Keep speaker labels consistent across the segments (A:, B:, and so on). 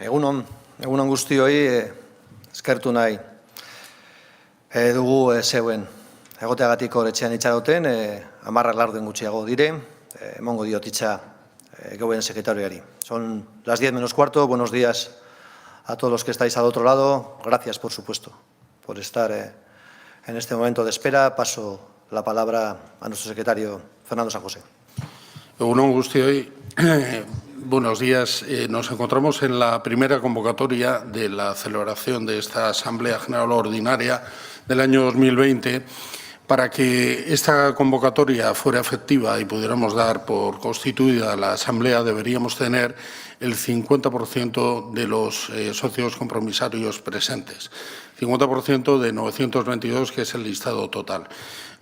A: Egunon guztioi, eskertu nahi dugu zeuen egoteagatik horretxean itxaroten, 10 laurden gutxiago dire, emongo diot itxa geuen sekretarioari. Son las 10 menos cuarto, buenos días a todos los que estáis al otro lado. Gracias, por supuesto, por estar en este momento de espera. Paso la palabra a nuestro secretario, Fernando San José.
B: Egunon guztioi, buenos días. Nos encontramos en la primera convocatoria de la celebración de esta Asamblea General Ordinaria del año 2020. Para que esta convocatoria fuera efectiva y pudiéramos dar por constituida la Asamblea, deberíamos tener el 50% de los socios compromisarios presentes, 50% de 922, que es el listado total.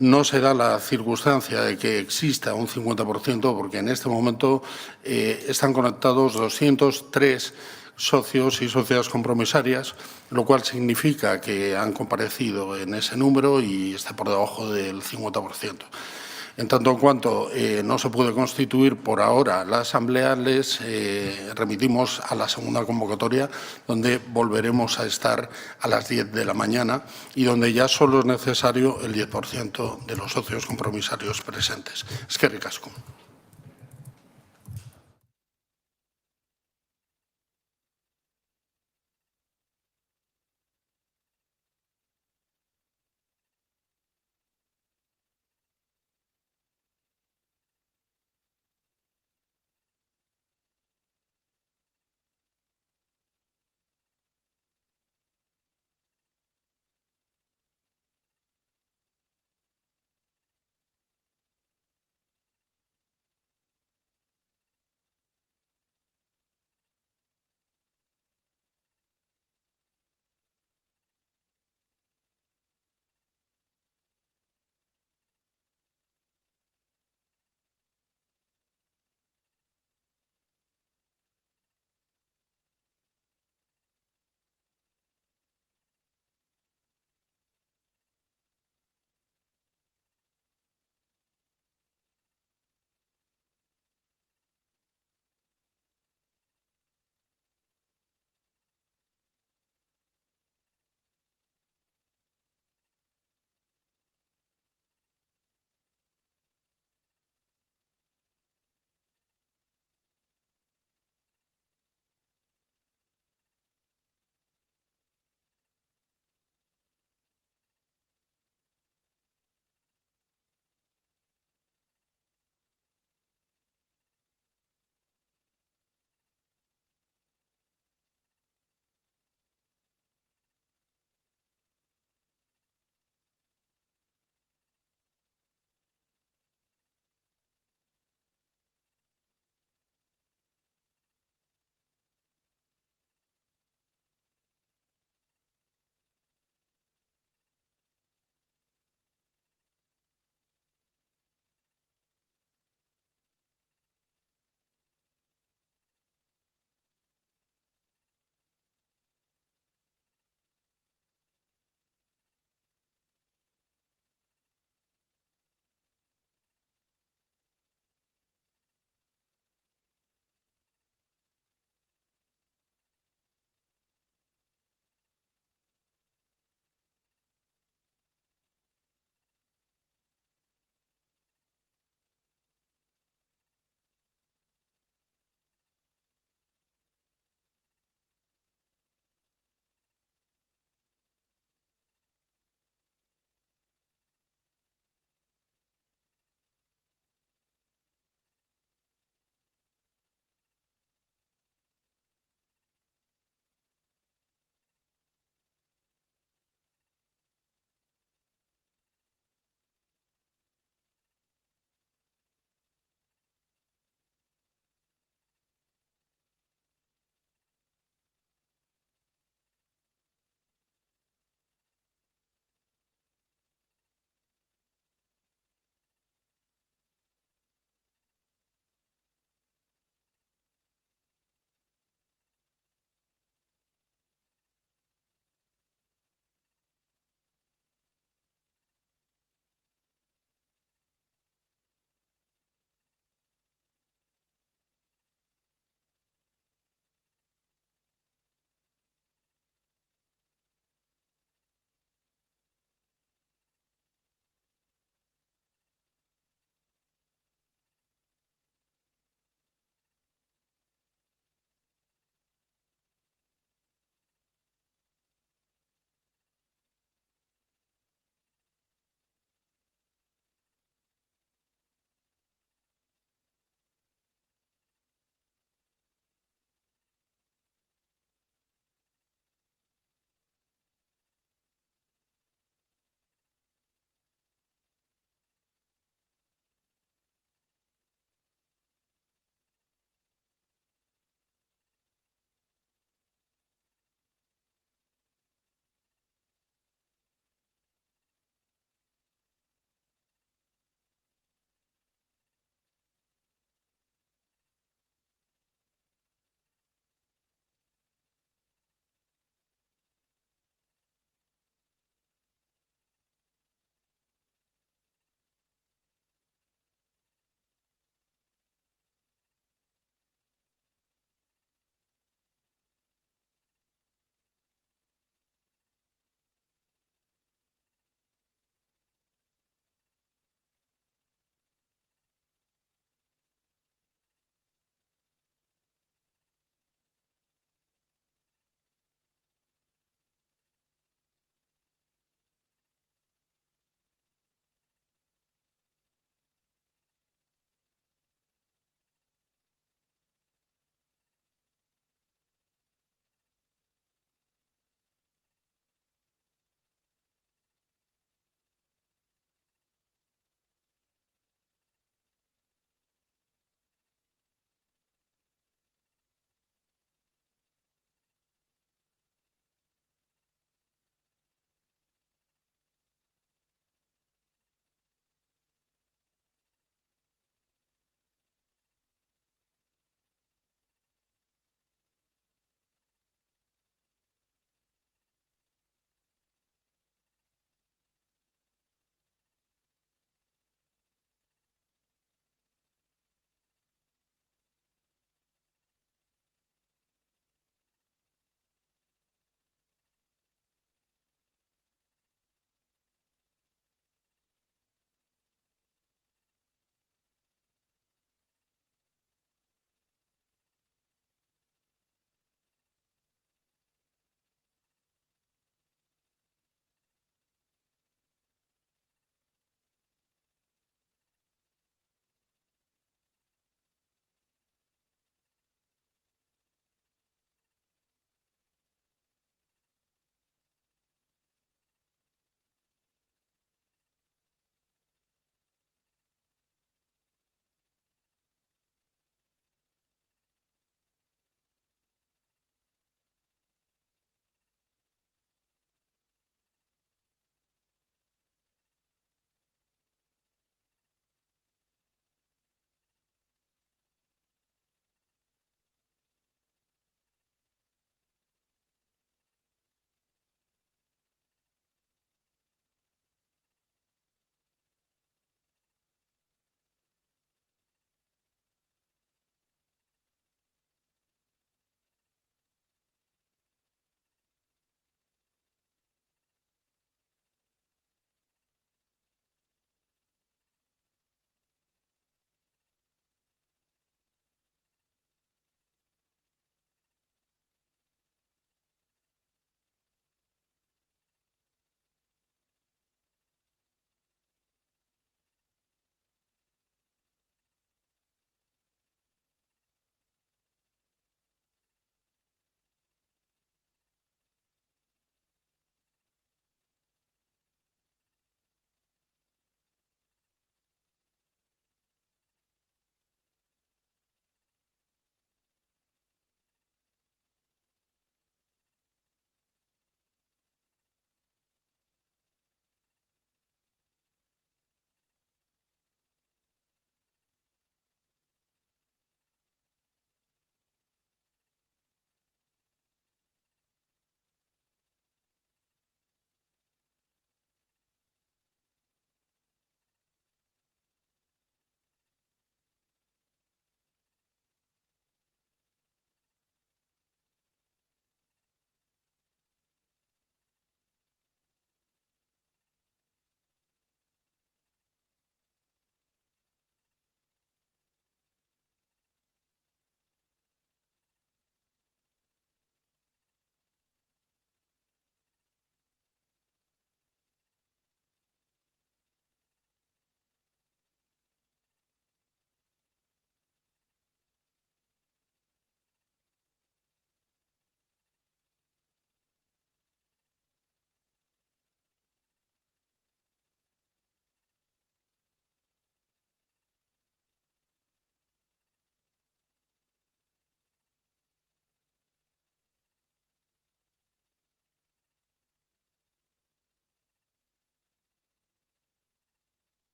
B: No se da la circunstancia de que exista un 50%, porque en este momento están conectados 203 socios y socias compromisarias, lo cual significa que han comparecido en ese número y está por debajo del 50%. En tanto en cuanto no se puede constituir por ahora la Asamblea, les remitimos a la segunda convocatoria, donde volveremos a estar a las 10 de la mañana y donde ya solo es necesario el 10% de los socios compromisarios presentes. Eskerrik asko.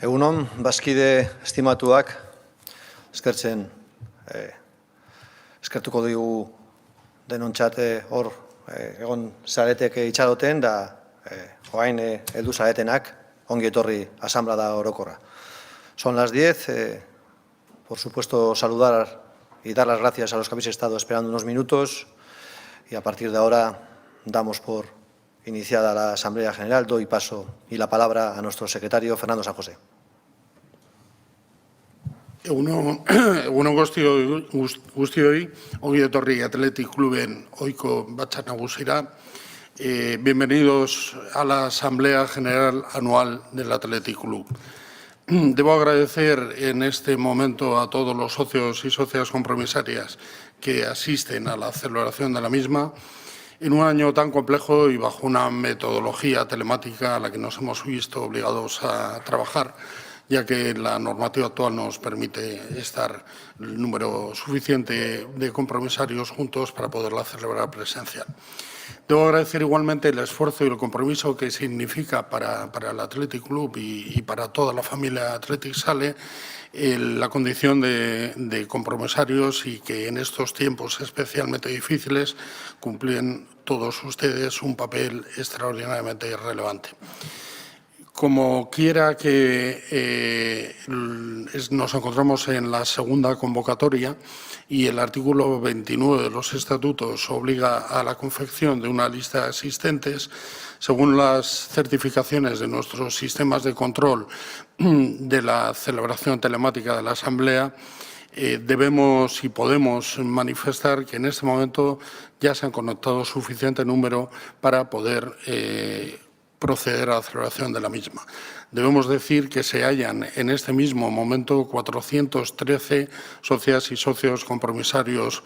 A: Egunon, bazkide estimatuak, eskertuko dugu denontzat hor egon zaretek itxaroten, da joain heldu zaretenak, ongi etorri asamblea orokorra. Son las 10, por supuesto saludar y dar las gracias a los que habéis estado esperando unos minutos y a partir de ahora damos por iniciada la Asamblea General. Doy paso y la palabra a nuestro secretario, Fernando San José.
B: Egunon guztioi, ongi etorri Athletic Cluben ohiko batzar nagusira. Bienvenidos a la Asamblea General Anual del Athletic Club. Debo agradecer en este momento a todos los socios y socias compromisarias que asisten a la celebración de la misma en un año tan complejo y bajo una metodología telemática a la que nos hemos visto obligados a trabajar, ya que la normativa actual nos permite estar el número suficiente de compromisarios juntos para poderla celebrar presencial. Debo agradecer igualmente el esfuerzo y el compromiso que significa para el Athletic Club y para toda la familia Athletic Sale la condición de compromisarios y que en estos tiempos especialmente difíciles cumplen todos ustedes un papel extraordinariamente relevante. Como quiera que nos encontramos en la segunda convocatoria y el artículo 29 de los estatutos obliga a la confección de una lista de asistentes, según las certificaciones de nuestros sistemas de control de la celebración telemática de la Asamblea, debemos y podemos manifestar que en este momento ya se han conectado suficiente número para poder proceder a la celebración de la misma. Debemos decir que se hallan en este mismo momento 413 socias y socios compromisarios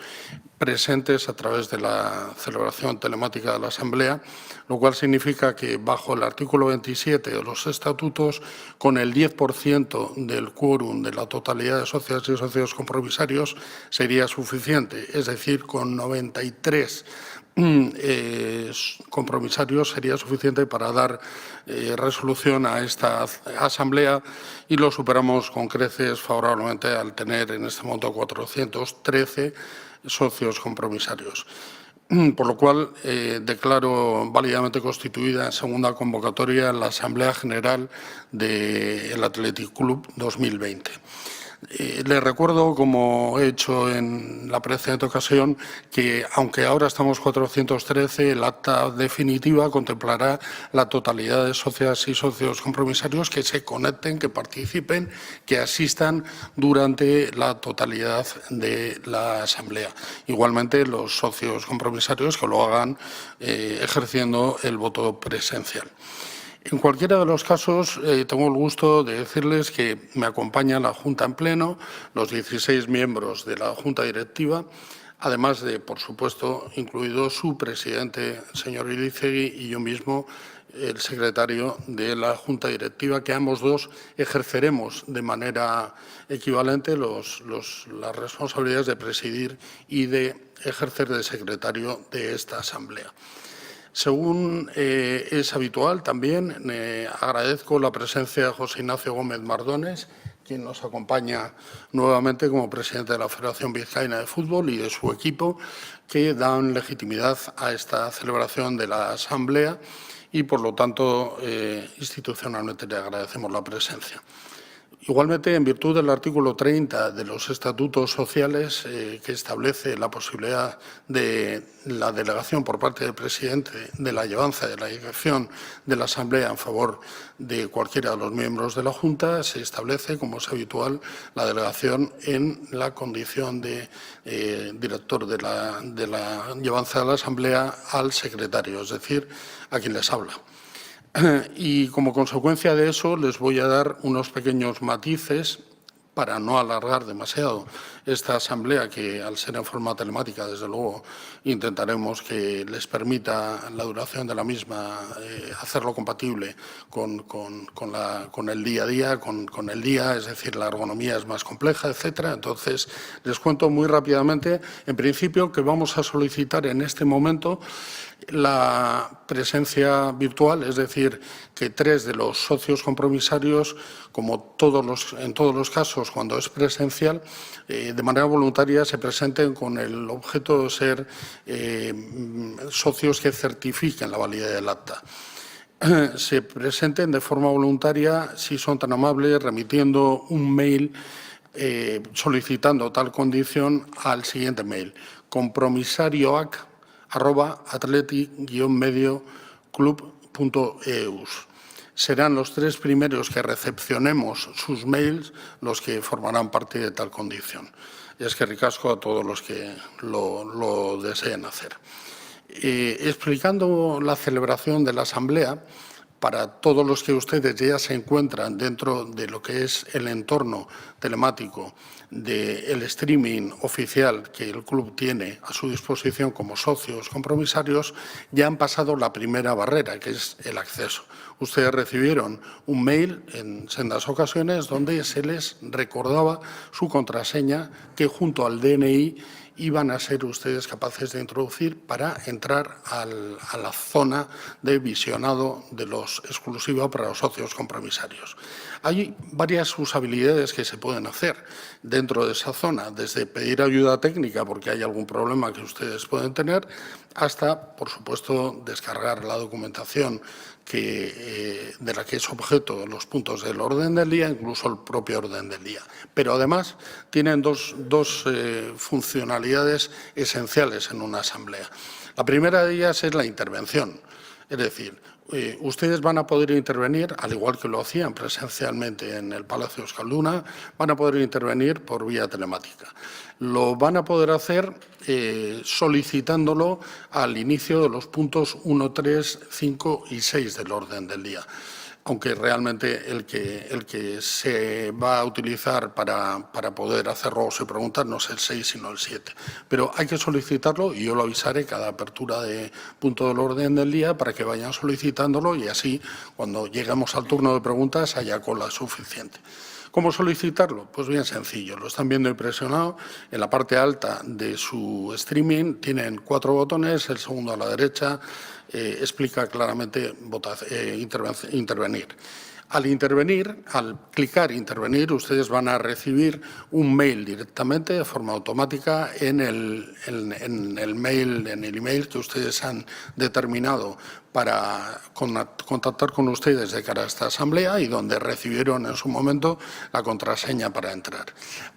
B: presentes a través de la celebración telemática de la Asamblea, lo cual significa que bajo el artículo 27 de los estatutos, con el 10% del quórum de la totalidad de socias y socios compromisarios sería suficiente, es decir, con 93 compromisarios sería suficiente para dar resolución a esta Asamblea y lo superamos con creces favorablemente al tener en este momento 413 socios compromisarios. Por lo cual, declaro válidamente constituida en segunda convocatoria la Asamblea General del Athletic Club 2020. Les recuerdo, como he hecho en la precedente ocasión, que aunque ahora estamos 413, el acta definitiva contemplará la totalidad de socias y socios compromisarios que se conecten, que participen, que asistan durante la totalidad de la Asamblea. Igualmente, los socios compromisarios que lo hagan ejerciendo el voto presencial. En cualquiera de los casos, tengo el gusto de decirles que me acompaña la Junta en pleno, los 16 miembros de la Junta Directiva, además de, por supuesto, incluido su presidente, el señor Irizegui, y yo mismo, el secretario de la Junta Directiva, que ambos dos ejerceremos de manera equivalente las responsabilidades de presidir y de ejercer de secretario de esta Asamblea. Según es habitual, también agradezco la presencia de José Ignacio Gómez Mardones, quien nos acompaña nuevamente como presidente de la Federación Vizcaína de Fútbol y de su equipo, que dan legitimidad a esta celebración de la Asamblea y, por lo tanto, institucionalmente le agradecemos la presencia. Igualmente, en virtud del artículo 30 de los estatutos sociales, que establece la posibilidad de la delegación por parte del presidente de la llevanza de la dirección de la Asamblea en favor de cualquiera de los miembros de la Junta, se establece, como es habitual, la delegación en la condición de director de la llevanza de la Asamblea al secretario, es decir, a quien les habla. Y como consecuencia de eso les voy a dar unos pequeños matices para no alargar demasiado esta asamblea, que al ser en forma telemática, desde luego, intentaremos que les permita la duración de la misma, hacerlo compatible con el día a día, con el día, es decir, la ergonomía es más compleja, etcétera. Entonces, les cuento muy rápidamente, en principio, que vamos a solicitar en este momento la presencia virtual, es decir, que 3 de los socios compromisarios, como en todos los casos cuando es presencial, de manera voluntaria se presenten con el objeto de ser socios que certifiquen la validez del acta. Se presenten de forma voluntaria, si son tan amables, remitiendo un mail solicitando tal condición al siguiente mail: compromisario@athletic-medioclub.eus. Serán los 3 primeros que recepcionemos sus mails los que formarán parte de tal condición. Y es que ricasco a todos los que lo deseen hacer. Explicando la celebración de la asamblea, para todos los que ustedes ya se encuentran dentro de lo que es el entorno telemático del streaming oficial que el club tiene a su disposición como socios compromisarios, ya han pasado la primera barrera, que es el acceso. Ustedes recibieron un mail en sendas ocasiones donde se les recordaba su contraseña, que junto al DNI iban a ser ustedes capaces de introducir para entrar a la zona de visionado de los exclusivos para los socios compromisarios. Hay varias usabilidades que se pueden hacer dentro de esa zona, desde pedir ayuda técnica porque hay algún problema que ustedes pueden tener, hasta, por supuesto, descargar la documentación de la que es objeto los puntos del orden del día, incluso el propio orden del día. Pero además tienen dos funcionalidades esenciales en una asamblea. La primera de ellas es la intervención, es decir, ustedes van a poder intervenir, al igual que lo hacían presencialmente en el Palacio Euskalduna, van a poder intervenir por vía telemática. Lo van a poder hacer solicitándolo al inicio de los puntos 1, 3, 5 y 6 del orden del día, aunque realmente el que se va a utilizar para poder hacerlo o se pregunta no es el 6, sino el 7. Pero hay que solicitarlo y yo lo avisaré cada apertura de punto del orden del día para que vayan solicitándolo y así, cuando lleguemos al turno de preguntas, haya cola suficiente. ¿Cómo solicitarlo? Pues bien sencillo, lo están viendo impresionado. En la parte alta de su streaming tienen 4 botones, el segundo a la derecha explica claramente intervenir. Al clicar intervenir, ustedes van a recibir un mail directamente de forma automática en el email que ustedes han determinado para contactar con ustedes de cara a esta asamblea y donde recibieron en su momento la contraseña para entrar.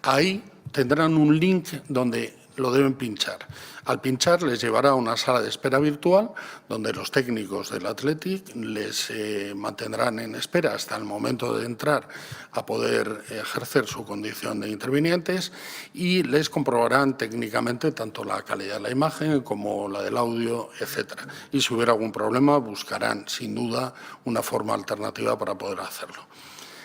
B: Ahí tendrán un link donde lo deben pinchar. Al pinchar les llevará a una sala de espera virtual donde los técnicos del Athletic les mantendrán en espera hasta el momento de entrar a poder ejercer su condición de intervinientes y les comprobarán técnicamente tanto la calidad de la imagen como la del audio, etcétera. Y si hubiera algún problema buscarán sin duda una forma alternativa para poder hacerlo.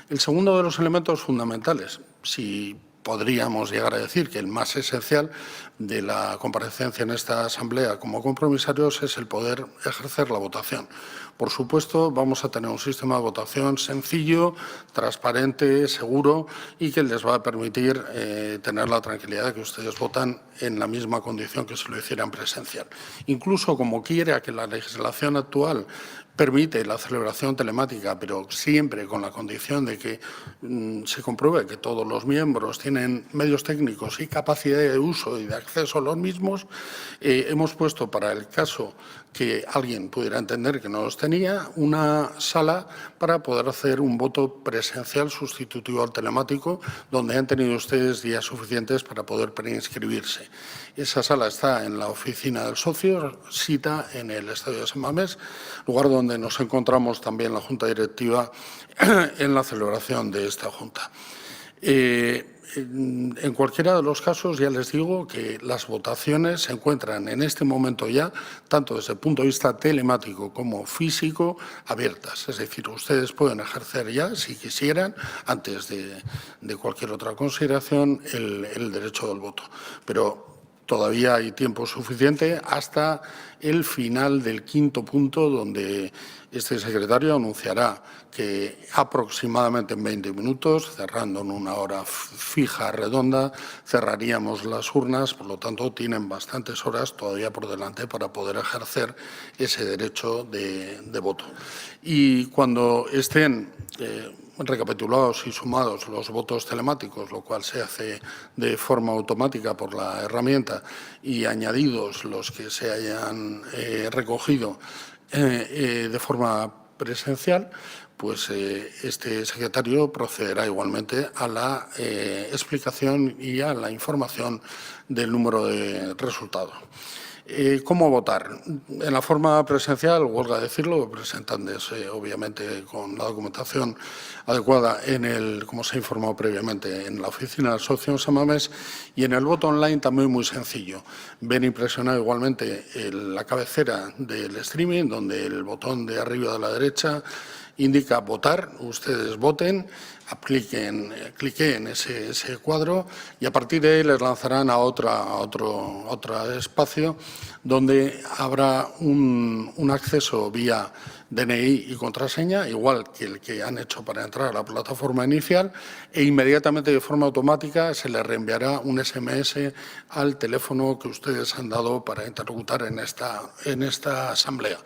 B: El segundo de los elementos fundamentales, si podríamos llegar a decir que el más esencial de la comparecencia en esta asamblea como compromisarios es el poder ejercer la votación. Por supuesto, vamos a tener un sistema de votación sencillo, transparente, seguro y que les va a permitir tener la tranquilidad de que ustedes votan en la misma condición que si lo hicieran presencial. Incluso como quiera que la legislación actual permite la celebración telemática, pero siempre con la condición de que se compruebe que todos los miembros tienen medios técnicos y capacidad de uso y de acceso a los mismos, hemos puesto para el caso que alguien pudiera entender que no los tenía, una sala para poder hacer un voto presencial sustitutivo al telemático, donde han tenido ustedes días suficientes para poder preinscribirse. Esa sala está en la oficina del socio, sita en el Estadio de San Mamés, lugar donde nos encontramos también la Junta Directiva en la celebración de esta Junta. en cualquiera de los casos ya les digo que las votaciones se encuentran en este momento ya, tanto desde el punto de vista telemático como físico, abiertas. Es decir, ustedes pueden ejercer ya, si quisieran, antes de cualquier otra consideración, el derecho del voto. Pero todavía hay tiempo suficiente hasta el final del quinto punto, donde este secretario anunciará que aproximadamente en 20 minutos, cerrando en una hora fija, redonda, cerraríamos las urnas. Por lo tanto, tienen bastantes horas todavía por delante para poder ejercer ese derecho de voto. Y cuando estén recapitulados y sumados los votos telemáticos, lo cual se hace de forma automática por la herramienta, y añadidos los que se hayan recogido de forma presencial, pues este secretario procederá igualmente a la explicación y a la información del número de resultados. ¿Cómo votar? En la forma presencial, huelga decirlo, presentándose obviamente con la documentación adecuada como se ha informado previamente, en la oficina de Asociación San Mamés, y en el voto online también muy sencillo. Ven impresionado igualmente la cabecera del streaming, donde el botón de arriba de la derecha indica votar. Ustedes voten, cliquen ese cuadro y a partir de ahí les lanzarán a otro espacio donde habrá un acceso vía DNI y contraseña, igual que el que han hecho para entrar a la plataforma inicial, e inmediatamente de forma automática se les reenviará un SMS al teléfono que ustedes han dado para interlocutar en esta asamblea.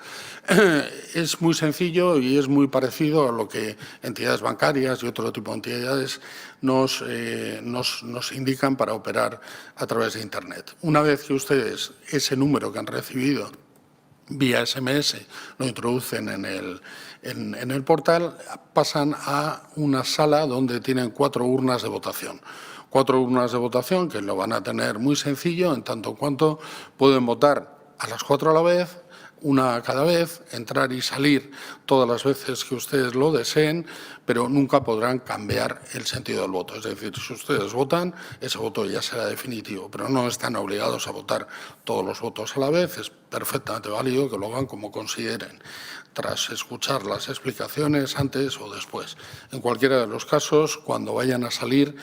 B: Es muy sencillo y es muy parecido a lo que entidades bancarias y otro tipo de entidades nos indican para operar a través de Internet. Una vez que ustedes ese número que han recibido vía SMS lo introducen en el portal, pasan a una sala donde tienen 4 urnas de votación. 4 urnas de votación que lo van a tener muy sencillo, en tanto cuanto pueden votar a las 4 a la vez, una cada vez, entrar y salir todas las veces que ustedes lo deseen, pero nunca podrán cambiar el sentido del voto. Es decir, si ustedes votan, ese voto ya será definitivo, pero no están obligados a votar todos los votos a la vez. Es perfectamente válido que lo hagan como consideren, tras escuchar las explicaciones antes o después. En cualquiera de los casos, cuando vayan a salir,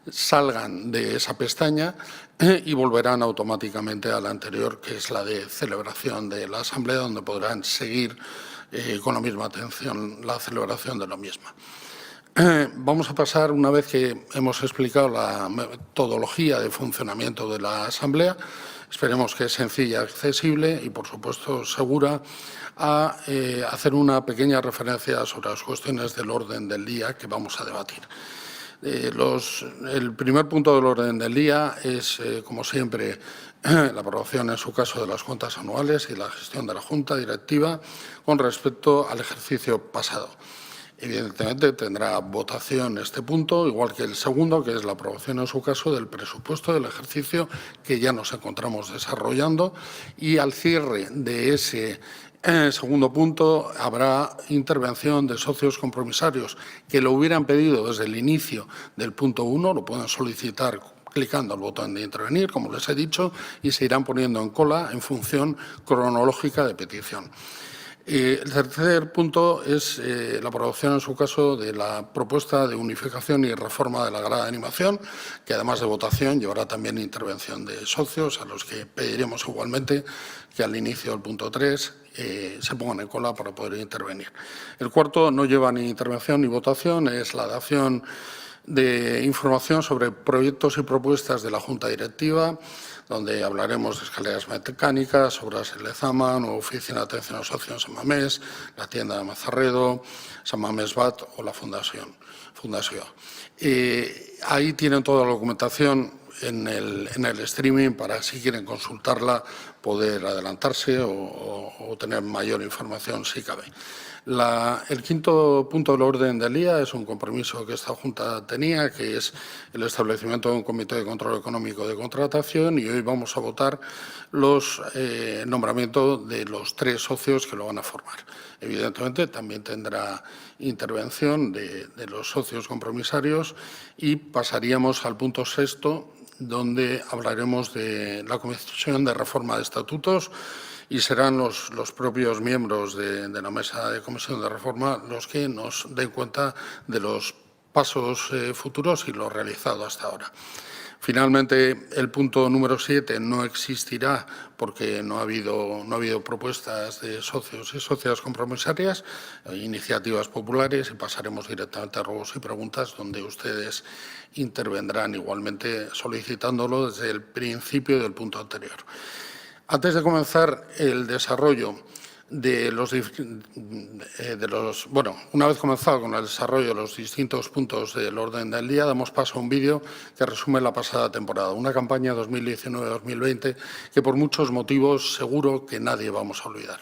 B: salgan de esa pestaña y volverán automáticamente a la anterior, que es la de celebración de la asamblea, donde podrán seguir con la misma atención la celebración de la misma. Vamos a pasar, una vez que hemos explicado la metodología de funcionamiento de la asamblea, esperemos que es sencilla, accesible y, por supuesto, segura, a hacer una pequeña referencia sobre las cuestiones del orden del día que vamos a debatir. El primer punto del orden del día es, como siempre, la aprobación, en su caso, de las cuentas anuales y la gestión de la Junta Directiva con respecto al ejercicio pasado. Evidentemente, tendrá votación este punto, igual que el segundo, que es la aprobación, en su caso, del presupuesto del ejercicio que ya nos encontramos desarrollando, y al cierre de ese segundo punto habrá intervención de socios compromisarios que lo hubieran pedido desde el inicio del punto 1, lo pueden solicitar clicando al botón de intervenir, como les he dicho, y se irán poniendo en cola en función cronológica de petición. El tercer punto es la aprobación, en su caso, de la propuesta de unificación y reforma de la grada de animación, que además de votación llevará también intervención de socios, a los que pediremos igualmente que al inicio del punto 3 se pongan en cola para poder intervenir. El cuarto no lleva ni intervención ni votación, es la dación de información sobre proyectos y propuestas de la Junta Directiva, donde hablaremos de escaleras mecánicas, obras en Lezama, nueva oficina de atención a asociación San Mamés, la tienda de Mazarredo, San Mamés BAT o la Fundación. Ahí tienen toda la documentación en el streaming para, si quieren consultarla, poder adelantarse o tener mayor información si cabe. El quinto punto del orden del día es un compromiso que esta Junta tenía, que es el establecimiento de un comité de control económico de contratación, y hoy vamos a votar los nombramientos de los 3 socios que lo van a formar. Evidentemente, también tendrá intervención de los socios compromisarios y pasaríamos al punto 6º, donde hablaremos de la Comisión de Reforma de Estatutos, y serán los propios miembros de la mesa de comisión de reforma los que nos den cuenta de los pasos futuros y lo realizado hasta ahora. Finalmente, el punto número 7 no existirá porque no ha habido propuestas de socios y socias compromisarias, iniciativas populares, y pasaremos directamente a ruegos y preguntas, donde ustedes intervendrán igualmente solicitándolo desde el principio del punto anterior. Antes de comenzar el desarrollo una vez comenzado con el desarrollo de los distintos puntos del orden del día, damos paso a un vídeo que resume la pasada temporada, una campaña 2019-2020 que por muchos motivos seguro que nadie vamos a olvidar.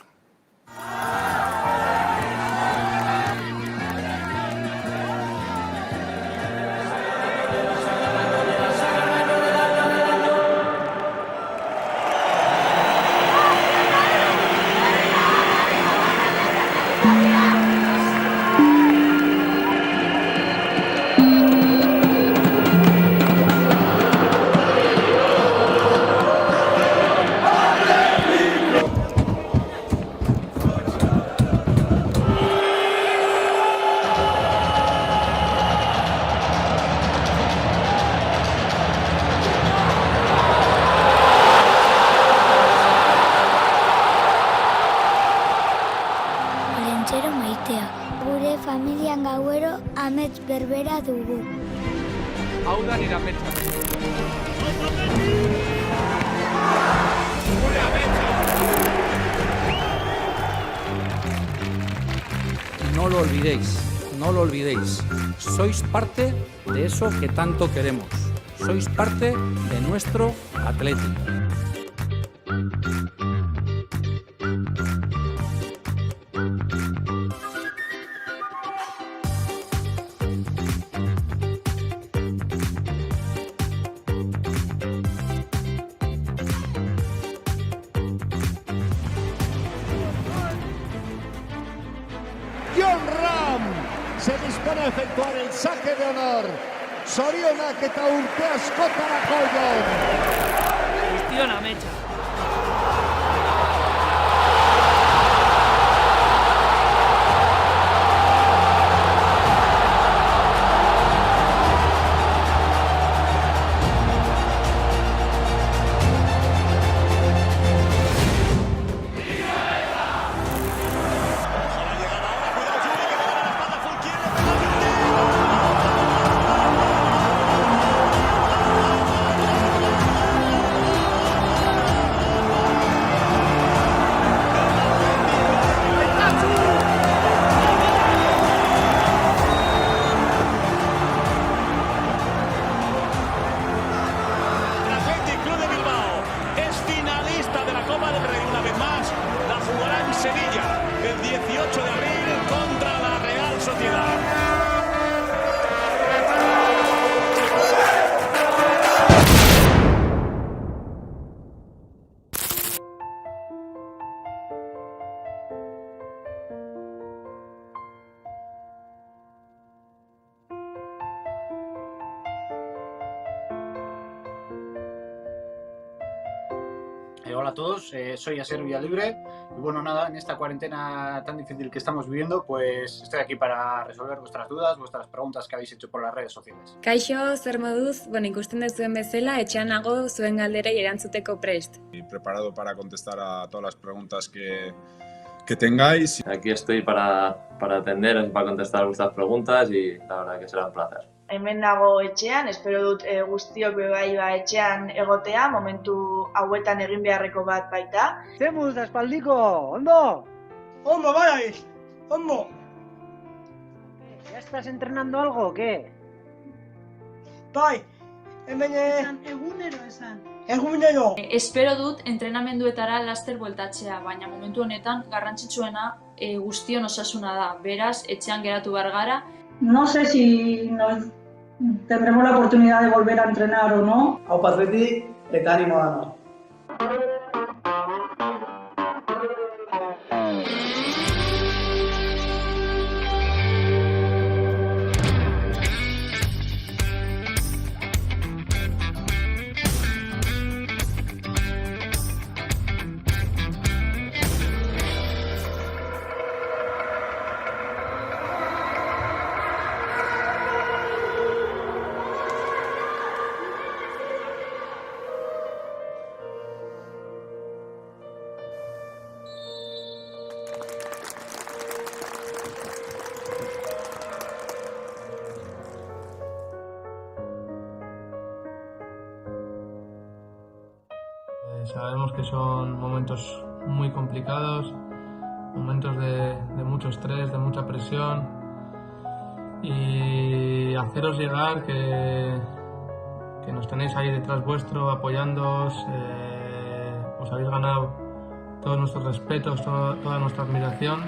C: Olentzero maitea, gure familian gauero amets berbera dugu.
D: Hau da nire ametsa. No lo olvidéis, no lo olvidéis. Sois parte de eso que tanto queremos. Sois parte de nuestro Atlético.
E: Jon Ram se dispone a efectuar el saque de honor. Zorionak eta urte askotarako Jon.
F: Guztion ametsa.
E: Sevilla, el 18 de abril contra la Real Sociedad.
G: Hola a todos, soy Asier Villalibre y bueno, nada, en esta cuarentena tan difícil que estamos viviendo, pues estoy aquí para resolver vuestras dudas, vuestras preguntas que habéis hecho por las redes sociales.
H: Kaixo, zer moduz, ikusten duzuen bezala, etxean nago zuen galderei erantzuteko prest.
I: Y preparado para contestar a todas las preguntas que tengáis.
J: Aquí estoy para atender, para contestar vuestras preguntas y la verdad que será un placer.
K: Hemen nago etxean, espero dut guztiok bai etxean egotea, momentu hauetan egin beharreko bat baita.
L: Zemuz, aspaldiko, ondo?
M: Ondo, bai, ondo.
L: ¿Ya estás entrenando algo o qué?
M: Bai, hemen...
N: Egunero esan.
M: Egunero.
O: Espero dut entrenamenduetara laster bueltatzea, baina momentu honetan garrantzitsuena guztion osasuna da. Beraz, etxean geratu behar gara.
N: No sé si tendremos la oportunidad de volver a entrenar o no.
L: Aupa Athletic eta animo danos.
P: Sabemos que son momentos muy complicados, momentos de mucho estrés, de mucha presión, y haceros llegar que nos tenéis ahí detrás vuestro, apoyándoos, os habéis ganado todos nuestros respetos, toda nuestra admiración.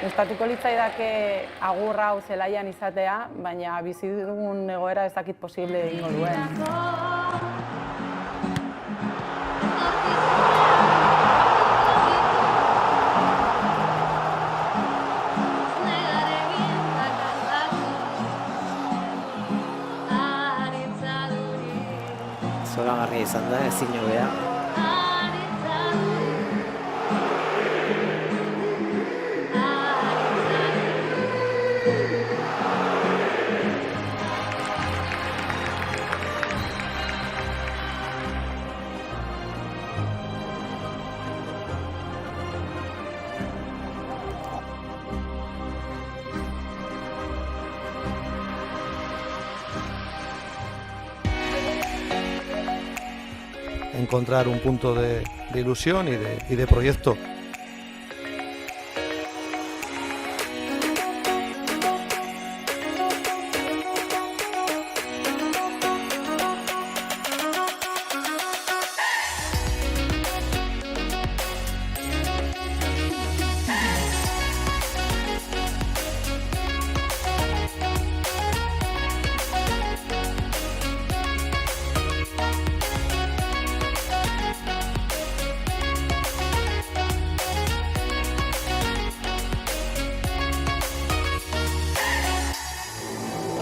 Q: Gustatuko litzaidake agur hau zelaian izatea, baina bizi dugun egoera ez dakit posible egingo duen.
R: Zoragarria izan da, ezin hobea.
A: Encontrar un punto de ilusión y de proyecto.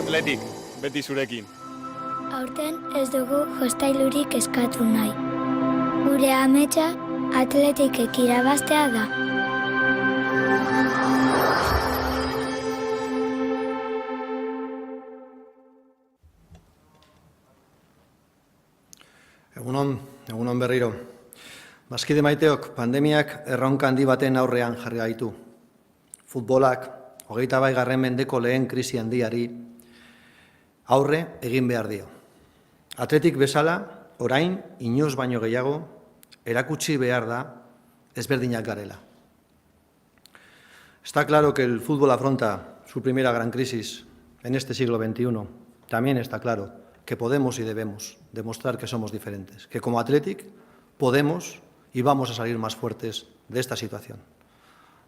S: Athletic, beti zurekin.
C: Aurten ez dugu jostailurik eskatu nahi. Gure ametsa Athleticek irabaztea da. Egunon berriro. Bazkide maiteok, pandemiak erronka handi baten aurrean jarri gaitu. Futbolak, 21. mendeko lehen krisi handiari aurre egin behar dio. Athletic bezala, orain, inoiz baino gehiago, erakutsi behar da ezberdinak garela. Está claro que el fútbol afronta su primera gran crisis en este siglo XXI. También está claro que podemos y debemos demostrar que somos diferentes, que como Athletic podemos y vamos a salir más fuertes de esta situación.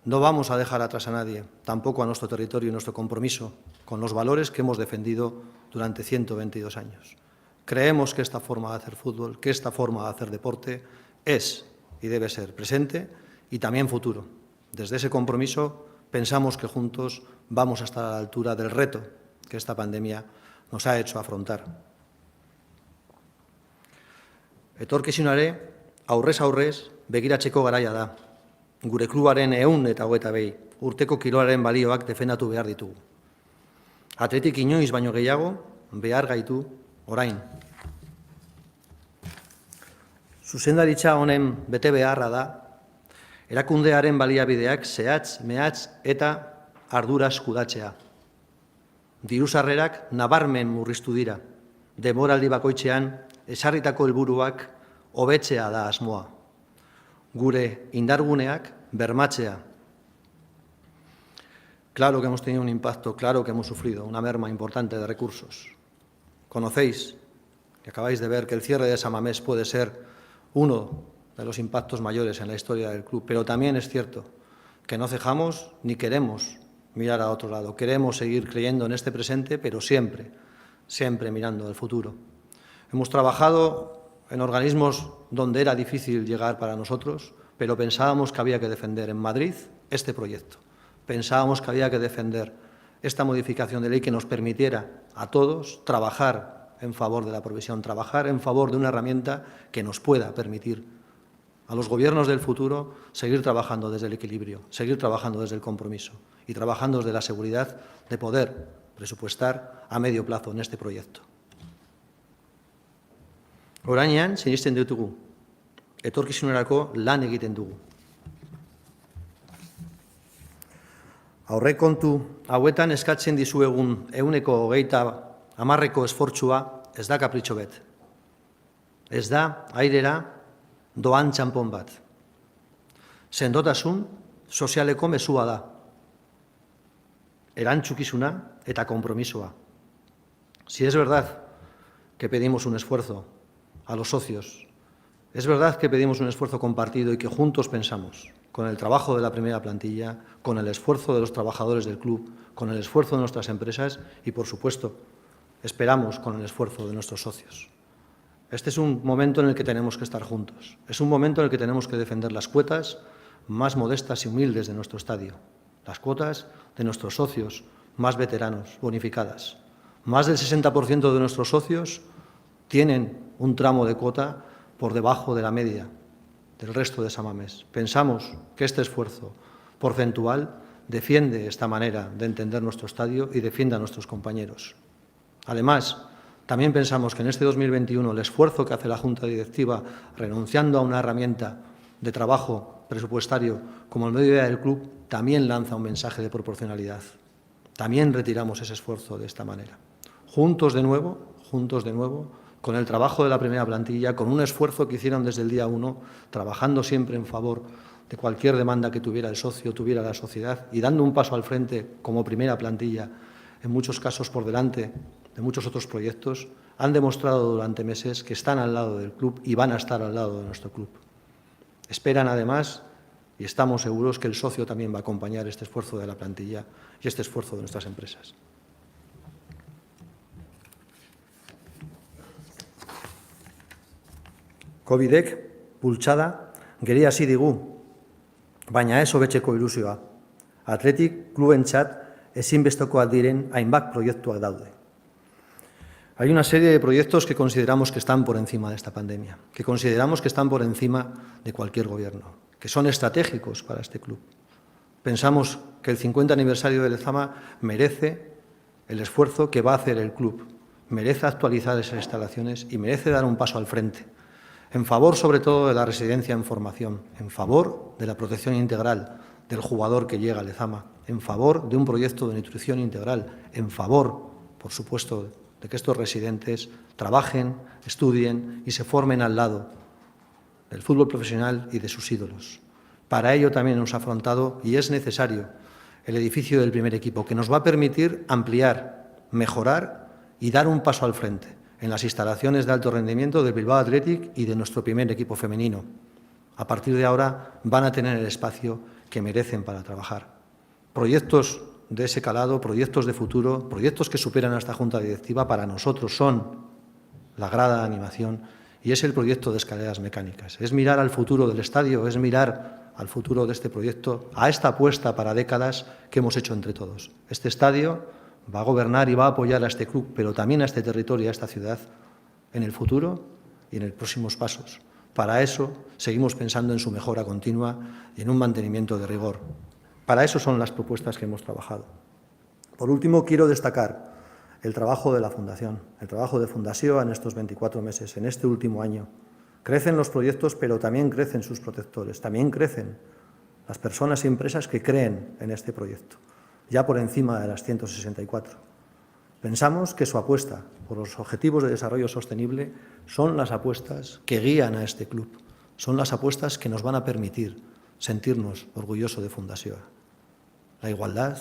C: No vamos a dejar atrás a nadie, tampoco a nuestro territorio y nuestro compromiso con los valores que hemos defendido durante 122 años. Creemos que esta forma de hacer fútbol, que esta forma de hacer deporte es y debe ser presente y también futuro. Desde ese compromiso pensamos que juntos vamos a estar a la altura del reto que esta pandemia nos ha hecho afrontar. Etorkizunari aurrez aurrez begiratzeko garaia da. Gure klubaren 122 urteko kirolaren balioak defendatu behar ditugu. Athletic inoiz baino gehiago behar gaitu orain. Zuzendaritza honen bete beharra da, erakundearen baliabideak zehatz, mehatz eta arduraz kudatzea. diru-sarrerak nabarmen murriztu dira. Denboraldi bakoitzean ezarritako helburuak hobetzea da asmoa. Gure indarguneak bermatzea. Claro que hemos tenido un impacto, claro que hemos sufrido una merma importante de recursos. Conocéis, y acabáis de ver, que el cierre de San Mamés puede ser uno de los impactos mayores en la historia del club, pero también es cierto que no cejamos ni queremos mirar a otro lado. Queremos seguir creyendo en este presente, pero siempre, siempre mirando al futuro. Hemos trabajado en organismos donde era difícil llegar para nosotros, pero pensábamos que había que defender en Madrid este proyecto. Pensábamos que había que defender esta modificación de ley que nos permitiera a todos trabajar en favor de la provisión, trabajar en favor de una herramienta que nos pueda permitir a los gobiernos del futuro seguir trabajando desde el equilibrio, seguir trabajando desde el compromiso y trabajando desde la seguridad de poder presupuestar a medio plazo en este proyecto. Orainean, sinisten ditugu, etorkizunerako lan egiten dugu. Aurrekontu hauetan eskatzen dizuegun 130% esfortzua ez da kapritxo bet. Ez da airera doan txanpon bat. Sendotasun sozialeko mezua da. Erantzukizuna eta konpromisoa. Si es verdad que pedimos un esfuerzo a los socios, es verdad que pedimos un esfuerzo compartido y que juntos pensamos, con el trabajo de la primera plantilla, con el esfuerzo de los trabajadores del club, con el esfuerzo de nuestras empresas y, por supuesto, esperamos con el esfuerzo de nuestros socios. Este es un momento en el que tenemos que estar juntos. Es un momento en el que tenemos que defender las cuotas más modestas y humildes de nuestro estadio, las cuotas de nuestros socios más veteranos, bonificadas. Más del 60% de nuestros socios tienen un tramo de cuota por debajo de la media del resto de San Mamés. Pensamos que este esfuerzo porcentual defiende esta manera de entender nuestro estadio y defiende a nuestros compañeros. Además, también pensamos que en este 2021 el esfuerzo que hace la Junta Directiva renunciando a una herramienta de trabajo presupuestario como el mediodía del club también lanza un mensaje de proporcionalidad. También retiramos ese esfuerzo de esta manera. Juntos de nuevo, con el trabajo de la primera plantilla, con un esfuerzo que hicieron desde el día 1, trabajando siempre en favor de cualquier demanda que tuviera el socio, tuviera la sociedad y dando un paso al frente como primera plantilla, en muchos casos por delante de muchos otros proyectos, han demostrado durante meses que están al lado del club y van a estar al lado de nuestro club. Esperan además, y estamos seguros, que el socio también va a acompañar este esfuerzo de la plantilla y este esfuerzo de nuestras empresas. Covidek bultzada geriasi digu, baina ez hobetzeko ilusioa. Athletic klubentzat ezinbestekoak diren hainbat proiektuak daude. Hay una serie de proyectos que consideramos que están por encima de esta pandemia, que consideramos que están por encima de cualquier gobierno, que son estratégicos para este club. Pensamos que el 50 aniversario de Lezama merece el esfuerzo que va a hacer el club, merece actualizar esas instalaciones y merece dar un paso al frente, en favor sobre todo de la residencia en formación, en favor de la protección integral del jugador que llega a Lezama, en favor de un proyecto de nutrición integral, en favor, por supuesto, de que estos residentes trabajen, estudien y se formen al lado del fútbol profesional y de sus ídolos. Para ello también hemos afrontado, y es necesario, el edificio del primer equipo, que nos va a permitir ampliar, mejorar y dar un paso al frente en las instalaciones de alto rendimiento del Bilbao Athletic y de nuestro primer equipo femenino. A partir de ahora van a tener el espacio que merecen para trabajar. Proyectos de ese calado, proyectos de futuro, proyectos que superan a esta Junta Directiva, para nosotros son la grada de animación y es el proyecto de escaleras mecánicas. Es mirar al futuro del estadio, es mirar al futuro de este proyecto, a esta apuesta para décadas que hemos hecho entre todos. Este estadio va a gobernar y va a apoyar a este club, pero también a este territorio y a esta ciudad en el futuro y en los próximos pasos. Para eso seguimos pensando en su mejora continua y en un mantenimiento de rigor. Para eso son las propuestas que hemos trabajado. Por último, quiero destacar el trabajo de la Fundación, el trabajo de Fundació en estos 24 meses, en este último año. Crecen los proyectos, pero también crecen sus protectores, también crecen las personas y empresas que creen en este proyecto, ya por encima de las 164. Pensamos que su apuesta por los objetivos de desarrollo sostenible son las apuestas que guían a este club, son las apuestas que nos van a permitir sentirnos orgullosos de Fundació. La igualdad,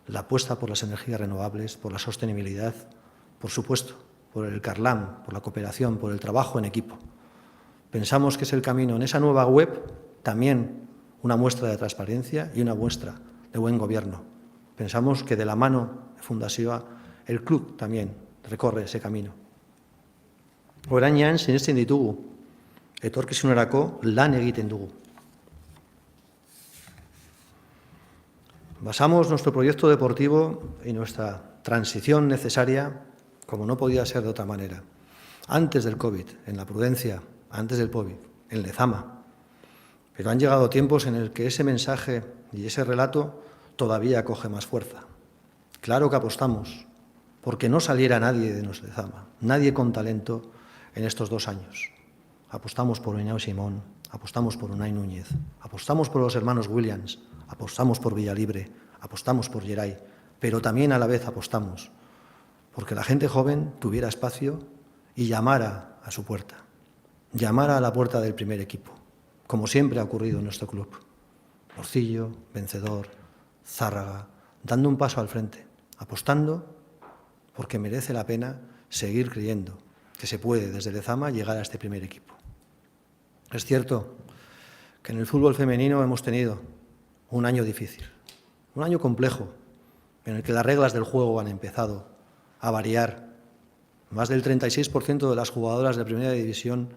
C: la apuesta por las energías renovables, por la sostenibilidad, por supuesto, por el Carlam, por la cooperación, por el trabajo en equipo. Pensamos que es el camino en esa nueva web, también una muestra de transparencia y una muestra de buen gobierno. Pensamos que de la mano de Fundació el club también recorre ese camino. Orainnean sinesten ditugu, etorkizunerako lan egiten dugu. Basamos nuestro proyecto deportivo y nuestra transición necesaria, como no podía ser de otra manera, antes del COVID, en la prudencia, antes del COVID, en Lezama. Pero han llegado tiempos en el que ese mensaje y ese relato todavía coge más fuerza. Claro que apostamos porque no saliera nadie de nuestra Lezama, nadie con talento en estos 2 años. Apostamos por Iñaki Simón, apostamos por Unai Núñez, apostamos por los hermanos Williams, apostamos por Villalibre, apostamos por Geray, pero también a la vez apostamos porque la gente joven tuviera espacio y llamara a su puerta, llamara a la puerta del primer equipo, como siempre ha ocurrido en nuestro club. Morcillo, Vencedor, Zárraga, dando un paso al frente, apostando porque merece la pena seguir creyendo que se puede desde Lezama llegar a este primer equipo. Es cierto que en el fútbol femenino hemos tenido un año difícil, un año complejo, en el que las reglas del juego han empezado a variar. Más del 36% de las jugadoras de primera división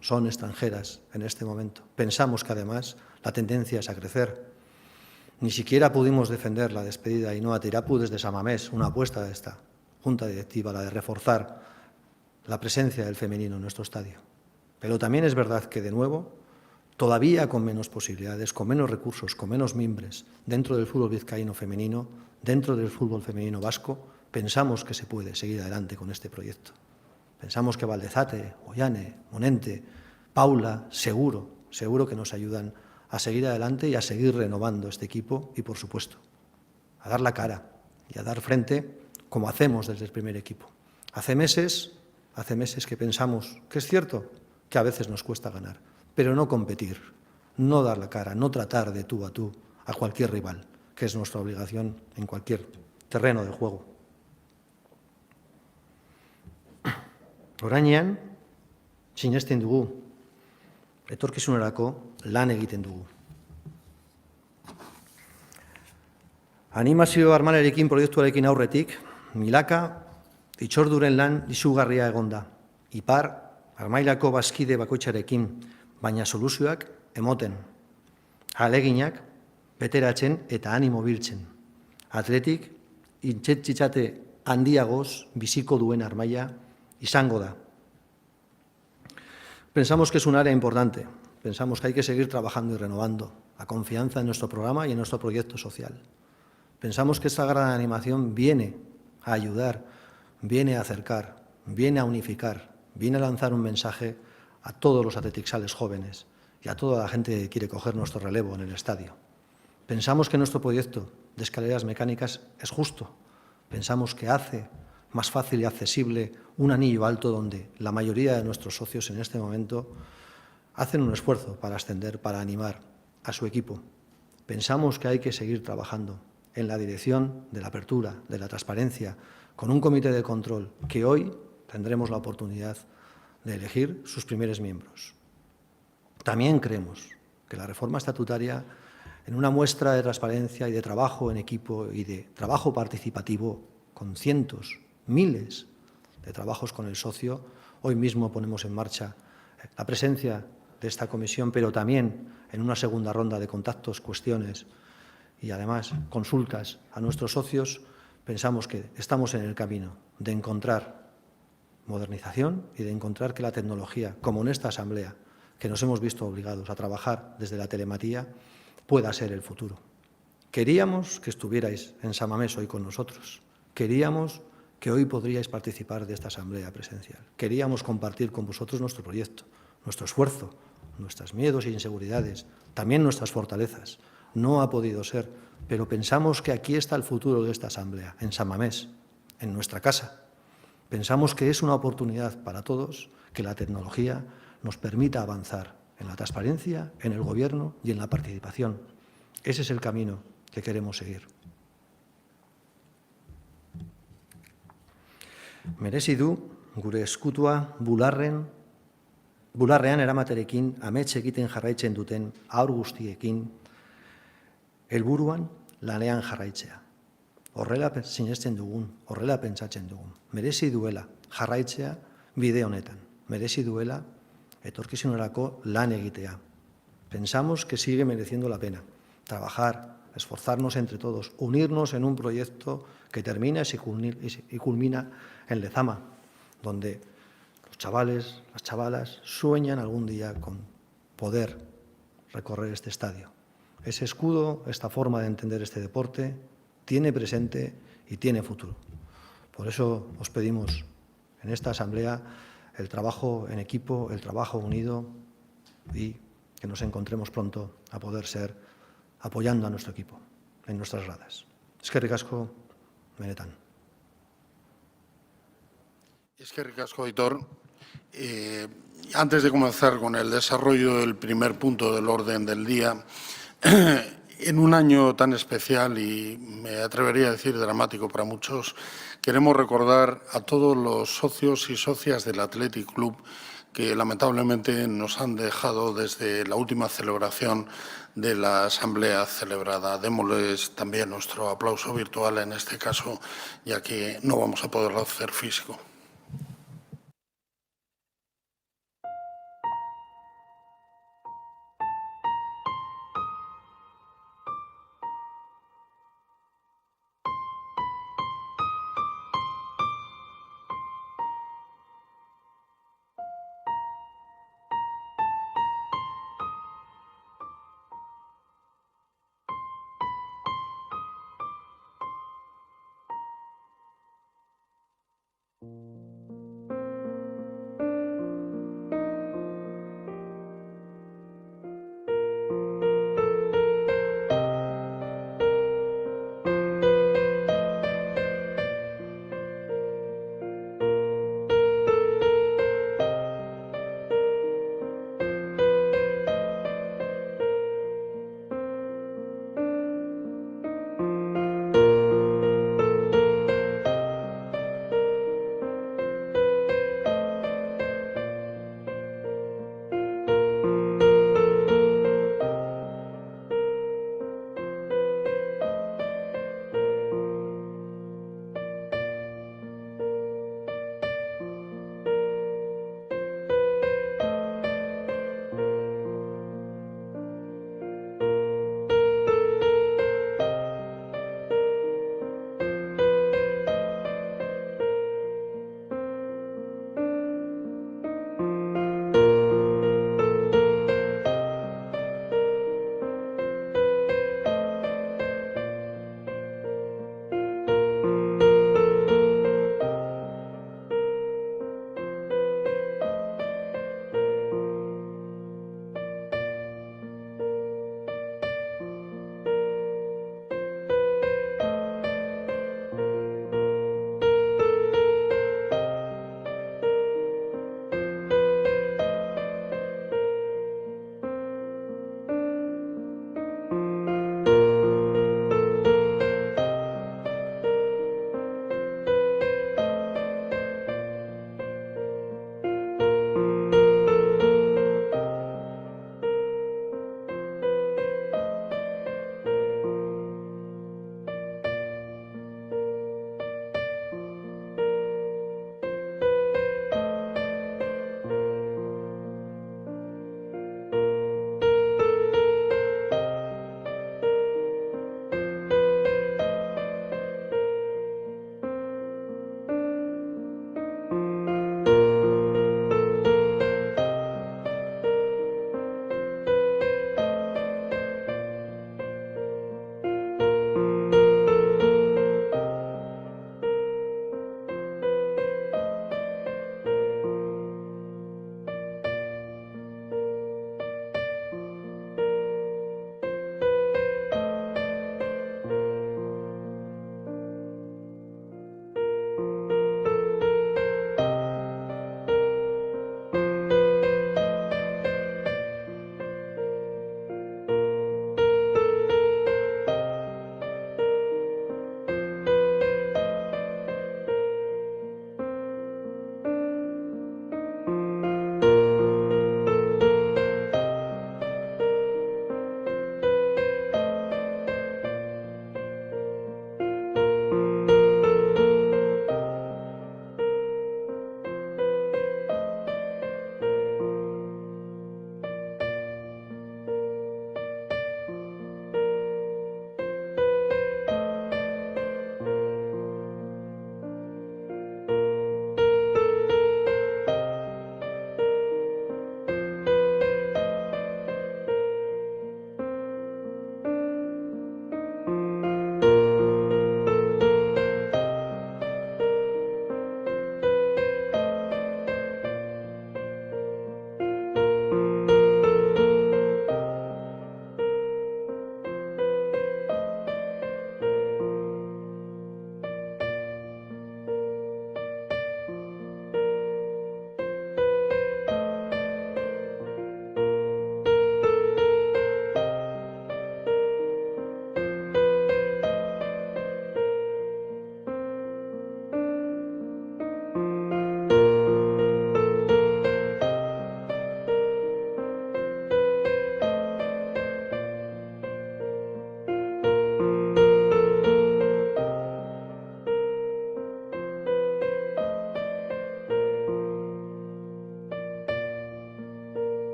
C: son extranjeras en este momento. Pensamos que además la tendencia es a crecer. Ni siquiera pudimos defender la despedida de Ainhoa Tirapu desde San Mamés, una apuesta de esta junta directiva, la de reforzar la presencia del femenino en nuestro estadio. Pero también es verdad que, de nuevo, todavía con menos posibilidades, con menos recursos, con menos mimbres, dentro del fútbol vizcaíno femenino, dentro del fútbol femenino vasco, pensamos que se puede seguir adelante con este proyecto. Pensamos que Valdezate, Ollane, Monente, Paula, seguro que nos ayudan a seguir adelante y a seguir renovando este equipo y, por supuesto, a dar la cara y a dar frente como hacemos desde el primer equipo. Hace meses que pensamos que es cierto que a veces nos cuesta ganar, pero no competir, no dar la cara, no tratar de tú a cualquier rival, que es nuestra obligación en cualquier terreno de juego. Orainnean sinesten dugu, etorkizunerako lan egiten dugu. Animazio armalerekin proiektuarekin aurretik, milaka itxorduren lan izugarria egon da. Ipar, armailako bazkide bakoitzarekin, baina soluzioak emoten. Ahaleginak beteratzen eta animo biltzen. Atletik, intxetxitzate handiagoz biziko duen armaila izango da. Pensamos que es un área importante. Pensamos que hay que seguir trabajando y renovando la confianza en nuestro programa y en nuestro proyecto social. Pensamos que esta gran animación viene a ayudar, viene a acercar, viene a unificar, viene a lanzar un mensaje a todos los atletixales jóvenes y a toda la gente que quiere coger nuestro relevo en el estadio. Pensamos que nuestro proyecto de escaleras mecánicas es justo. Pensamos que hace más fácil y accesible un anillo alto donde la mayoría de nuestros socios en este momento hacen un esfuerzo para ascender, para animar a su equipo. Pensamos que hay que seguir trabajando en la dirección de la apertura, de la transparencia, con un comité de control que hoy tendremos la oportunidad de elegir sus primeros miembros. También creemos que la reforma estatutaria, en una muestra de transparencia y de trabajo en equipo y de trabajo participativo con cientos, miles de trabajos con el socio, hoy mismo ponemos en marcha la presencia de esta comisión, pero también en una segunda ronda de contactos, cuestiones y además consultas a nuestros socios. Pensamos que estamos en el camino de encontrar modernización y de encontrar que la tecnología, como en esta asamblea, que nos hemos visto obligados a trabajar desde la telematía, pueda ser el futuro. Queríamos que estuvierais en San Mamés hoy con nosotros. Queríamos que hoy podríais participar de esta asamblea presencial. Queríamos compartir con vosotros nuestro proyecto, nuestro esfuerzo, nuestros miedos e inseguridades, también nuestras fortalezas. No ha podido ser, pero pensamos que aquí está el futuro de esta asamblea, en San Mamés, en nuestra casa. Pensamos que es una oportunidad para todos que la tecnología nos permita avanzar en la transparencia, en el Gobierno y en la participación. Ese es el camino que queremos seguir. Merezi du gure eskutua bularrean eramaterekin amets egiten jarraitzen duten haur guztiekin helburuan lanean jarraitzea. Horrela sinesten dugun, horrela pentsatzen dugun. Merezi duela jarraitzea bide honetan. Merezi duela etorkizunerako lan egitea. Pensamos que sigue mereciendo la pena trabajar, esforzarnos entre todos, unirnos en un proyecto que termina y culmina en Lezama, donde los chavales, las chavalas sueñan algún día con poder recorrer este estadio. Ese escudo, esta forma de entender este deporte, tiene presente y tiene futuro. Por eso os pedimos en esta asamblea el trabajo en equipo, el trabajo unido y que nos encontremos pronto a poder ser apoyando a nuestro equipo en nuestras gradas. Eskerrik asko, benetan.
B: Eskerrik asko, Aitor. Antes de comenzar con el desarrollo del primer punto del orden del día, en un año tan especial y me atrevería a decir dramático para muchos, queremos recordar a todos los socios y socias del Athletic Club que lamentablemente nos han dejado desde la última celebración de la asamblea celebrada. Démosles también nuestro aplauso virtual en este caso, ya que no vamos a poderlo hacer físico.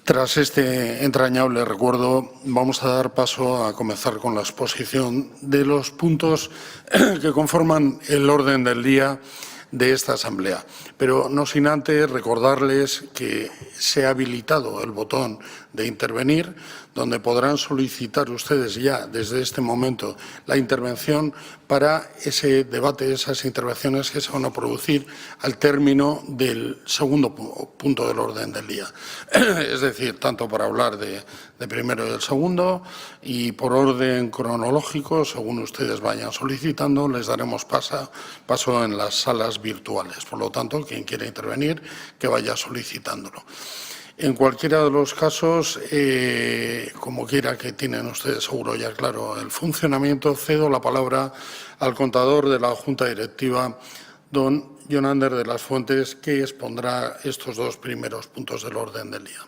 B: Tras este entrañable recuerdo, vamos a dar paso a comenzar con la exposición de los puntos que conforman el orden del día de esta asamblea. Pero no sin antes recordarles que se ha habilitado el botón de intervenir, donde podrán solicitar ustedes ya desde este momento la intervención para ese debate, esas intervenciones que se van a producir al término del segundo punto del orden del día. Es decir, tanto para hablar de primero y del segundo y por orden cronológico, según ustedes vayan solicitando, les daremos paso en las salas virtuales. Por lo tanto, quien quiera intervenir, que vaya solicitándolo. En cualquiera de los casos, como quiera que tienen ustedes seguro ya claro el funcionamiento, cedo la palabra al contador de la Junta Directiva, don Jonander de las Fuentes, que expondrá estos dos primeros puntos del orden del día.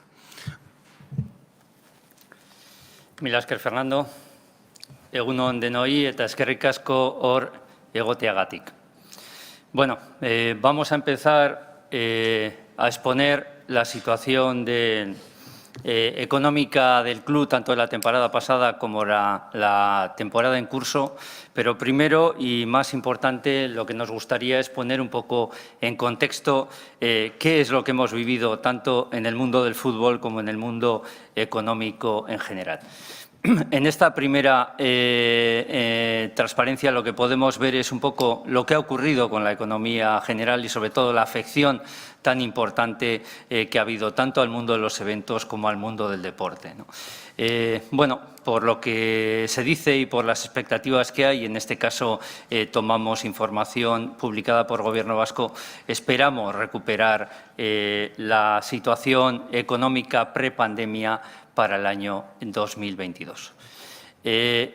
T: Mila esker, Fernando. Egun on denoi eta eskerrik asko hor egoteagatik. Bueno, vamos a empezar a exponer la situación económica del club, tanto de la temporada pasada como la temporada en curso, pero primero y más importante lo que nos gustaría es poner un poco en contexto qué es lo que hemos vivido tanto en el mundo del fútbol como en el mundo económico en general. En esta primera transparencia lo que podemos ver es un poco lo que ha ocurrido con la economía general y sobre todo la afección tan importante que ha habido tanto al mundo de los eventos como al mundo del deporte, ¿no? Bueno, por lo que se dice y por las expectativas que hay, en este caso tomamos información publicada por Gobierno vasco, esperamos recuperar la situación económica prepandemia para el año 2022.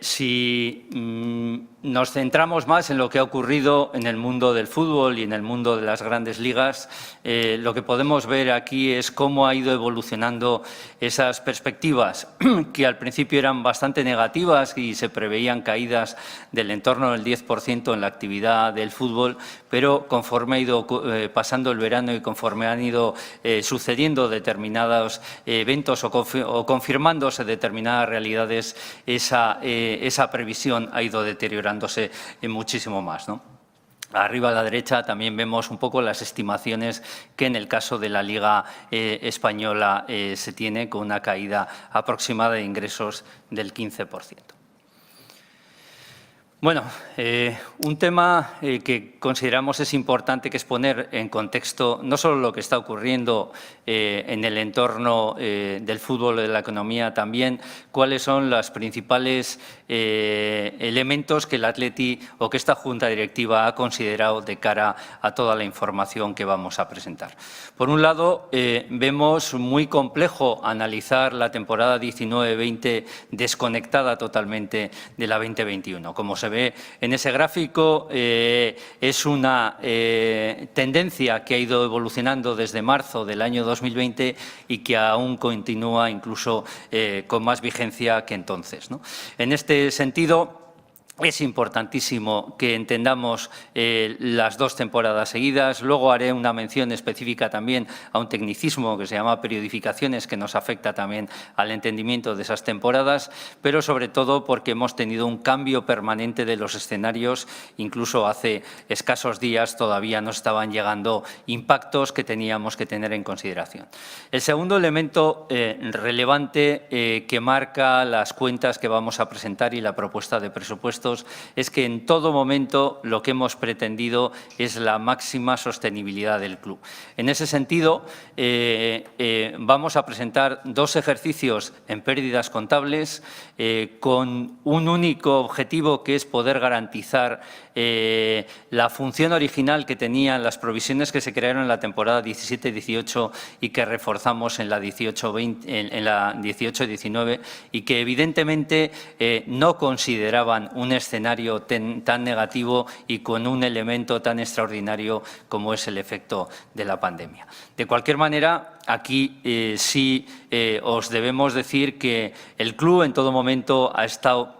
T: Si nos centramos más en lo que ha ocurrido en el mundo del fútbol y en el mundo de las grandes ligas, lo que podemos ver aquí es cómo ha ido evolucionando esas perspectivas que al principio eran bastante negativas y se preveían caídas del entorno del 10% en la actividad del fútbol, pero conforme ha ido pasando el verano y conforme han ido sucediendo determinados eventos o confirmándose determinadas realidades, esa previsión ha ido deteriorándose muchísimo más, ¿no? Arriba a la derecha también vemos un poco las estimaciones que en el caso de la Liga Española se tiene, con una caída aproximada de ingresos del 15%. Bueno, un tema que consideramos es importante que es poner en contexto no solo lo que está ocurriendo en el entorno del fútbol, de la economía, también cuáles son los principales elementos que el Atleti o que esta Junta Directiva ha considerado de cara a toda la información que vamos a presentar. Por un lado, vemos muy complejo analizar la temporada 19-20 desconectada totalmente de la 2021. Como se ve en ese gráfico, es una tendencia que ha ido evolucionando desde marzo del año 2020 y que aún continúa incluso con más vigencia que entonces, ¿no? En este sentido, es importantísimo que entendamos las dos temporadas seguidas. Luego haré una mención específica también a un tecnicismo que se llama periodificaciones, que nos afecta también al entendimiento de esas temporadas, pero sobre todo porque hemos tenido un cambio permanente de los escenarios. Incluso hace escasos días todavía nos estaban llegando impactos que teníamos que tener en consideración. El segundo elemento relevante que marca las cuentas que vamos a presentar y la propuesta de presupuesto es que en todo momento lo que hemos pretendido es la máxima sostenibilidad del club. En ese sentido, vamos a presentar dos ejercicios en pérdidas contables con un único objetivo, que es poder garantizar la función original que tenían las provisiones que se crearon en la temporada 17-18 y que reforzamos en la 18-19 y que evidentemente no consideraban un escenario tan negativo y con un elemento tan extraordinario como es el efecto de la pandemia. De cualquier manera, aquí sí os debemos decir que el club en todo momento ha estado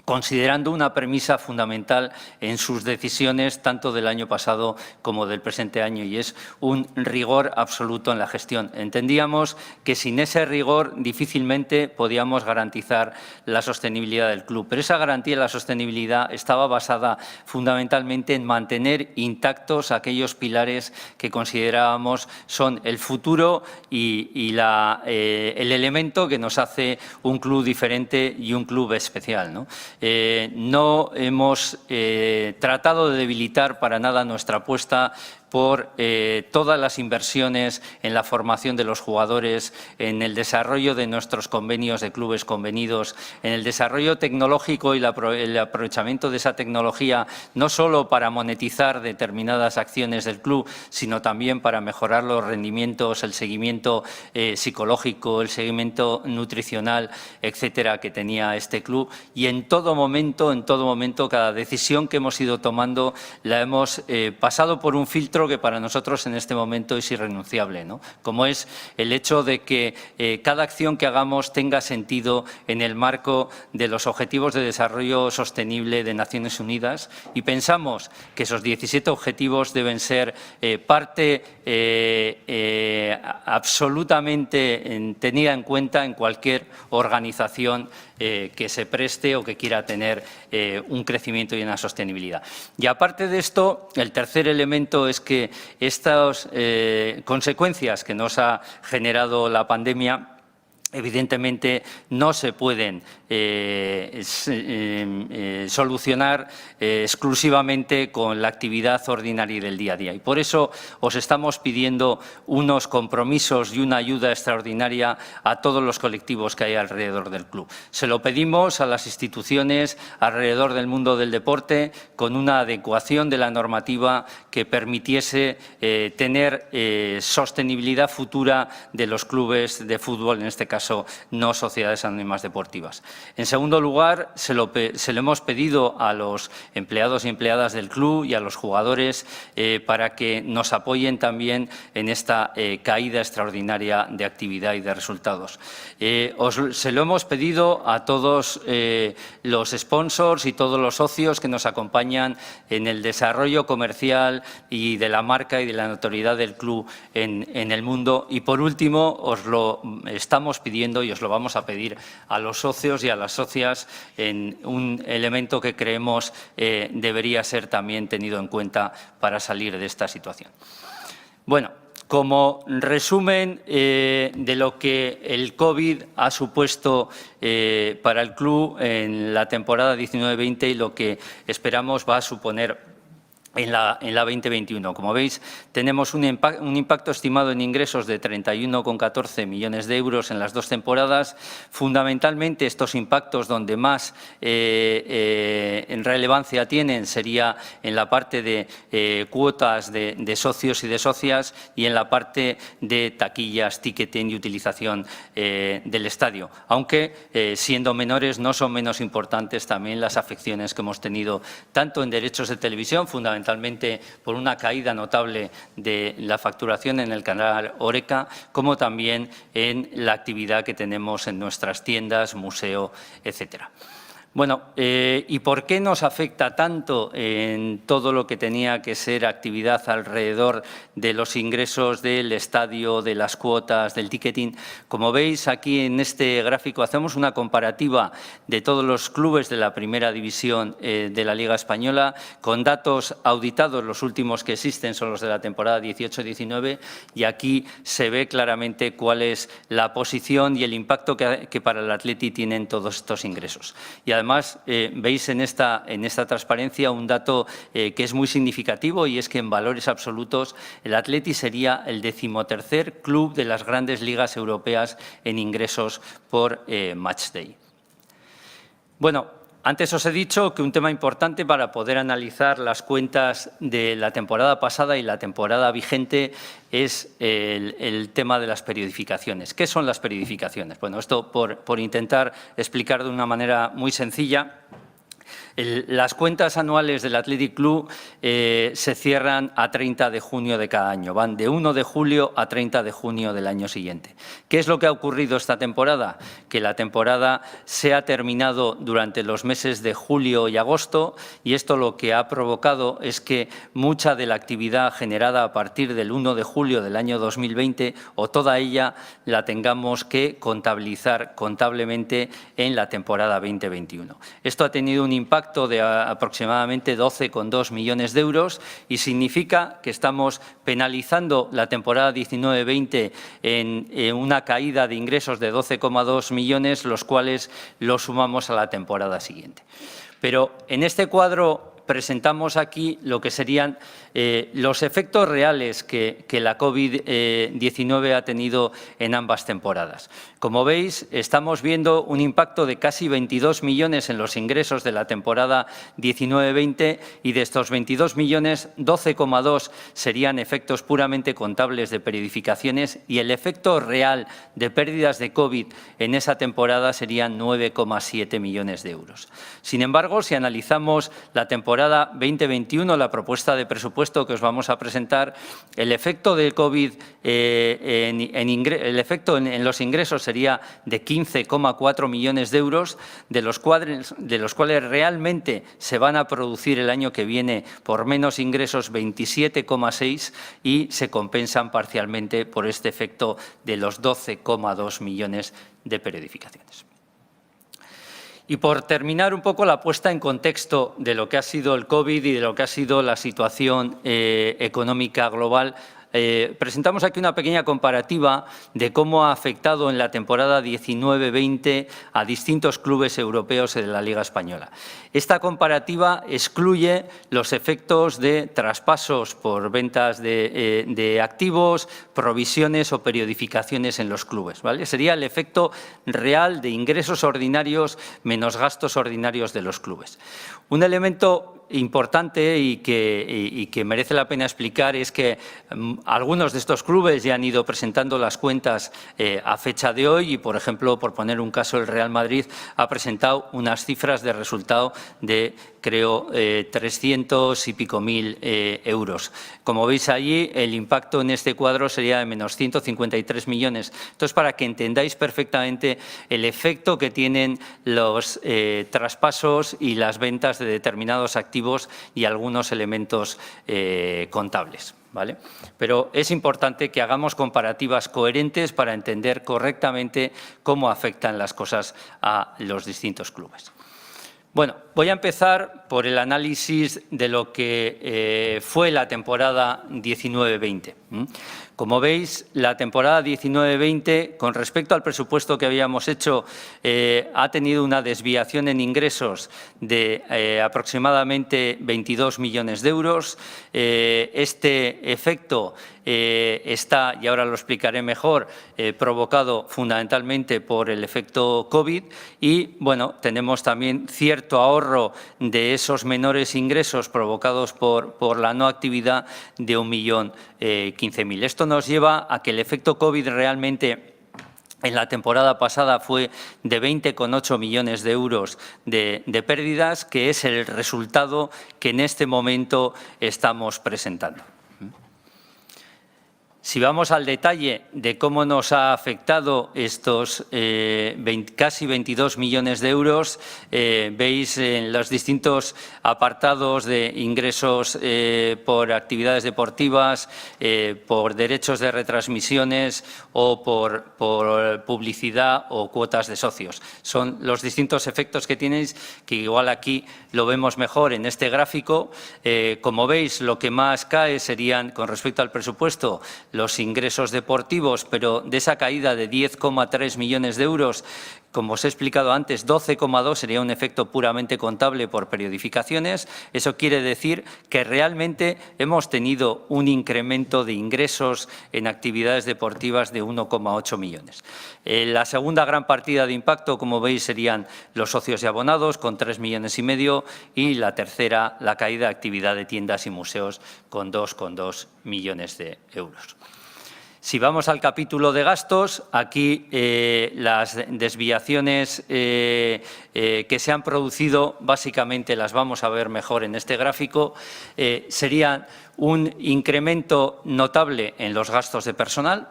T: considerando una premisa fundamental en sus decisiones, tanto del año pasado como del presente año, y es un rigor absoluto en la gestión. Entendíamos que sin ese rigor difícilmente podíamos garantizar la sostenibilidad del club, pero esa garantía de la sostenibilidad estaba basada fundamentalmente en mantener intactos aquellos pilares que considerábamos son el futuro y el elemento que nos hace un club diferente y un club especial, ¿no? No hemos tratado de debilitar para nada nuestra apuesta por todas las inversiones en la formación de los jugadores, en el desarrollo de nuestros convenios de clubes convenidos, en el desarrollo tecnológico y el aprovechamiento de esa tecnología, no solo para monetizar determinadas acciones del club, sino también para mejorar los rendimientos, el seguimiento psicológico, el seguimiento nutricional, etcétera, que tenía este club. Y en todo momento, cada decisión que hemos ido tomando la hemos pasado por un filtro que para nosotros en este momento es irrenunciable, ¿no? Como es el hecho de que cada acción que hagamos tenga sentido en el marco de los Objetivos de Desarrollo Sostenible de Naciones Unidas, y pensamos que esos 17 objetivos deben ser parte absolutamente tenida en cuenta en cualquier organización que se preste o que quiera tener un crecimiento y una sostenibilidad. Y aparte de esto, el tercer elemento es que estas consecuencias que nos ha generado la pandemia evidentemente no se pueden solucionar exclusivamente con la actividad ordinaria del día a día. Y por eso os estamos pidiendo unos compromisos y una ayuda extraordinaria a todos los colectivos que hay alrededor del club. Se lo pedimos a las instituciones alrededor del mundo del deporte con una adecuación de la normativa que permitiese tener sostenibilidad futura de los clubes de fútbol, en este caso no sociedades anónimas deportivas. En segundo lugar, se lo hemos pedido a los empleados y empleadas del club y a los jugadores para que nos apoyen también en esta caída extraordinaria de actividad y de resultados. Se lo hemos pedido a todos los sponsors y todos los socios que nos acompañan en el desarrollo comercial y de la marca y de la notoriedad del club en el mundo. Y por último, os lo estamos pidiendo y os lo vamos a pedir a los socios y a las socias en un elemento que creemos debería ser también tenido en cuenta para salir de esta situación. Bueno, como resumen de lo que el COVID ha supuesto para el club en la temporada 19-20 y lo que esperamos va a suponer en la 2021. Como veis, tenemos un impacto estimado en ingresos de 31,14 millones de euros en las dos temporadas. Fundamentalmente, estos impactos donde más en relevancia tienen sería en la parte de cuotas de socios y de socias y en la parte de taquillas, ticketing y utilización del estadio. Aunque, siendo menores, no son menos importantes también las afecciones que hemos tenido tanto en derechos de televisión, fundamentalmente por una caída notable de la facturación en el canal Horeca, como también en la actividad que tenemos en nuestras tiendas, museo, etcétera. Bueno, ¿y por qué nos afecta tanto en todo lo que tenía que ser actividad alrededor de los ingresos del estadio, de las cuotas, del ticketing? Como veis aquí en este gráfico hacemos una comparativa de todos los clubes de la primera división de la Liga Española con datos auditados, los últimos que existen son los de la temporada 18-19 y aquí se ve claramente cuál es la posición y el impacto que para el Atleti tienen todos estos ingresos. Y además, veis en esta transparencia un dato que es muy significativo y es que en valores absolutos el Atleti sería el 13º club de las grandes ligas europeas en ingresos por matchday. Bueno, antes os he dicho que un tema importante para poder analizar las cuentas de la temporada pasada y la temporada vigente es el tema de las periodificaciones. ¿Qué son las periodificaciones? Bueno, esto por intentar explicar de una manera muy sencilla. Las cuentas anuales del Athletic Club se cierran a 30 de junio de cada año, van de 1 de julio a 30 de junio del año siguiente. ¿Qué es lo que ha ocurrido esta temporada? Que la temporada se ha terminado durante los meses de julio y agosto, y esto lo que ha provocado es que mucha de la actividad generada a partir del 1 de julio del año 2020 o toda ella la tengamos que contabilizar contablemente en la temporada 2021. Esto ha tenido un impacto de aproximadamente 12,2 millones de euros y significa que estamos penalizando la temporada 19-20 en una caída de ingresos de 12,2 millones, los cuales los sumamos a la temporada siguiente. Pero en este cuadro presentamos aquí lo que serían los efectos reales que la COVID-19 ha tenido en ambas temporadas. Como veis, estamos viendo un impacto de casi 22 millones en los ingresos de la temporada 19-20 y de estos 22 millones, 12,2 serían efectos puramente contables de periodificaciones y el efecto real de pérdidas de COVID en esa temporada serían 9,7 millones de euros. Sin embargo, si analizamos la temporada 2021, la propuesta de presupuesto que os vamos a presentar, el efecto del COVID en los ingresos sería de 15,4 millones de euros, de los cuales realmente se van a producir el año que viene por menos ingresos 27,6 y se compensan parcialmente por este efecto de los 12,2 millones de periodificaciones. Y por terminar un poco la puesta en contexto de lo que ha sido el COVID y de lo que ha sido la situación económica global, presentamos aquí una pequeña comparativa de cómo ha afectado en la temporada 19-20 a distintos clubes europeos de la Liga Española. Esta comparativa excluye los efectos de traspasos por ventas de activos, provisiones o periodificaciones en los clubes, ¿vale? Sería el efecto real de ingresos ordinarios menos gastos ordinarios de los clubes. Un elemento importante y que merece la pena explicar es que algunos de estos clubes ya han ido presentando las cuentas a fecha de hoy y, por ejemplo, por poner un caso, el Real Madrid ha presentado unas cifras de resultado de, creo, 300 y pico mil euros. Como veis allí, el impacto en este cuadro sería de menos 153 millones. Entonces, para que entendáis perfectamente el efecto que tienen los traspasos y las ventas de determinados activos y algunos elementos contables, ¿vale? Pero es importante que hagamos comparativas coherentes para entender correctamente cómo afectan las cosas a los distintos clubes. Bueno, voy a empezar por el análisis de lo que fue la temporada 19-20. Como veis, la temporada 19-20, con respecto al presupuesto que habíamos hecho, ha tenido una desviación en ingresos de aproximadamente 22 millones de euros. Este efecto está, y ahora lo explicaré mejor, provocado fundamentalmente por el efecto COVID y, bueno, tenemos también cierto ahorro de esos menores ingresos provocados por la no actividad de 1.015.000. Esto nos lleva a que el efecto COVID realmente en la temporada pasada fue de 20,8 millones de euros de pérdidas, que es el resultado que en este momento estamos presentando. Si vamos al detalle de cómo nos ha afectado estos casi 22 millones de euros, veis en los distintos apartados de ingresos por actividades deportivas, por derechos de retransmisiones o por publicidad o cuotas de socios. Son los distintos efectos que tenéis, que igual aquí lo vemos mejor en este gráfico. Como veis, lo que más cae serían, con respecto al presupuesto, los ingresos deportivos, pero de esa caída de 10,3 millones de euros, como os he explicado antes, 12,2 sería un efecto puramente contable por periodificaciones. Eso quiere decir que realmente hemos tenido un incremento de ingresos en actividades deportivas de 1,8 millones. La segunda gran partida de impacto, como veis, serían los socios y abonados, con 3,5 millones, y la tercera, la caída de actividad de tiendas y museos, con 2,2 millones de euros. Si vamos al capítulo de gastos, aquí las desviaciones que se han producido, básicamente las vamos a ver mejor en este gráfico, serían un incremento notable en los gastos de personal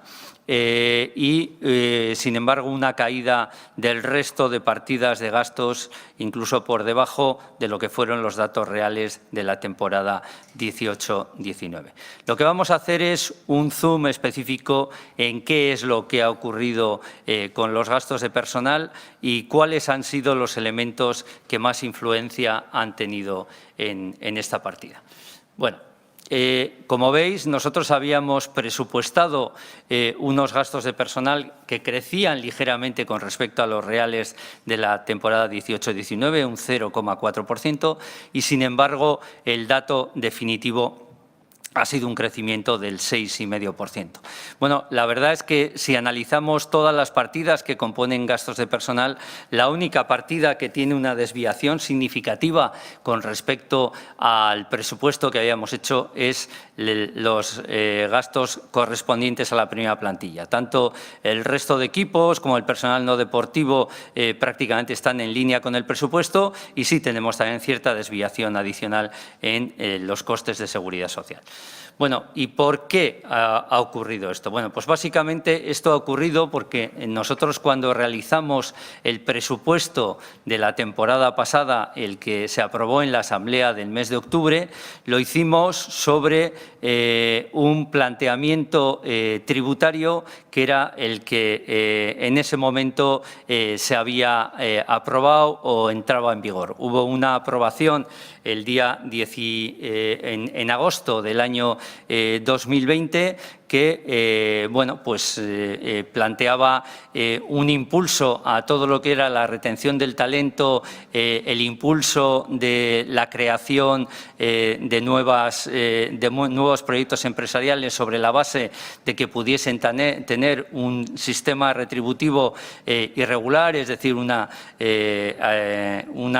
T: sin embargo, una caída del resto de partidas de gastos, incluso por debajo de lo que fueron los datos reales de la temporada 18-19. Lo que vamos a hacer es un zoom específico en qué es lo que ha ocurrido con los gastos de personal y cuáles han sido los elementos que más influencia han tenido en esta partida. Bueno, como veis, nosotros habíamos presupuestado unos gastos de personal que crecían ligeramente con respecto a los reales de la temporada 18-19, un 0,4%, y sin embargo el dato definitivo ha sido un crecimiento del 6,5%. Bueno, la verdad es que si analizamos todas las partidas que componen gastos de personal, la única partida que tiene una desviación significativa con respecto al presupuesto que habíamos hecho es los gastos correspondientes a la primera plantilla. Tanto el resto de equipos como el personal no deportivo prácticamente están en línea con el presupuesto y sí tenemos también cierta desviación adicional en los costes de seguridad social. Bueno, ¿y por qué ha ocurrido esto? Bueno, pues básicamente esto ha ocurrido porque nosotros cuando realizamos el presupuesto de la temporada pasada, el que se aprobó en la Asamblea del mes de octubre, lo hicimos sobre un planteamiento tributario que era el que en ese momento se había aprobado o entraba en vigor. Hubo una aprobación el día en agosto del año 2020 que bueno, pues, planteaba un impulso a todo lo que era la retención del talento, el impulso de la creación de nuevos proyectos empresariales sobre la base de que pudiesen tener un sistema retributivo irregular, es decir, una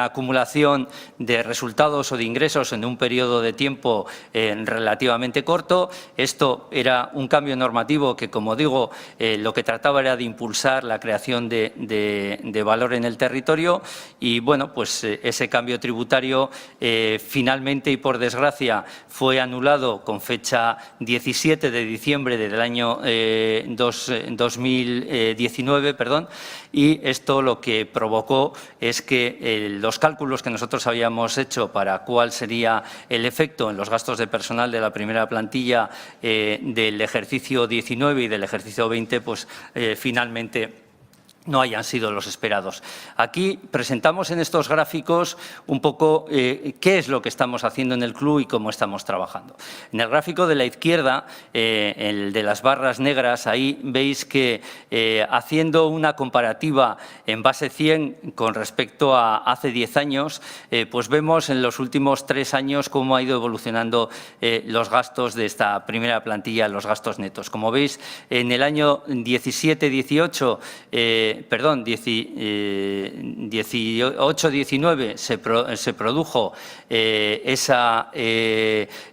T: acumulación de resultados o de ingresos en un periodo de tiempo relativamente corto. Esto era un cambio normativo que, como digo, lo que trataba era de impulsar la creación de valor en el territorio y, bueno, pues ese cambio tributario finalmente y por desgracia fue anulado con fecha 17 de diciembre del año 2019, y esto lo que provocó es que los cálculos que nosotros habíamos hecho para cuál sería el efecto en los gastos de personal de la primera plantilla del ejercicio 19 y del ejercicio 20, pues finalmente no hayan sido los esperados. Aquí presentamos en estos gráficos un poco qué es lo que estamos haciendo en el club y cómo estamos trabajando. En el gráfico de la izquierda, el de las barras negras, ahí veis que haciendo una comparativa en base 100 con respecto a hace 10 años, pues vemos en los últimos 3 años cómo ha ido evolucionando los gastos de esta primera plantilla, los gastos netos. Como veis, en el año 17-18, 18-19 se produjo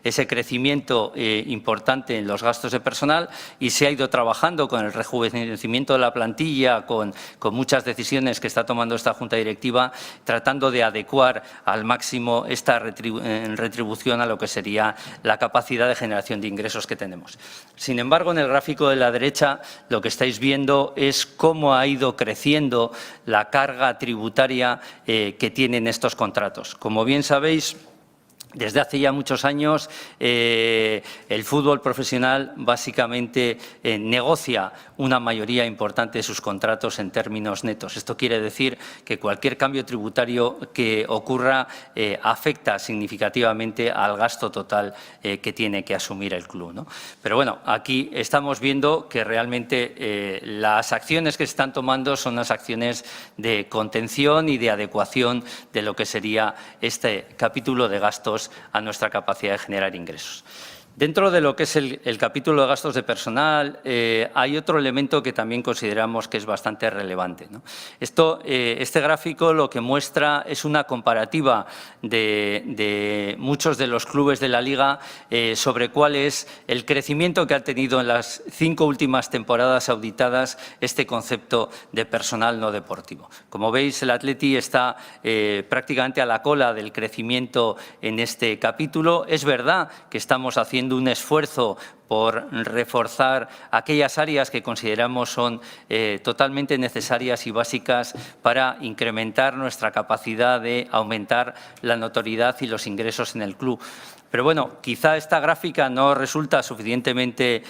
T: ese crecimiento importante en los gastos de personal y se ha ido trabajando con el rejuvenecimiento de la plantilla, con muchas decisiones que está tomando esta Junta Directiva, tratando de adecuar al máximo esta retribución a lo que sería la capacidad de generación de ingresos que tenemos. Sin embargo, en el gráfico de la derecha lo que estáis viendo es cómo ha ido creciendo la carga tributaria que tienen estos contratos. Como bien sabéis, desde hace ya muchos años el fútbol profesional básicamente negocia una mayoría importante de sus contratos en términos netos. Esto quiere decir que cualquier cambio tributario que ocurra afecta significativamente al gasto total que tiene que asumir el club, ¿no? Pero bueno, aquí estamos viendo que realmente las acciones que se están tomando son las acciones de contención y de adecuación de lo que sería este capítulo de gastos a nuestra capacidad de generar ingresos. Dentro de lo que es el capítulo de gastos de personal, hay otro elemento que también consideramos que es bastante relevante, ¿no? Este gráfico lo que muestra es una comparativa de muchos de los clubes de la Liga sobre cuál es el crecimiento que ha tenido en las 5 últimas temporadas auditadas este concepto de personal no deportivo. Como veis, el Atleti está prácticamente a la cola del crecimiento en este capítulo. Es verdad que estamos haciendo un esfuerzo por reforzar aquellas áreas que consideramos son totalmente necesarias y básicas para incrementar nuestra capacidad de aumentar la notoriedad y los ingresos en el club. Pero bueno, quizá esta gráfica no resulta suficientemente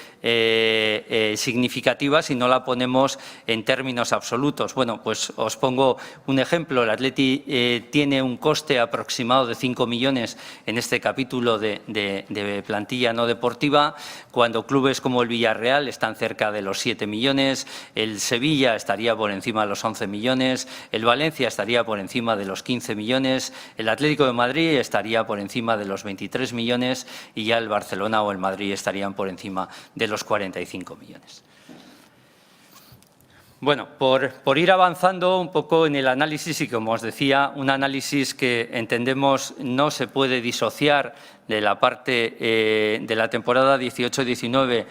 T: significativa si no la ponemos en términos absolutos. Bueno, pues os pongo un ejemplo. El Atleti tiene un coste aproximado de 5 millones en este capítulo de plantilla no deportiva, cuando clubes como el Villarreal están cerca de los 7 millones, el Sevilla estaría por encima de los 11 millones, el Valencia estaría por encima de los 15 millones, el Atlético de Madrid estaría por encima de los 23 millones y ya el Barcelona o el Madrid estarían por encima de los 45 millones. Bueno, por ir avanzando un poco en el análisis y, como os decía, un análisis que entendemos no se puede disociar de la parte de la temporada 18-19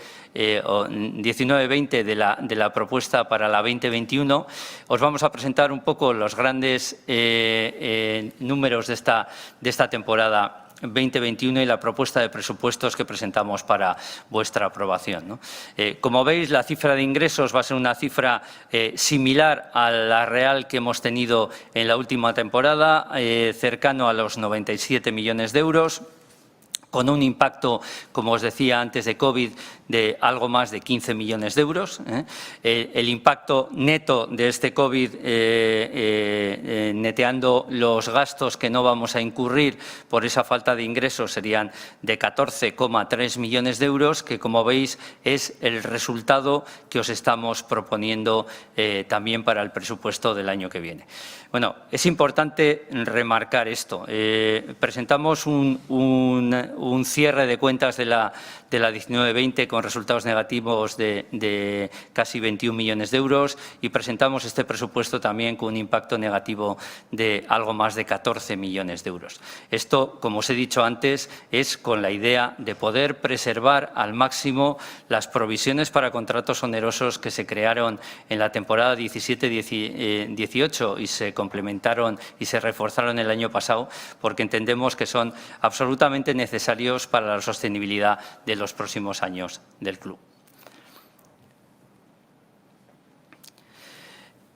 T: o 19-20 de la propuesta para la 2021, os vamos a presentar un poco los grandes números de esta temporada 2021 y la propuesta de presupuestos que presentamos para vuestra aprobación, ¿no? Como veis, la cifra de ingresos va a ser una cifra similar a la real que hemos tenido en la última temporada, cercano a los 97 millones de euros, con un impacto, como os decía antes de COVID, de algo más de 15 millones de euros. El impacto neto de este COVID, neteando los gastos que no vamos a incurrir por esa falta de ingresos, serían de 14,3 millones de euros, que, como veis, es el resultado que os estamos proponiendo también para el presupuesto del año que viene. Bueno, es importante remarcar esto. Presentamos un cierre de cuentas de la 19-20 con resultados negativos de casi 21 millones de euros y presentamos este presupuesto también con un impacto negativo de algo más de 14 millones de euros. Esto, como os he dicho antes, es con la idea de poder preservar al máximo las provisiones para contratos onerosos que se crearon en la temporada 17-18 y se complementaron y se reforzaron el año pasado, porque entendemos que son absolutamente necesarios para la sostenibilidad de los próximos años del club.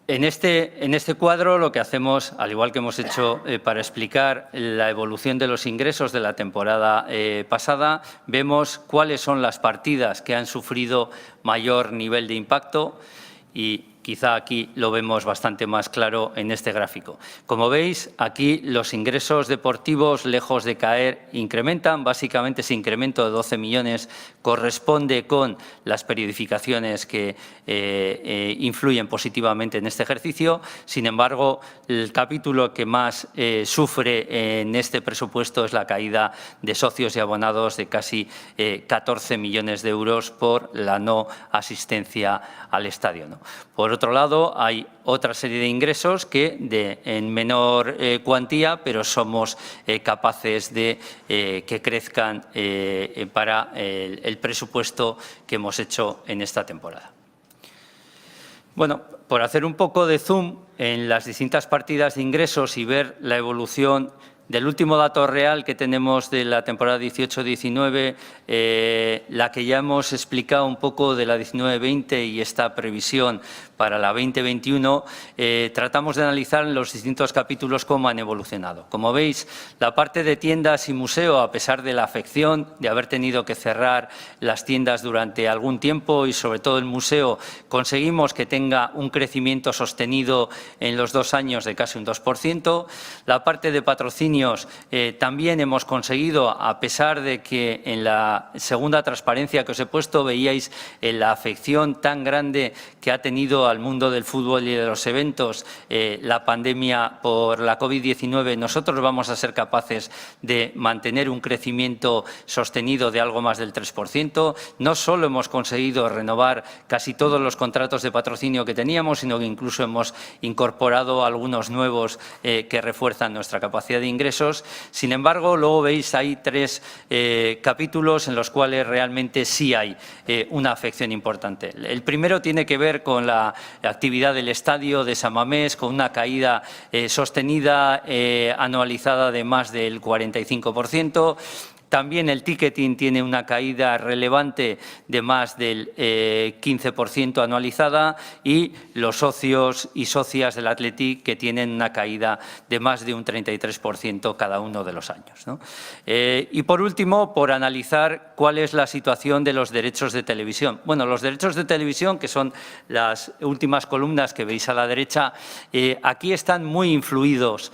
T: En este cuadro lo que hacemos, al igual que hemos hecho para explicar la evolución de los ingresos de la temporada pasada, vemos cuáles son las partidas que han sufrido mayor nivel de impacto y quizá aquí lo vemos bastante más claro en este gráfico. Como veis, aquí los ingresos deportivos, lejos de caer, incrementan. Básicamente, ese incremento de 12 millones corresponde con las periodificaciones que influyen positivamente en este ejercicio. Sin embargo, el capítulo que más sufre en este presupuesto es la caída de socios y abonados de casi 14 millones de euros por la no asistencia al estadio, ¿no? Por otro lado, hay otra serie de ingresos que en menor cuantía, pero somos capaces de que crezcan para el presupuesto que hemos hecho en esta temporada. Bueno, por hacer un poco de zoom en las distintas partidas de ingresos y ver la evolución del último dato real que tenemos de la temporada 18-19, la que ya hemos explicado un poco de la 19-20 y esta previsión para la 2021, tratamos de analizar en los distintos capítulos cómo han evolucionado. Como veis, la parte de tiendas y museo, a pesar de la afección de haber tenido que cerrar las tiendas durante algún tiempo y sobre todo el museo, conseguimos que tenga un crecimiento sostenido en los 2 años de casi un 2%. La parte de patrocinio patrocinios también hemos conseguido, a pesar de que en la segunda transparencia que os he puesto veíais la afección tan grande que ha tenido al mundo del fútbol y de los eventos la pandemia por la COVID-19, nosotros vamos a ser capaces de mantener un crecimiento sostenido de algo más del 3%. No solo hemos conseguido renovar casi todos los contratos de patrocinio que teníamos, sino que incluso hemos incorporado algunos nuevos que refuerzan nuestra capacidad de ingresos. Sin embargo, luego veis, hay 3 capítulos en los cuales realmente sí hay una afección importante. El primero tiene que ver con la actividad del estadio de San Mamés, con una caída sostenida anualizada de más del 45%. También el ticketing tiene una caída relevante de más del 15% anualizada, y los socios y socias del Athletic, que tienen una caída de más de un 33% cada uno de los años, ¿no? Y por último, por analizar cuál es la situación de los derechos de televisión. Bueno, los derechos de televisión, que son las últimas columnas que veis a la derecha, aquí están muy influidos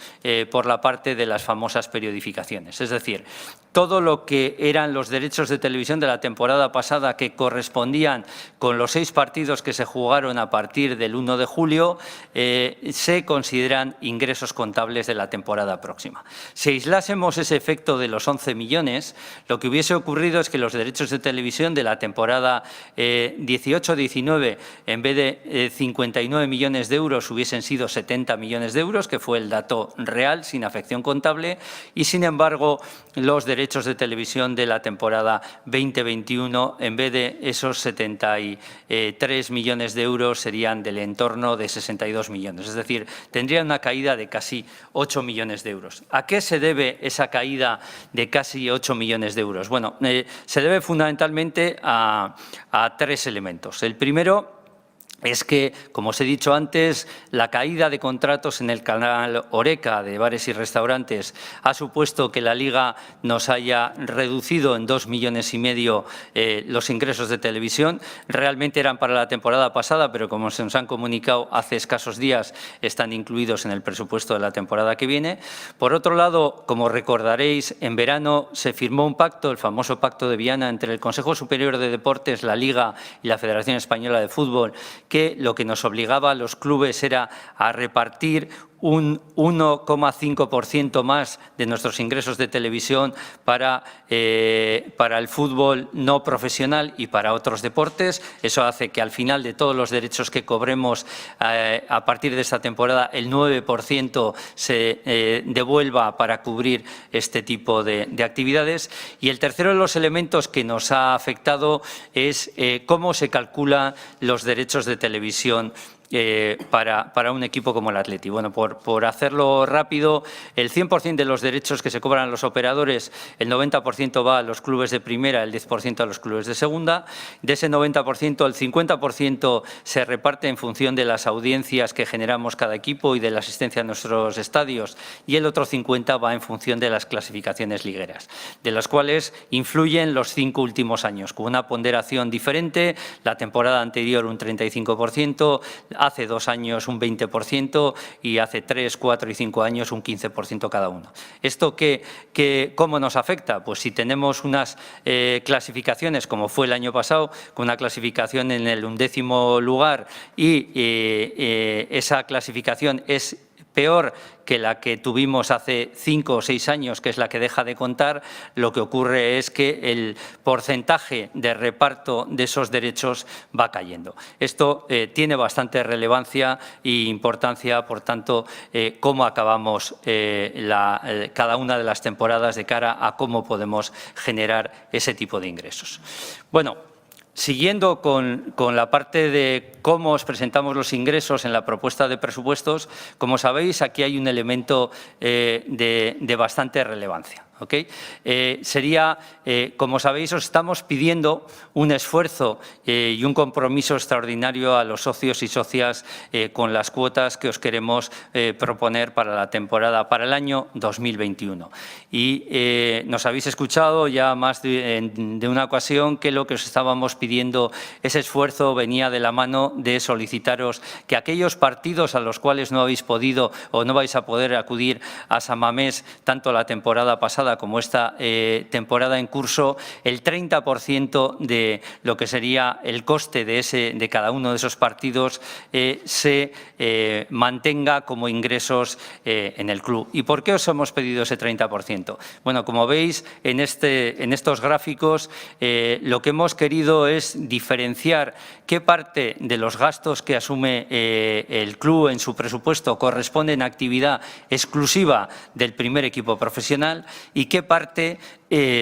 T: por la parte de las famosas periodificaciones. Es decir, todo lo que eran los derechos de televisión de la temporada pasada, que correspondían con los 6 partidos que se jugaron a partir del 1 de julio, se consideran ingresos contables de la temporada próxima. Si aislásemos ese efecto de los 11 millones, lo que hubiese ocurrido es que los derechos de televisión de la temporada 18-19, en vez de 59 millones de euros, hubiesen sido 70 millones de euros, que fue el dato real, sin afección contable, y sin embargo, los derechos de televisión de la temporada 2021, en vez de esos 73 millones de euros, serían del entorno de 62 millones. Es decir, tendrían una caída de casi 8 millones de euros. ¿A qué se debe esa caída de casi 8 millones de euros? Bueno, se debe fundamentalmente a 3 elementos. El primero es que, como os he dicho antes, la caída de contratos en el canal Horeca de bares y restaurantes ha supuesto que la Liga nos haya reducido en 2,5 millones los ingresos de televisión. Realmente eran para la temporada pasada, pero como se nos han comunicado hace escasos días, están incluidos en el presupuesto de la temporada que viene. Por otro lado, como recordaréis, en verano se firmó un pacto, el famoso Pacto de Viana, entre el Consejo Superior de Deportes, la Liga y la Federación Española de Fútbol, que lo que nos obligaba a los clubes era a repartir un 1,5% más de nuestros ingresos de televisión para el fútbol no profesional y para otros deportes. Eso hace que al final de todos los derechos que cobremos a partir de esta temporada, el 9% se devuelva para cubrir este tipo de actividades. Y el tercero de los elementos que nos ha afectado es cómo se calculan los derechos de televisión para un equipo como el Athletic. Bueno, por hacerlo rápido, el 100% de los derechos que se cobran a los operadores, el 90% va a los clubes de primera, el 10% a los clubes de segunda. De ese 90%, el 50% se reparte en función de las audiencias que generamos cada equipo y de la asistencia a nuestros estadios, y el otro 50% va en función de las clasificaciones ligueras, de las cuales influyen los 5 últimos años, con una ponderación diferente. La temporada anterior un 35%, hace 2 años un 20% y hace 3, 4 y 5 años un 15% cada uno. ¿Esto cómo nos afecta? Pues si tenemos unas clasificaciones, como fue el año pasado, con una clasificación en el 11º lugar y esa clasificación es peor que la que tuvimos hace 5 o 6 años, que es la que deja de contar, lo que ocurre es que el porcentaje de reparto de esos derechos va cayendo. Esto tiene bastante relevancia e importancia, por tanto, cómo acabamos cada una de las temporadas de cara a cómo podemos generar ese tipo de ingresos. Bueno, siguiendo con la parte de cómo os presentamos los ingresos en la propuesta de presupuestos, como sabéis, aquí hay un elemento de bastante relevancia. ¿okay? Sería, como sabéis, os estamos pidiendo un esfuerzo y un compromiso extraordinario a los socios y socias con las cuotas que os queremos proponer para la temporada, para el año 2021. Y nos habéis escuchado ya más de una ocasión que lo que os estábamos pidiendo, ese esfuerzo venía de la mano de solicitaros que aquellos partidos a los cuales no habéis podido o no vais a poder acudir a San Mamés, tanto la temporada pasada como esta temporada en curso, el 30% de lo que sería el coste de cada uno de esos partidos se mantenga como ingresos en el club. ¿Y por qué os hemos pedido ese 30%? Bueno, como veis en estos gráficos, lo que hemos querido es diferenciar qué parte de los gastos que asume el club en su presupuesto corresponden a actividad exclusiva del primer equipo profesional y qué parte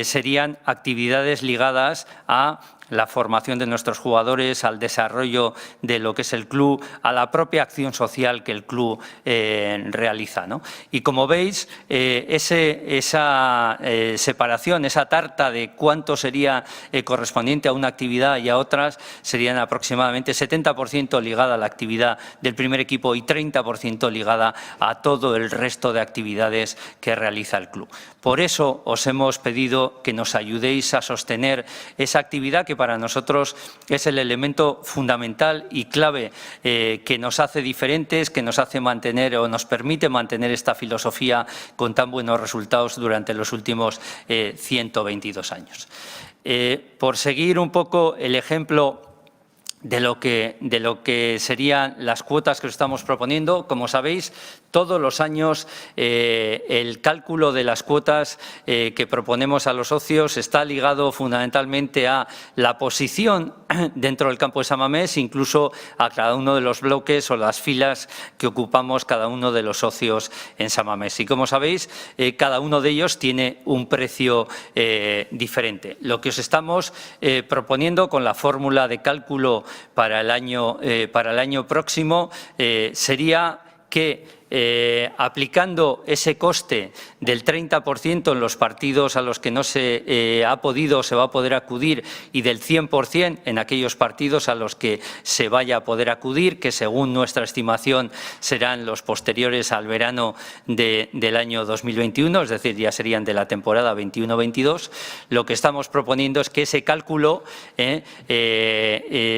T: serían actividades ligadas a la formación de nuestros jugadores, al desarrollo de lo que es el club, a la propia acción social que el club realiza, ¿no? Y como veis, esa separación, esa tarta de cuánto sería correspondiente a una actividad y a otras, serían aproximadamente 70% ligada a la actividad del primer equipo y 30% ligada a todo el resto de actividades que realiza el club. Por eso os hemos pedido que nos ayudéis a sostener esa actividad que para nosotros es el elemento fundamental y clave que nos hace diferentes, que nos hace mantener o nos permite mantener esta filosofía con tan buenos resultados durante los últimos 122 años. Por seguir un poco el ejemplo de lo que serían las cuotas que os estamos proponiendo, como sabéis, todos los años el cálculo de las cuotas que proponemos a los socios está ligado fundamentalmente a la posición dentro del campo de San Mamés, incluso a cada uno de los bloques o las filas que ocupamos cada uno de los socios en San Mamés. Y como sabéis, cada uno de ellos tiene un precio diferente. Lo que os estamos proponiendo con la fórmula de cálculo para el año próximo sería que aplicando ese coste del 30% en los partidos a los que no se ha podido o se va a poder acudir y del 100% en aquellos partidos a los que se vaya a poder acudir, que según nuestra estimación serán los posteriores al verano del año 2021, es decir, ya serían de la temporada 21-22, lo que estamos proponiendo es que ese cálculo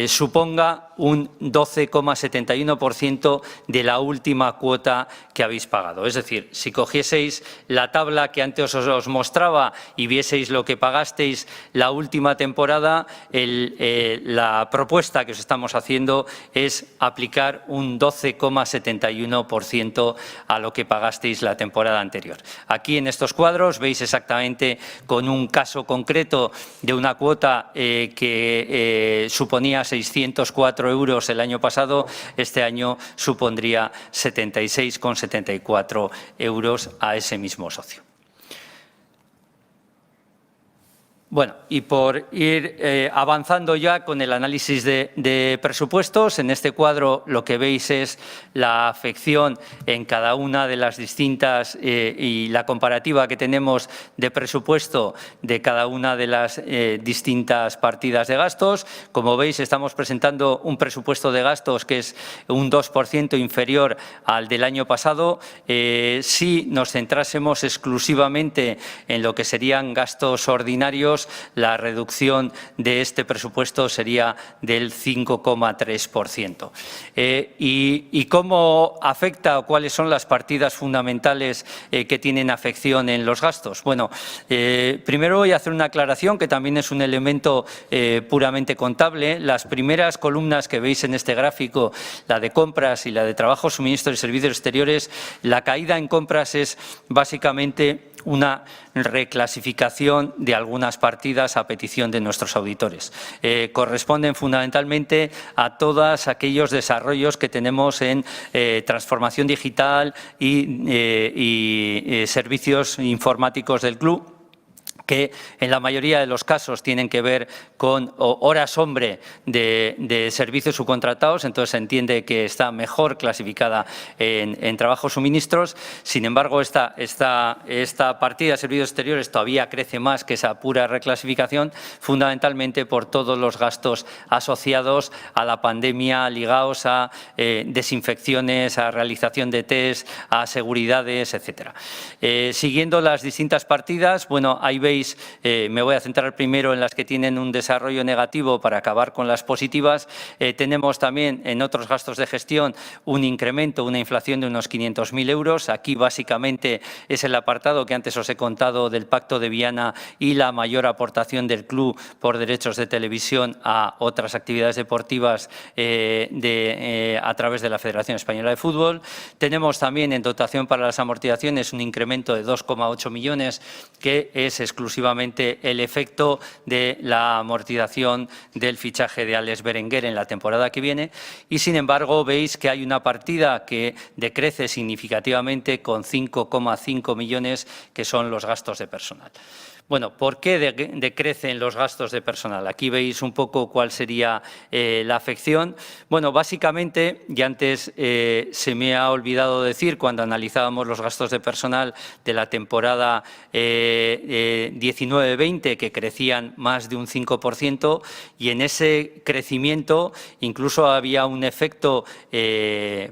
T: suponga un 12,71% de la última cuota que habéis pagado. Es decir, si cogieseis la tabla que antes os mostraba y vieseis lo que pagasteis la última temporada, la propuesta que os estamos haciendo es aplicar un 12,71% a lo que pagasteis la temporada anterior. Aquí en estos cuadros veis exactamente con un caso concreto de una cuota que suponía 604 euros el año pasado, este año supondría 76,74 euros a ese mismo socio. Bueno, y por ir avanzando ya con el análisis de presupuestos, en este cuadro lo que veis es la afección en cada una de las distintas y la comparativa que tenemos de presupuesto de cada una de las distintas partidas de gastos. Como veis, estamos presentando un presupuesto de gastos que es un 2% inferior al del año pasado. Si nos centrásemos exclusivamente en lo que serían gastos ordinarios, la reducción de este presupuesto sería del 5,3%. ¿Y cómo afecta o cuáles son las partidas fundamentales que tienen afección en los gastos? Bueno, primero voy a hacer una aclaración que también es un elemento puramente contable. Las primeras columnas que veis en este gráfico, la de compras y la de trabajo, suministro y servicios exteriores, la caída en compras es básicamente una reclasificación de algunas partidas a petición de nuestros auditores. Corresponden fundamentalmente a todos aquellos desarrollos que tenemos en transformación digital y servicios informáticos del club, que en la mayoría de los casos tienen que ver con horas hombre de servicios subcontratados, entonces se entiende que está mejor clasificada en trabajos suministros. Sin embargo, esta partida de servicios exteriores todavía crece más que esa pura reclasificación, fundamentalmente por todos los gastos asociados a la pandemia, ligados a desinfecciones, a realización de test, a seguridades, etcétera. Siguiendo las distintas partidas, bueno, ahí veis, me voy a centrar primero en las que tienen un desarrollo negativo para acabar con las positivas. Tenemos también en otros gastos de gestión un incremento, una inflación de unos 500.000 euros. Aquí básicamente es el apartado que antes os he contado del Pacto de Viana y la mayor aportación del club por derechos de televisión a otras actividades deportivas a través de la Federación Española de Fútbol. Tenemos también en dotación para las amortizaciones un incremento de 2,8 millones que es exclusivamente el efecto de la amortización del fichaje de Alex Berenguer en la temporada que viene y, sin embargo, veis que hay una partida que decrece significativamente con 5,5 millones que son los gastos de personal. Bueno, ¿por qué decrecen los gastos de personal? Aquí veis un poco cuál sería la afección. Bueno, básicamente, y antes se me ha olvidado decir cuando analizábamos los gastos de personal de la temporada 19-20, que crecían más de un 5%, y en ese crecimiento incluso había un efecto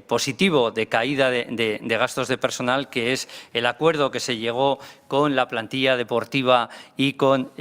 T: positivo de caída de gastos de personal, que es el acuerdo que se llegó con la plantilla deportiva y con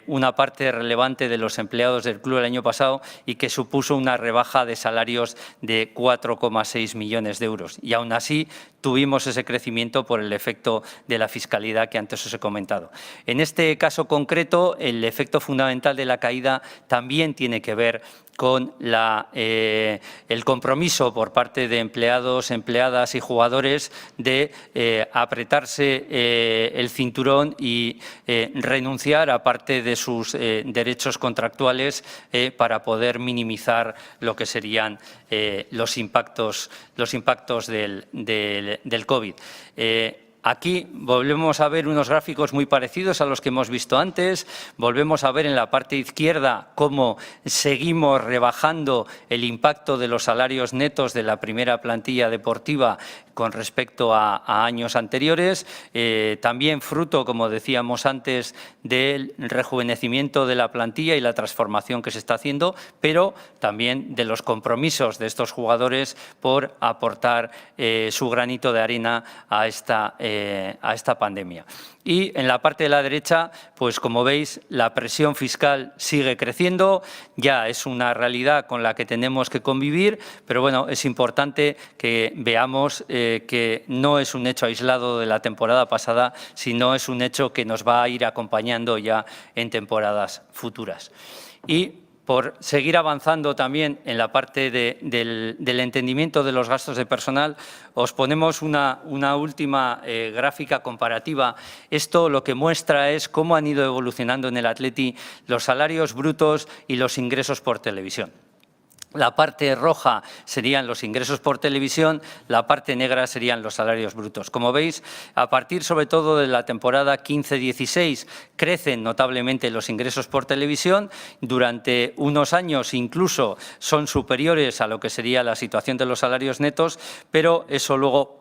T: una parte relevante de los empleados del club el año pasado y que supuso una rebaja de salarios de 4,6 millones de euros. Y aún así tuvimos ese crecimiento por el efecto de la fiscalidad que antes os he comentado. En este caso concreto, el efecto fundamental de la caída también tiene que ver con el compromiso por parte de empleados, empleadas y jugadores de apretarse el cinturón y renunciar a parte de sus derechos contractuales para poder minimizar lo que serían los impactos del COVID. Aquí volvemos a ver unos gráficos muy parecidos a los que hemos visto antes. Volvemos a ver en la parte izquierda cómo seguimos rebajando el impacto de los salarios netos de la primera plantilla deportiva con respecto a años anteriores. También fruto, como decíamos antes, del rejuvenecimiento de la plantilla y la transformación que se está haciendo, pero también de los compromisos de estos jugadores por aportar su granito de arena a esta pandemia. Y en la parte de la derecha, pues como veis, la presión fiscal sigue creciendo, ya es una realidad con la que tenemos que convivir, pero bueno, es importante que veamos que no es un hecho aislado de la temporada pasada, sino es un hecho que nos va a ir acompañando ya en temporadas futuras. Y por seguir avanzando también en la parte del entendimiento de los gastos de personal, os ponemos una última gráfica comparativa. Esto lo que muestra es cómo han ido evolucionando en el Atleti los salarios brutos y los ingresos por televisión. La parte roja serían los ingresos por televisión, la parte negra serían los salarios brutos. Como veis, a partir sobre todo de la temporada 15-16 crecen notablemente los ingresos por televisión. Durante unos años incluso son superiores a lo que sería la situación de los salarios netos, pero eso luego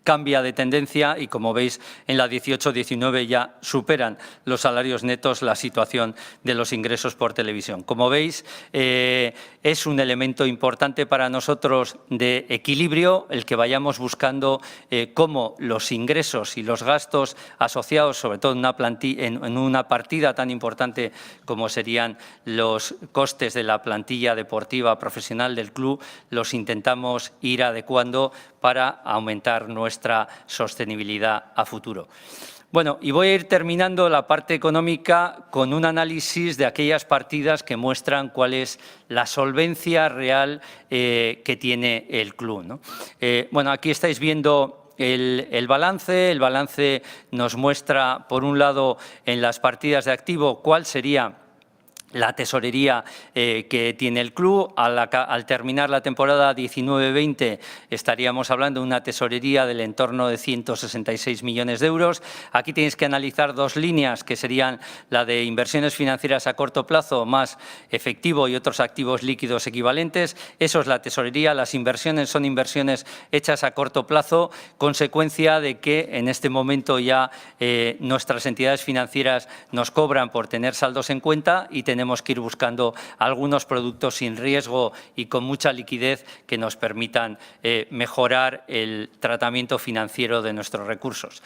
T: cambia de tendencia y, como veis, en la 18-19 ya superan los salarios netos la situación de los ingresos por televisión. Como veis, es un elemento importante para nosotros de equilibrio el que vayamos buscando cómo los ingresos y los gastos asociados, sobre todo en una partida tan importante como serían los costes de la plantilla deportiva profesional del club, los intentamos ir adecuando para aumentar nuestra sostenibilidad a futuro. Bueno, y voy a ir terminando la parte económica con un análisis de aquellas partidas que muestran cuál es la solvencia real que tiene el club, ¿no? Bueno, aquí estáis viendo el balance. El balance nos muestra, por un lado, en las partidas de activo, cuál sería la tesorería que tiene el club. Al terminar la temporada 19-20 estaríamos hablando de una tesorería del entorno de 166 millones de euros. Aquí tenéis que analizar dos líneas, que serían la de inversiones financieras a corto plazo más efectivo y otros activos líquidos equivalentes. Eso es la tesorería. Las inversiones son inversiones hechas a corto plazo, consecuencia de que en este momento ya nuestras entidades financieras nos cobran por tener saldos en cuenta y tenemos que ir buscando algunos productos sin riesgo y con mucha liquidez que nos permitan mejorar el tratamiento financiero de nuestros recursos.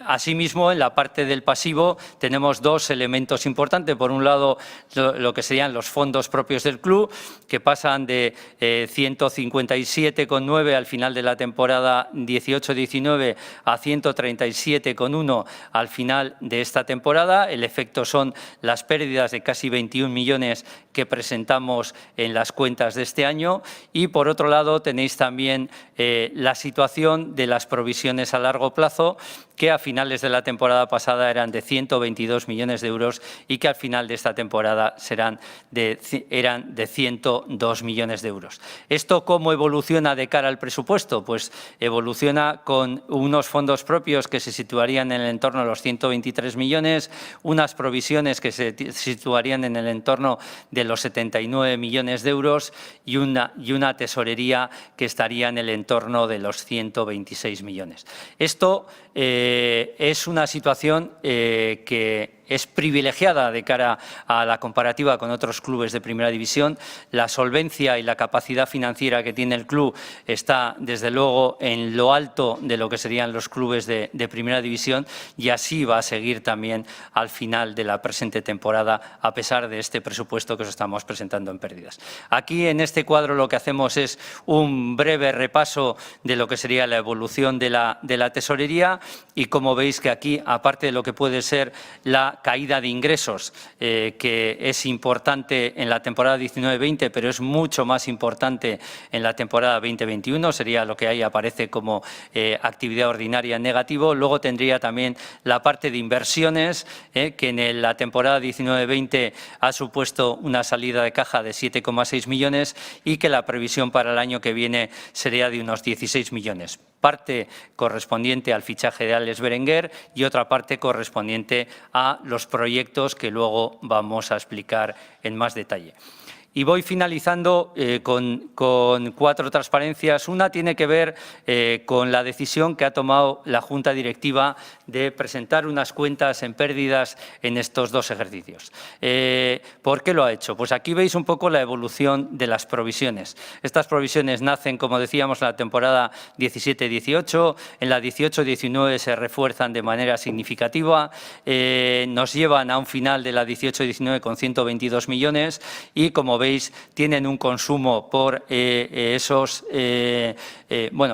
T: Asimismo, en la parte del pasivo tenemos dos elementos importantes. Por un lado, lo que serían los fondos propios del club, que pasan de 157,9 al final de la temporada 18-19 a 137,1 al final de esta temporada. El efecto son las pérdidas de casi 21 millones que presentamos en las cuentas de este año. Y, por otro lado, tenéis también la situación de las provisiones a largo plazo, que a finales de la temporada pasada eran de 122 millones de euros y que al final de esta temporada eran de 102 millones de euros. ¿Esto cómo evoluciona de cara al presupuesto? Pues evoluciona con unos fondos propios que se situarían en el entorno de los 123 millones, unas provisiones que se situarían en el entorno de los 79 millones de euros y una tesorería que estaría en el entorno de los 126 millones. Esto es una situación que es privilegiada de cara a la comparativa con otros clubes de primera división. La solvencia y la capacidad financiera que tiene el club está, desde luego, en lo alto de lo que serían los clubes de primera división, y así va a seguir también al final de la presente temporada, a pesar de este presupuesto que os estamos presentando en pérdidas. Aquí, en este cuadro, lo que hacemos es un breve repaso de lo que sería la evolución de la tesorería, y como veis que aquí, aparte de lo que puede ser la caída de ingresos, que es importante en la temporada 19-20, pero es mucho más importante en la temporada 20-21, sería lo que ahí aparece como actividad ordinaria en negativo. Luego tendría también la parte de inversiones, que en la temporada 19-20 ha supuesto una salida de caja de 7,6 millones y que la previsión para el año que viene sería de unos 16 millones. Parte correspondiente al fichaje de Alex Berenguer y otra parte correspondiente a los proyectos que luego vamos a explicar en más detalle. Y voy finalizando con 4 transparencias. Una tiene que ver con la decisión que ha tomado la Junta Directiva de presentar unas cuentas en pérdidas en estos 2 ejercicios. ¿Por qué lo ha hecho? Pues aquí veis un poco la evolución de las provisiones. Estas provisiones nacen, como decíamos, en la temporada 17-18, en la 18-19 se refuerzan de manera significativa, nos llevan a un final de la 18-19 con 122 millones y, como veis, tienen un consumo por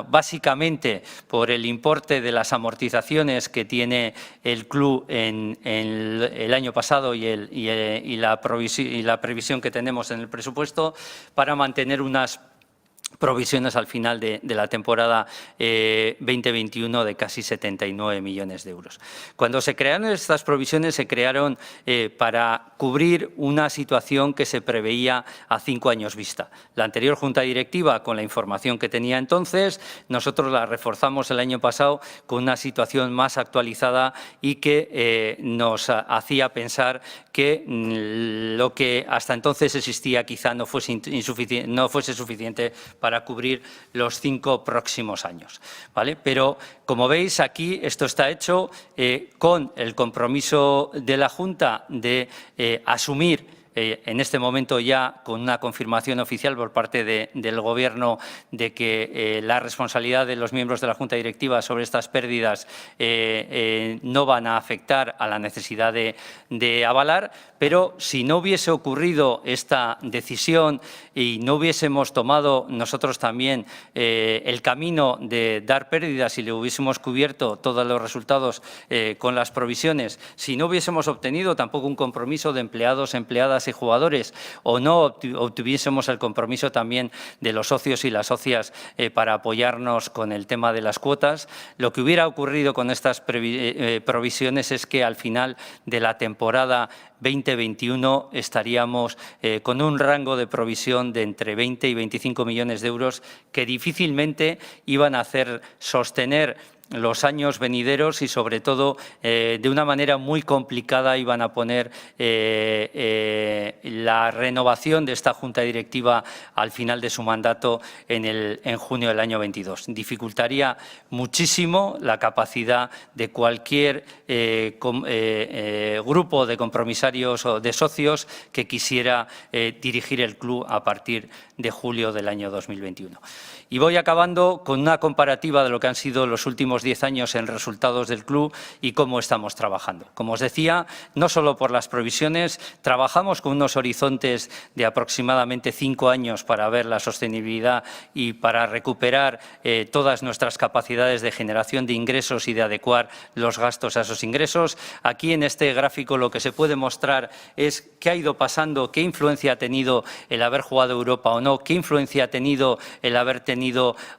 T: básicamente por el importe de las amortizaciones que tiene el club en el año pasado y la previsión que tenemos en el presupuesto, para mantener unas provisiones al final de la temporada 2021 de casi 79 millones de euros. Cuando se crearon estas provisiones, se crearon para cubrir una situación que se preveía a 5 años vista. La anterior Junta Directiva, con la información que tenía entonces, nosotros la reforzamos el año pasado con una situación más actualizada y que nos hacía pensar que lo que hasta entonces existía quizá no fuese suficiente para cubrir los 5 próximos años, ¿vale? Pero, como veis, aquí esto está hecho con el compromiso de la Junta de asumir en este momento ya con una confirmación oficial por parte del Gobierno de que la responsabilidad de los miembros de la Junta Directiva sobre estas pérdidas no van a afectar a la necesidad de avalar, pero si no hubiese ocurrido esta decisión y no hubiésemos tomado nosotros también el camino de dar pérdidas y le hubiésemos cubierto todos los resultados con las provisiones, si no hubiésemos obtenido tampoco un compromiso de empleados, empleadas y jugadores o no obtuviésemos el compromiso también de los socios y las socias para apoyarnos con el tema de las cuotas, lo que hubiera ocurrido con estas provisiones es que al final de la temporada 2021 estaríamos con un rango de provisión de entre 20 y 25 millones de euros que difícilmente iban a hacer sostener los años venideros y, sobre todo, de una manera muy complicada iban a poner la renovación de esta Junta Directiva al final de su mandato en junio del año 22. Dificultaría muchísimo la capacidad de cualquier grupo de compromisarios o de socios que quisiera dirigir el club a partir de julio del año 2021. Y voy acabando con una comparativa de lo que han sido los últimos 10 años en resultados del club y cómo estamos trabajando. Como os decía, no solo por las provisiones, trabajamos con unos horizontes de aproximadamente 5 años para ver la sostenibilidad y para recuperar todas nuestras capacidades de generación de ingresos y de adecuar los gastos a esos ingresos. Aquí en este gráfico lo que se puede mostrar es qué ha ido pasando, qué influencia ha tenido el haber jugado Europa o no, qué influencia ha tenido el haber tenido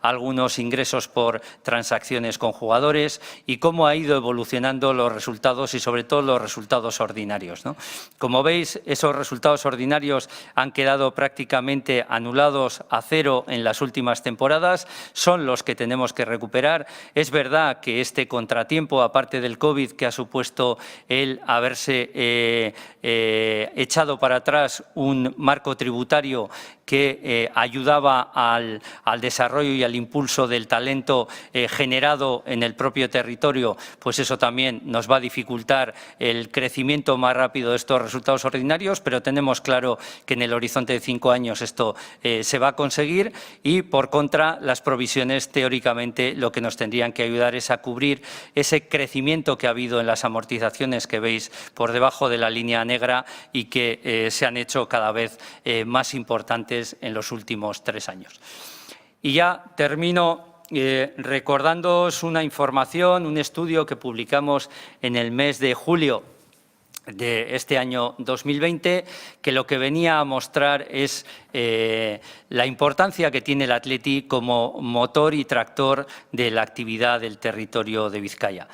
T: algunos ingresos por transacciones con jugadores y cómo ha ido evolucionando los resultados y, sobre todo, los resultados ordinarios, ¿no? Como veis, esos resultados ordinarios han quedado prácticamente anulados a cero en las últimas temporadas, son los que tenemos que recuperar. Es verdad que este contratiempo, aparte del COVID, que ha supuesto el haberse echado para atrás un marco tributario que ayudaba al desarrollo y al impulso del talento generado en el propio territorio, pues eso también nos va a dificultar el crecimiento más rápido de estos resultados ordinarios, pero tenemos claro que en el horizonte de 5 años esto se va a conseguir y, por contra, las provisiones teóricamente lo que nos tendrían que ayudar es a cubrir ese crecimiento que ha habido en las amortizaciones que veis por debajo de la línea negra y que se han hecho cada vez más importantes en los últimos 3 años. Y ya termino recordándoos una información, un estudio que publicamos en el mes de julio de este año 2020, que lo que venía a mostrar es la importancia que tiene el Athletic como motor y tractor de la actividad del territorio de Vizcaya.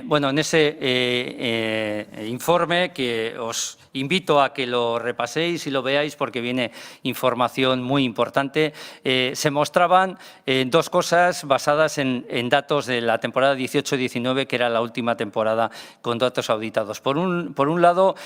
T: Bueno, en ese informe, que os invito a que lo repaséis y lo veáis porque viene información muy importante, se mostraban dos cosas basadas en datos de la temporada 18-19, que era la última temporada con datos auditados. Por un lado,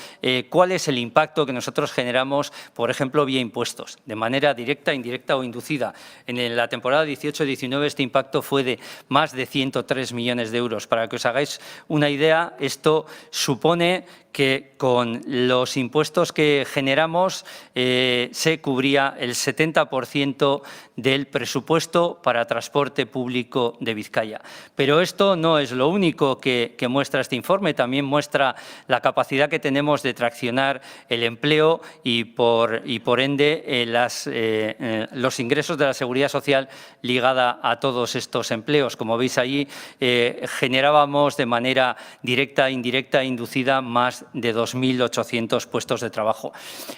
T: cuál es el impacto que nosotros generamos, por ejemplo, vía impuestos, de manera directa, indirecta o inducida. En la temporada 18-19 este impacto fue de más de 103 millones de euros. Para que os hagáis una idea, esto supone que con los impuestos que generamos se cubría el 70% del presupuesto para transporte público de Vizcaya. Pero esto no es lo único que muestra este informe, también muestra la capacidad que tenemos de traccionar el empleo y por ende los ingresos de la Seguridad Social ligada a todos estos empleos. Como veis allí, generábamos de manera directa, indirecta e inducida más de 2.800 puestos de trabajo.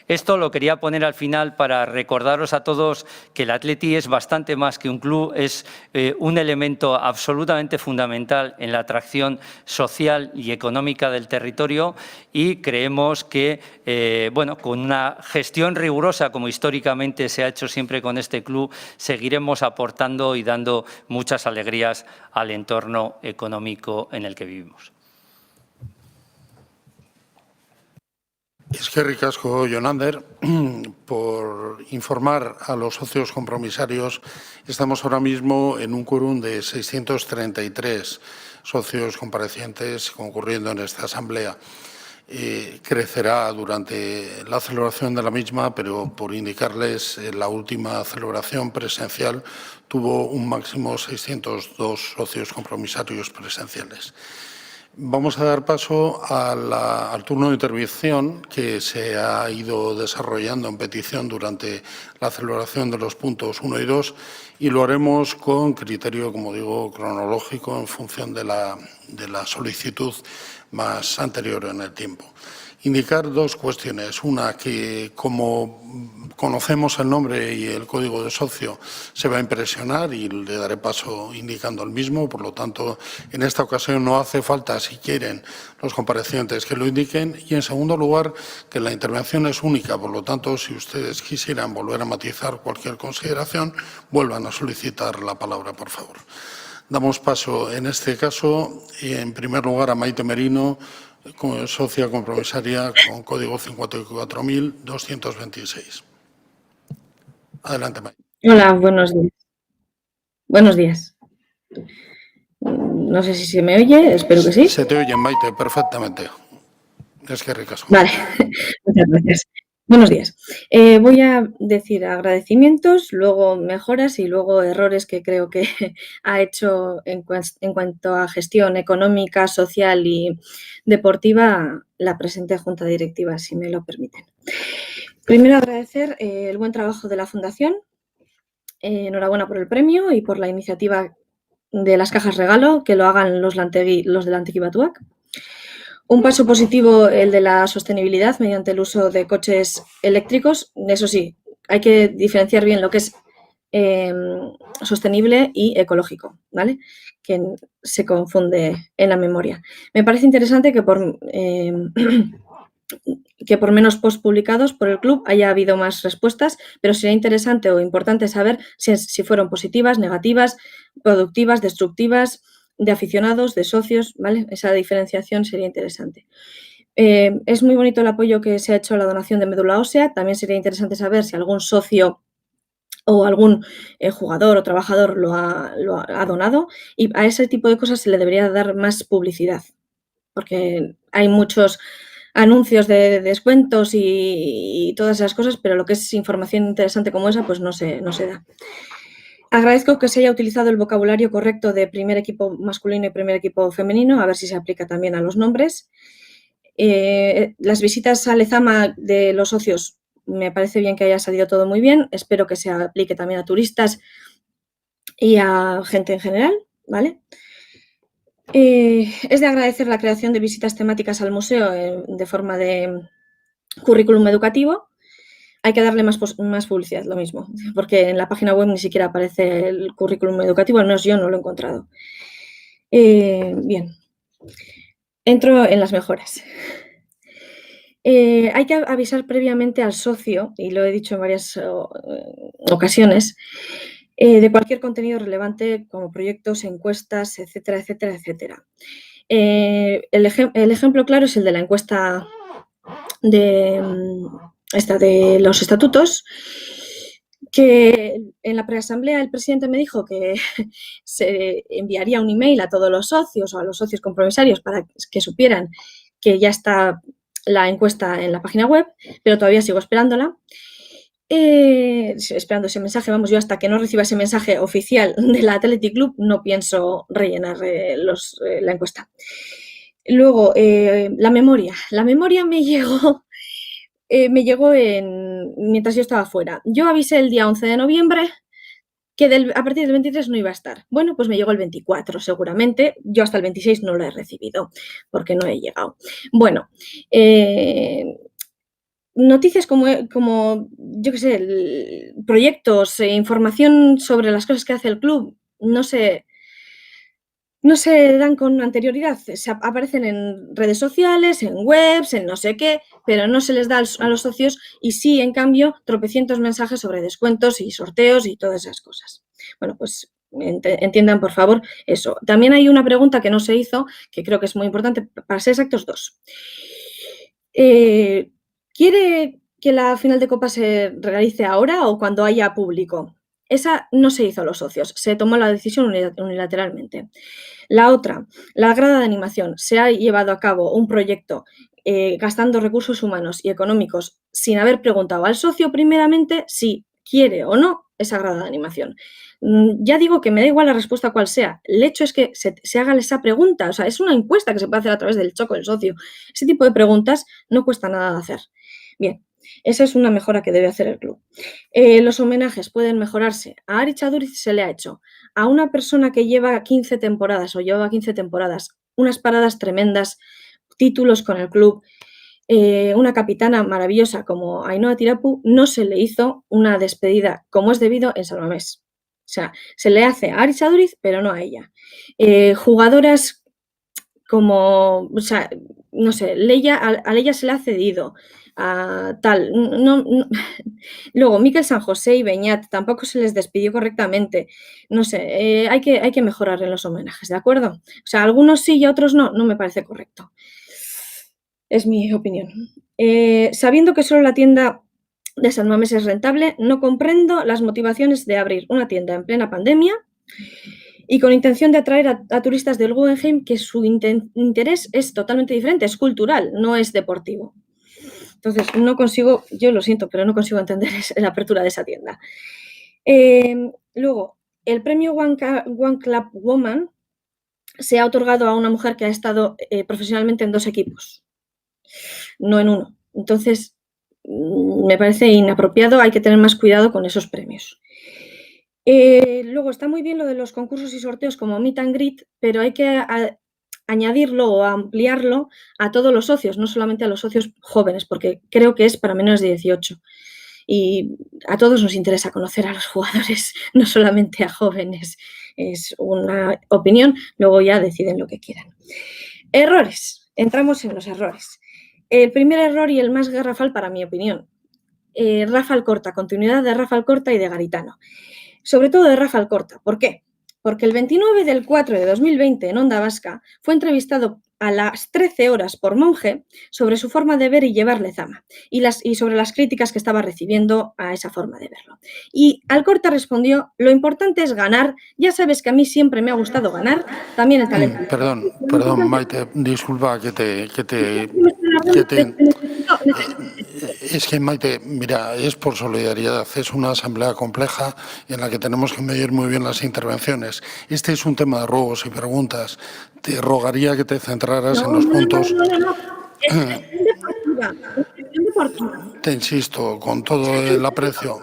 T: Esto lo quería poner al final para recordaros a todos que el Athletic es bastante más que un club, es un elemento absolutamente fundamental en la atracción social y económica del territorio y creemos que, bueno, con una gestión rigurosa, como históricamente se ha hecho siempre con este club, seguiremos aportando y dando muchas alegrías al entorno económico en el que vivimos.
B: Es que ricasco, Jonander, por informar a los socios compromisarios. Estamos ahora mismo en un quórum de 633 socios comparecientes concurriendo en esta asamblea. Crecerá durante la celebración de la misma, pero por indicarles, la última celebración presencial tuvo un máximo 602 socios compromisarios presenciales. Vamos a dar paso al turno de intervención que se ha ido desarrollando en petición durante la celebración de los puntos 1 y 2 y lo haremos con criterio, como digo, cronológico en función de la solicitud más anterior en el tiempo. indicar dos cuestiones. Una, que como conocemos el nombre y el código de socio, se va a impresionar y le daré paso indicando el mismo. Por lo tanto, en esta ocasión no hace falta, si quieren, los comparecientes que lo indiquen. Y, en segundo lugar, que la intervención es única. Por lo tanto, si ustedes quisieran volver a matizar cualquier consideración, vuelvan a solicitar la palabra, por favor. Damos paso, en este caso, en primer lugar, a Maite Merino, socia compromisaria con código 54.226. Adelante, Maite.
U: Hola, buenos días. Buenos días. No sé si se me oye, espero que sí.
B: Se te oye, Maite, perfectamente. Es que ricas.
U: Vale, muchas gracias. Buenos días. Voy a decir agradecimientos, luego mejoras y luego errores que creo que ha hecho en cuanto a gestión económica, social y deportiva la presente Junta Directiva, si me lo permiten. Primero, agradecer el buen trabajo de la Fundación. Enhorabuena por el premio y por la iniciativa de las cajas regalo, que lo hagan los del Antegui Batuac. Un paso positivo, el de la sostenibilidad mediante el uso de coches eléctricos. Eso sí, hay que diferenciar bien lo que es sostenible y ecológico, ¿vale? Que se confunde en la memoria. Me parece interesante que por menos posts publicados por el club haya habido más respuestas, pero sería interesante o importante saber si fueron positivas, negativas, productivas, destructivas, de aficionados, de socios, ¿vale? Esa diferenciación sería interesante. Es muy bonito el apoyo que se ha hecho a la donación de médula ósea. También sería interesante saber si algún socio o algún jugador o trabajador lo ha donado, y a ese tipo de cosas se le debería dar más publicidad, porque hay muchos anuncios de descuentos y todas esas cosas, pero lo que es información interesante como esa, pues no se da. Agradezco que se haya utilizado el vocabulario correcto de primer equipo masculino y primer equipo femenino, a ver si se aplica también a los nombres. Las visitas a Lezama de los socios, me parece bien que haya salido todo muy bien. Espero que se aplique también a turistas y a gente en general, ¿vale? Es de agradecer la creación de visitas temáticas al museo de forma de currículum educativo. Hay que darle más publicidad, lo mismo, porque en la página web ni siquiera aparece el currículum educativo, al menos yo no lo he encontrado. Bien, entro en las mejoras. Hay que avisar previamente al socio, y lo he dicho en varias ocasiones, de cualquier contenido relevante como proyectos, encuestas, etcétera, etcétera, etcétera. El ejemplo claro es el de la encuesta de los estatutos, que en la preasamblea el presidente me dijo que se enviaría un email a todos los socios o a los socios compromisarios para que supieran que ya está la encuesta en la página web, pero todavía sigo esperándola. Esperando ese mensaje, vamos, yo hasta que no reciba ese mensaje oficial del Athletic Club no pienso rellenar la encuesta. Luego, la memoria. La memoria me llegó mientras yo estaba fuera. Yo avisé el día 11 de noviembre que a partir del 23 no iba a estar. Bueno, pues me llegó el 24 seguramente. Yo hasta el 26 no lo he recibido porque no he llegado. Bueno, noticias como yo qué sé, proyectos, información sobre las cosas que hace el club, no se dan con anterioridad. Aparecen en redes sociales, en webs, en no sé qué, pero no se les da a los socios, y sí, en cambio, tropecientos mensajes sobre descuentos y sorteos y todas esas cosas. Bueno, pues entiendan, por favor, eso. También hay una pregunta que no se hizo, que creo que es muy importante, para ser exactos, 2. ¿Quiere que la final de Copa se realice ahora o cuando haya público? Esa no se hizo a los socios, se tomó la decisión unilateralmente. La otra, la grada de animación. Se ha llevado a cabo un proyecto gastando recursos humanos y económicos sin haber preguntado al socio primeramente si quiere o no esa grada de animación. Ya digo que me da igual la respuesta cual sea. El hecho es que se haga esa pregunta. O sea, es una encuesta que se puede hacer a través del choco del socio. Ese tipo de preguntas no cuesta nada de hacer. Bien, esa es una mejora que debe hacer el club. Los homenajes pueden mejorarse. A Ari Chaduriz se le ha hecho. A una persona que lleva 15 temporadas o lleva 15 temporadas, unas paradas tremendas, títulos con el club, una capitana maravillosa como Ainhoa Tirapu, no se le hizo una despedida como es debido en San Mamés. O sea, se le hace a Aritz Aduriz, pero no a ella. Jugadoras como, o sea, no sé, a Leia se le ha cedido, a tal. Luego, Miquel San José y Beñat tampoco se les despidió correctamente. No sé, hay que mejorar en los homenajes, ¿de acuerdo? O sea, algunos sí y otros no me parece correcto. Es mi opinión. Sabiendo que solo la tienda de San Mamés es rentable, no comprendo las motivaciones de abrir una tienda en plena pandemia y con intención de atraer a turistas del Guggenheim, que su interés es totalmente diferente, es cultural, no es deportivo. Entonces, no consigo, yo lo siento, pero no consigo entender la apertura de esa tienda. Luego, el premio One Club Woman se ha otorgado a una mujer que ha estado profesionalmente en 2 equipos, no en uno. Entonces, me parece inapropiado, hay que tener más cuidado con esos premios. Luego, está muy bien lo de los concursos y sorteos como Meet and Greet, pero hay que añadirlo o ampliarlo a todos los socios, no solamente a los socios jóvenes, porque creo que es para menores de 18. Y a todos nos interesa conocer a los jugadores, no solamente a jóvenes. Es una opinión, luego ya deciden lo que quieran. Errores. Entramos en los errores. El primer error y el más garrafal para mi opinión. Rafa Alcorta, continuidad de Rafa Alcorta y de Garitano. Sobre todo de Rafa Alcorta. ¿Por qué? Porque el 29 del 4 de 2020 en Onda Vasca fue entrevistado a las 13 horas por Monge sobre su forma de ver y llevar Lezama y sobre las críticas que estaba recibiendo a esa forma de verlo. Y Alcorta respondió, lo importante es ganar, ya sabes que a mí siempre me ha gustado ganar, también el talento.
B: Perdón, Maite, disculpa que te... Es que, Maite, mira, es por solidaridad, es una asamblea compleja en la que tenemos que medir muy bien las intervenciones. Este es un tema de ruegos y preguntas. Te rogaría que te centraras en los puntos... Te insisto, con todo el aprecio...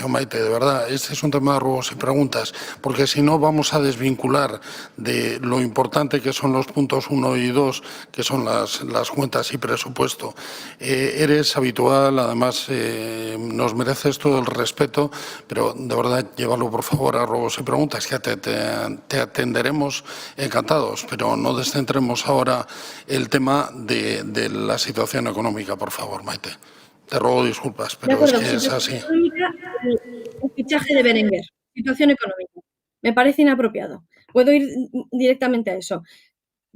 B: Maite, de verdad, este es un tema de ruegos y preguntas, porque si no vamos a desvincular de lo importante que son los puntos 1 y 2, que son las cuentas y presupuesto. Eres habitual, además nos mereces todo el respeto, pero de verdad llévalo por favor a ruegos y preguntas, que te atenderemos encantados, pero no descentremos ahora el tema de la situación económica, por favor, Maite. Te ruego disculpas, pero es que es así.
U: El fichaje de Berenguer, situación económica. Me parece inapropiado. Puedo ir directamente a eso.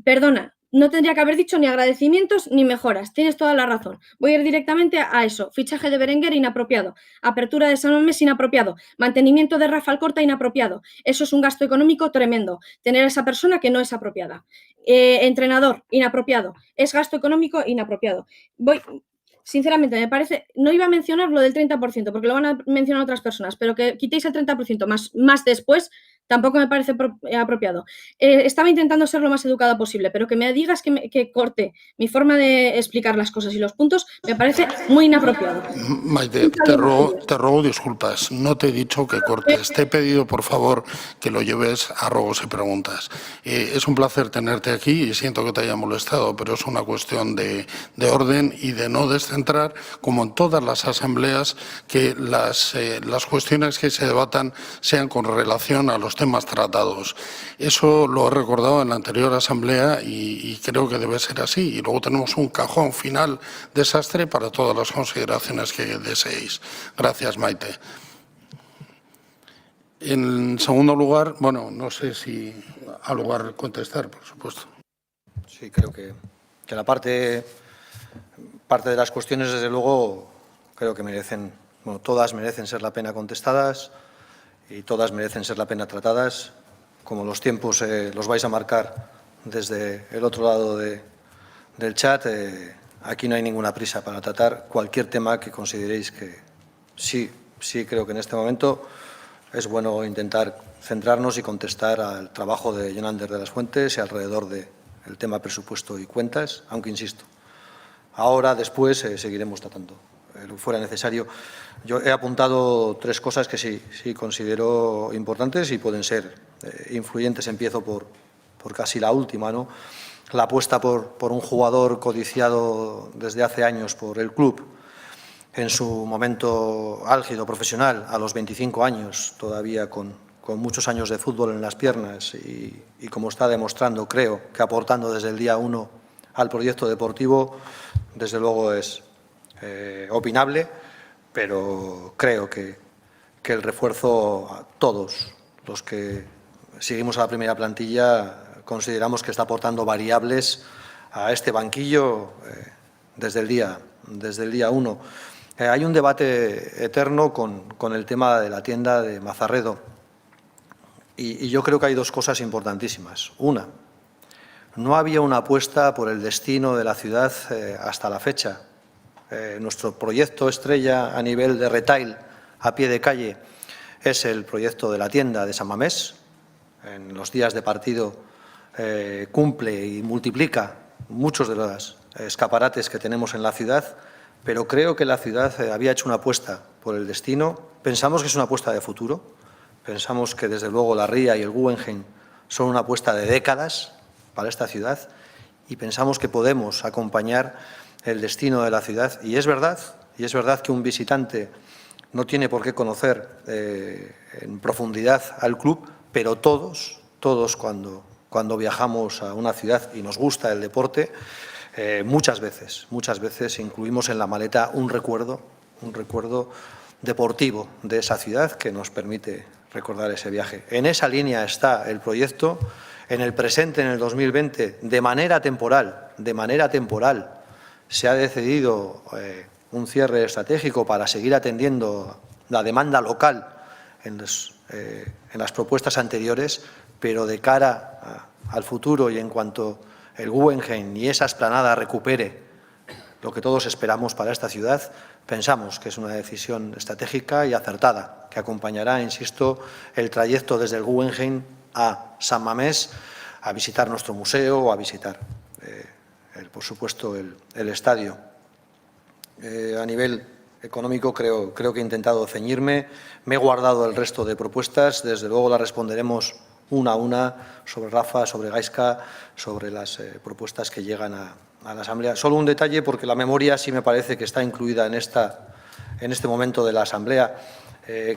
U: Perdona, no tendría que haber dicho ni agradecimientos ni mejoras. Tienes toda la razón. Voy a ir directamente a eso. Fichaje de Berenguer, inapropiado. Apertura de San Mamés, inapropiado. Mantenimiento de Rafa Alcorta, inapropiado. Eso es un gasto económico tremendo. Tener a esa persona que no es apropiada. Entrenador, inapropiado. Es gasto económico inapropiado. Sinceramente, me parece, no iba a mencionar lo del 30%, porque lo van a mencionar otras personas, pero que quitéis el 30% más después, tampoco me parece apropiado. Estaba intentando ser lo más educada posible, pero que me digas que corte mi forma de explicar las cosas y los puntos, me parece muy inapropiado.
B: Maite, te ruego disculpas. No te he dicho que cortes. Te he pedido, por favor, que lo lleves a ruegos y preguntas. Es un placer tenerte aquí y siento que te haya molestado, pero es una cuestión de orden y de no descentrar, como en todas las asambleas, que las cuestiones que se debatan sean con relación a los temas tratados. Eso lo he recordado en la anterior asamblea y creo que debe ser así. Y luego tenemos un cajón final desastre para todas las consideraciones que deseéis. Gracias, Maite. En segundo lugar, bueno, no sé si ha lugar contestar, por supuesto.
A: Sí, creo que la parte de las cuestiones, desde luego, creo que merecen, bueno, todas merecen ser la pena contestadas y todas merecen ser la pena tratadas. Como los tiempos los vais a marcar desde el otro lado del chat, aquí no hay ninguna prisa para tratar cualquier tema que consideréis que sí creo que en este momento es bueno intentar centrarnos y contestar al trabajo de Jonander de las Fuentes y alrededor del tema presupuesto y cuentas, aunque insisto, ahora, después, seguiremos tratando lo que fuera necesario. Yo he apuntado 3 cosas que sí considero importantes y pueden ser influyentes. Empiezo por casi la última, ¿no? la apuesta por un jugador codiciado desde hace años por el club, en su momento álgido profesional, a los 25 años, todavía con muchos años de fútbol en las piernas y como está demostrando, creo, que aportando desde el día 1 al proyecto deportivo, desde luego es opinable, pero creo que el refuerzo, a todos los que seguimos a la primera plantilla, consideramos que está aportando variables a este banquillo desde el día 1. Hay un debate eterno con el tema de la tienda de Mazarredo y yo creo que hay dos cosas importantísimas. Una, no había una apuesta por el destino de la ciudad hasta la fecha. Nuestro proyecto estrella a nivel de retail a pie de calle es el proyecto de la tienda de San Mamés. En los días de partido cumple y multiplica muchos de los escaparates que tenemos en la ciudad, pero creo que la ciudad había hecho una apuesta por el destino. Pensamos que es una apuesta de futuro, pensamos que desde luego la Ría y el Guggenheim son una apuesta de décadas para esta ciudad y pensamos que podemos acompañar el destino de la ciudad. Y es verdad que un visitante no tiene por qué conocer en profundidad al club, pero todos cuando viajamos a una ciudad y nos gusta el deporte, muchas veces incluimos en la maleta un recuerdo deportivo de esa ciudad que nos permite recordar ese viaje. En esa línea está el proyecto. En el presente, en el 2020, de manera temporal, se ha decidido un cierre estratégico para seguir atendiendo la demanda local en las propuestas anteriores, pero de cara al futuro y en cuanto el Guggenheim y esa explanada recupere lo que todos esperamos para esta ciudad, pensamos que es una decisión estratégica y acertada, que acompañará, insisto, el trayecto desde el Guggenheim a San Mamés, a visitar nuestro museo o a visitar, por supuesto, el estadio. A nivel económico creo que he intentado ceñirme, me he guardado el resto de propuestas, desde luego las responderemos una a una sobre Rafa, sobre Gaizka, sobre las propuestas que llegan a la Asamblea. Solo un detalle, porque la memoria sí me parece que está incluida en este momento de la Asamblea.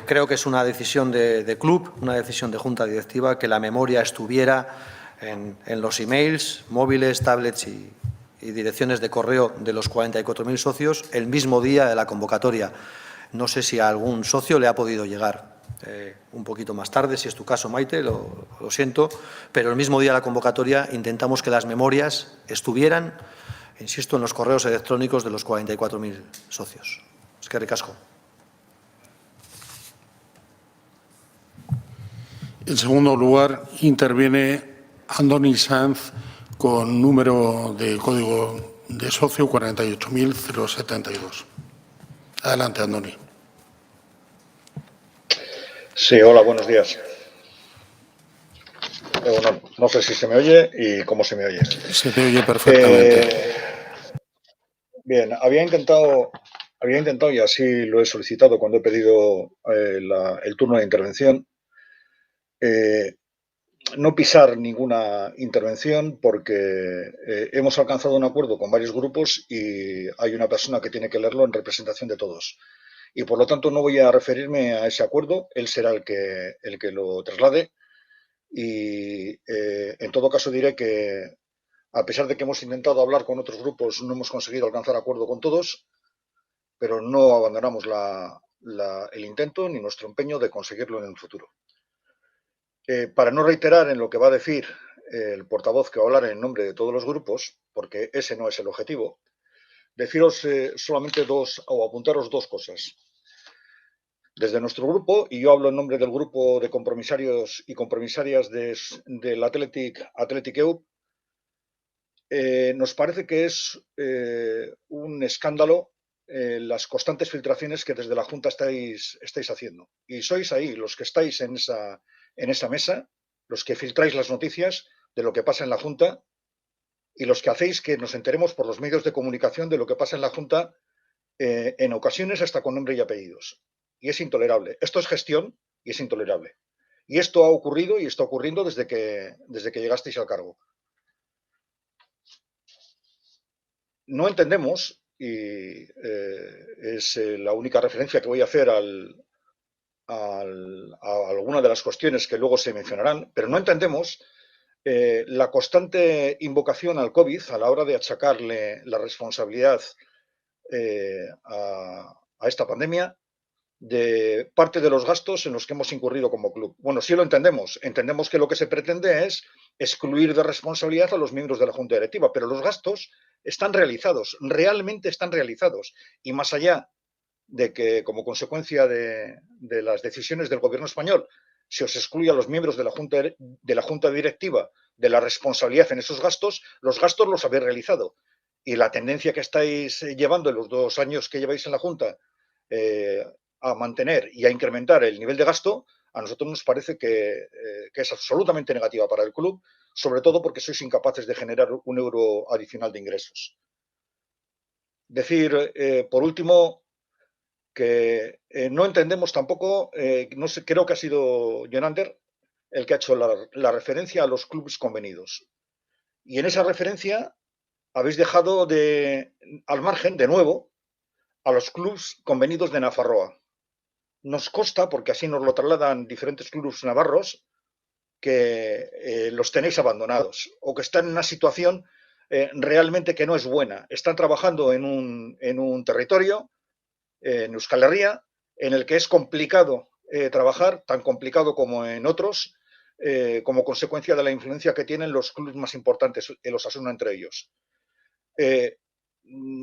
A: Creo que es una decisión de club, una decisión de junta directiva, que la memoria estuviera en los emails, móviles, tablets y direcciones de correo de los 44.000 socios el mismo día de la convocatoria. No sé si a algún socio le ha podido llegar un poquito más tarde, si es tu caso, Maite, lo siento, pero el mismo día de la convocatoria intentamos que las memorias estuvieran, insisto, en los correos electrónicos de los 44.000 socios. Eskerrik asko.
B: En segundo lugar, interviene Andoni Sanz con número de código de socio 48.072. Adelante, Andoni.
D: Sí, hola, buenos días. No sé si se me oye y cómo se me oye.
B: Se te oye perfectamente.
D: Bien, había intentado y así lo he solicitado cuando he pedido el turno de intervención, no pisar ninguna intervención porque hemos alcanzado un acuerdo con varios grupos y hay una persona que tiene que leerlo en representación de todos. Y por lo tanto no voy a referirme a ese acuerdo, él será el que lo traslade. Y en todo caso diré que a pesar de que hemos intentado hablar con otros grupos, no hemos conseguido alcanzar acuerdo con todos, pero no abandonamos el intento ni nuestro empeño de conseguirlo en el futuro. Para no reiterar en lo que va a decir el portavoz que va a hablar en nombre de todos los grupos, porque ese no es el objetivo, deciros solamente apuntaros dos cosas. Desde nuestro grupo, y yo hablo en nombre del grupo de compromisarios y compromisarias del Athletic EU, nos parece que es un escándalo las constantes filtraciones que desde la Junta estáis haciendo. Y sois ahí los que estáis en esa mesa, los que filtráis las noticias de lo que pasa en la Junta y los que hacéis que nos enteremos por los medios de comunicación de lo que pasa en la Junta, en ocasiones hasta con nombre y apellidos. Y es intolerable. Esto es gestión y es intolerable. Y esto ha ocurrido y está ocurriendo desde que llegasteis al cargo. no entendemos, y es la única referencia que voy a hacer a alguna de las cuestiones que luego se mencionarán, pero no entendemos la constante invocación al COVID a la hora de achacarle la responsabilidad a esta pandemia de parte de los gastos en los que hemos incurrido como club. Bueno, sí lo entendemos. Entendemos que lo que se pretende es excluir de responsabilidad a los miembros de la Junta Directiva, pero los gastos están realizados, realmente están realizados. Y más allá de que, como consecuencia de las decisiones del Gobierno español, se os excluye a los miembros de la Junta Directiva de la responsabilidad en esos gastos, los gastos los habéis realizado. Y la tendencia que estáis llevando en los 2 años que lleváis en la Junta a mantener y a incrementar el nivel de gasto, a nosotros nos parece que es absolutamente negativa para el club, sobre todo porque sois incapaces de generar un euro adicional de ingresos. Decir, por último, que no entendemos tampoco, no sé, creo que ha sido Jonander el que ha hecho la referencia a los clubes convenidos. Y en esa referencia habéis dejado al margen, de nuevo, a los clubes convenidos de Nafarroa. Nos consta, porque así nos lo trasladan diferentes clubes navarros, que los tenéis abandonados o que están en una situación realmente que no es buena. Están trabajando en un territorio, en Euskal Herria, en el que es complicado trabajar, tan complicado como en otros, como consecuencia de la influencia que tienen los clubes más importantes, el Osasuna entre ellos.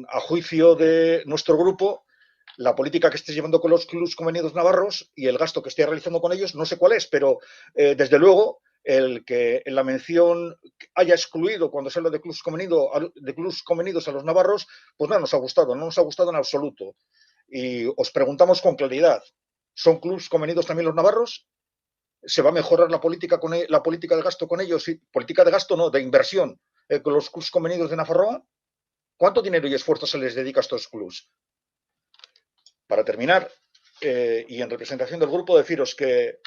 D: A juicio de nuestro grupo, la política que estéis llevando con los clubes convenidos navarros y el gasto que estéis realizando con ellos, no sé cuál es, pero desde luego el que en la mención haya excluido cuando se habla de clubes convenidos a los navarros, pues no nos ha gustado en absoluto. Y os preguntamos con claridad, ¿son clubes convenidos también los navarros? ¿Se va a mejorar la política de gasto con ellos? Sí, política de gasto no, de inversión con los clubes convenidos de Nafarroa. ¿Cuánto dinero y esfuerzo se les dedica a estos clubes? Para terminar, y en representación del grupo, deciros que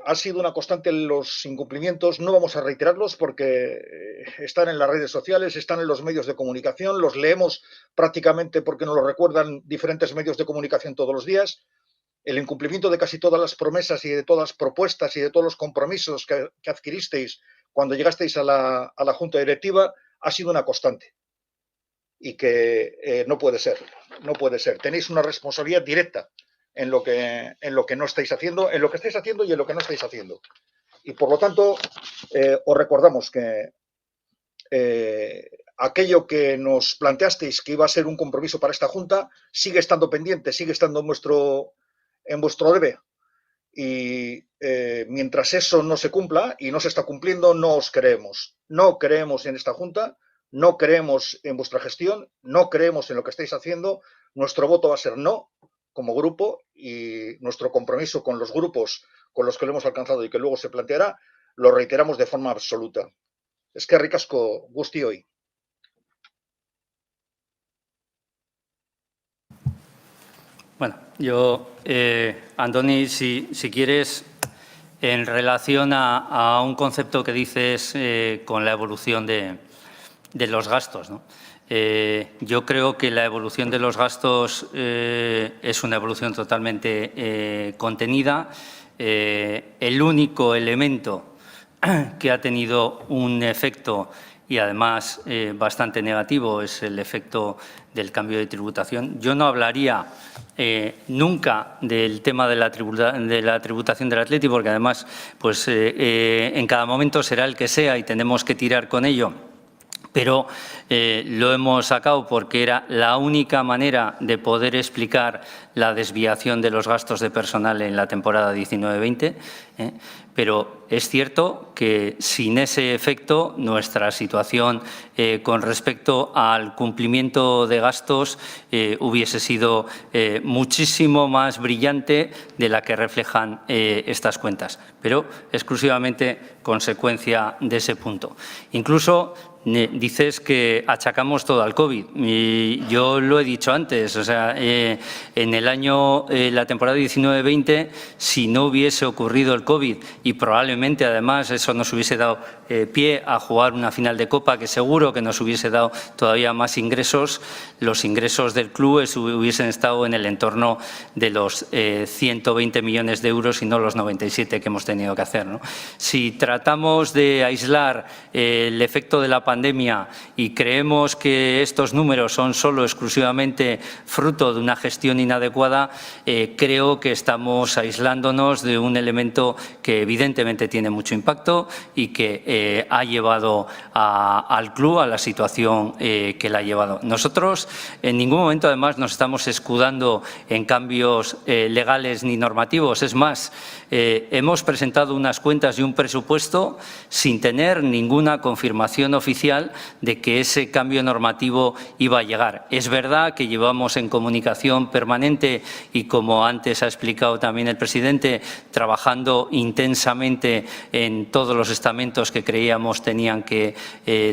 D: ha sido una constante los incumplimientos. No vamos a reiterarlos porque están en las redes sociales, están en los medios de comunicación, los leemos prácticamente porque nos lo recuerdan diferentes medios de comunicación todos los días. El incumplimiento de casi todas las promesas y de todas las propuestas y de todos los compromisos que adquiristeis cuando llegasteis a la Junta Directiva ha sido una constante. Y que no puede ser, no puede ser. Tenéis una responsabilidad directa en lo que no estáis haciendo, en lo que estáis haciendo y en lo que no estáis haciendo. Y por lo tanto, os recordamos que aquello que nos planteasteis que iba a ser un compromiso para esta Junta sigue estando pendiente, sigue estando en vuestro debe. Y mientras eso no se cumpla y no se está cumpliendo, no os creemos. No creemos en esta Junta. No creemos en vuestra gestión, no creemos en lo que estáis haciendo. Nuestro voto va a ser no como grupo y nuestro compromiso con los grupos con los que lo hemos alcanzado y que luego se planteará, lo reiteramos de forma absoluta. Eskerrik asko guztioi.
T: Bueno, yo, Andoni, si quieres, en relación a un concepto que dices con la evolución de los gastos, ¿no? Yo creo que la evolución de los gastos es una evolución totalmente contenida. El único elemento que ha tenido un efecto y además bastante negativo es el efecto del cambio de tributación. Yo no hablaría nunca del tema de la tributación del Athletic, porque además pues, en cada momento será el que sea y tenemos que tirar con ello. Pero lo hemos sacado porque era la única manera de poder explicar la desviación de los gastos de personal en la temporada 19-20. Pero es cierto que sin ese efecto nuestra situación con respecto al cumplimiento de gastos hubiese sido muchísimo más brillante de la que reflejan estas cuentas, pero exclusivamente consecuencia de ese punto. Incluso dices que achacamos todo al COVID y yo lo he dicho antes, o sea, en la temporada 19-20, si no hubiese ocurrido el COVID y probablemente probablemente, además, eso nos hubiese dado pie a jugar una final de Copa que seguro que nos hubiese dado todavía más ingresos. Los ingresos del club hubiesen estado en el entorno de los 120 millones de euros y no los 97 que hemos tenido que hacer, ¿no? Si tratamos de aislar el efecto de la pandemia y creemos que estos números son solo exclusivamente fruto de una gestión inadecuada, creo que estamos aislándonos de un elemento que evidentemente tiene mucho impacto y que ha llevado al club a la situación que la ha llevado. Nosotros en ningún momento además nos estamos escudando en cambios legales ni normativos. Es más, hemos presentado unas cuentas y un presupuesto sin tener ninguna confirmación oficial de que ese cambio normativo iba a llegar. Es verdad que llevamos en comunicación permanente y, como antes ha explicado también el presidente, trabajando intensamente en todos los estamentos que creíamos tenían que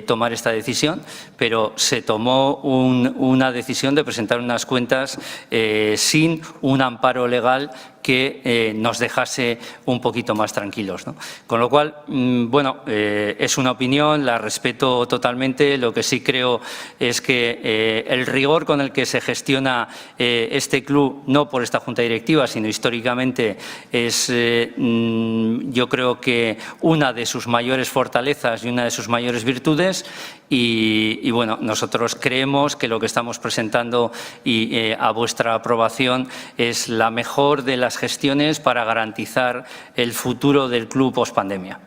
T: tomar esta decisión, pero se tomó una decisión de presentar unas cuentas sin un amparo legal que nos dejase un poquito más tranquilos, ¿no? Con lo cual, bueno, es una opinión, la respeto totalmente. Lo que sí creo es que el rigor con el que se gestiona este club, no por esta Junta Directiva, sino históricamente, es yo creo que una de sus mayores fortalezas y una de sus mayores virtudes. Y bueno, nosotros creemos que lo que estamos presentando y a vuestra aprobación es la mejor de las gestiones para garantizar el futuro del club post-pandemia.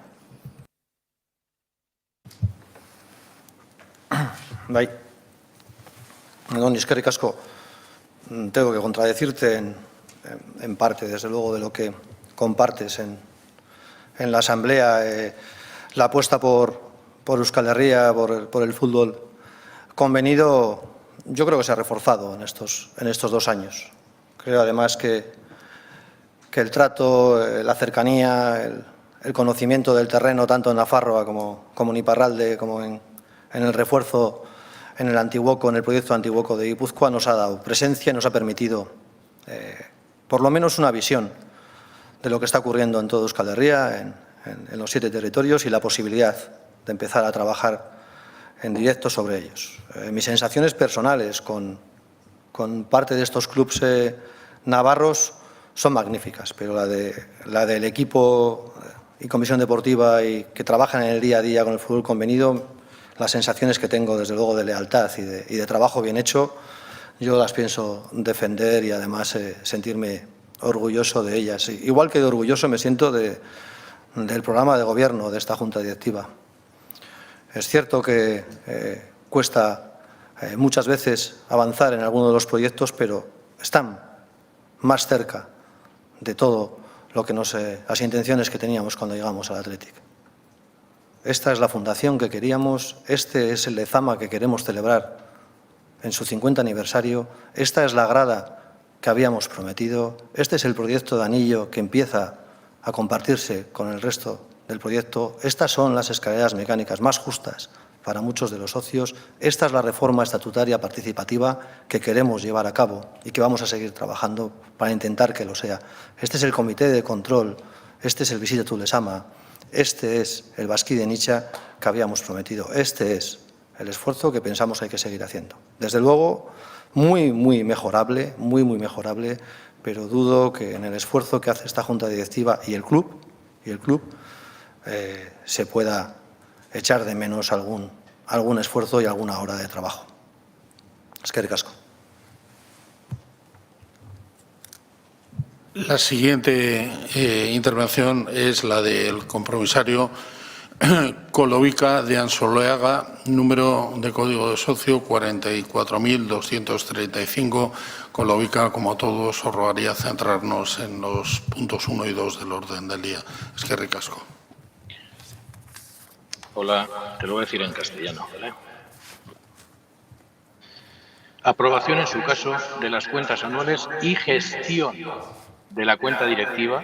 A: Bai. Don eskerrik asko. Tengo que contradecirte en parte, desde luego, de lo que compartes en la Asamblea. La apuesta por Euskal Herria, por el fútbol convenido, yo creo que se ha reforzado en estos 2 años. Creo además que el trato, la cercanía, el conocimiento del terreno, tanto en Nafarroa como en Iparralde, como en el refuerzo en el Antiguoco, en el proyecto Antiguoco de Guipúzcoa, nos ha dado presencia y nos ha permitido, por lo menos, una visión de lo que está ocurriendo en toda Euskal Herria, en los 7 territorios, y la posibilidad de empezar a trabajar en directo sobre ellos. Mis sensaciones personales con parte de estos clubes navarros son magníficas, pero la del equipo y comisión deportiva y que trabajan en el día a día con el fútbol convenido, las sensaciones que tengo, desde luego, de lealtad y de trabajo bien hecho, yo las pienso defender y además sentirme orgulloso de ellas. Igual que de orgulloso me siento del programa de gobierno de esta Junta Directiva. Es cierto que cuesta muchas veces avanzar en alguno de los proyectos, pero están más cerca de todo lo que las intenciones que teníamos cuando llegamos al Athletic. Esta es la fundación que queríamos, este es el Lezama que queremos celebrar en su 50 aniversario, esta es la grada que habíamos prometido, este es el proyecto de anillo que empieza a compartirse con el resto del proyecto, estas son las escaleras mecánicas más justas para muchos de los socios, esta es la reforma estatutaria participativa que queremos llevar a cabo y que vamos a seguir trabajando para intentar que lo sea. Este es el comité de control, este es el Visita Lezama, este es el Basquí de Nicha que habíamos prometido, este es el esfuerzo que pensamos que hay que seguir haciendo. Desde luego, muy mejorable, pero dudo que en el esfuerzo que hace esta Junta Directiva y el club se pueda echar de menos algún esfuerzo y alguna hora de trabajo. Eskerrik asko.
B: La siguiente intervención es la del compromisario Colovica de Ansoleaga, número de código de socio 44.235. Colovica, como todos, os rogaría centrarnos en los puntos 1 y 2 del orden del día. Eskerrik asko.
F: Hola, te lo voy a decir en castellano, ¿vale? Aprobación, en su caso, de las cuentas anuales y gestión de la cuenta directiva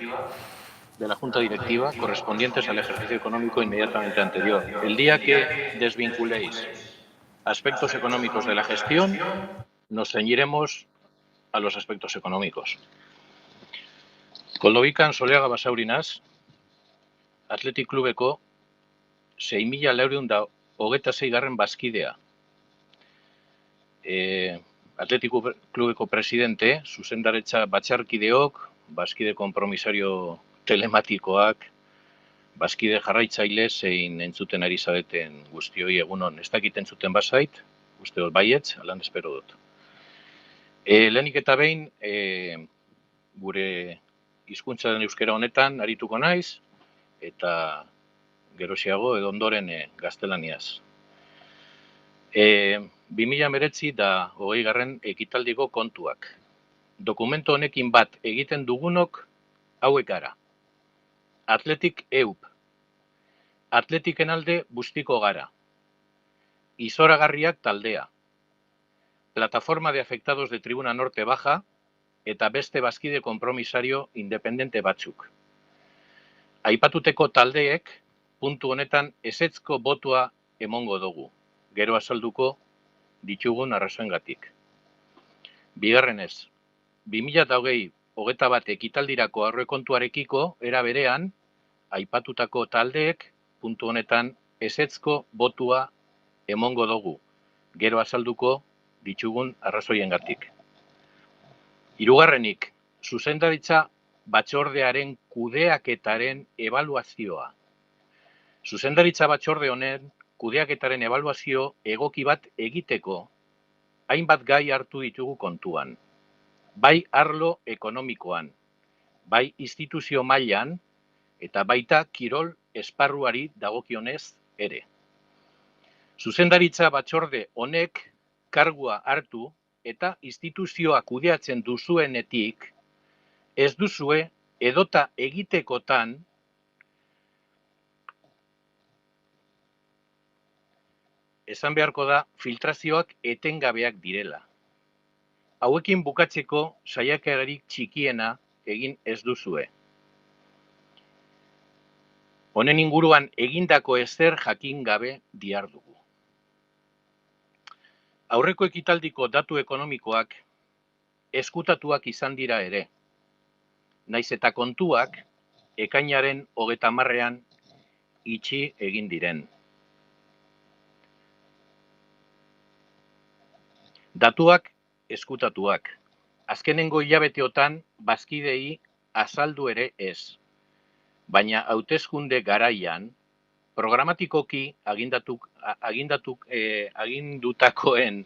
F: de la Junta Directiva correspondientes al ejercicio económico inmediatamente anterior. El día que desvinculéis aspectos económicos de la gestión, nos ceñiremos a los aspectos económicos. Colovica, Ansoleaga, Basauri, Nas, Athletic Klubeko 6.426 bazkidea. Athletic Klubeko presidente, zuzendaritza batzarkideok, bazkide konpromisario telematikoak, bazkide jarraitzaile zein entzuten ari zareten guztioi egunon. Ez dakit entzuten bazait, uste dut baietz, alan espero dut. Lehenik eta behin, gure hizkuntzaren euskera honetan arituko naiz, eta gerosiago edo ondoren gaztelaniaz. 2019 da 20. ekitaldiko kontuak. Dokumento honekin bat egiten dugunok hauek gara. Athletic EUP. Athleticen alde bustiko gara. Izoragarriak taldea. Plataforma de afectados de Tribuna Norte Baja eta beste bazkide konpromisario independente batzuk. Aipatuteko taldeek puntu honetan ezetzko botua emongo dugu. Gero azalduko ditugun arrazoengatik. Bigarrenez, 2021 ekitaldirako aurrekontuarekiko era berean, aipatutako taldeek puntu honetan ezetzko botua emongo dugu. Gero azalduko ditugun arrazoiengatik. Hirugarrenik, zuzendaritza batzordearen kudeaketaren ebaluazioa. Zuzendaritza batzorde honen kudeaketaren ebaluazio egoki bat egiteko hainbat gai hartu ditugu kontuan. Bai arlo ekonomikoan, bai instituzio mailan eta baita kirol esparruari dagokionez ere. Zuzendaritza batzorde honek kargua hartu eta instituzioa kudeatzen duzuenetik ez duzue edota egitekotan esan beharko da filtrazioak etengabeak direla. Hauekin bukatzeko saiakerarik txikiena egin ez duzue. Honen inguruan egindako ezer jakin gabe dihardugu. Aurreko ekitaldiko datu ekonomikoak eskutatuak izan dira ere. Naiz eta kontuak ekainaren 30ean itxi egin diren. Datuak eskutatuak. Azkenengo hilabeteotan bazkidei azaldu ere ez. Baina hauteskunde garaian programatikoki agindutakoen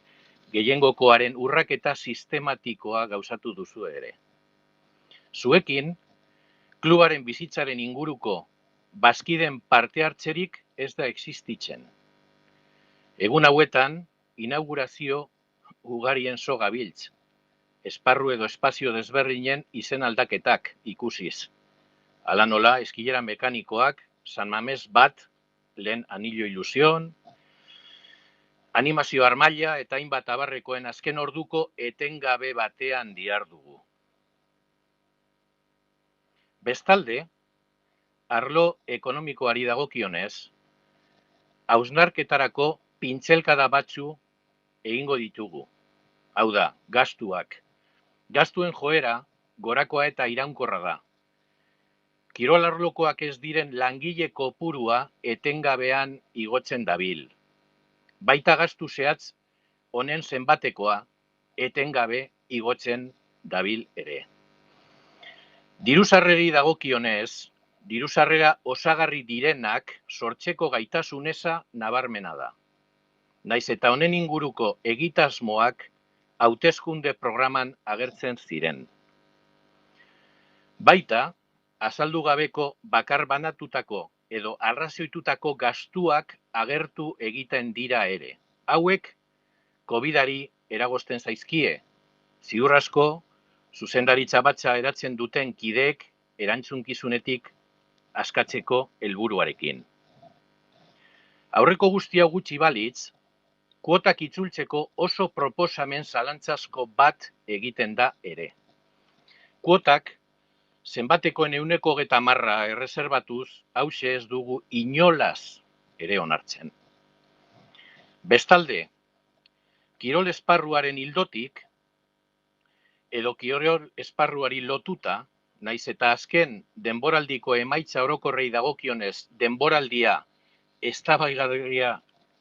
F: gehiengokoaren urraketa sistematikoa gauzatu duzu ere. Zuekin, klubaren bizitzaren inguruko bazkiden parte hartzerik ez da existitzen. Egun hauetan, inaugurazio ugarien so gabiltz, esparru edo espazio desberdinen izen aldaketak ikusiz. Hala nola, eskilera mekanikoak, San Mames bat, lehen Anillo Ilusión, animazio armaila eta hainbat abarrekoen azken orduko etengabe batean dihardugu. Bestalde, arlo ekonomikoari dagokionez, hausnarketarako pintzelkada batzu egingo ditugu. Hau da, gastuak. Gastuen joera gorakoa eta iraunkorra da. Kirol arlokoak ez diren langile kopurua etengabean igotzen dabil. Baita gastu zehatz honen zenbatekoa etengabe igotzen dabil ere. Dirusarreri dagokionez, dirusarrera osagarri direnak sortzeko gaitasun eza nabarmena da. Naiz eta honen inguruko egitasmoak hauteskunde programan agertzen ziren. Baita, azaldu gabeko bakar banatutako edo arrazioitutako gastuak agertu egiten dira ere. Hauek, COVID-ari eragozten zaizkie. Ziur asko, zuzendaritza batza eratzen duten kideek erantzunkizunetik askatzeko helburuarekin. Aurreko guztia gutxi balitz, kuotak itzultzeko oso proposamen zalantzazko bat egiten da ere. Kuotak, zenbatekoen 130 erreserbatuz, hauxe ez dugu inolaz ere onartzen. Bestalde, kirol esparruaren ildotik, edo kirol esparruari lotuta, naiz eta azken denboraldiko emaitza orokorrei dagokionez denboraldia eztabaidagarria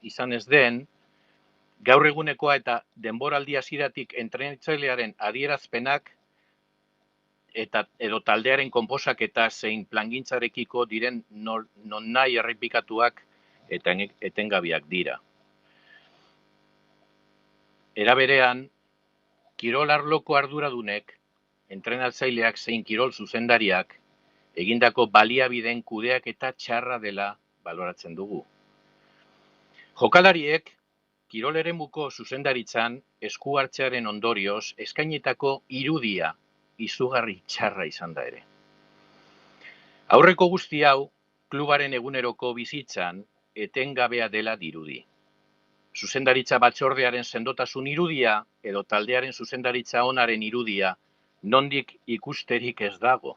F: izan ez den, gaur egunekoa eta denboraldi hasieratik entrenatzailearen adierazpenak edo taldearen konposaketa zein plangintzarekiko diren nonahi errepikatuak eta etengabeak dira. Era berean, kirol arloko arduradunek, entrenatzaileak zein kirol zuzendariak, egindako baliabideen kudeaketa txarra dela baloratzen dugu. Jokalariek, kirol eremuko zuzendaritzan esku hartzearen ondorioz eskainitako irudia izugarri txarra izan da ere. Aurreko guzti hau, klubaren eguneroko bizitzan etengabea dela dirudi. Zuzendaritza batzordearen sendotasun irudia edo taldearen zuzendaritza onaren irudia nondik ikusterik ez dago.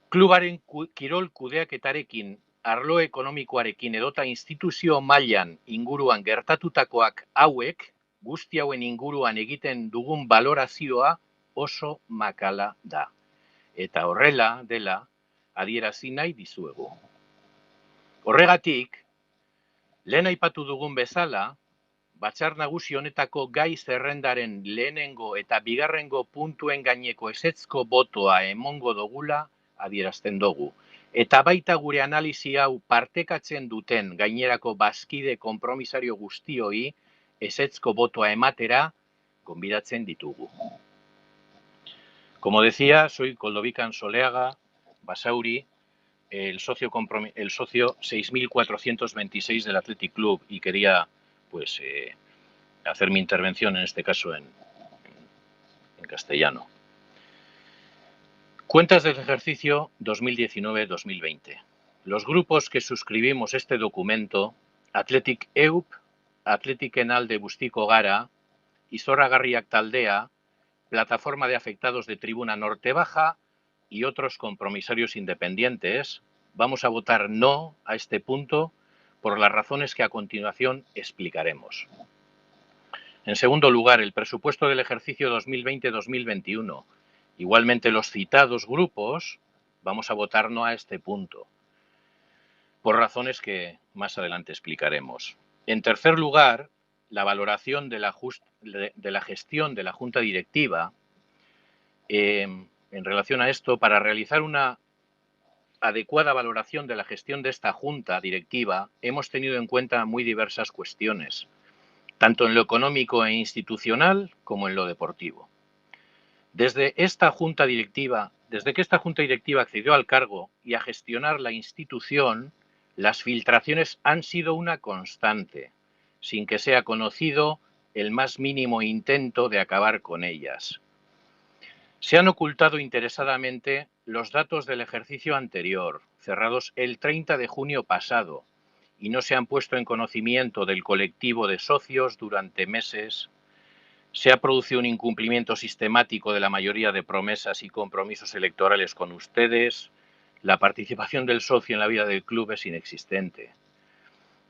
F: Klubaren kirol kudeaketarekin, arlo ekonomikoarekin edota instituzio mailan inguruan gertatutakoak hauek, guzti hauen inguruan egiten dugun balorazioa oso makala da. Eta horrela dela adierazi nahi dizuegu. Horregatik, lehen aipatu dugun bezala, Batzar Nagusi honetako gai zerrendaren lehenengo eta bigarrengo puntuen gaineko ezetzko botoa emongo dugula adierazten dugu. Eta baita gure analisi hau partekatzen duten gainerako bazkide konpromisario guztioi ezetzko botoa ematera gonbidatzen ditugu. Como decía, soy Koldovikan Soleaga Basauri, el socio 6426 del Athletic Club, y quería pues hacer mi intervención en este caso en castellano. Cuentas del ejercicio 2019-2020. Los grupos que suscribimos este documento, Athletic EUP, Athletic Enalde Bustiko Gara, Izorragarriak Taldea, Plataforma de Afectados de Tribuna Norte Baja y otros compromisarios independientes, vamos a votar no a este punto por las razones que a continuación explicaremos. En segundo lugar, el presupuesto del ejercicio 2020-2021. Igualmente los citados grupos, vamos a votar no a este punto, por razones que más adelante explicaremos. En tercer lugar, la valoración de la gestión de la Junta Directiva. En relación a esto, para realizar una adecuada valoración de la gestión de esta Junta Directiva, hemos tenido en cuenta muy diversas cuestiones, tanto en lo económico e institucional como en lo deportivo. Desde que esta Junta Directiva accedió al cargo y a gestionar la institución, las filtraciones han sido una constante, sin que sea conocido el más mínimo intento de acabar con ellas. Se han ocultado interesadamente los datos del ejercicio anterior, cerrados el 30 de junio pasado, y no se han puesto en conocimiento del colectivo de socios durante meses. Se ha producido un incumplimiento sistemático de la mayoría de promesas y compromisos electorales con ustedes. La participación del socio en la vida del club es inexistente.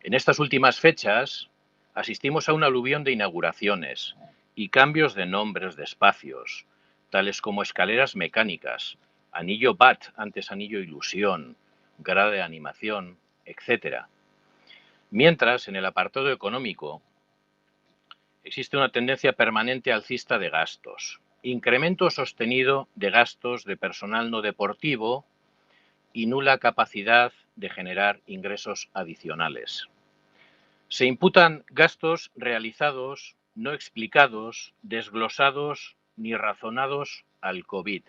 F: En estas últimas fechas asistimos a un aluvión de inauguraciones y cambios de nombres de espacios, tales como escaleras mecánicas, anillo BAT, antes anillo Ilusión, grada de animación, etc. Mientras, en el apartado económico, existe una tendencia permanente alcista de gastos, incremento sostenido de gastos de personal no deportivo y nula capacidad de generar ingresos adicionales. Se imputan gastos realizados, no explicados, desglosados ni razonados al COVID,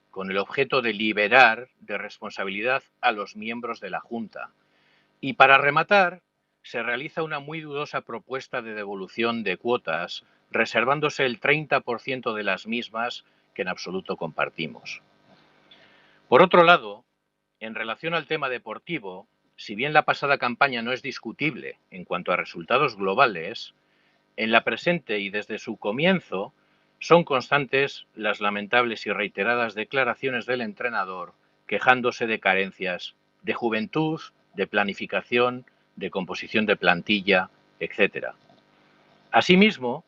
F: con el objeto de liberar de responsabilidad a los miembros de la Junta. Y para rematar, se realiza una muy dudosa propuesta de devolución de cuotas, reservándose el 30% de las mismas que en absoluto compartimos. Por otro lado, en relación al tema deportivo, si bien la pasada campaña no es discutible en cuanto a resultados globales, en la presente y desde su comienzo son constantes las lamentables y reiteradas declaraciones del entrenador quejándose de carencias de juventud, de planificación, de composición de plantilla, etc. Asimismo,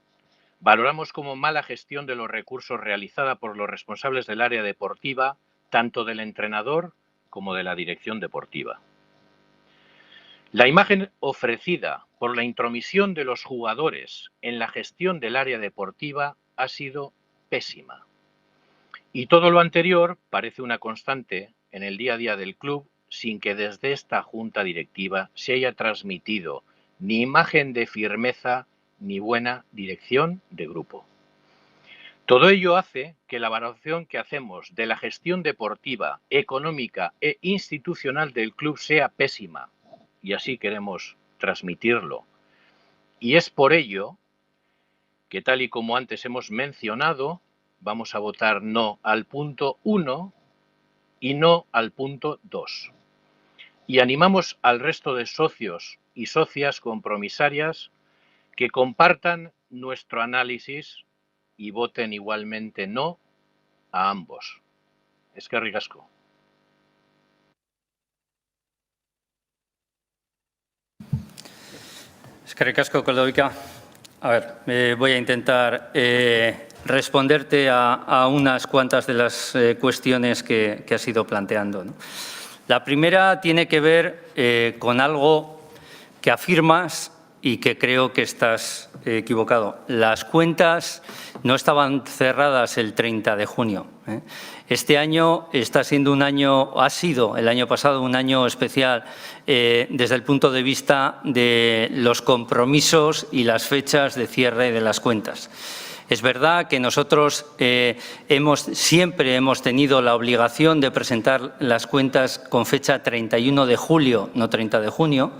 F: Valoramos como mala gestión de los recursos realizada por los responsables del área deportiva, tanto del entrenador como de la dirección deportiva. La imagen ofrecida por la intromisión de los jugadores en la gestión del área deportiva ha sido pésima. Y todo lo anterior parece una constante en el día a día del club, sin que desde esta junta directiva se haya transmitido ni imagen de firmeza ni buena dirección de grupo. Todo ello hace que la valoración que hacemos de la gestión deportiva, económica e institucional del club sea pésima, y así queremos transmitirlo. Y es por ello que, tal y como antes hemos mencionado, vamos a votar no al punto 1 y no al punto 2. Y animamos al resto de socios y socias compromisarias que compartan nuestro análisis y voten igualmente no a ambos. Eskerrik asko.
T: Eskerrik asko, Koldoika. A ver, voy a intentar responderte a unas cuantas de las cuestiones que has ido planteando, ¿no? La primera tiene que ver con algo que afirmas y que creo que estás equivocado. Las cuentas no estaban cerradas el 30 de junio. Este año está siendo un año, ha sido el año pasado un año especial desde el punto de vista de los compromisos y las fechas de cierre de las cuentas. Es verdad que nosotros siempre hemos tenido la obligación de presentar las cuentas con fecha 31 de julio, no 30 de junio,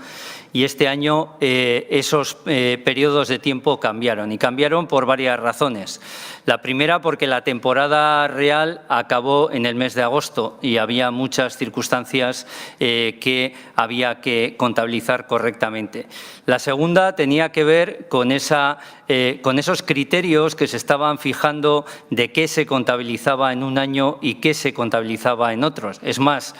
T: y este año esos periodos de tiempo cambiaron, y cambiaron por varias razones. La primera, porque la temporada real acabó en el mes de agosto y había muchas circunstancias que había que contabilizar correctamente. La segunda tenía que ver con esos criterios que se estaban fijando de qué se contabilizaba en un año y qué se contabilizaba en otros. Es más,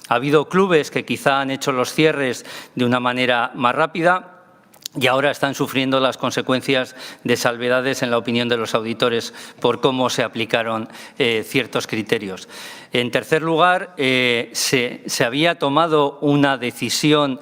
T: ha habido clubes que quizá han hecho los cierres de una manera más rápida y ahora están sufriendo las consecuencias de salvedades en la opinión de los auditores por cómo se aplicaron ciertos criterios. En tercer lugar, se había tomado una decisión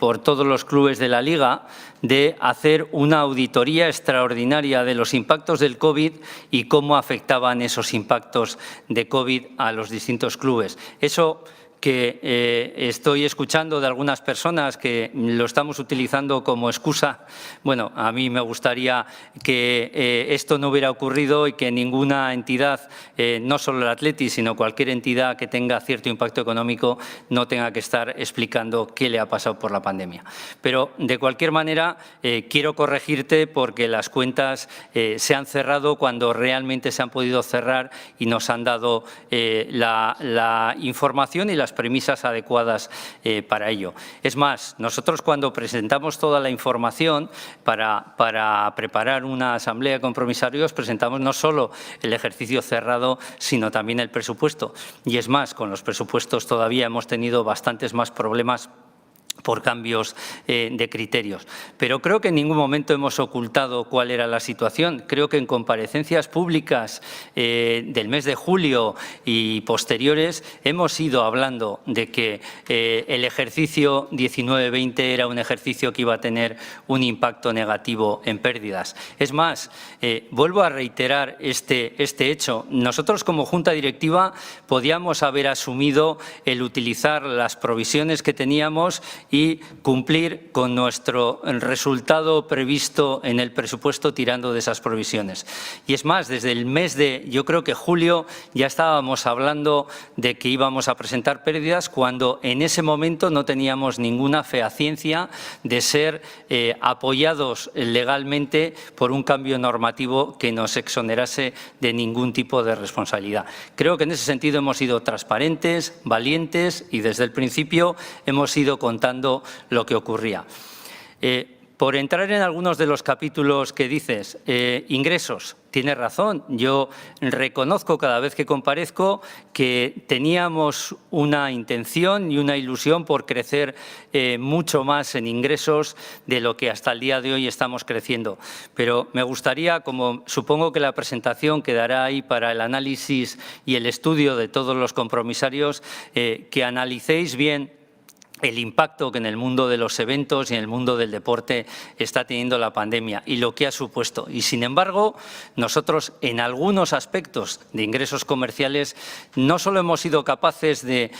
T: por todos los clubes de la Liga de hacer una auditoría extraordinaria de los impactos del COVID y cómo afectaban esos impactos de COVID a los distintos clubes. Eso que estoy escuchando de algunas personas que lo estamos utilizando como excusa. Bueno, a mí me gustaría que esto no hubiera ocurrido y que ninguna entidad, no solo el Athletic, sino cualquier entidad que tenga cierto impacto económico, no tenga que estar explicando qué le ha pasado por la pandemia. Pero, de cualquier manera, quiero corregirte porque las cuentas se han cerrado cuando realmente se han podido cerrar y nos han dado la información y las premisas adecuadas para ello. Es más, nosotros cuando presentamos toda la información para preparar una asamblea de compromisarios, presentamos no solo el ejercicio cerrado, sino también el presupuesto. Y es más, con los presupuestos todavía hemos tenido bastantes más problemas por cambios de criterios. Pero creo que en ningún momento hemos ocultado cuál era la situación. Creo que en comparecencias públicas del mes de julio y posteriores hemos ido hablando de que el ejercicio 19-20 era un ejercicio que iba a tener un impacto negativo en pérdidas. Es más, vuelvo a reiterar este hecho. Nosotros como Junta Directiva podíamos haber asumido el utilizar las provisiones que teníamos y cumplir con nuestro resultado previsto en el presupuesto tirando de esas provisiones. Y es más, desde el mes de, yo creo que julio, ya estábamos hablando de que íbamos a presentar pérdidas cuando en ese momento no teníamos ninguna fehaciencia de ser apoyados legalmente por un cambio normativo que nos exonerase de ningún tipo de responsabilidad. Creo que en ese sentido hemos sido transparentes, valientes y desde el principio hemos ido contando lo que ocurría. por entrar en algunos de los capítulos que dices, ingresos. Tienes razón, yo reconozco cada vez que comparezco que teníamos una intención y una ilusión por crecer mucho más en ingresos de lo que hasta el día de hoy estamos creciendo. Pero me gustaría, como supongo que la presentación quedará ahí para el análisis y el estudio de todos los compromisarios, que analicéis bien el impacto que en el mundo de los eventos y en el mundo del deporte está teniendo la pandemia y lo que ha supuesto. Y, sin embargo, nosotros en algunos aspectos de ingresos comerciales no solo hemos sido capaces de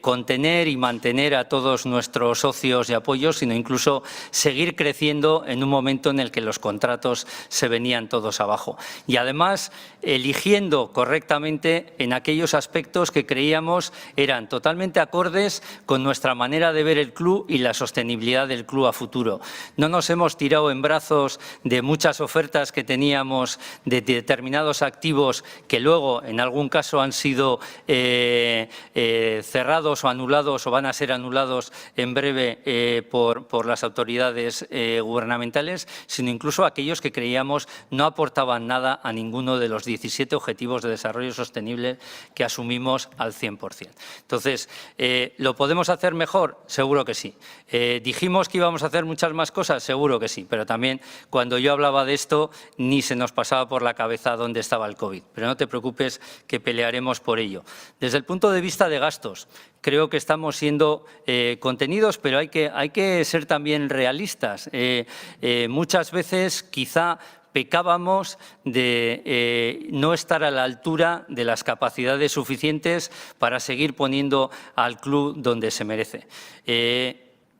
T: contener y mantener a todos nuestros socios y apoyos, sino incluso seguir creciendo en un momento en el que los contratos se venían todos abajo. Y, además, eligiendo correctamente en aquellos aspectos que creíamos eran totalmente acordes con nuestra manera de ver el club y la sostenibilidad del club a futuro. No nos hemos tirado en brazos de muchas ofertas que teníamos de determinados activos que luego en algún caso han sido cerrados o anulados o van a ser anulados en breve por las autoridades gubernamentales, sino incluso aquellos que creíamos no aportaban nada a ninguno de los 17 objetivos de desarrollo sostenible que asumimos al 100%. Entonces, ¿lo podemos hacer mejor? Seguro que sí. ¿Dijimos que íbamos a hacer muchas más cosas? Seguro que sí, pero también cuando yo hablaba de esto ni se nos pasaba por la cabeza dónde estaba el COVID. Pero no te preocupes que pelearemos por ello. Desde el punto de vista de gastos, creo que estamos siendo contenidos, pero hay que ser también realistas. Muchas veces quizá pecábamos de no estar a la altura de las capacidades suficientes para seguir poniendo al club donde se merece.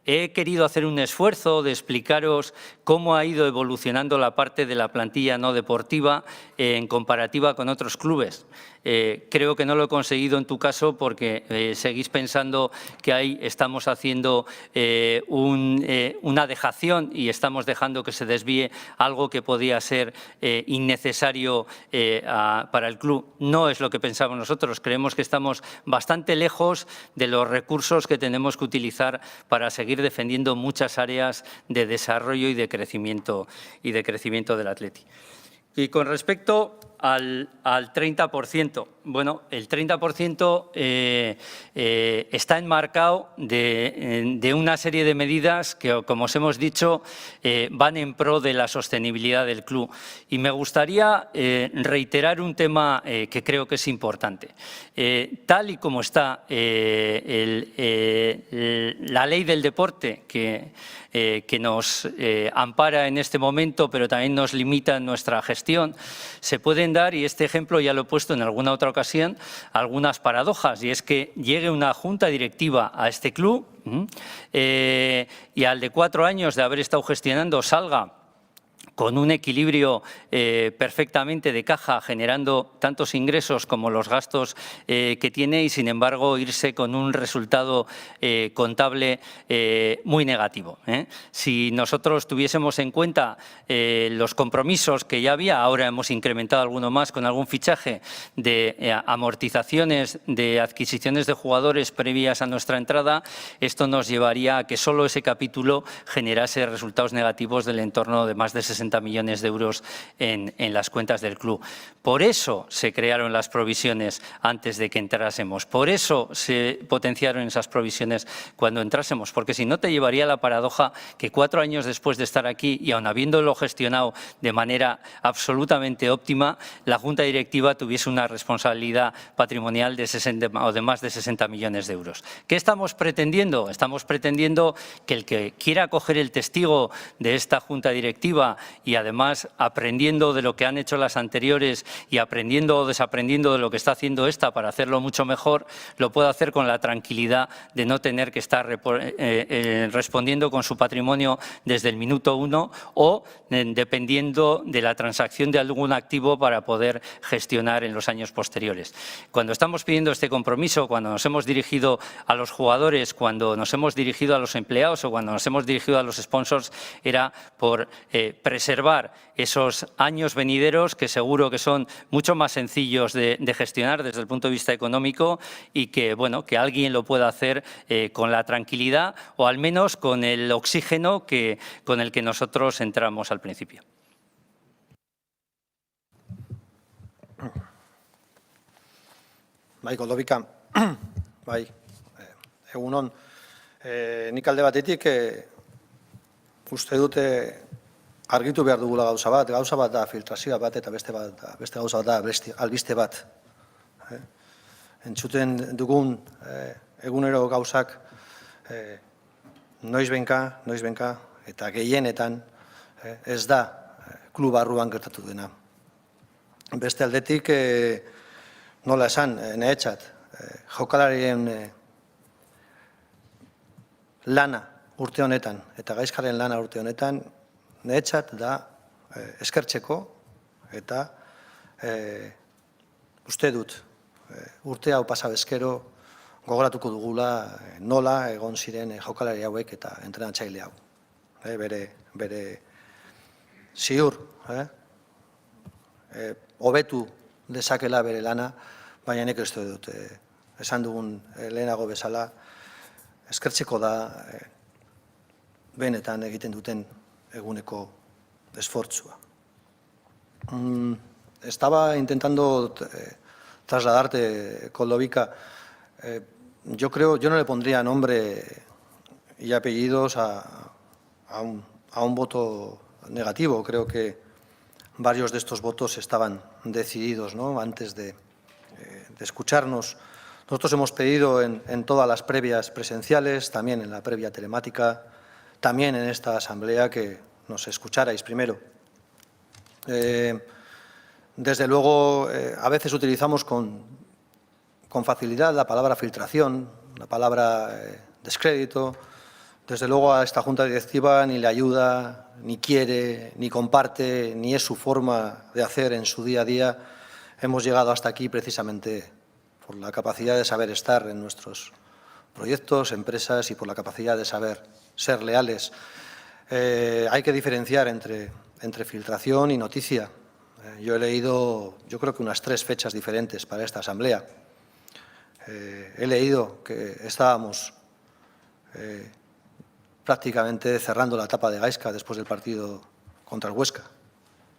T: He querido hacer un esfuerzo de explicaros cómo ha ido evolucionando la parte de la plantilla no deportiva en comparativa con otros clubes. Creo que no lo he conseguido en tu caso porque seguís pensando que ahí estamos haciendo una dejación y estamos dejando que se desvíe algo que podía ser innecesario para el club. No es lo que pensamos nosotros. Creemos que estamos bastante lejos de los recursos que tenemos que utilizar para seguir defendiendo muchas áreas de desarrollo y de crecimiento del Athletic. Y con respecto al 30%, bueno, el 30% está enmarcado de una serie de medidas que, como os hemos dicho, van en pro de la sostenibilidad del club. Y me gustaría reiterar un tema que creo que es importante. Tal y como está la ley del deporte, que nos ampara en este momento, pero también nos limita en nuestra gestión, se pueden dar, y este ejemplo ya lo he puesto en alguna otra ocasión, algunas paradojas, y es que llegue una junta directiva a este club y al de 4 años de haber estado gestionando salga con un equilibrio perfectamente de caja, generando tantos ingresos como los gastos que tiene y, sin embargo, irse con un resultado contable muy negativo. Si nosotros tuviésemos en cuenta los compromisos que ya había, ahora hemos incrementado alguno más con algún fichaje de amortizaciones de adquisiciones de jugadores previas a nuestra entrada, esto nos llevaría a que solo ese capítulo generase resultados negativos del entorno de más de 60 millones de euros en las cuentas del club. Por eso se crearon las provisiones antes de que entrásemos. Por eso se potenciaron esas provisiones cuando entrásemos. Porque si no, te llevaría a la paradoja que 4 años después de estar aquí y aun habiéndolo gestionado de manera absolutamente óptima, la Junta Directiva tuviese una responsabilidad patrimonial de 60 o de más de 60 millones de euros. ¿Qué estamos pretendiendo? Estamos pretendiendo que el que quiera coger el testigo de esta Junta Directiva y además aprendiendo de lo que han hecho las anteriores y aprendiendo o desaprendiendo de lo que está haciendo esta para hacerlo mucho mejor, lo puede hacer con la tranquilidad de no tener que estar respondiendo con su patrimonio desde el minuto 1 o dependiendo de la transacción de algún activo para poder gestionar en los años posteriores. Cuando estamos pidiendo este compromiso, cuando nos hemos dirigido a los jugadores, cuando nos hemos dirigido a los empleados o cuando nos hemos dirigido a los sponsors, era por preservar preservar esos años venideros que seguro que son mucho más sencillos de gestionar desde el punto de vista económico y que, bueno, que alguien lo pueda hacer con la tranquilidad o al menos con el oxígeno con el que nosotros entramos al principio.
A: Bai, Goldovika, bai, egunon, nik alde batetik uste dute argitu behar dugula gauza bat da filtrazioa bat eta beste gauza bat da albiste bat. Entzuten dugun egunero gauzak noizbenka eta gehienetan ez da klub barruan gertatu dena. Beste aldetik, nola esan, niretzat, jokalarien lana urte honetan eta Gaizkaren lana urte honetan niretzat da eskertzeko eta uste dut urte hau pasa bezkero gogoratuko dugula nola egon ziren jokalari hauek eta entrenatzaile hau. Bere ziur, hobetu dezakela bere lana, baina nik ez dut esan dugun lehenago bezala eskertzeko da benetan egiten duten eguneko esfortzua. Estaba intentando trasladarte, Goldovika, yo no le pondría nombre y apellidos a un voto negativo. Creo que varios de estos votos estaban decididos, ¿no? Antes de escucharnos. Nosotros hemos pedido en todas las previas presenciales, también en la previa telemática, también en esta asamblea que nos escucharais primero. Desde luego, a veces utilizamos con facilidad la palabra filtración, la palabra descrédito. Desde luego a esta Junta Directiva ni le ayuda, ni quiere, ni comparte, ni es su forma de hacer en su día a día. Hemos llegado hasta aquí precisamente por la capacidad de saber estar en nuestros proyectos, empresas y por la capacidad de saber ser leales. Hay que diferenciar entre filtración y noticia. Yo he leído, yo creo que unas 3 fechas diferentes para esta asamblea. He leído que estábamos prácticamente cerrando la etapa de Gaizka después del partido contra el Huesca,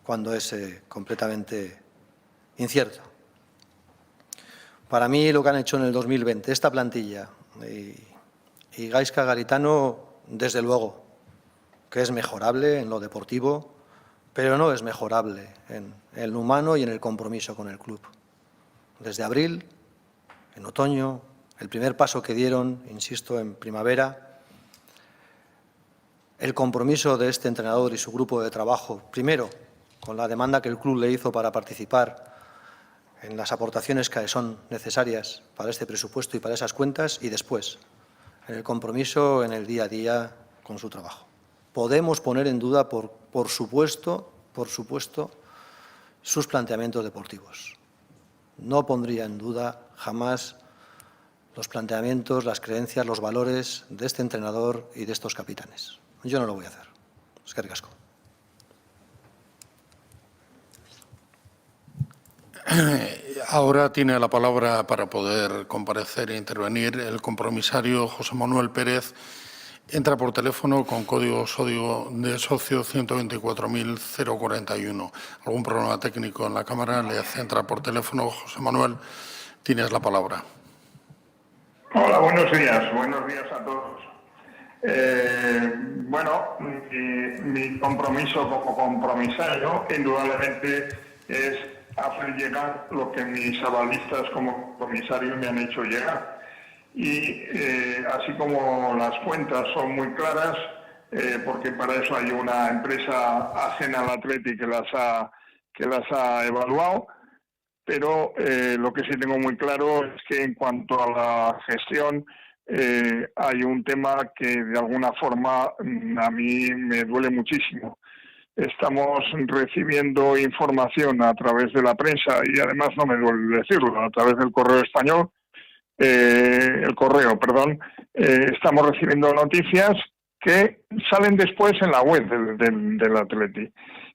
A: cuando es completamente incierto. Para mí lo que han hecho en el 2020, esta plantilla y Gaizka Garitano, desde luego, que es mejorable en lo deportivo, pero no es mejorable en el humano y en el compromiso con el club. Desde abril, en otoño, el primer paso que dieron, insisto, en primavera, el compromiso de este entrenador y su grupo de trabajo, primero, con la demanda que el club le hizo para participar en las aportaciones que son necesarias para este presupuesto y para esas cuentas, y después, en el compromiso en el día a día con su trabajo. Podemos poner en duda, por supuesto, sus planteamientos deportivos. No pondría en duda jamás los planteamientos, las creencias, los valores de este entrenador y de estos capitanes. Yo no lo voy a hacer. Eskerrik asko.
B: Ahora tiene la palabra para poder comparecer e intervenir el compromisario José Manuel Pérez. Entra por teléfono con código de socio 124.041. Algún problema técnico en la cámara le hace entrar por teléfono. José Manuel, tienes la palabra.
E: Hola, buenos días a todos. Mi compromiso como compromisario indudablemente es hacer llegar lo que mis avalistas como comisario me han hecho llegar. Y así como las cuentas son muy claras, porque para eso hay una empresa ajena al Atleti que las ha evaluado, pero lo que sí tengo muy claro es que en cuanto a la gestión hay un tema que de alguna forma a mí me duele muchísimo. Estamos recibiendo información a través de la prensa y además no me duele decirlo, a través del correo español, estamos recibiendo noticias que salen después en la web del Atleti.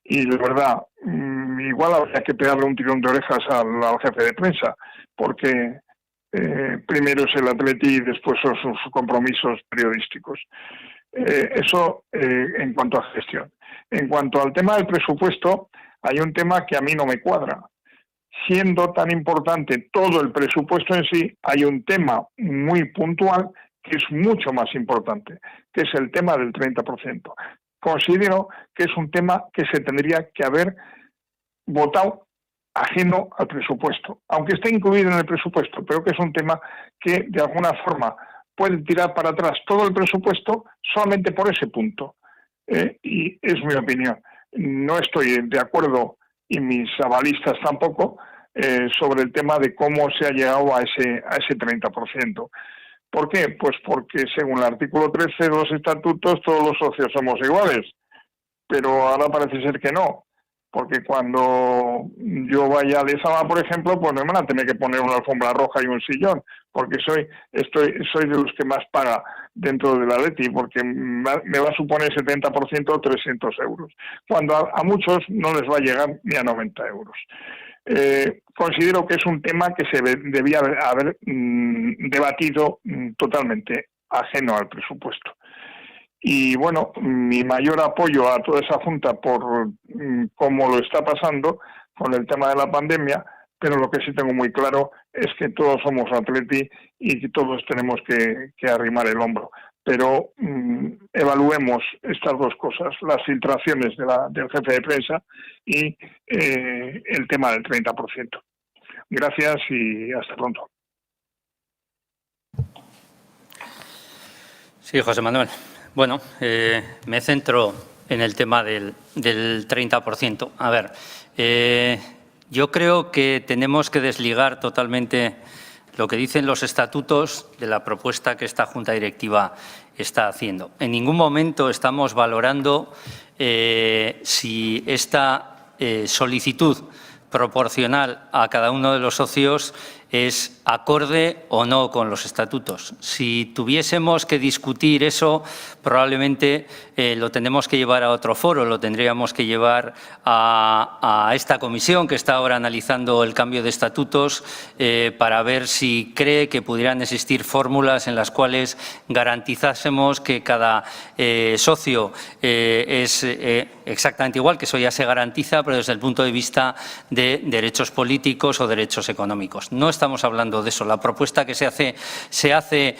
E: Y de verdad, igual habría que pegarle un tirón de orejas al jefe de prensa, porque primero es el Atleti y después son sus compromisos periodísticos. Eso en cuanto a gestión. En cuanto al tema del presupuesto, hay un tema que a mí no me cuadra. Siendo tan importante todo el presupuesto en sí, hay un tema muy puntual que es mucho más importante, que es el tema del 30%. Considero que es un tema que se tendría que haber votado ajeno al presupuesto, aunque esté incluido en el presupuesto, pero que es un tema que de alguna forma puede tirar para atrás todo el presupuesto solamente por ese punto. Y es mi opinión. No estoy de acuerdo, y mis avalistas tampoco, sobre el tema de cómo se ha llegado a ese 30%. ¿Por qué? Pues porque según el artículo 13 de los estatutos todos los socios somos iguales, pero ahora parece ser que no, porque cuando yo vaya a Lezama, por ejemplo, pues me van a tener que poner una alfombra roja y un sillón, porque soy de los que más paga dentro del Atleti, porque me va a suponer 70% 300 euros, cuando a muchos no les va a llegar ni a 90 euros. Considero que es un tema que se debía haber debatido totalmente ajeno al presupuesto. Y bueno, mi mayor apoyo a toda esa junta por cómo lo está pasando con el tema de la pandemia, pero lo que sí tengo muy claro es que todos somos Atleti y que todos tenemos que arrimar el hombro. Pero evaluemos estas dos cosas, las filtraciones del jefe de prensa y el tema del 30%. Gracias y hasta pronto.
T: Sí, José Manuel. Bueno, me centro en el tema del 30%. A ver, yo creo que tenemos que desligar totalmente lo que dicen los estatutos de la propuesta que esta Junta Directiva está haciendo. En ningún momento estamos valorando si esta solicitud proporcional a cada uno de los socios es acorde o no con los estatutos. Si tuviésemos que discutir eso, probablemente lo tenemos que llevar a otro foro, lo tendríamos que llevar a esta comisión que está ahora analizando el cambio de estatutos para ver si cree que pudieran existir fórmulas en las cuales garantizásemos que cada socio es exactamente igual, que eso ya se garantiza, pero desde el punto de vista de derechos políticos o derechos económicos. No estamos hablando de eso. La propuesta que se hace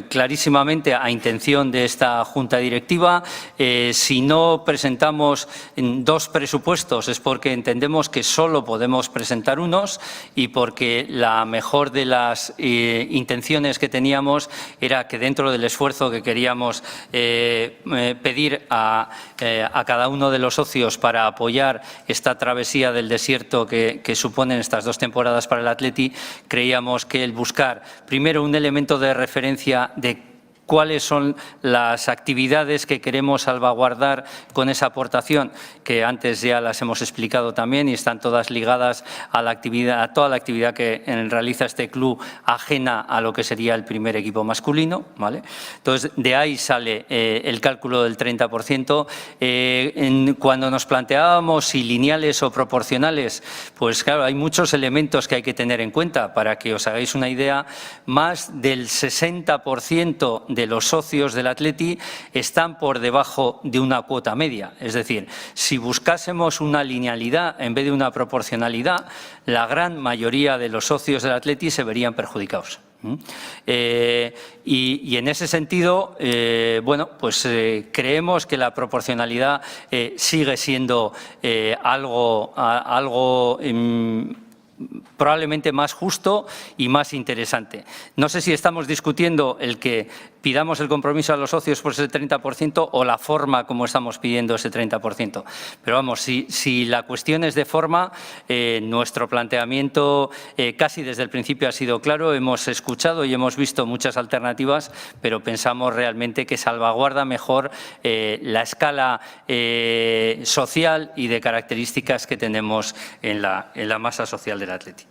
T: clarísimamente a intención de esta Junta Directiva. Si no presentamos dos presupuestos es porque entendemos que solo podemos presentar unos y porque la mejor de las intenciones que teníamos era que dentro del esfuerzo que queríamos pedir a cada uno de los socios para apoyar esta travesía del desierto que suponen estas dos temporadas para el Atleti, creíamos que el buscar primero un elemento de referencia de cuáles son las actividades que queremos salvaguardar con esa aportación, que antes ya las hemos explicado también y están todas ligadas a la actividad, a toda la actividad que realiza este club ajena a lo que sería el primer equipo masculino, ¿vale? Entonces, de ahí sale el cálculo del 30%. Cuando nos planteábamos si lineales o proporcionales, pues claro, hay muchos elementos que hay que tener en cuenta. Para que os hagáis una idea, más del 60% de los socios del Atleti están por debajo de una cuota media. Es decir, si buscásemos una linealidad en vez de una proporcionalidad, la gran mayoría de los socios del Atleti se verían perjudicados. Y en ese sentido, creemos que la proporcionalidad sigue siendo algo probablemente más justo y más interesante. No sé si estamos discutiendo el que pidamos el compromiso a los socios por ese 30% o la forma como estamos pidiendo ese 30%. Pero vamos, si la cuestión es de forma, nuestro planteamiento casi desde el principio ha sido claro. Hemos escuchado y hemos visto muchas alternativas, pero pensamos realmente que salvaguarda mejor la escala social y de características que tenemos en la masa social del Atleti.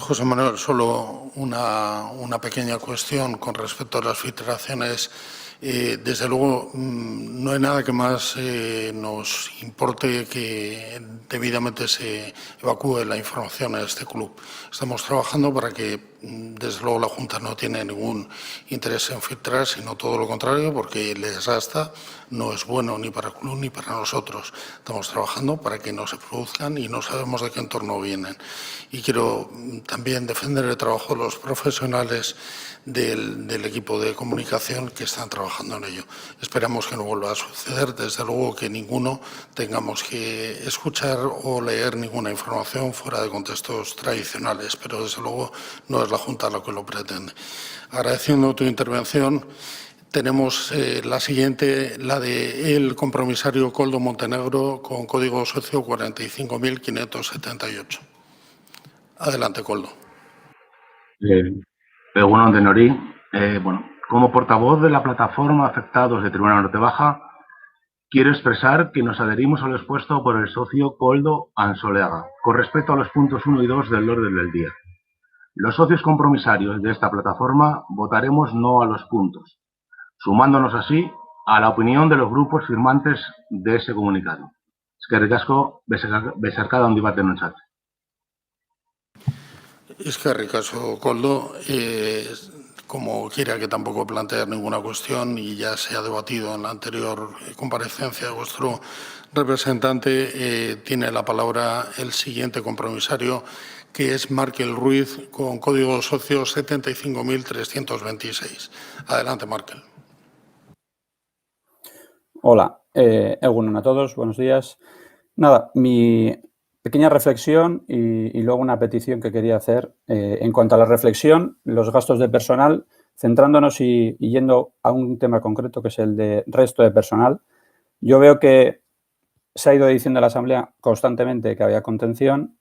B: José Manuel, solo una pequeña cuestión con respecto a las filtraciones. Desde luego, no hay nada que más nos importe que debidamente se evacúe la información a este club. Estamos trabajando para que, desde luego, la Junta no tiene ningún interés en filtrar, sino todo lo contrario, porque les desgasta, no es bueno ni para el club ni para nosotros. Estamos trabajando para que no se produzcan y no sabemos de qué entorno vienen. Y quiero también defender el trabajo de los profesionales del equipo de comunicación que están trabajando en ello. Esperamos que no vuelva a suceder, desde luego que ninguno tengamos que escuchar o leer ninguna información fuera de contextos tradicionales, pero desde luego no es la Junta la que lo pretende. Agradeciendo tu intervención, tenemos la siguiente, la del compromisario Koldo Montenegro, con código socio 45.578. Adelante, Koldo.
G: Egunon Denori, como portavoz de la plataforma Afectados de Tribuna Norte Baja, quiero expresar que nos adherimos a lo expuesto por el socio Koldo Ansoleaga con respecto a los puntos 1 y 2 del orden del día. Los socios compromisarios de esta plataforma votaremos no a los puntos, sumándonos así a la opinión de los grupos firmantes de ese comunicado. Eskerrik asko, besarkada handi bat denontzat.
B: Eskerrik asko, Koldo. Como quiera que tampoco plantear ninguna cuestión y ya se ha debatido en la anterior comparecencia de vuestro representante, tiene la palabra el siguiente compromisario, que es Markel Ruiz, con código socio 75.326. Adelante, Markel.
V: Hola, egunon a todos, buenos días. Nada, mi pequeña reflexión y luego una petición que quería hacer. En cuanto a la reflexión, los gastos de personal, centrándonos y yendo a un tema concreto que es el de resto de personal, yo veo que se ha ido diciendo en la Asamblea constantemente que había contención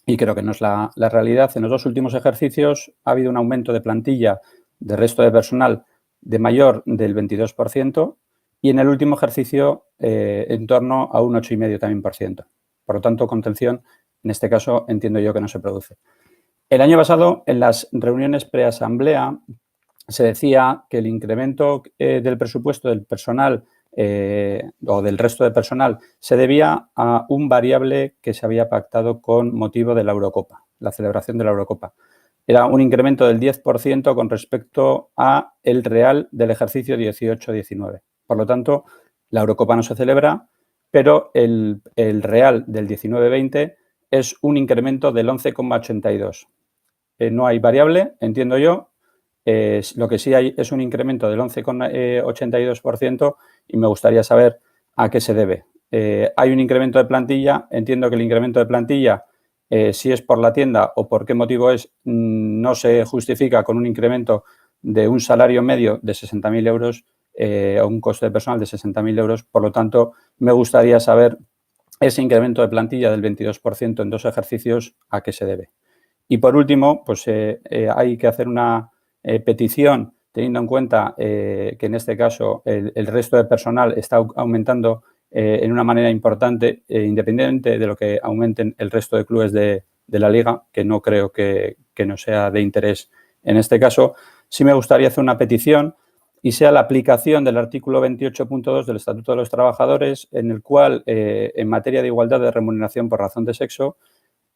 V: y creo que no es la realidad. En los dos últimos ejercicios ha habido un aumento de plantilla de resto de personal de mayor del 22% y en el último ejercicio en torno a un 8,5% también por ciento. Por lo tanto, contención, en este caso, entiendo yo que no se produce. El año pasado, en las reuniones preasamblea, se decía que el incremento del presupuesto del personal o del resto de personal se debía a un variable que se había pactado con motivo de la Eurocopa, la celebración de la Eurocopa. Era un incremento del 10% con respecto a el real del ejercicio 18-19. Por lo tanto, la Eurocopa no se celebra, pero el real del 19-20 es un incremento del 11,82. No hay variable, entiendo yo. Lo que sí hay es un incremento del 11,82% y me gustaría saber a qué se debe. Hay un incremento de plantilla. Entiendo que el incremento de plantilla, si es por la tienda o por qué motivo es, no se justifica con un incremento de un salario medio de 60.000 euros o un coste de personal de 60.000 euros. Por lo tanto, me gustaría saber ese incremento de plantilla del 22% en dos ejercicios, a qué se debe. Y por último, pues hay que hacer una petición teniendo en cuenta que en este caso el resto de personal está aumentando en una manera importante, independientemente de lo que aumenten el resto de clubes de la Liga, que no creo que no sea de interés en este caso. Sí me gustaría hacer una petición y sea la aplicación del artículo 28.2 del Estatuto de los Trabajadores, en el cual, en materia de igualdad de remuneración por razón de sexo,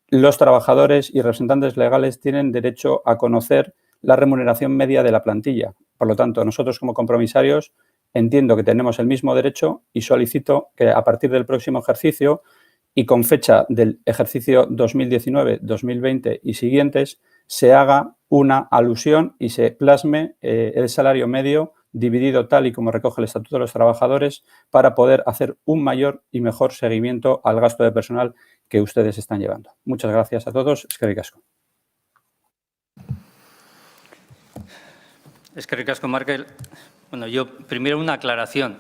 V: los trabajadores y representantes legales tienen derecho a conocer la remuneración media de la plantilla. Por lo tanto, nosotros como compromisarios entiendo que tenemos el mismo derecho y solicito que a partir del próximo ejercicio y con fecha del ejercicio 2019-2020 y siguientes se haga una alusión y se plasme el salario medio dividido tal y como recoge el Estatuto de los Trabajadores para poder hacer un mayor y mejor seguimiento al gasto de personal que ustedes están llevando. Muchas gracias a todos. Eskerrik asko.
T: Eskerrik asko, Markel. Bueno, yo primero una aclaración.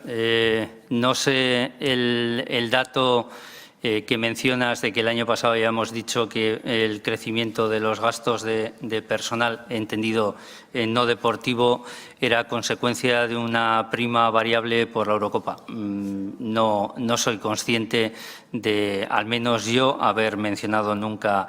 T: No sé el dato que mencionas de que el año pasado habíamos dicho que el crecimiento de los gastos de personal, entendido no deportivo, era consecuencia de una prima variable por la Eurocopa. No soy consciente de, al menos yo, haber mencionado nunca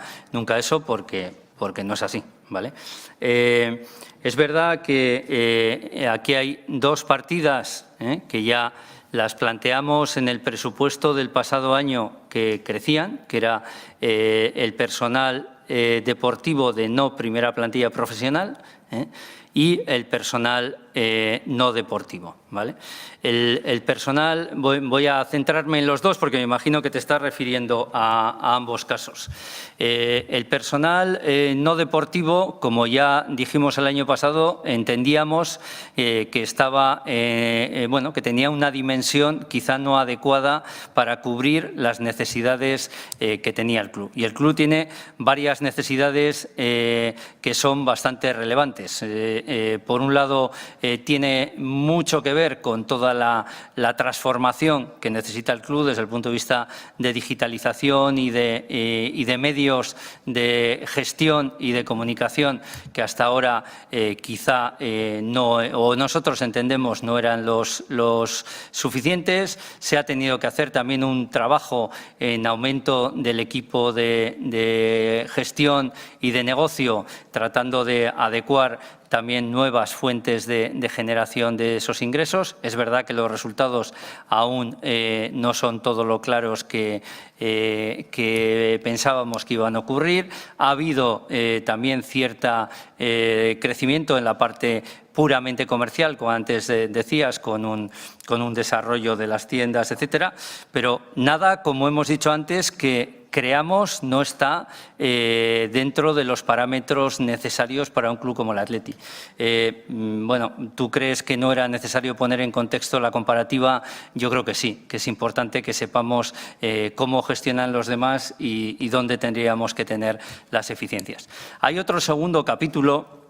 T: eso, porque porque no es así, ¿vale? Es verdad que aquí hay dos partidas que ya las planteamos en el presupuesto del pasado año que crecían, que era el personal deportivo de no primera plantilla profesional y el personal no deportivo, ¿vale? El personal, voy a centrarme en los dos porque me imagino que te estás refiriendo a ambos casos. El personal no deportivo, como ya dijimos el año pasado, entendíamos que estaba, bueno, que tenía una dimensión quizá no adecuada para cubrir las necesidades que tenía el club. Y el club tiene varias necesidades que son bastante relevantes. Por un lado, tiene mucho que ver con toda la transformación que necesita el club desde el punto de vista de digitalización y de medios de gestión y de comunicación que hasta ahora quizá no, o nosotros entendemos no eran los suficientes. Se ha tenido que hacer también un trabajo en aumento del equipo de gestión y de negocio, tratando de adecuar también nuevas fuentes de generación de esos ingresos. Es verdad que los resultados aún no son todo lo claros que pensábamos que iban a ocurrir. Ha habido también cierto crecimiento en la parte puramente comercial, como antes decías, con un desarrollo de las tiendas, etcétera, pero nada, como hemos dicho antes, que creamos no está dentro de los parámetros necesarios para un club como el Atleti. Bueno, ¿tú crees que no era necesario poner en contexto la comparativa? Yo creo que sí, que es importante que sepamos cómo gestionan los demás y dónde tendríamos que tener las eficiencias. Hay otro segundo capítulo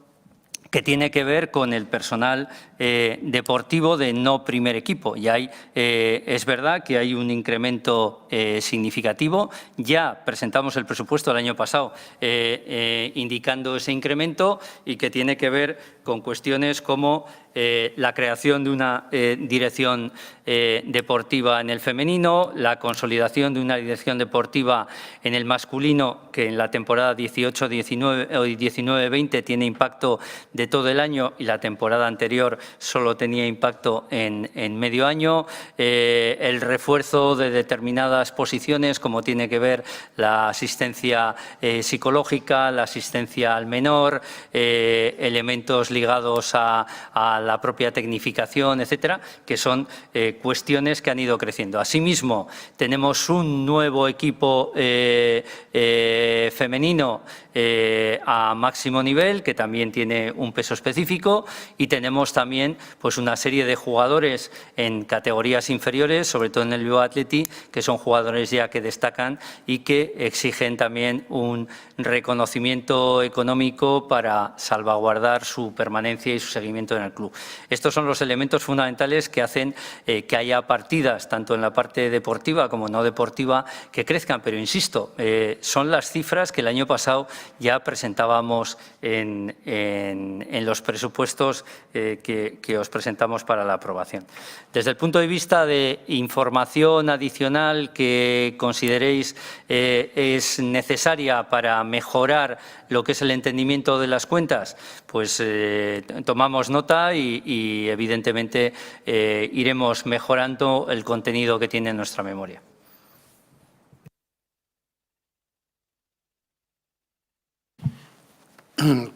T: que tiene que ver con el personal deportivo de no primer equipo. Y es verdad que hay un incremento significativo. Ya presentamos el presupuesto el año pasado indicando ese incremento y que tiene que ver con cuestiones como la creación de una dirección deportiva en el femenino, la consolidación de una dirección deportiva en el masculino, que en la temporada 18-19 o 19-20 tiene impacto de todo el año y la temporada anterior solo tenía impacto en medio año, el refuerzo de determinadas posiciones como tiene que ver la asistencia psicológica, la asistencia al menor, elementos ligados a la propia tecnificación, etcétera, que son cuestiones que han ido creciendo. Asimismo, tenemos un nuevo equipo femenino a máximo nivel, que también tiene un peso específico, y tenemos también pues una serie de jugadores en categorías inferiores, sobre todo en el Bilbao Athletic, que son jugadores ya que destacan y que exigen también un reconocimiento económico para salvaguardar su permanencia y su seguimiento en el club. Estos son los elementos fundamentales que hacen que haya partidas, tanto en la parte deportiva como no deportiva, que crezcan, pero insisto, son las cifras que el año pasado ya presentábamos en los presupuestos que os presentamos para la aprobación. Desde el punto de vista de información adicional que consideréis es necesaria para mejorar lo que es el entendimiento de las cuentas, pues tomamos nota y evidentemente iremos mejorando el contenido que tiene en nuestra memoria.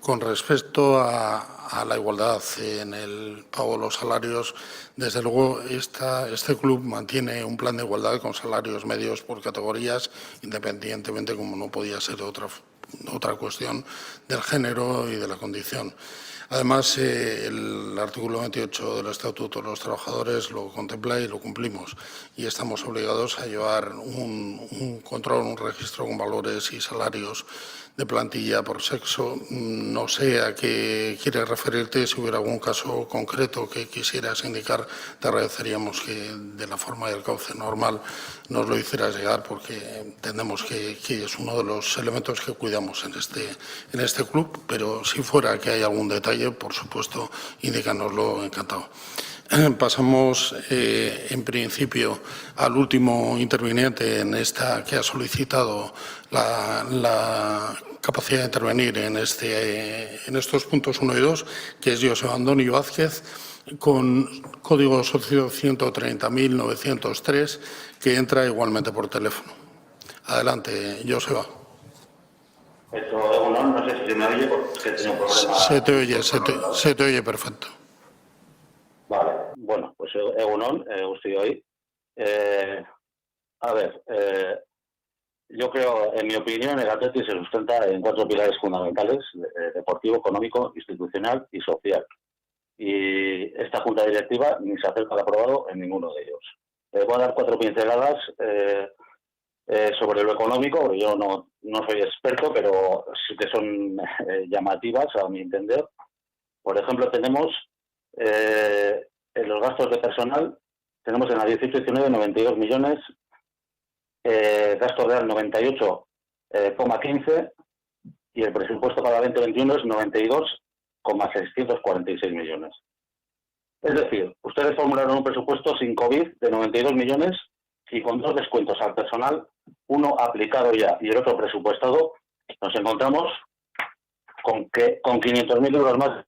B: Con respecto a la igualdad en el pago de los salarios, desde luego este club mantiene un plan de igualdad con salarios medios por categorías, independientemente, como no podía ser otra cuestión, del género y de la condición. Además, el artículo 28 del Estatuto de los Trabajadores lo contempla y lo cumplimos. Y estamos obligados a llevar un control, un registro con valores y salarios de plantilla por sexo. No sé a qué quieres referirte. Si hubiera algún caso concreto que quisieras indicar, te agradeceríamos que de la forma y el cauce normal nos lo hicieras llegar, porque entendemos que es uno de los elementos que cuidamos en este club, pero si fuera que hay algún detalle, por supuesto, indícanoslo, encantado. Pasamos, en principio, al último interviniente en esta que ha solicitado la capacidad de intervenir en estos puntos 1 y 2, que es Joseba Andoni Vázquez, con código socio 130.903, que entra igualmente por teléfono. Adelante, Joseba.
H: No sé si se me oye, porque es que tengo un problema.
B: Se te oye perfecto.
H: Vale, bueno, pues Egunon, estoy hoy. Yo creo, en mi opinión, el Athletic se sustenta en 4 pilares fundamentales: deportivo, económico, institucional y social. Y esta junta directiva ni se acerca al aprobado en ninguno de ellos. Voy a dar 4 pinceladas sobre lo económico, porque yo no soy experto, pero sí que son llamativas a mi entender. Por ejemplo, tenemos en los gastos de personal, tenemos en la 18-19 92 millones, gasto real 98,15 y el presupuesto para 2021 es 92,646 millones. Es decir, ustedes formularon un presupuesto sin COVID de 92 millones y con 2 descuentos al personal, uno aplicado ya y el otro presupuestado, nos encontramos con 500.000 euros más,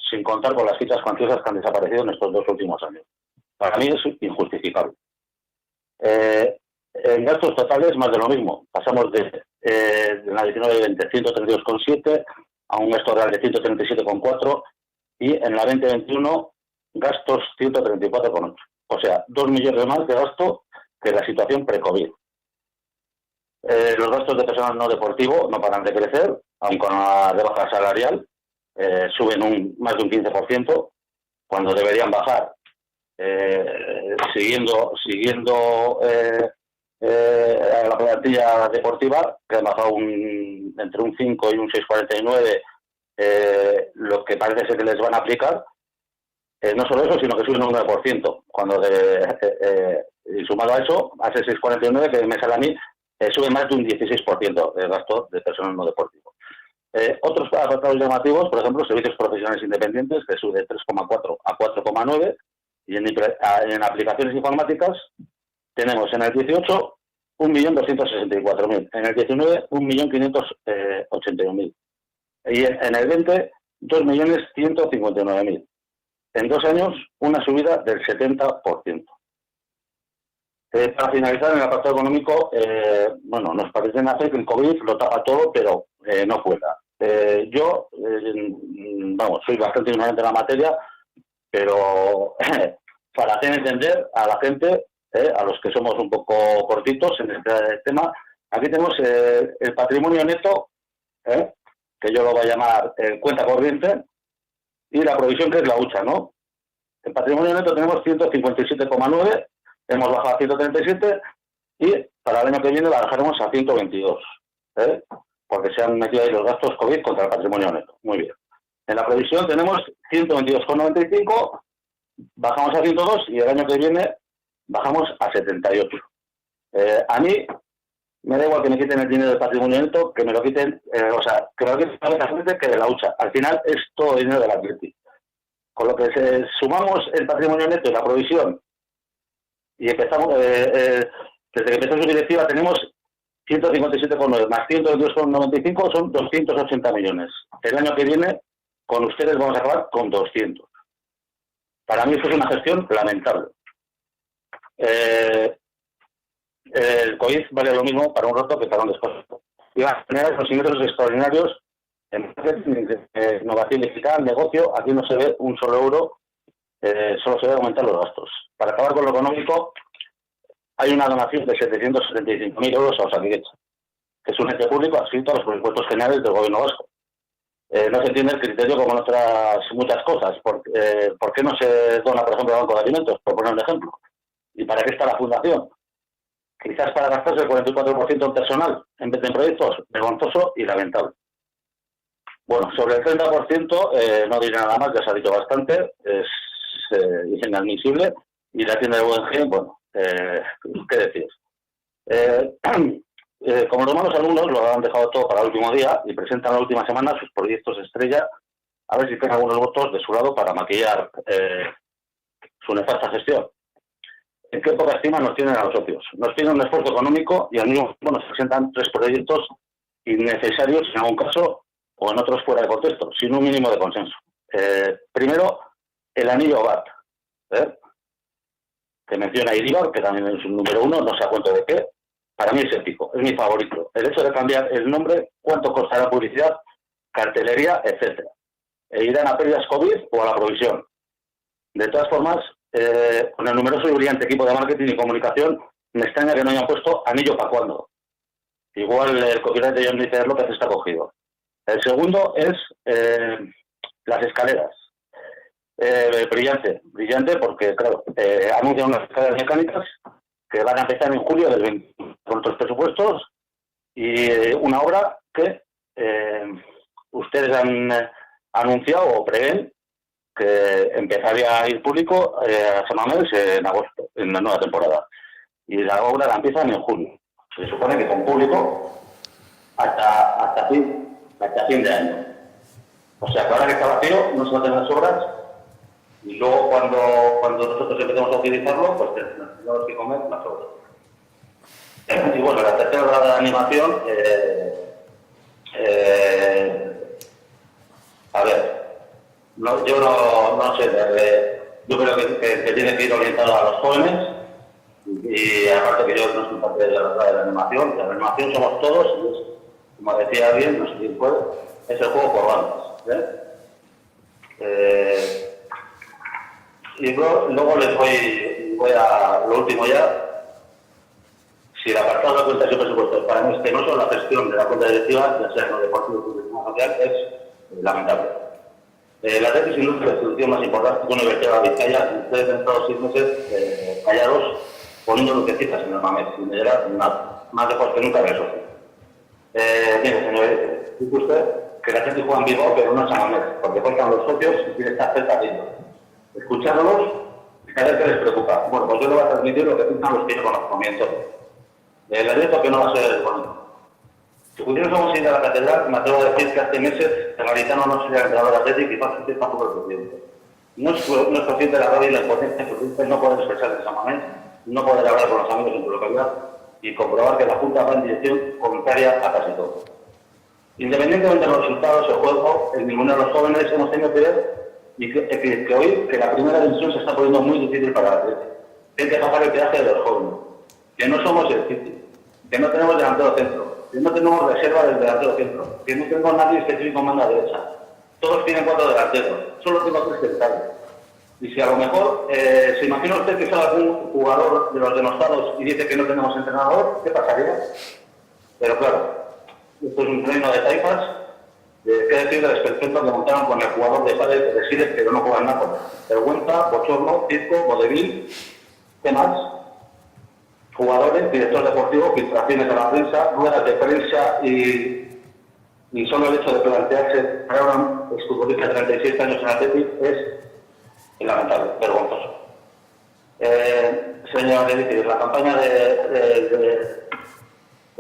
H: sin contar con las fichas cuantiosas que han desaparecido en estos 2 últimos años. Para mí es injustificable. En gastos totales, más de lo mismo. Pasamos de la 19-20, 132,7 a un gasto real de 137,4 y en la 2021 gastos 134,8. O sea, 2 millones más de gasto que la situación pre-COVID. Los gastos de personal no deportivo no paran de crecer, aun con la rebaja salarial, suben más de un 15%, cuando deberían bajar, siguiendo la plantilla deportiva, que ha bajado entre un 5 y un 6,49, lo que parece ser que les van a aplicar. No solo eso, sino que suben un 9%, y sumado a eso, a ese 6,49 que me sale a mí, sube más de un 16% el gasto de personal no deportivo. Otros apartados llamativos, por ejemplo, servicios profesionales independientes, que sube de 3,4 a 4,9, y en aplicaciones informáticas tenemos en el 18 1.264.000, en el 19 1.581.000 y en el 20 2.159.000. En 2 años, una subida del 70%. Para finalizar, en el apartado económico, nos parece hacer que el COVID lo tapa todo, pero no cuela. Yo, soy bastante ignorante en la materia, pero para hacer entender a la gente, a los que somos un poco cortitos en este tema, aquí tenemos el patrimonio neto, que yo lo voy a llamar cuenta corriente, y la provisión, que es la hucha, ¿no? En patrimonio neto tenemos 157,9, hemos bajado a 137 y para el año que viene la bajaremos a 122, porque se han metido ahí los gastos COVID contra el patrimonio neto. Muy bien. En la previsión tenemos 122,95, bajamos a 102 y el año que viene bajamos a 78. A mí me da igual que me quiten el dinero del patrimonio neto, que me lo quiten, que me lo quiten que de la hucha. Al final es todo dinero del Athletic. Con lo que sumamos el patrimonio neto y la provisión y empezamos, desde que empezó su directiva tenemos 157,9 más 122,95 son 280 millones. El año que viene con ustedes vamos a acabar con 200. Para mí esto es una gestión lamentable. El COVID vale lo mismo para un roto que para un descosto. Y van a generar los ingresos extraordinarios en innovación digital, negocio. Aquí no se ve un solo euro, solo se ve aumentar los gastos. Para acabar con lo económico, hay una donación de 775.000 euros a Osakidetza, que es un ente público adscrito a los presupuestos generales del Gobierno vasco. No se entiende el criterio como en otras muchas cosas. ¿Por qué no se dona, por ejemplo, al Banco de Alimentos? Por poner un ejemplo. ¿Y para qué está la Fundación? Quizás para gastarse el 44% en personal en vez de en proyectos, vergonzoso y lamentable. Bueno, sobre el 30% no diré nada más, ya se ha dicho bastante, es inadmisible. Y la tienda de Guggenheim, ¿qué decir? Como los malos alumnos lo han dejado todo para el último día y presentan la última semana sus proyectos estrella, a ver si tienen algunos votos de su lado para maquillar su nefasta gestión. ¿En qué poca estima nos tienen a los socios? Nos piden un esfuerzo económico y al mismo tiempo nos presentan 3 proyectos innecesarios en algún caso o en otros fuera de contexto, sin un mínimo de consenso. Primero, el anillo BAT, que menciona Iribar, que también es un número 1, no sé a cuánto de qué. Para mí es épico, es mi favorito. El hecho de cambiar el nombre, cuánto costará publicidad, cartelería, etcétera. E irán a pérdidas COVID o a la provisión. De todas formas, con el numeroso y brillante equipo de marketing y comunicación, me extraña que no hayan puesto anillo para cuándo. Igual el copyright de John Díaz López está cogido. El segundo es las escaleras. Brillante porque, claro, anuncian unas escaleras mecánicas que van a empezar en julio del 20 con otros presupuestos y una obra que ustedes han anunciado o prevén que empezaría a ir público a San Mamés en agosto, en la nueva temporada. Y la obra la empiezan en junio. Se supone que con público hasta fin de año. O sea, que ahora que está vacío no se van a tener las obras y luego cuando nosotros empecemos a utilizarlo, pues tenemos que comer las obras. Y bueno, la tercera obra de animación, a ver, yo no sé, yo creo que tiene que ir orientado a los jóvenes y aparte que yo no soy parte de la animación. La animación somos todos y es, como decía alguien, no sé quién fue, es el juego por bandas. Y luego les voy a lo último ya. Si el apartado de cuentas y presupuestos para mí es penoso, la gestión de la cuenta directiva, ya sea en lo deportivo o en lo social, es lamentable. La tesis sin duda es la institución más importante que Universidad de Vizcaya. Ustedes han estado 6 meses callados poniendo lucecitas en el Mamés, sin llegar nada, más lejos que nunca de eso. Mire, señor, dice usted que la gente juega en Bilbao, pero no en San Mamés, porque faltan los socios y quiere estar cerca de ellos. Escuchándolos, cada vez que les preocupa. Bueno, pues yo le voy a transmitir lo que piensan los que tienen conocimiento. El evento que no va a ser bonito. Si pudiéramos ir a la catedral, me atrevo a decir que hace meses el Garitano no sería el entrenador atlético y fácil tampoco el presidente. No es consciente de la rabia y la impotencia que produce no poder expresar en San Mamés, no poder hablar con los amigos en tu localidad y comprobar que la Junta va en dirección contraria a casi todo. Independientemente de los resultados, el juego, el ninguno de los jóvenes hemos tenido que ver y que oír que la primera división se está poniendo muy difícil para la Atleti. Hay que bajar el peaje de los jóvenes, que no somos el City, que no tenemos delantero centro, que no tenemos reserva del delantero centro, que no tengo nadie específico en banda derecha. Todos tienen 4 delanteros, solo tengo 3 centrales. Y si a lo mejor se imagina usted que sale algún jugador de los denostados y dice que no tenemos entrenador, ¿qué pasaría? Pero claro, esto es un reino de taifas. ¿Qué decir del esperpento que montaron con el jugador de Padres de Siles, pero no juegan nada? Vergüenza, bochorno, circo, vodevil, ¿qué más? Jugadores, director deportivo, filtraciones a la prensa, ruedas de prensa y solo el hecho de plantearse para un exfutbolista de 36 años en Atleti es lamentable, vergonzoso. Señor Edith, la campaña de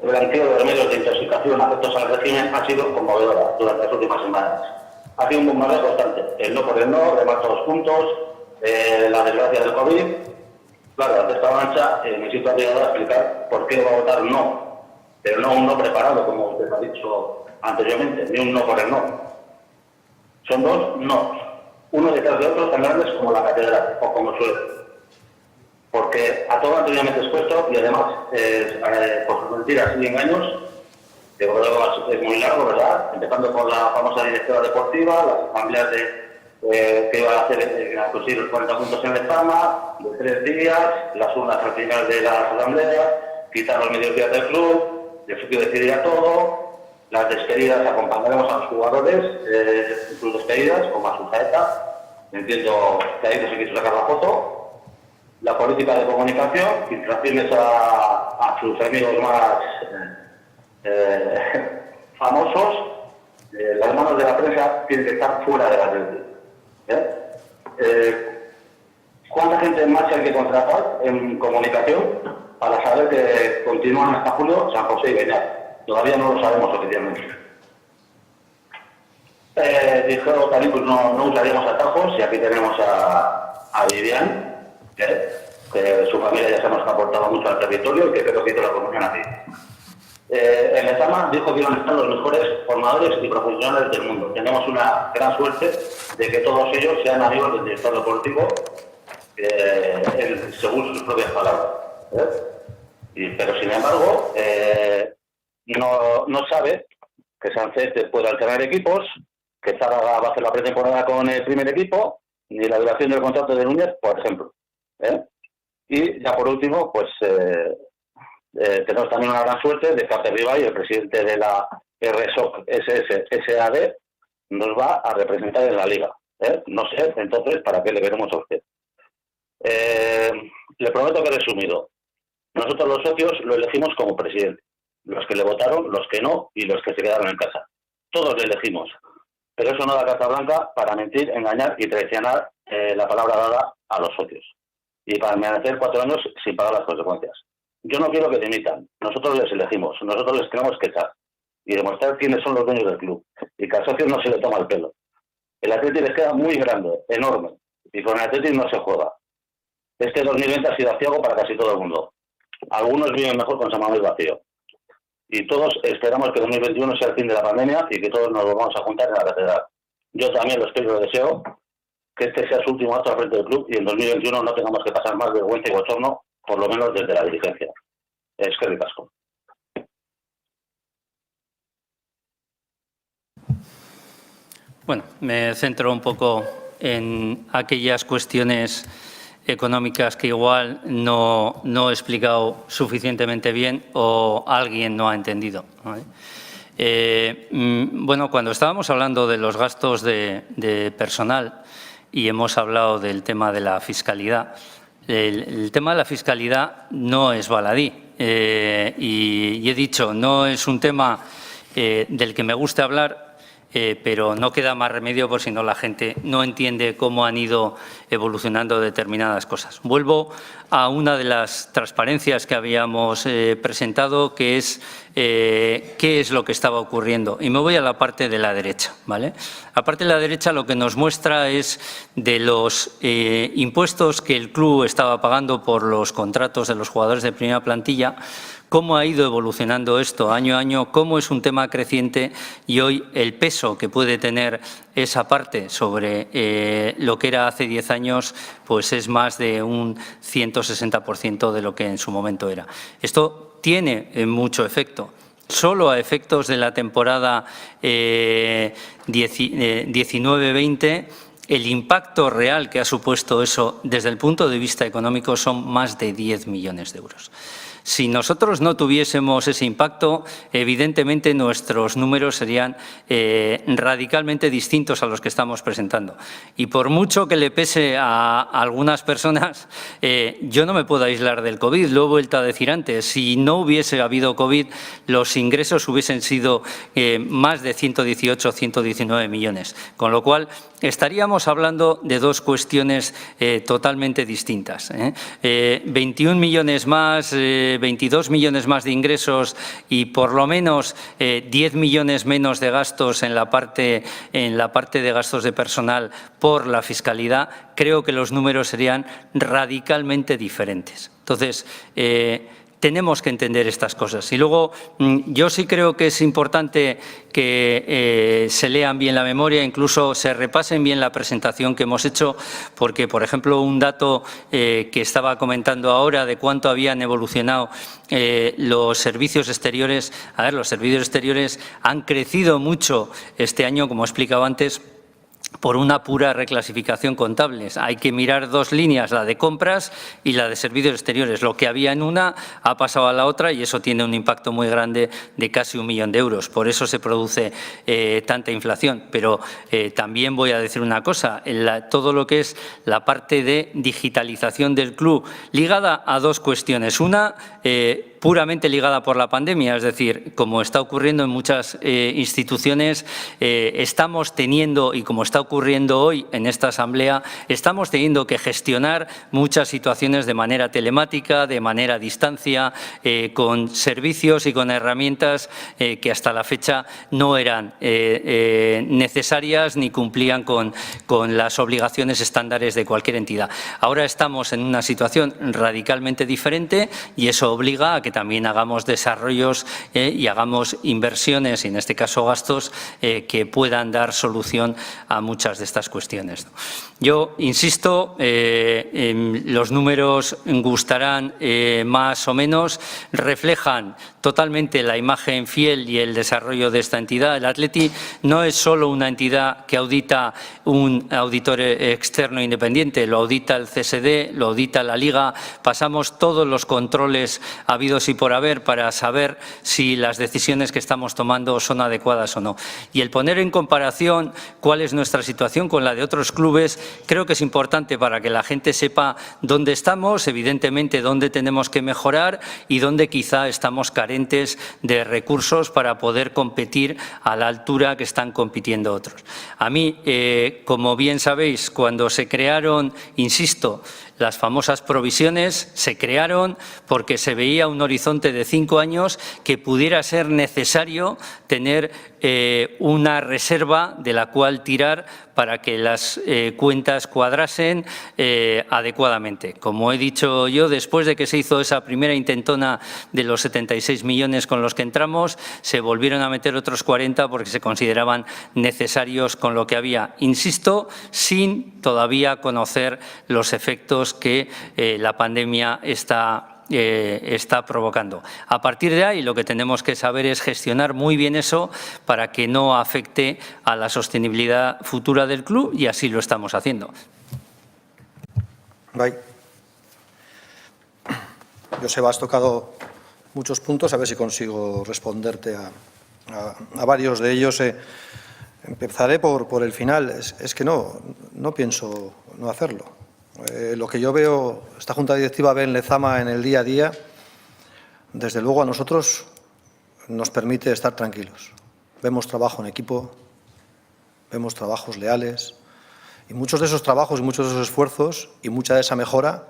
H: blanqueo de medios de intoxicación afectos al régimen ha sido conmovedora durante las últimas semanas. Ha sido un bombardeo constante. El no por el no, remar todos juntos, la desgracia del COVID. Claro, ante esta mancha me siento obligado a explicar por qué va a votar no, pero no un no preparado, como usted ha dicho anteriormente, ni un no por el no. Son 2 no, uno detrás de otro tan grandes como la catedral, o como suele. Porque a todo anteriormente expuesto, y además, por sus mentiras y engaños, que es muy largo, ¿verdad? Empezando por la famosa directora deportiva, las asambleas que iba a hacer conseguir los 40 puntos en el Fama, de 3 días, las urnas al final de las asambleas, quitar los medios días del club, el sitio decidirá todo, las despedidas, acompañaremos a los jugadores en sus despedidas, como a su jaeta, entiendo que ahí no se quiso sacar la foto, la política de comunicación, filtraciones a sus amigos más famosos, las manos de la prensa tienen que estar fuera de la red. ¿Cuánta gente más hay que contratar en comunicación para saber que continúan hasta julio San José y Beñat? Todavía no lo sabemos oficialmente. Dijo también pues no usaríamos atajos, y aquí tenemos a Vivian, que su familia ya sabemos que ha aportado mucho al territorio y que creo que hizo la comunión así. En Lezama dijo que iban a estar los mejores formadores y profesionales del mundo. Tenemos una gran suerte de que todos ellos sean amigos del director deportivo, según sus propias palabras. Pero sin embargo, no sabe que Sánchez puede alternar equipos, que Zárraga va a hacer la pretemporada con el primer equipo, ni la duración del contrato de Núñez, por ejemplo. Y ya por último, pues tenemos también una gran suerte de que Aperribay, el presidente de la RSOC SAD, nos va a representar en la Liga. No sé, entonces, ¿para qué le queremos a usted? Le prometo que he resumido. Nosotros los socios lo elegimos como presidente. Los que le votaron, los que no y los que se quedaron en casa. Todos le elegimos. Pero eso no da carta blanca para mentir, engañar y traicionar la palabra dada a los socios. Y para permanecer 4 años sin pagar las consecuencias. Yo no quiero que dimitan. Nosotros les elegimos. Nosotros les tenemos que echar. Y demostrar quiénes son los dueños del club. Y que al socio no se le toma el pelo. El Athletic les queda muy grande, enorme. Y con el Athletic no se juega. Este 2020 ha sido aciago para casi todo el mundo. Algunos viven mejor con San Mamés vacío. Y todos esperamos que 2021 sea el fin de la pandemia y que todos nos volvamos a juntar en la catedral. Yo también lo espero y lo deseo, que este sea su último acto al frente del club y en 2021 no tengamos que pasar más vergüenza y bochorno, por lo menos desde la dirigencia. Es que ricasco.
T: Bueno, me centro un poco en aquellas cuestiones económicas que igual no he explicado suficientemente bien o alguien no ha entendido, ¿vale? Bueno, cuando estábamos hablando de los gastos de personal y hemos hablado del tema de la fiscalidad, el tema de la fiscalidad no es baladí y he dicho, no es un tema del que me guste hablar, pero no queda más remedio por si no la gente no entiende cómo han ido evolucionando determinadas cosas. Vuelvo a una de las transparencias que habíamos presentado, que es qué es lo que estaba ocurriendo. Y me voy a la parte de la derecha, ¿vale? La parte de la derecha lo que nos muestra es de los impuestos que el club estaba pagando por los contratos de los jugadores de primera plantilla, cómo ha ido evolucionando esto año a año, cómo es un tema creciente y hoy el peso que puede tener esa parte sobre lo que era hace 10 años, pues es más de un 160% de lo que en su momento era. Esto tiene mucho efecto. Solo a efectos de la temporada 19-20, el impacto real que ha supuesto eso desde el punto de vista económico son más de 10 millones de euros. Si nosotros no tuviésemos ese impacto, evidentemente nuestros números serían radicalmente distintos a los que estamos presentando. Y por mucho que le pese a algunas personas, yo no me puedo aislar del COVID, lo he vuelto a decir antes. Si no hubiese habido COVID, los ingresos hubiesen sido más de 118 o 119 millones. Con lo cual, estaríamos hablando de dos cuestiones totalmente distintas. 21 millones más, 22 millones más de ingresos y por lo menos 10 millones menos de gastos en la parte de gastos de personal por la fiscalidad, creo que los números serían radicalmente diferentes. Entonces, tenemos que entender estas cosas. Y luego, yo sí creo que es importante que se lean bien la memoria, incluso se repasen bien la presentación que hemos hecho, porque, por ejemplo, un dato que estaba comentando ahora de cuánto habían evolucionado los servicios exteriores. A ver, los servicios exteriores han crecido mucho este año, como he explicado antes, por una pura reclasificación contable. Hay que mirar dos líneas, la de compras y la de servicios exteriores. Lo que había en una ha pasado a la otra y eso tiene un impacto muy grande de casi 1 millón de euros. Por eso se produce tanta inflación. Pero también voy a decir una cosa, todo lo que es la parte de digitalización del club, ligada a dos cuestiones. Una, puramente ligada por la pandemia, es decir, como está ocurriendo en muchas instituciones, estamos teniendo, y como está ocurriendo hoy en esta asamblea, estamos teniendo que gestionar muchas situaciones de manera telemática, de manera a distancia, con servicios y con herramientas que hasta la fecha no eran necesarias ni cumplían con las obligaciones estándares de cualquier entidad. Ahora estamos en una situación radicalmente diferente y eso obliga a que también hagamos desarrollos y hagamos inversiones, y en este caso gastos, que puedan dar solución a muchas de estas cuestiones. Yo insisto, los números gustarán más o menos, reflejan totalmente la imagen fiel y el desarrollo de esta entidad. El Athletic no es solo una entidad que audita un auditor externo independiente, lo audita el CSD, lo audita la Liga, pasamos todos los controles habidos y por haber para saber si las decisiones que estamos tomando son adecuadas o no. Y el poner en comparación cuál es nuestra situación con la de otros clubes, creo que es importante para que la gente sepa dónde estamos, evidentemente dónde tenemos que mejorar y dónde quizá estamos carentes de recursos para poder competir a la altura que están compitiendo otros. A mí, como bien sabéis, cuando se crearon, insisto, las famosas provisiones, se crearon porque se veía un horizonte de 5 años que pudiera ser necesario tener una reserva de la cual tirar para que las cuentas cuadrasen adecuadamente. Como he dicho yo, después de que se hizo esa primera intentona de los 76 millones con los que entramos, se volvieron a meter otros 40 porque se consideraban necesarios con lo que había. Insisto, sin todavía conocer los efectos que la pandemia está provocando. A partir de ahí, lo que tenemos que saber es gestionar muy bien eso para que no afecte a la sostenibilidad futura del club, y así lo estamos haciendo.
A: Bye. Joseba, has tocado muchos puntos, a ver si consigo responderte a varios de ellos. Empezaré por el final. Es que no pienso no hacerlo. Lo que yo veo, esta Junta Directiva ve en Lezama en el día a día, desde luego a nosotros nos permite estar tranquilos. Vemos trabajo en equipo, vemos trabajos leales, y muchos de esos trabajos y muchos de esos esfuerzos y mucha de esa mejora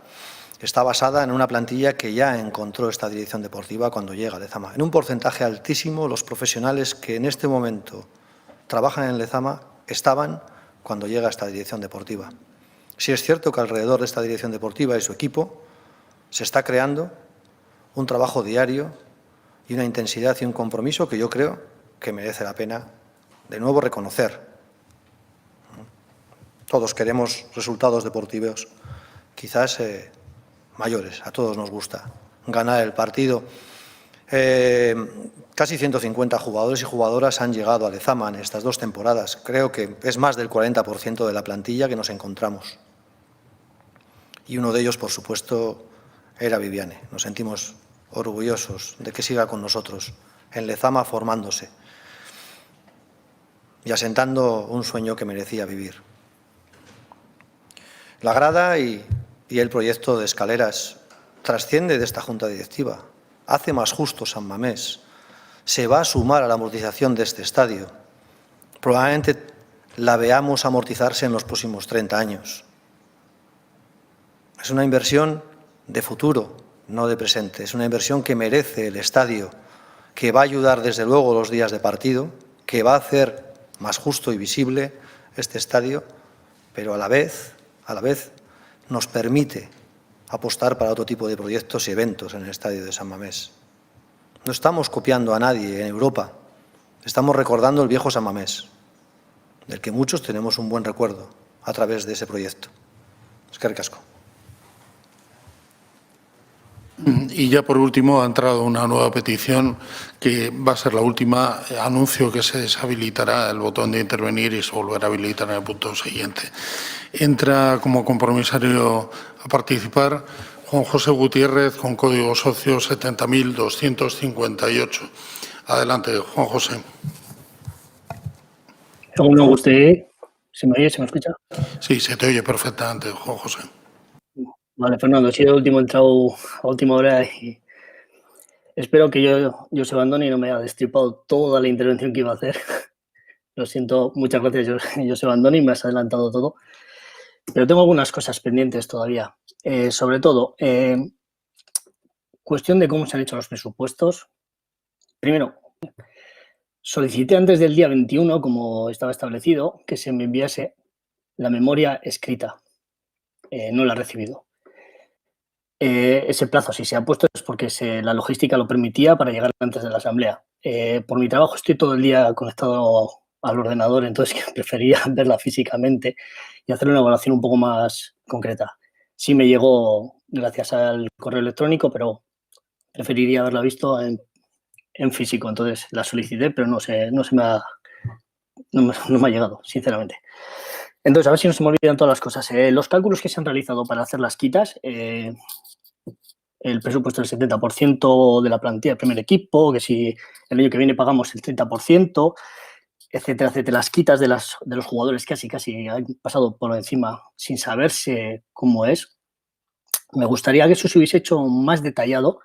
A: está basada en una plantilla que ya encontró esta dirección deportiva cuando llega a Lezama. En un porcentaje altísimo, los profesionales que en este momento trabajan en Lezama estaban cuando llega esta dirección deportiva. Sí es cierto que alrededor de esta dirección deportiva y su equipo se está creando un trabajo diario y una intensidad y un compromiso que yo creo que merece la pena de nuevo reconocer. Todos queremos resultados deportivos, quizás mayores, a todos nos gusta ganar el partido. Casi 150 jugadores y jugadoras han llegado a Lezama en estas 2 temporadas. Creo que es más del 40% de la plantilla que nos encontramos. Y uno de ellos, por supuesto, era Viviane. Nos sentimos orgullosos de que siga con nosotros en Lezama formándose y asentando un sueño que merecía vivir. La grada y el proyecto de escaleras trasciende de esta Junta Directiva. Hace más justo San Mamés. Se va a sumar a la amortización de este estadio. Probablemente la veamos amortizarse en los próximos 30 años. Es una inversión de futuro, no de presente. Es una inversión que merece el estadio, que va a ayudar desde luego los días de partido, que va a hacer más justo y visible este estadio, pero a la vez nos permite apostar para otro tipo de proyectos y eventos en el estadio de San Mamés. No estamos copiando a nadie en Europa, estamos recordando el viejo San Mamés, del que muchos tenemos un buen recuerdo a través de ese proyecto. Eskerrik asko.
B: Y ya por último ha entrado una nueva petición que va a ser la última. Anuncio que se deshabilitará el botón de intervenir y se volverá a habilitar en el punto siguiente. Entra como compromisario a participar Juan José Gutiérrez con código socio 70.258. Adelante, Juan José.
I: Según me guste, ¿se me oye? ¿Se me escucha?
B: Sí, se te oye perfectamente, Juan José.
I: Vale, Fernando, he sido el último entrado a última hora y Espero que Joseba Andoni no me haya destripado toda la intervención que iba a hacer. Lo siento, muchas gracias, Joseba Andoni, me has adelantado todo. Pero tengo algunas cosas pendientes todavía. Sobre todo, cuestión de cómo se han hecho los presupuestos. Primero, solicité antes del día 21, como estaba establecido, que se me enviase la memoria escrita. No la he recibido. Ese plazo, si se ha puesto, es porque la logística lo permitía para llegar antes de la asamblea. Por mi trabajo estoy todo el día conectado al ordenador, entonces prefería verla físicamente y hacer una evaluación un poco más concreta. Sí me llegó gracias al correo electrónico, pero preferiría haberla visto en físico. Entonces la solicité, pero no me ha llegado, sinceramente. Entonces, a ver si no se me olvidan todas las cosas. Los cálculos que se han realizado para hacer las quitas, el presupuesto del 70% de la plantilla del primer equipo, que si el año que viene pagamos el 30%, etcétera, etcétera. Las quitas de los jugadores casi han pasado por encima sin saberse cómo es. Me gustaría que eso se hubiese hecho más detallado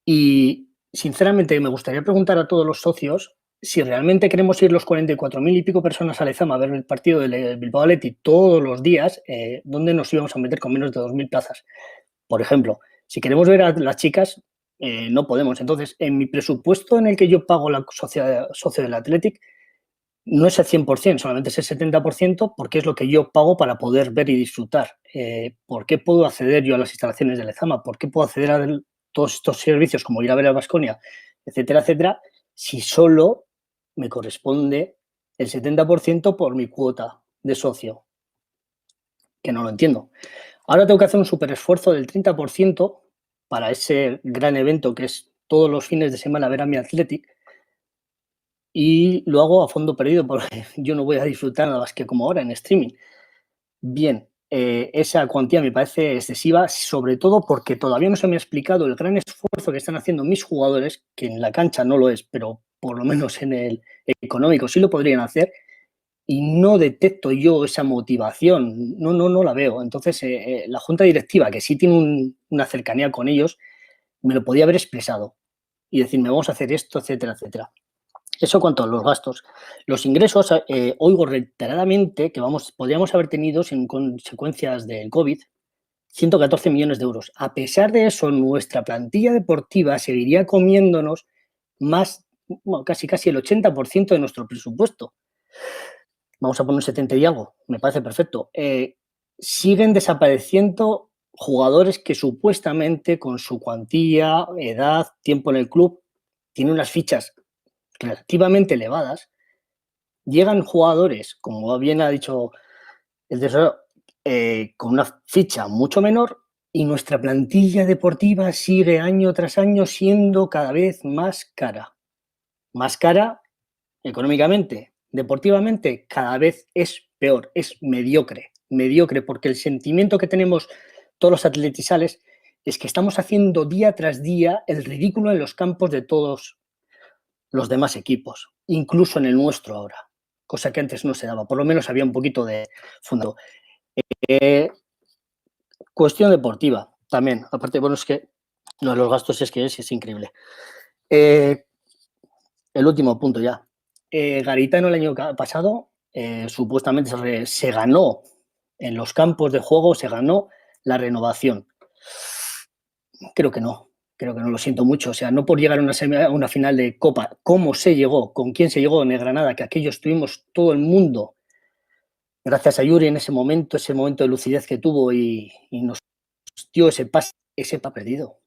I: y, sinceramente, me gustaría preguntar a todos los socios si realmente queremos ir los 44.000 y pico personas a Lezama a ver el partido del Bilbao Athletic todos los días, ¿dónde nos íbamos a meter con menos de 2.000 plazas? Por ejemplo, si queremos ver a las chicas, no podemos. Entonces, en mi presupuesto en el que yo pago la socio del Athletic, no es el 100%, solamente es el 70%, porque es lo que yo pago para poder ver y disfrutar. ¿Por qué puedo acceder yo a las instalaciones de Lezama? ¿Por qué puedo acceder a todos estos servicios como ir a ver a Baskonia, etcétera, etcétera, si solo me corresponde el 70% por mi cuota de socio? Que no lo entiendo. Ahora tengo que hacer un súper esfuerzo del 30% para ese gran evento que es todos los fines de semana ver a mi Athletic, y lo hago a fondo perdido porque yo no voy a disfrutar nada más que como ahora en streaming. Bien, esa cuantía me parece excesiva, sobre todo porque todavía no se me ha explicado el gran esfuerzo que están haciendo mis jugadores, que en la cancha no lo es, pero por lo menos en el económico sí lo podrían hacer, y no detecto yo esa motivación, no la veo. Entonces, la junta directiva, que sí tiene una cercanía con ellos, me lo podía haber expresado y decirme, vamos a hacer esto, etcétera, etcétera. Eso en cuanto a los gastos. Los ingresos, oigo reiteradamente que podríamos haber tenido, sin consecuencias del COVID, 114 millones de euros. A pesar de eso, nuestra plantilla deportiva seguiría comiéndonos más, bueno, casi el 80% de nuestro presupuesto. Vamos a poner 70 y algo, me parece perfecto. Siguen desapareciendo jugadores que supuestamente con su cuantía, edad, tiempo en el club, tienen unas fichas relativamente elevadas. Llegan jugadores, como bien ha dicho el tesorero, con una ficha mucho menor, y nuestra plantilla deportiva sigue año tras año siendo cada vez más cara. Más cara económicamente, deportivamente cada vez es peor, es mediocre, porque el sentimiento que tenemos todos los atletisales es que estamos haciendo día tras día el ridículo en los campos de todos los demás equipos, incluso en el nuestro ahora, cosa que antes no se daba, por lo menos había un poquito de fundamento. Cuestión deportiva también, aparte, bueno, es que no, los gastos es increíble. El último punto ya. Garitano el año pasado supuestamente se ganó en los campos de juego, se ganó la renovación. Creo que no, lo siento mucho. O sea, no por llegar a una final de Copa, cómo se llegó, con quién se llegó en el Granada, que aquello estuvimos todo el mundo, gracias a Yuri en ese momento de lucidez que tuvo y nos dio ese pase perdido.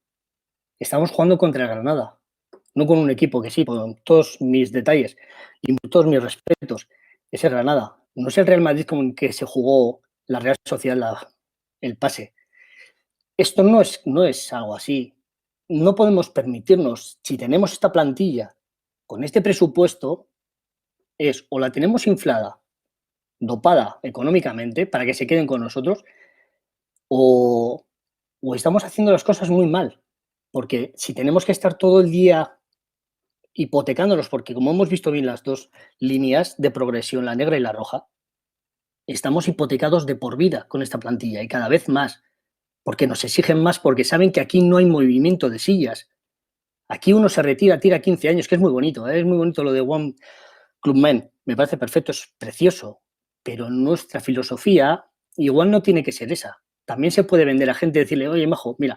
I: Estamos jugando contra el Granada, no con un equipo que sí, con todos mis detalles y todos mis respetos, es el Granada. No es el Real Madrid con el que se jugó la Real Sociedad el pase. Esto no es algo así. No podemos permitirnos, si tenemos esta plantilla con este presupuesto, o la tenemos inflada, dopada económicamente para que se queden con nosotros, o estamos haciendo las cosas muy mal. Porque si tenemos que estar todo el día hipotecándolos, porque como hemos visto bien las dos líneas de progresión, la negra y la roja, estamos hipotecados de por vida con esta plantilla y cada vez más, porque nos exigen más, porque saben que aquí no hay movimiento de sillas. Aquí uno se retira, tira 15 años, que es muy bonito, es muy bonito lo de One Club Men, me parece perfecto, es precioso, pero nuestra filosofía igual no tiene que ser esa. También se puede vender a gente y decirle, oye, majo, mira,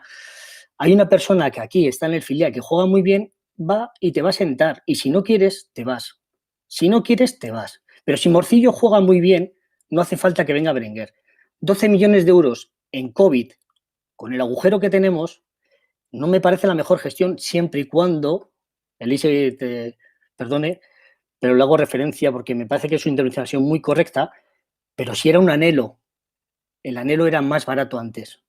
I: hay una persona que aquí está en el filial que juega muy bien, va y te va a sentar, y si no quieres, te vas. Si no quieres, te vas. Pero si Morcillo juega muy bien, no hace falta que venga Berenguer. 12 millones de euros en COVID, con el agujero que tenemos, no me parece la mejor gestión siempre y cuando, Elise te perdone, pero le hago referencia porque me parece que su intervención ha sido muy correcta, pero si era un anhelo, el anhelo era más barato antes.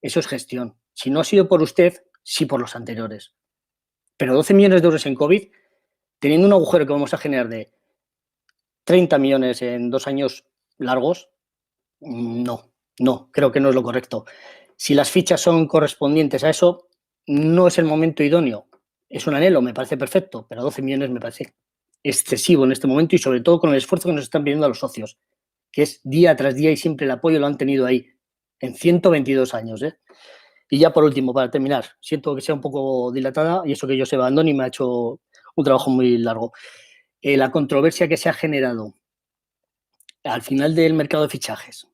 I: Eso es gestión. Si no ha sido por usted, sí por los anteriores. Pero 12 millones de euros en COVID, teniendo un agujero que vamos a generar de 30 millones en 2 años largos, no, creo que no es lo correcto. Si las fichas son correspondientes a eso, no es el momento idóneo. Es un anhelo, me parece perfecto, pero 12 millones me parece excesivo en este momento y sobre todo con el esfuerzo que nos están pidiendo a los socios, que es día tras día y siempre el apoyo lo han tenido ahí, en 122 años. Y ya por último, para terminar, siento que sea un poco dilatada y eso que Joseba Andoni me ha hecho un trabajo muy largo. La controversia que se ha generado al final del mercado de fichajes.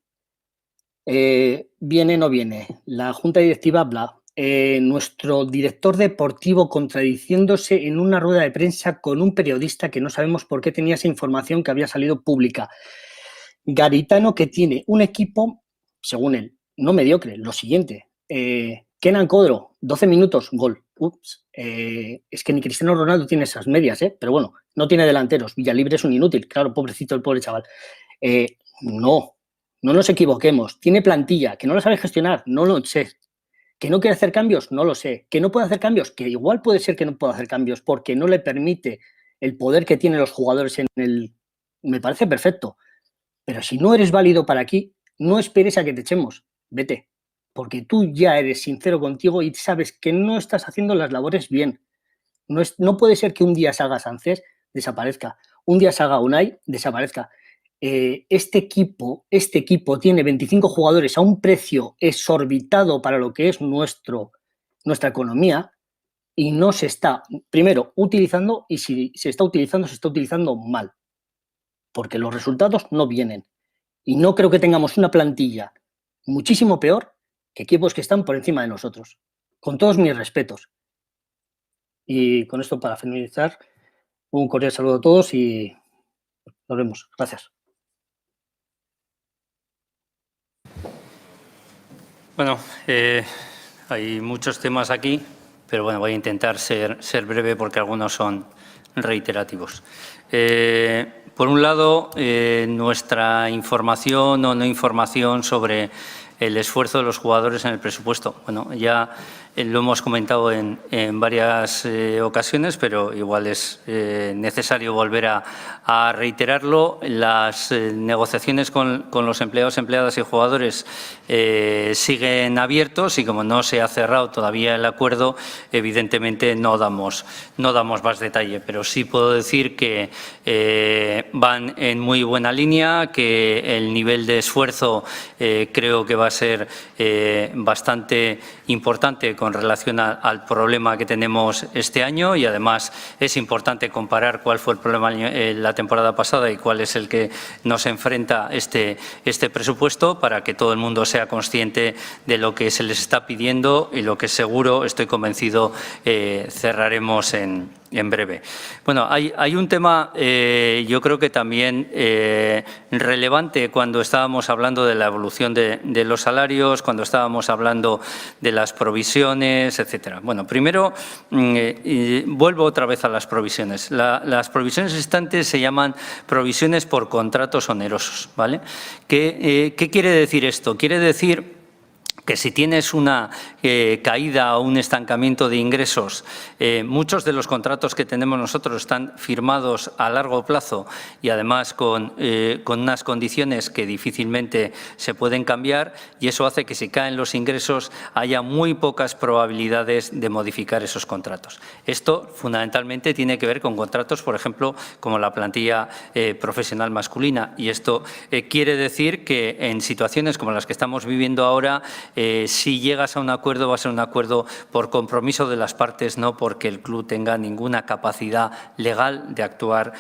I: Viene, no viene. La junta directiva habla. Nuestro director deportivo contradiciéndose en una rueda de prensa con un periodista que no sabemos por qué tenía esa información que había salido pública. Garitano, que tiene un equipo, según él, no mediocre. Lo siguiente, Kenan Codro, 12 minutos, gol. Ups, es que ni Cristiano Ronaldo tiene esas medias, pero bueno, no tiene delanteros. Villalibre es un inútil, claro, pobrecito el pobre chaval. No nos equivoquemos. Tiene plantilla, que no la sabe gestionar, no lo sé. ¿Que no quiere hacer cambios? No lo sé. ¿Que no puede hacer cambios? Que igual puede ser que no pueda hacer cambios porque no le permite el poder que tienen los jugadores en el... Me parece perfecto. Pero si no eres válido para aquí, no esperes a que te echemos. Vete. Porque tú ya eres sincero contigo y sabes que no estás haciendo las labores bien. No puede ser que un día salga Sánchez, desaparezca. Un día salga Unai, desaparezca. Este equipo tiene 25 jugadores a un precio exorbitado para lo que es nuestra economía y no se está, primero, utilizando, y si se está utilizando mal, porque los resultados no vienen. Y no creo que tengamos una plantilla muchísimo peor que equipos que están por encima de nosotros. Con todos mis respetos. Y con esto, para finalizar, un cordial saludo a todos y nos vemos. Gracias.
T: Bueno, hay muchos temas aquí, pero bueno, voy a intentar ser breve porque algunos son reiterativos. Por un lado, nuestra información o no información sobre el esfuerzo de los jugadores en el presupuesto. Bueno, ya lo hemos comentado en varias ocasiones, pero igual es necesario volver a reiterarlo. Las negociaciones con los empleados, empleadas y jugadores siguen abiertos y como no se ha cerrado todavía el acuerdo, evidentemente no damos más detalle, pero sí puedo decir que van en muy buena línea, que el nivel de esfuerzo creo que va a ser bastante importante con relación al problema que tenemos este año y además es importante comparar cuál fue el problema la temporada pasada y cuál es el que nos enfrenta este presupuesto para que todo el mundo sea consciente de lo que se les está pidiendo y lo que seguro, estoy convencido, cerraremos en breve. Bueno, hay un tema yo creo que también relevante cuando estábamos hablando de la evolución de los salarios, cuando estábamos hablando de las provisiones, etcétera. Bueno, primero vuelvo otra vez a las provisiones. Las provisiones existentes se llaman provisiones por contratos onerosos, ¿vale? ¿Qué quiere decir esto? Quiere decir que si tienes una caída o un estancamiento de ingresos, muchos de los contratos que tenemos nosotros están firmados a largo plazo y además con unas condiciones que difícilmente se pueden cambiar y eso hace que si caen los ingresos haya muy pocas probabilidades de modificar esos contratos. Esto fundamentalmente tiene que ver con contratos, por ejemplo, como la plantilla profesional masculina y esto quiere decir que en situaciones como las que estamos viviendo ahora si llegas a un acuerdo va a ser un acuerdo por compromiso de las partes, no porque el club tenga ninguna capacidad legal de actuar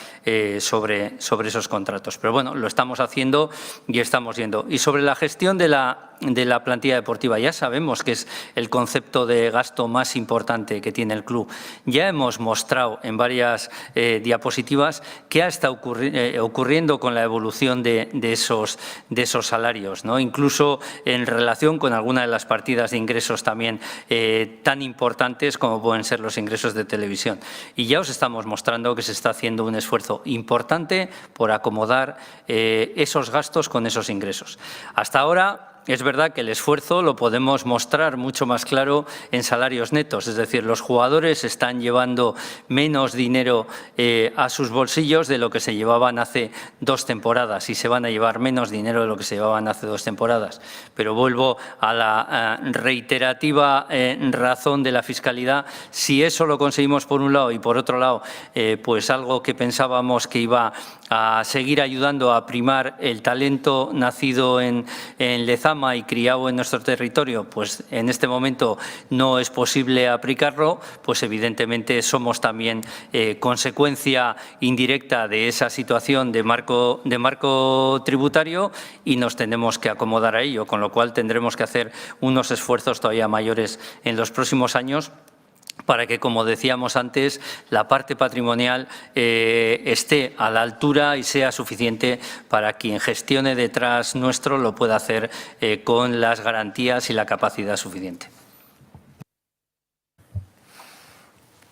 T: sobre esos contratos. Pero bueno, lo estamos haciendo y estamos viendo. Y sobre la gestión de la plantilla deportiva, ya sabemos que es el concepto de gasto más importante que tiene el club. Ya hemos mostrado en varias diapositivas qué ha estado ocurriendo con la evolución de esos salarios, ¿no? Incluso en relación con alguna de las partidas de ingresos también tan importantes como pueden ser los ingresos de televisión. Y ya os estamos mostrando que se está haciendo un esfuerzo importante por acomodar esos gastos con esos ingresos. Hasta ahora, es verdad que el esfuerzo lo podemos mostrar mucho más claro en salarios netos, es decir, los jugadores están llevando menos dinero a sus bolsillos de lo que se llevaban hace 2 temporadas y se van a llevar menos dinero de lo que se llevaban hace 2 temporadas. Pero vuelvo a la reiterativa razón de la fiscalidad. Si eso lo conseguimos por un lado y por otro lado, pues algo que pensábamos que iba a seguir ayudando a primar el talento nacido en Lezama y criado en nuestro territorio, pues en este momento no es posible aplicarlo, pues evidentemente somos también consecuencia indirecta de esa situación de marco tributario y nos tenemos que acomodar a ello, con lo cual tendremos que hacer unos esfuerzos todavía mayores en los próximos años para que, como decíamos antes, la parte patrimonial esté a la altura y sea suficiente para quien gestione detrás nuestro lo pueda hacer con las garantías y la capacidad suficiente.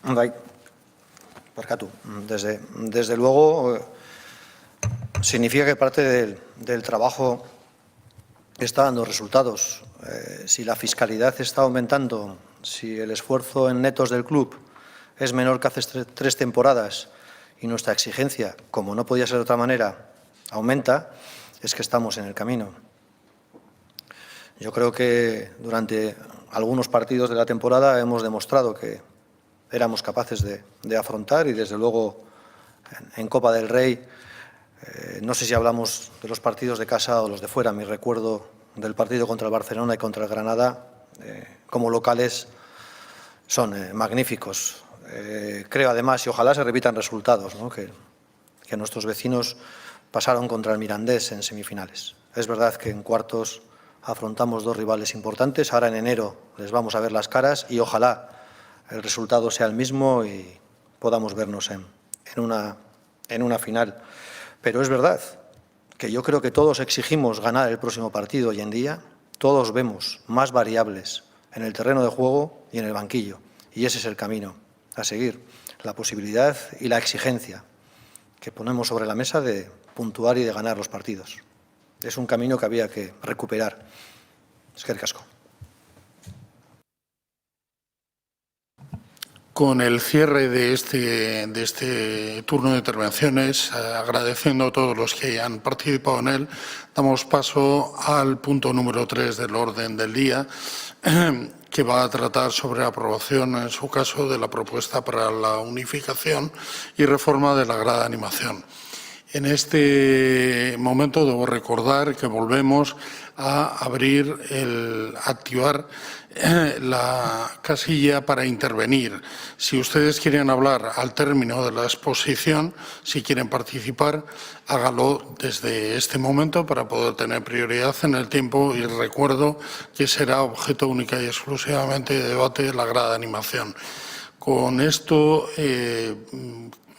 A: Bai, barkatu. Desde luego, significa que parte del trabajo está dando resultados. Si la fiscalidad está aumentando, si el esfuerzo en netos del club es menor que hace 3 temporadas y nuestra exigencia, como no podía ser de otra manera, aumenta, es que estamos en el camino. Yo creo que durante algunos partidos de la temporada hemos demostrado que éramos capaces de afrontar y, desde luego, en Copa del Rey, no sé si hablamos de los partidos de casa o los de fuera. Mi recuerdo del partido contra el Barcelona y contra el Granada, como locales, son magníficos. Creo, además, y ojalá se repitan resultados, ¿no? que nuestros vecinos pasaron contra el Mirandés en semifinales. Es verdad que en cuartos afrontamos 2 rivales importantes. Ahora en enero les vamos a ver las caras y ojalá el resultado sea el mismo y podamos vernos en una final. Pero es verdad que yo creo que todos exigimos ganar el próximo partido hoy en día. Todos vemos más variables en el terreno de juego y en el banquillo. Y ese es el camino a seguir, la posibilidad y la exigencia que ponemos sobre la mesa de puntuar y de ganar los partidos. Es un camino que había que recuperar. Eskerrik asko.
B: Con el cierre de este turno de intervenciones, agradeciendo a todos los que hayan participado en él, damos paso al punto número 3 del orden del día, que va a tratar sobre la aprobación, en su caso, de la propuesta para la unificación y reforma de la grada de animación. En este momento debo recordar que volvemos a activar la casilla para intervenir. Si ustedes quieren hablar al término de la exposición, si quieren participar, hágalo desde este momento para poder tener prioridad en el tiempo, y recuerdo que será objeto única y exclusivamente de debate la grada de animación. Con esto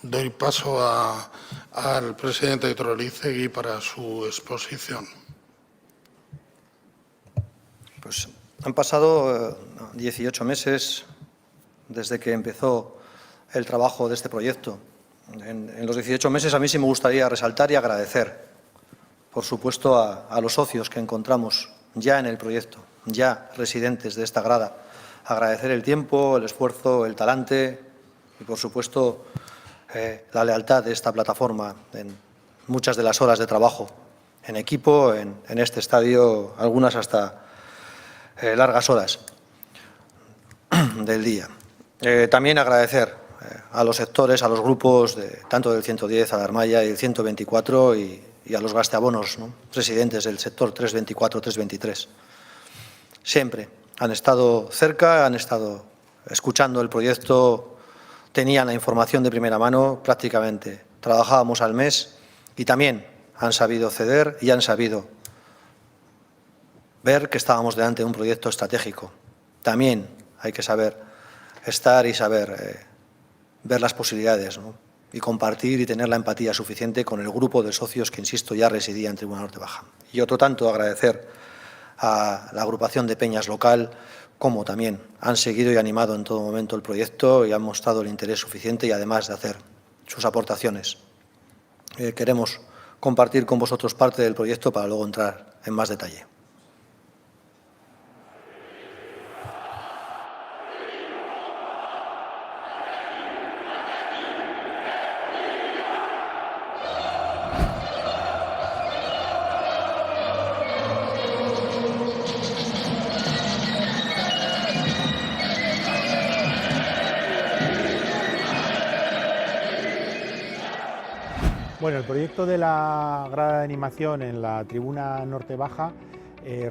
B: doy paso al presidente de Trolicegui para su exposición.
A: Pues han pasado 18 meses desde que empezó el trabajo de este proyecto. En los 18 meses a mí sí me gustaría resaltar y agradecer, por supuesto, a los socios que encontramos ya en el proyecto, ya residentes de esta grada. Agradecer el tiempo, el esfuerzo, el talante y, por supuesto, la lealtad de esta plataforma en muchas de las horas de trabajo en equipo, en este estadio, algunas hasta largas horas del día. También agradecer a los sectores, a los grupos, tanto del 110, a la Armaya y el 124 y a los gasteabonos, ¿no?, residentes del sector 324, 323. siempre han estado cerca, han estado escuchando el proyecto, tenían la información de primera mano prácticamente. Trabajábamos al mes y también han sabido ceder y han sabido ver que estábamos delante de un proyecto estratégico. También hay que saber estar y saber ver las posibilidades, ¿no? Y compartir y tener la empatía suficiente con el grupo de socios que, insisto, ya residía en Tribuna Norte Baja. Y otro tanto agradecer a la agrupación de peñas local, como también han seguido y animado en todo momento el proyecto y han mostrado el interés suficiente y además de hacer sus aportaciones. Queremos compartir con vosotros parte del proyecto para luego entrar en más detalle.
J: Bueno, el proyecto de la grada de animación en la Tribuna Norte Baja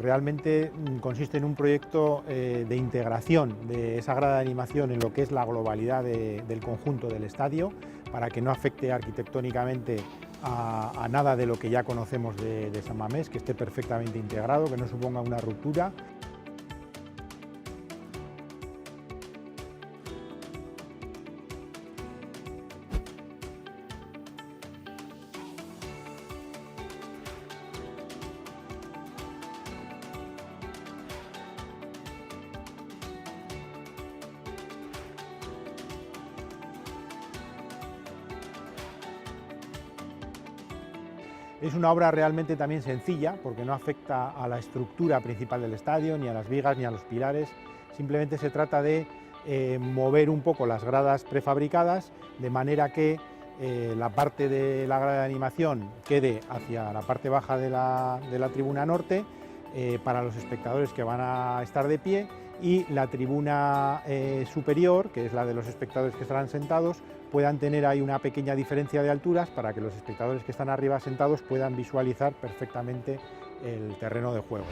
J: realmente consiste en un proyecto de integración de esa grada de animación en lo que es la globalidad del conjunto del estadio, para que no afecte arquitectónicamente a nada de lo que ya conocemos de San Mamés, que esté perfectamente integrado, que no suponga una ruptura. Es una obra realmente también sencilla, porque no afecta a la estructura principal del estadio, ni a las vigas, ni a los pilares. Simplemente se trata de mover un poco las gradas prefabricadas, de manera que la parte de la grada de animación quede hacia la parte baja de la tribuna norte, para los espectadores que van a estar de pie, y la tribuna superior, que es la de los espectadores que estarán sentados, puedan tener ahí una pequeña diferencia de alturas para que los espectadores que están arriba sentados puedan visualizar perfectamente el terreno de juego.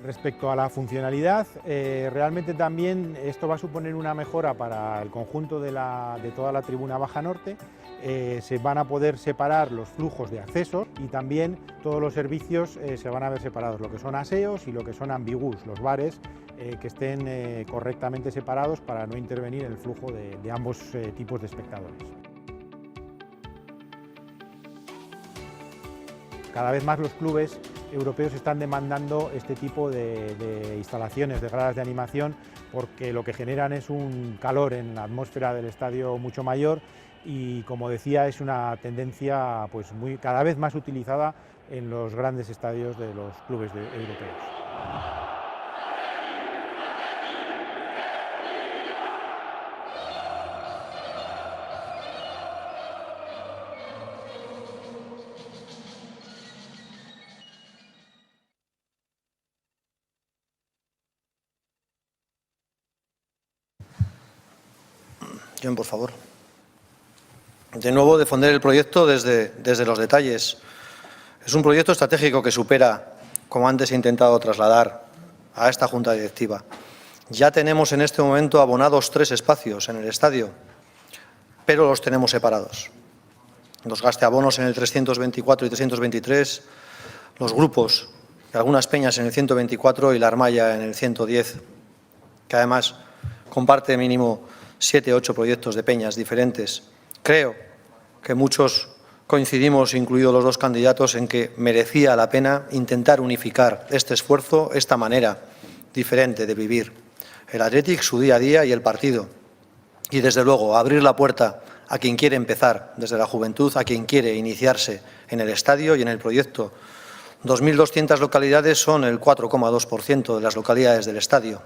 J: Respecto a la funcionalidad, realmente también esto va a suponer una mejora para el conjunto de toda la tribuna baja norte. Se van a poder separar los flujos de acceso y también todos los servicios se van a ver separados, lo que son aseos y lo que son ambigus, los bares, que estén correctamente separados para no intervenir en el flujo de ambos tipos de espectadores. Cada vez más los clubes europeos están demandando este tipo de instalaciones, de gradas de animación, porque lo que generan es un calor en la atmósfera del estadio mucho mayor y, como decía, es una tendencia pues, cada vez más utilizada en los grandes estadios de los clubes europeos.
A: John, por favor. De nuevo, defender el proyecto desde los detalles. Es un proyecto estratégico que supera, como antes he intentado trasladar a esta Junta Directiva. Ya tenemos en este momento abonados 3 espacios en el estadio, pero los tenemos separados. Los gasteabonos en el 324 y 323, los grupos de algunas peñas en el 124 y la Armalla en el 110, que además comparte mínimo 7 o 8 proyectos de peñas diferentes. Creo que muchos coincidimos, incluidos los 2 candidatos, en que merecía la pena intentar unificar este esfuerzo, esta manera diferente de vivir el Athletic, su día a día y el partido. Y, desde luego, abrir la puerta a quien quiere empezar desde la juventud, a quien quiere iniciarse en el estadio y en el proyecto. 2.200 localidades son el 4,2% de las localidades del estadio.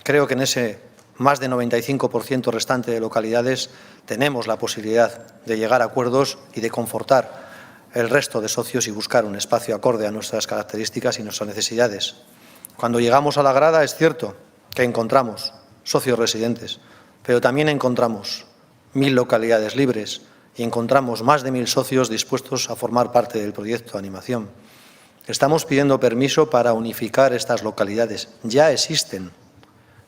A: Creo que en ese más de 95% restante de localidades tenemos la posibilidad de llegar a acuerdos y de confortar el resto de socios y buscar un espacio acorde a nuestras características y nuestras necesidades. Cuando llegamos a la grada es cierto que encontramos socios residentes, pero también encontramos 1000 localidades libres y encontramos más de 1000 socios dispuestos a formar parte del proyecto de animación. Estamos pidiendo permiso para unificar estas localidades. Ya existen.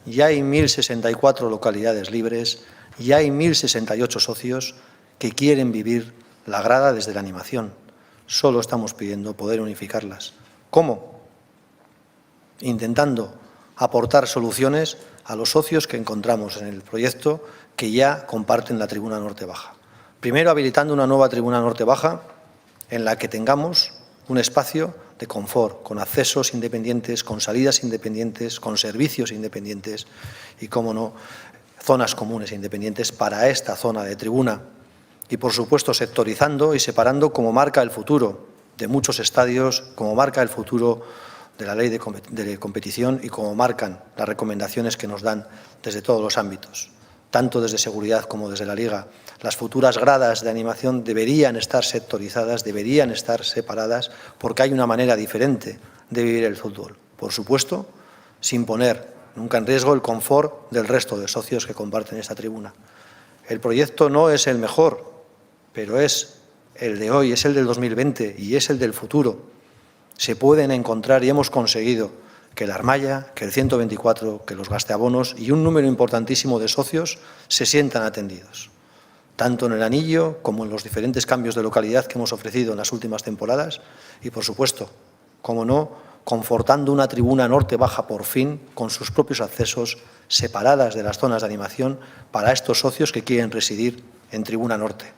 A: Ya hay 1064 localidades libres, ya hay 1068 socios que quieren vivir la grada desde la animación. Solo estamos pidiendo poder unificarlas. ¿Cómo? Intentando aportar soluciones a los socios que encontramos en el proyecto que ya comparten la tribuna norte baja. Primero, habilitando una nueva tribuna norte baja en la que tengamos un espacio de confort, con accesos independientes, con salidas independientes, con servicios independientes y, cómo no, zonas comunes independientes para esta zona de tribuna. Y, por supuesto, sectorizando y separando como marca el futuro de muchos estadios, como marca el futuro de la ley de competición y como marcan las recomendaciones que nos dan desde todos los ámbitos, tanto desde seguridad como desde la Liga. Las futuras gradas de animación deberían estar sectorizadas, deberían estar separadas, porque hay una manera diferente de vivir el fútbol. Por supuesto, sin poner nunca en riesgo el confort del resto de socios que comparten esta tribuna. El proyecto no es el mejor, pero es el de hoy, es el del 2020 y es el del futuro. Se pueden encontrar y hemos conseguido que la Armalla, que el 124, que los gasteabonos y un número importantísimo de socios se sientan atendidos, tanto en el anillo como en los diferentes cambios de localidad que hemos ofrecido en las últimas temporadas y, por supuesto, como no, confortando una tribuna norte baja por fin con sus propios accesos separadas de las zonas de animación para estos socios que quieren residir en tribuna norte.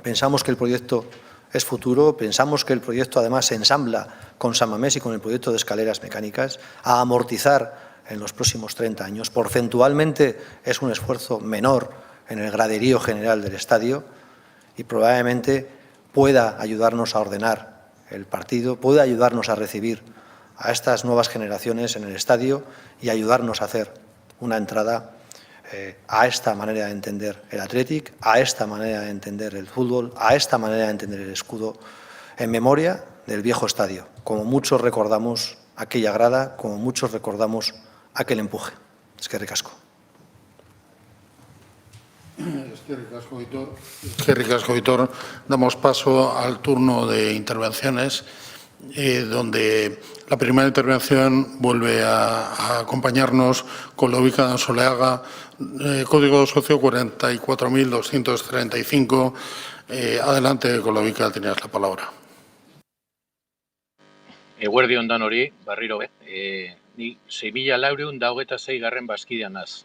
A: Pensamos que el proyecto es futuro, pensamos que el proyecto además se ensambla con San Mamés y con el proyecto de escaleras mecánicas a amortizar en los próximos 30 años. Porcentualmente es un esfuerzo menor en el graderío general del estadio y probablemente pueda ayudarnos a ordenar el partido, pueda ayudarnos a recibir a estas nuevas generaciones en el estadio y ayudarnos a hacer una entrada a esta manera de entender el Athletic, a esta manera de entender el fútbol, a esta manera de entender el escudo, en memoria del viejo estadio. Como muchos recordamos aquella grada, como muchos recordamos aquel empuje. Eskerrik asko.
B: Eskerrik asko, Aitor. Damos paso al turno de intervenciones, donde la primera intervención vuelve a acompañarnos con Lovica de Ansoleaga, código socio 44.235. Adelante, Lovica, tenías la palabra.
F: Eguerdi on danori, barriro be. Ni 6.426 garren bazkidean naz.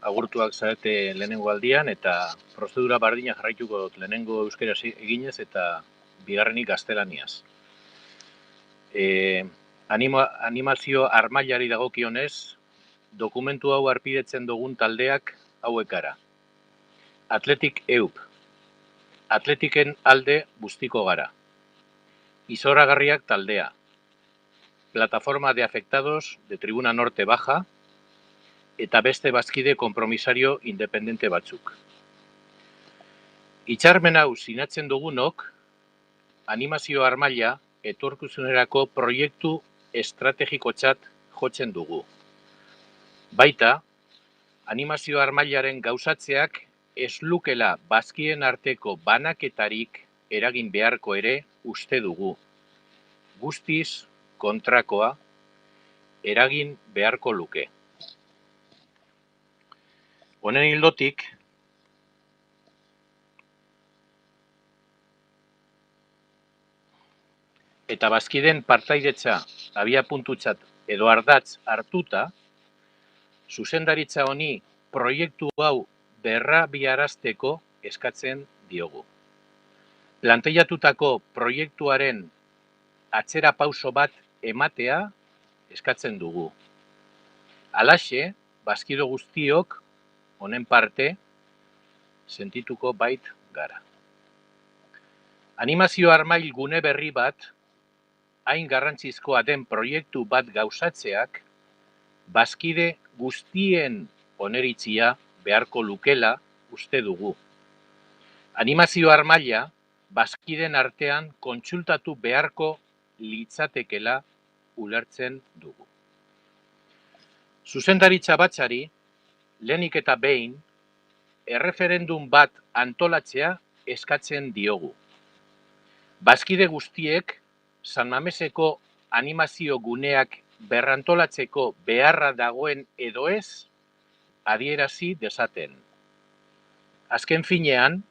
F: Agurtuak zarete lehenengo aldian eta prozedura bardina jarraituko dut lehenengo euskaraz eginez eta bigarrenik gaztelaniaz. Animazio armailari dagokionez, dokumentu hau arpidetzen dugun taldeak hauekara. Athletic EUP. Athleticen alde bustiko gara. Izoragarriak taldea. Plataforma de afectados de Tribuna Norte Baja eta beste bazkide konpromisario independente batzuk. Hitzarmen hau sinatzen dugunok, animazio armaila etorkizunerako proiektu estrategikotzat jotzen dugu. Baita, animazio armailaren gauzatzeak ez lukela bazkideen arteko banaketarik eragin beharko ere uste dugu. Guztiz kontrakoa eragin beharko luke. Honen ildotik, eta bazkideen partaidetza abiapuntutzat edo ardatz hartuta, zuzendaritza honi proiektu hau berrabiarazteko eskatzen diogu. Planteiatutako proiektuaren atzera pauso bat ematea eskatzen dugu. Halaxe, bazkido guztiok honen parte sentituko bait gara. Animazio armail gune berri bat, hain garrantzizkoa den proiektu bat gauzatzeak, bazkide guztien oneritzia beharko lukela uste dugu. Animazio armaila bazkiden artean kontsultatu beharko litzatekela ulertzen dugu. Zuzendaritza batzari lehenik eta behin, erreferendum bat antolatzea eskatzen diogu. Bazkide guztiek San Mameseko animazio guneak berrantolatzeko beharra dagoen edo ez adierazi dezaten. Azken finean,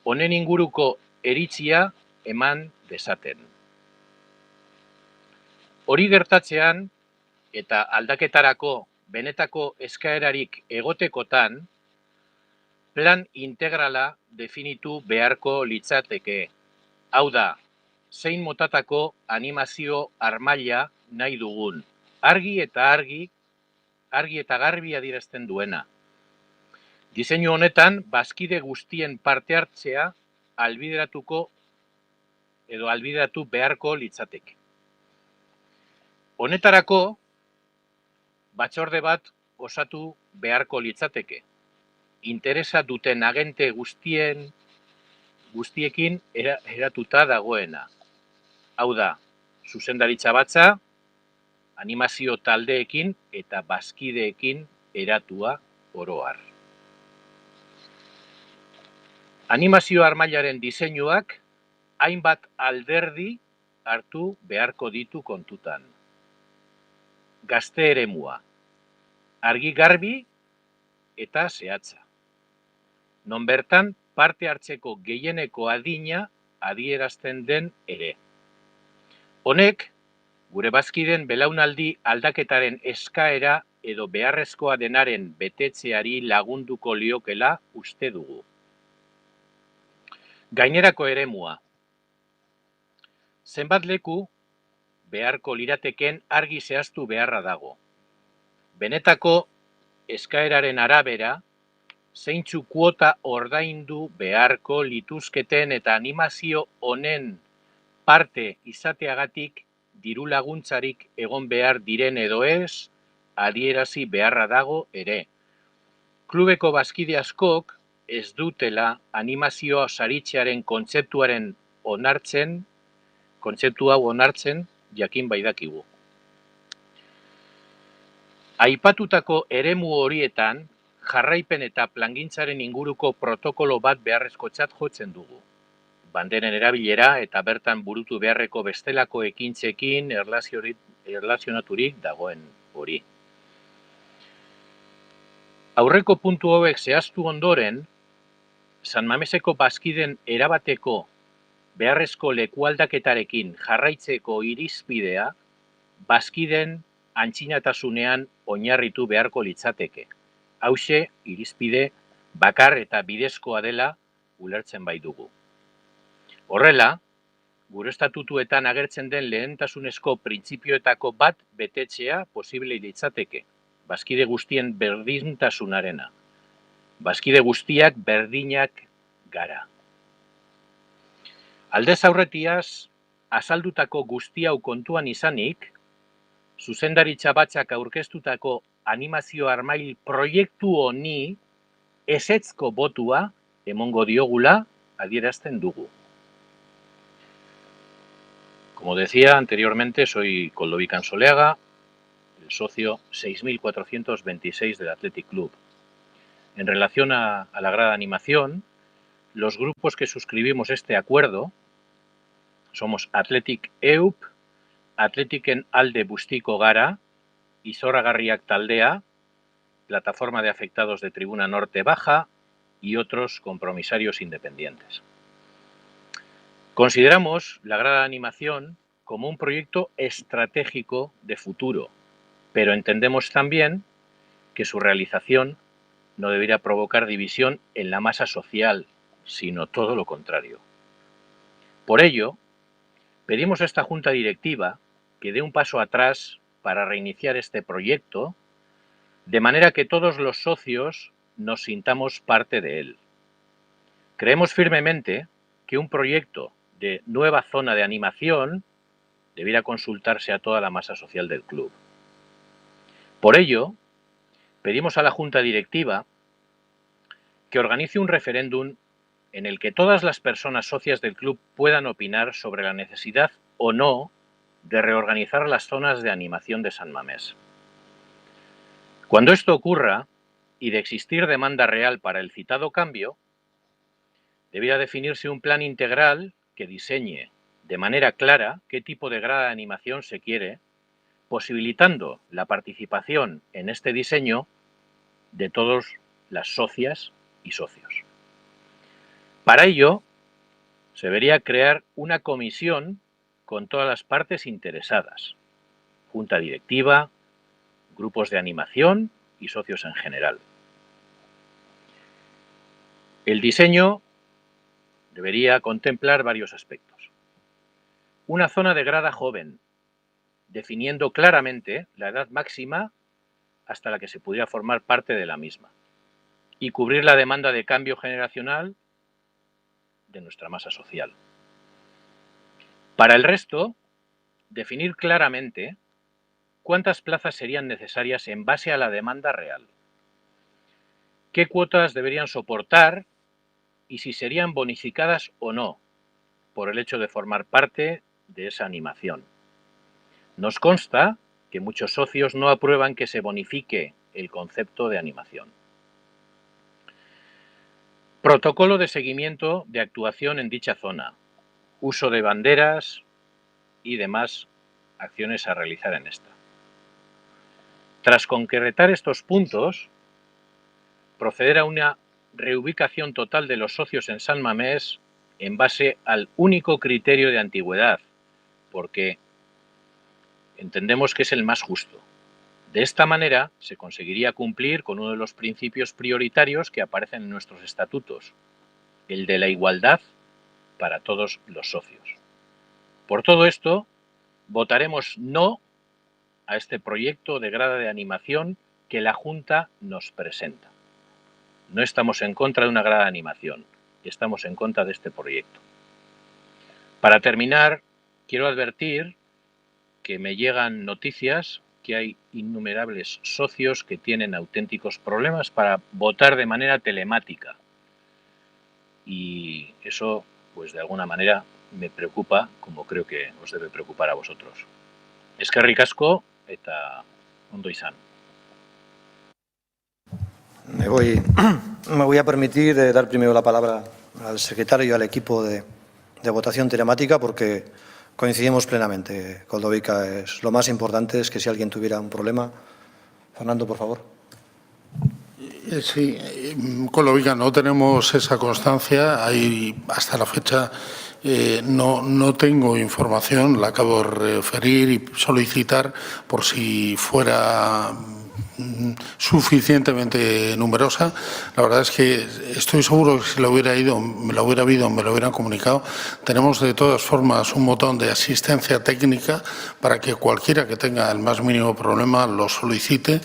F: honen inguruko iritzia eman dezaten. Hori gertatzean eta aldaketarako benetako eskaerarik egotekotan, plan integrala definitu beharko litzateke. Hau da, zein motatako animazio armaila nahi dugun. Argi eta garbi adierazten duena. Diseinu honetan, bazkide guztien parte hartzea albideratu beharko litzateke. Honetarako, batzorde bat osatu beharko litzateke. Interesa duten agente guztiekin eratuta dagoena. Hau da, zuzendaritza batza, animazio taldeekin eta bazkideekin eratua oro har. Animazio armailaren diseinuak hainbat alderdi hartu beharko ditu kontutan. Gazte eremua, argi garbi eta zehatza. Non bertan parte hartzeko gehieneko adina adierazten den ere. Honek, gure bazkiden belaunaldi aldaketaren eskaera edo beharrezkoa denaren betetzeari lagunduko liokela uste dugu. Gainerako eremua. Zenbat leku beharko lirateken argi zehaztu beharra dago. Benetako eskaeraren arabera, zeintzu kuota ordaindu beharko lituzketen eta animazio honen parte izateagatik diru laguntzarik egon behar diren edo ez, adierazi beharra dago ere. Klubeko bazkide askok ez dutela animazioa saritzearen kontzeptu hau onartzen jakin baidakigu. Aipatutako eremu horietan, jarraipen eta plangintzaren inguruko protokolo bat beharrezkotzat jotzen dugu. Banderen erabilera eta bertan burutu beharreko bestelako ekintzekin erlazionaturik dagoen hori. Aurreko puntu hauek zehaztu ondoren, San Mameseko bazkiden erabateko beharrezko lekualdaketarekin jarraitzeko irizpidea bazkiden antzinatasunean oinarritu beharko litzateke. Hauxe, irizpide bakar eta bidezkoa dela ulertzen baitugu. Horrela, gure estatutuetan agertzen den lehentasunezko printzipioetako bat betetzea posible litzateke, bazkide guztien berdintasunarena. Bazkide guztiak berdinak gara. Aldez aurretiaz, azaldutako guzti hau kontuan izanik, zuzendaritza batzak aurkeztutako animazio armail proiektu honi ezetzko botua emongo diogula adierazten dugu. Como decía anteriormente, soy Koldovík Ansoleaga, el socio 6426 del Athletic Club. En relación a la grada animación, los grupos que suscribimos este acuerdo somos Athletic EUP, Athleticen Alde Bustiko Gara y Zoragarriak Taldea, Plataforma de Afectados de Tribuna Norte Baja y otros compromisarios independientes. Consideramos la grada animación como un proyecto estratégico de futuro, pero entendemos también que su realización no debería provocar división en la masa social, sino todo lo contrario. Por ello, pedimos a esta Junta Directiva que dé un paso atrás para reiniciar este proyecto, de manera que todos los socios nos sintamos parte de él. Creemos firmemente que un proyecto de nueva zona de animación debiera consultarse a toda la masa social del club. Por ello, pedimos a la Junta Directiva que organice un referéndum en el que todas las personas socias del club puedan opinar sobre la necesidad o no de reorganizar las zonas de animación de San Mamés. Cuando esto ocurra, y de existir demanda real para el citado cambio, debiera definirse un plan integral que diseñe de manera clara qué tipo de grada de animación se quiere, posibilitando la participación en este diseño de todas las socias y socios. Para ello, se debería crear una comisión con todas las partes interesadas, junta directiva, grupos de animación y socios en general. El diseño debería contemplar varios aspectos. Una zona de grada joven, definiendo claramente la edad máxima hasta la que se pudiera formar parte de la misma, y cubrir la demanda de cambio generacional de nuestra masa social. Para el resto, definir claramente cuántas plazas serían necesarias en base a la demanda real, qué cuotas deberían soportar y si serían bonificadas o no por el hecho de formar parte de esa animación. Nos consta que muchos socios no aprueban que se bonifique el concepto de animación. Protocolo de seguimiento de actuación en dicha zona, uso de banderas y demás acciones a realizar en esta. Tras concretar estos puntos, proceder a una reubicación total de los socios en San Mamés en base al único criterio de antigüedad, porque entendemos que es el más justo. De esta manera se conseguiría cumplir con uno de los principios prioritarios que aparecen en nuestros estatutos, el de la igualdad para todos los socios. Por todo esto, votaremos no a este proyecto de grada de animación que la Junta nos presenta. No estamos en contra de una grada de animación, estamos en contra de este proyecto. Para terminar, quiero advertir que me llegan noticias que hay innumerables socios que tienen auténticos problemas para votar de manera telemática. Y eso, pues de alguna manera, me preocupa, como creo que os debe preocupar a vosotros. Eskerrik asko eta ondo izan.
A: Me voy a permitir dar primero la palabra al secretario y al equipo de votación telemática porque coincidimos plenamente. Koldovica, lo más importante es que si alguien tuviera un problema. Fernando, por favor.
B: Sí, Koldovica, no tenemos esa constancia. Hasta la fecha no tengo información, la acabo de referir y solicitar por si fuera suficientemente numerosa. La verdad es que estoy seguro que si lo hubiera ido, me lo hubieran comunicado. Tenemos de todas formas un botón de asistencia técnica para que cualquiera que tenga el más mínimo problema lo solicite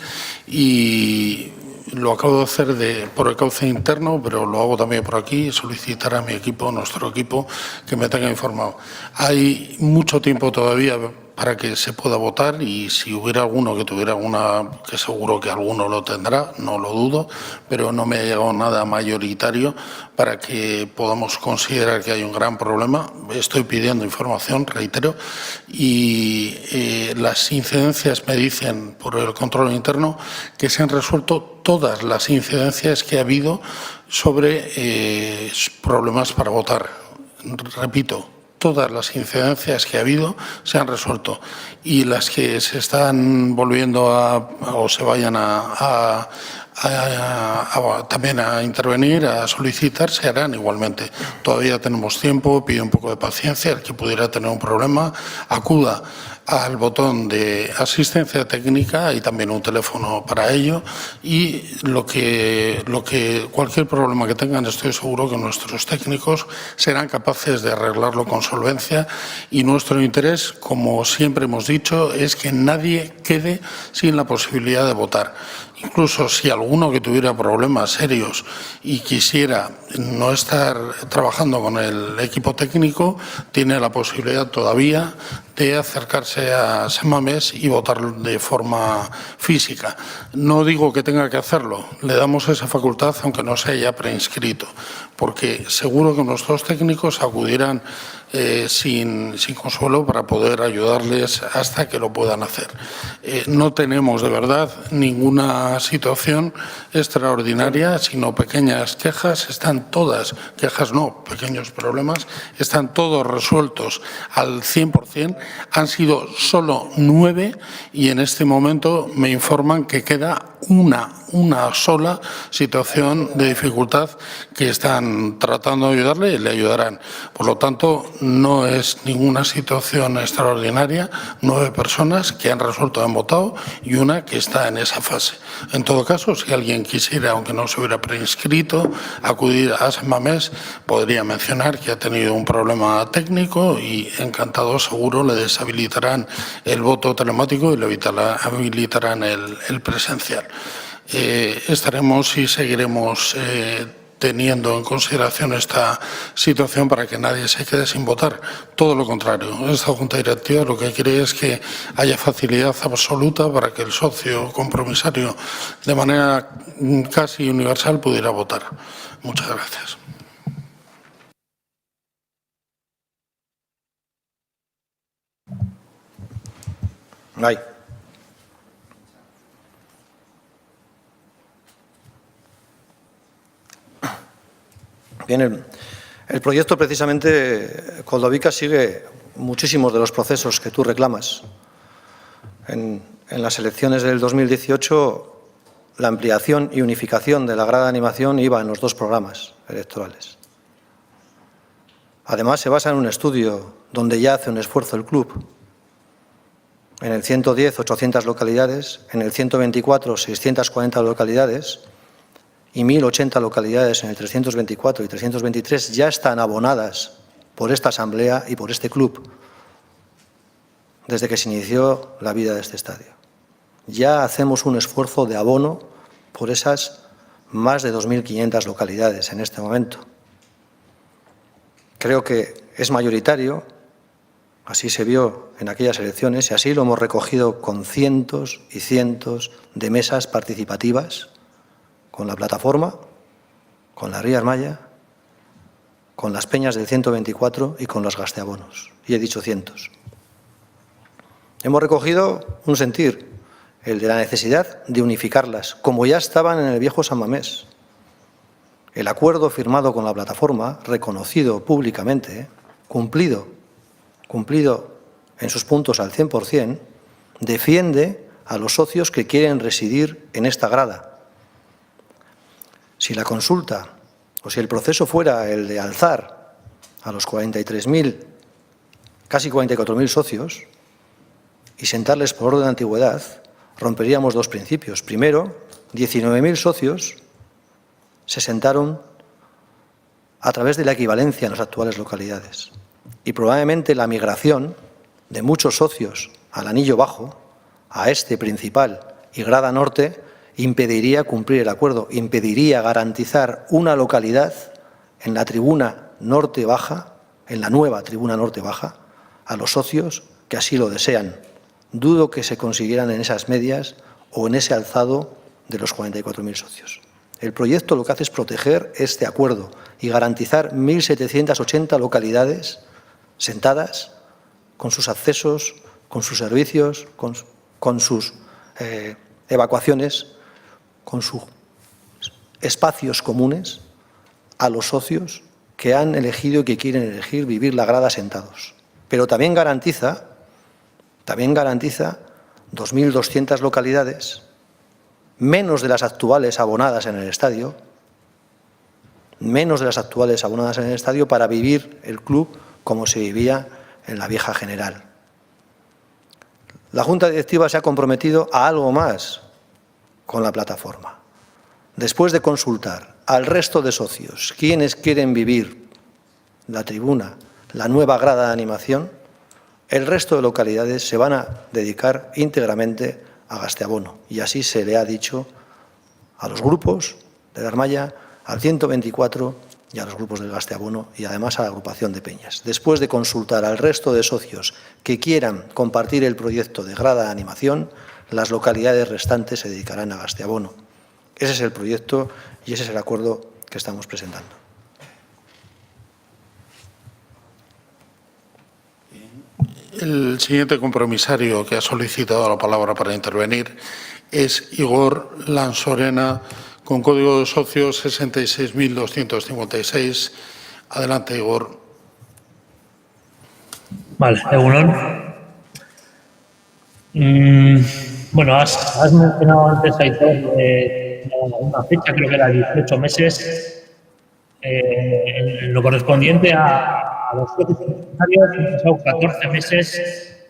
B: y lo acabo de hacer por el cauce interno, pero lo hago también por aquí, solicitar a mi equipo, nuestro equipo, que me tenga informado. Hay mucho tiempo todavía para que se pueda votar y si hubiera alguno que tuviera alguna, que seguro que alguno lo tendrá, no lo dudo, pero no me ha llegado nada mayoritario para que podamos considerar que hay un gran problema. Estoy pidiendo información, reitero, y las incidencias me dicen por el control interno que se han resuelto todas las incidencias que ha habido sobre problemas para votar. Repito, todas las incidencias que ha habido se han resuelto y las que se están volviendo o se vayan también a intervenir, a solicitar, se harán igualmente. Todavía tenemos tiempo, pido un poco de paciencia. El que pudiera tener un problema, acuda al botón de asistencia técnica, hay también un teléfono para ello y cualquier problema que tengan estoy seguro que nuestros técnicos serán capaces de arreglarlo con solvencia y nuestro interés, como siempre hemos dicho, es que nadie quede sin la posibilidad de votar. Incluso si alguno que tuviera problemas serios y quisiera no estar trabajando con el equipo técnico, tiene la posibilidad todavía de acercarse a San Mamés y votar de forma física. No digo que tenga que hacerlo, le damos esa facultad aunque no se haya preinscrito, porque seguro que nuestros técnicos acudirán sin consuelo para poder ayudarles hasta que lo puedan hacer. No tenemos de verdad ninguna situación extraordinaria, sino pequeñas quejas. Están todas, quejas no, pequeños problemas, están todos resueltos al 100%. Han sido solo 9 y en este momento me informan que queda una sola situación de dificultad que están tratando de ayudarle y le ayudarán. Por lo tanto, no es ninguna situación extraordinaria. 9 personas que han resuelto, han votado y una que está en esa fase. En todo caso, si alguien quisiera, aunque no se hubiera preinscrito, acudir a San Mamés, podría mencionar que ha tenido un problema técnico y encantado, seguro, le deshabilitarán el voto telemático y le habilitarán el presencial. Estaremos y seguiremos teniendo en consideración esta situación para que nadie se quede sin votar. Todo lo contrario, esta Junta Directiva lo que quiere es que haya facilidad absoluta para que el socio compromisario de manera casi universal pudiera votar. Muchas gracias.
A: Ahí. Bien, el proyecto precisamente, Koldovica, sigue muchísimos de los procesos que tú reclamas. En las elecciones del 2018, la ampliación y unificación de la grada de animación iba en los 2 programas electorales. Además, se basa en un estudio donde ya hace un esfuerzo el club. En el 110, 800 localidades, en el 124, 640 localidades y 1.080 localidades en el 324 y 323 ya están abonadas por esta asamblea y por este club desde que se inició la vida de este estadio. Ya hacemos un esfuerzo de abono por esas más de 2.500 localidades en este momento. Creo que es mayoritario, así se vio en aquellas elecciones y así lo hemos recogido con cientos y cientos de mesas participativas, con la plataforma, con la Rías Maya, con las peñas del 124 y con los gasteabonos. Y he dicho cientos. Hemos recogido un sentir, el de la necesidad de unificarlas, como ya estaban en el viejo San Mamés. El acuerdo firmado con la plataforma, reconocido públicamente, cumplido en sus puntos al 100%, defiende a los socios que quieren residir en esta grada. Si la consulta o si el proceso fuera el de alzar a los 43.000, casi 44.000 socios y sentarles por orden de antigüedad, romperíamos 2 principios. Primero, 19.000 socios se sentaron a través de la equivalencia en las actuales localidades. Y probablemente la migración de muchos socios al anillo bajo, a este principal y grada norte, impediría cumplir el acuerdo, impediría garantizar una localidad en la tribuna norte baja, en la nueva tribuna norte baja, a los socios que así lo desean. Dudo que se consiguieran en esas medias o en ese alzado de los 44.000 socios. El proyecto lo que hace es proteger este acuerdo y garantizar 1.780 localidades sentadas con sus accesos, con sus servicios, con sus evacuaciones, con sus espacios comunes a los socios que han elegido y que quieren elegir vivir la grada sentados. Pero también garantiza 2.200 localidades, menos de las actuales abonadas en el estadio, para vivir el club como se vivía en la vieja general. La Junta Directiva se ha comprometido a algo más con la plataforma. Después de consultar al resto de socios quienes quieren vivir la tribuna, la nueva grada de animación, el resto de localidades se van a dedicar íntegramente a gasteabono. Y así se le ha dicho a los grupos de la Armaya, al 124 y a los grupos del gasteabono y además a la agrupación de peñas. Después de consultar al resto de socios que quieran compartir el proyecto de grada de animación, las localidades restantes se dedicarán a gasteabono. Ese es el proyecto y ese es el acuerdo que estamos presentando.
B: El siguiente compromisario que ha solicitado la palabra para intervenir es Igor Lanzorena, con código de socio 66.256. Adelante, Igor.
K: Vale, egunon. Bueno, has mencionado antes, Aitor, una fecha, creo que era 18 meses, en lo correspondiente a los socios comunitarios. Han pasado 14 meses,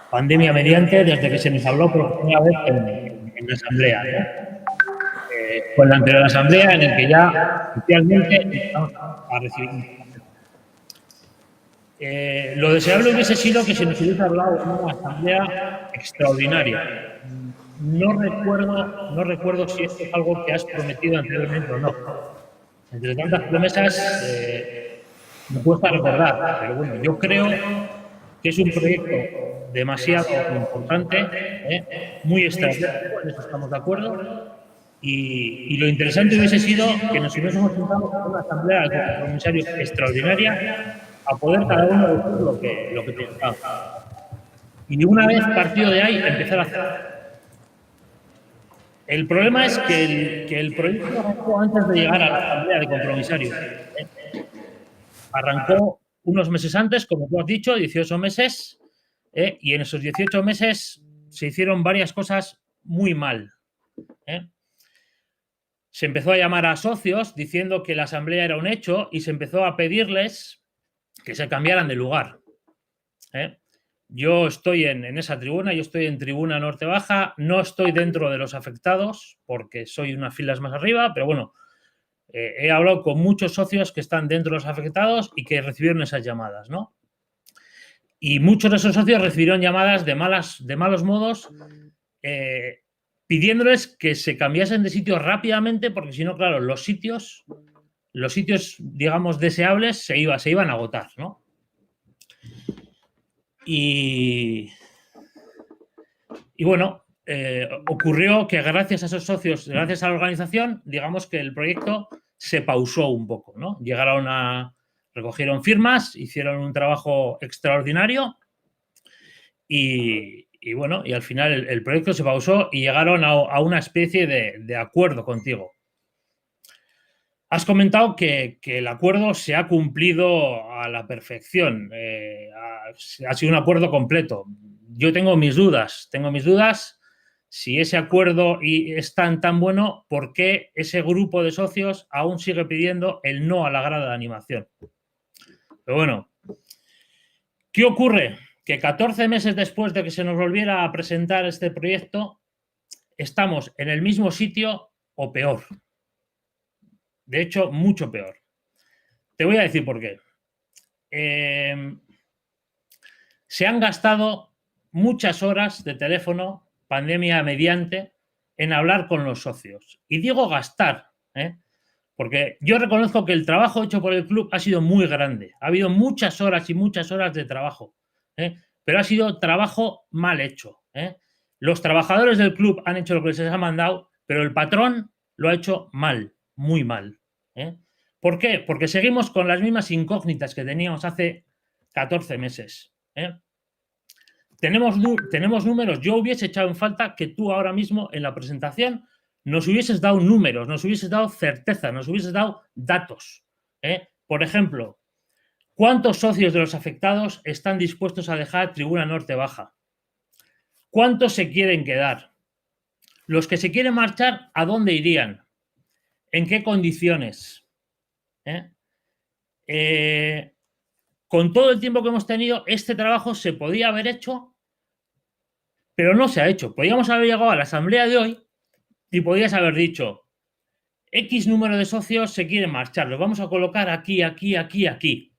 K: pandemia mediante, desde que se nos habló por primera vez en la Asamblea, ¿no? Con la anterior Asamblea, en el que ya oficialmente empezamos a recibir. Lo deseable hubiese sido que se nos hubiese hablado de una asamblea extraordinaria. No recuerdo si esto es algo que has prometido anteriormente o no. Entre tantas promesas, me cuesta recordar, pero bueno, yo creo que es un proyecto demasiado importante, muy estratégico, en eso estamos de acuerdo. Y lo interesante hubiese sido que nos hubiésemos juntado con una asamblea de comisarios extraordinaria a poder cada uno decir lo que pensaba. Y una vez partido de ahí, empezar a hacer. El problema es que el proyecto arrancó antes de llegar a la asamblea de compromisarios. Arrancó unos meses antes, como tú has dicho, 18 meses, y en esos 18 meses se hicieron varias cosas muy mal. Se empezó a llamar a socios diciendo que la asamblea era un hecho y se empezó a pedirles que se cambiaran de lugar. Yo estoy en esa tribuna, yo estoy en tribuna norte baja, no estoy dentro de los afectados porque soy unas filas más arriba, pero bueno, he hablado con muchos socios que están dentro de los afectados y que recibieron esas llamadas, ¿no? Y muchos de esos socios recibieron llamadas de malos modos, pidiéndoles que se cambiasen de sitio rápidamente, porque si no, claro, los sitios, digamos, deseables se iban a agotar, ¿no? Y bueno, ocurrió que gracias a esos socios, gracias a la organización, digamos que el proyecto se pausó un poco, ¿no? Recogieron firmas, hicieron un trabajo extraordinario y bueno, y al final el proyecto se pausó y llegaron a una especie de acuerdo contigo. Has comentado que el acuerdo se ha cumplido a la perfección, ha sido un acuerdo completo. Yo tengo mis dudas si ese acuerdo es tan bueno, ¿por qué ese grupo de socios aún sigue pidiendo el no a la grada de animación? Pero bueno, ¿qué ocurre? Que 14 meses después de que se nos volviera a presentar este proyecto, estamos en el mismo sitio o peor. De hecho, mucho peor. Te voy a decir por qué. Se han gastado muchas horas de teléfono, pandemia mediante, en hablar con los socios. Y digo gastar, porque yo reconozco que el trabajo hecho por el club ha sido muy grande. Ha habido muchas horas y muchas horas de trabajo, pero ha sido trabajo mal hecho. Los trabajadores del club han hecho lo que les ha mandado, pero el patrón lo ha hecho mal, muy mal. ¿Por qué? Porque seguimos con las mismas incógnitas que teníamos hace 14 meses. Tenemos números. Yo hubiese echado en falta que tú ahora mismo en la presentación nos hubieses dado números, nos hubieses dado certeza, nos hubieses dado datos. Por ejemplo, ¿cuántos socios de los afectados están dispuestos a dejar tribuna norte baja? ¿Cuántos se quieren quedar? Los que se quieren marchar, ¿a dónde irían? ¿En qué condiciones? Con todo el tiempo que hemos tenido, este trabajo se podía haber hecho, pero no se ha hecho. Podríamos haber llegado a la asamblea de hoy y podrías haber dicho, X número de socios se quieren marchar, los vamos a colocar aquí, aquí, aquí, aquí.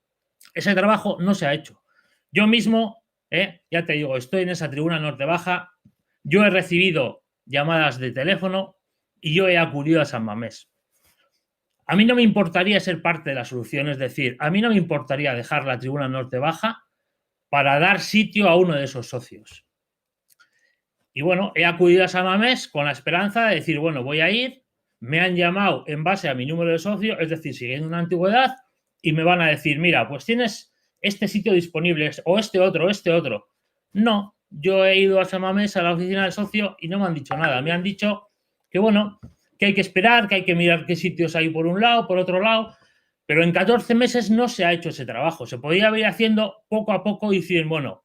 K: Ese trabajo no se ha hecho. Yo mismo, ya te digo, estoy en esa tribuna norte baja, yo he recibido llamadas de teléfono y yo he acudido a San Mamés. A mí no me importaría ser parte de la solución, es decir, a mí no me importaría dejar la tribuna norte baja para dar sitio a uno de esos socios. Y bueno, he acudido a San Mamés con la esperanza de decir, bueno, voy a ir, me han llamado en base a mi número de socio, es decir, siguiendo una antigüedad, y me van a decir, mira, pues tienes este sitio disponible, o este otro. No, yo he ido a San Mamés, a la oficina del socio, y no me han dicho nada. Me han dicho que, bueno, que hay que esperar, que hay que mirar qué sitios hay por un lado, por otro lado, pero en 14 meses no se ha hecho ese trabajo. Se podía ir haciendo poco a poco y decir, bueno,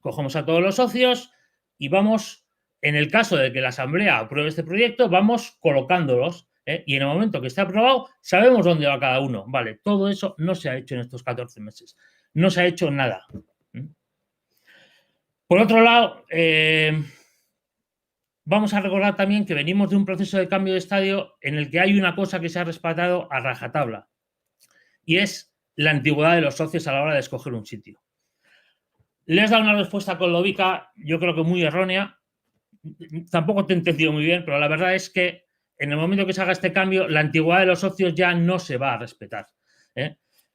K: cogemos a todos los socios y vamos, en el caso de que la Asamblea apruebe este proyecto, vamos colocándolos, y en el momento que esté aprobado sabemos dónde va cada uno. Vale, todo eso no se ha hecho en estos 14 meses. No se ha hecho nada. Por otro lado, vamos a recordar también que venimos de un proceso de cambio de estadio en el que hay una cosa que se ha respetado a rajatabla, y es la antigüedad de los socios a la hora de escoger un sitio. Les he dado una respuesta a Koldovica, yo creo que muy errónea. Tampoco te he entendido muy bien, pero la verdad es que en el momento que se haga este cambio, la antigüedad de los socios ya no se va a respetar.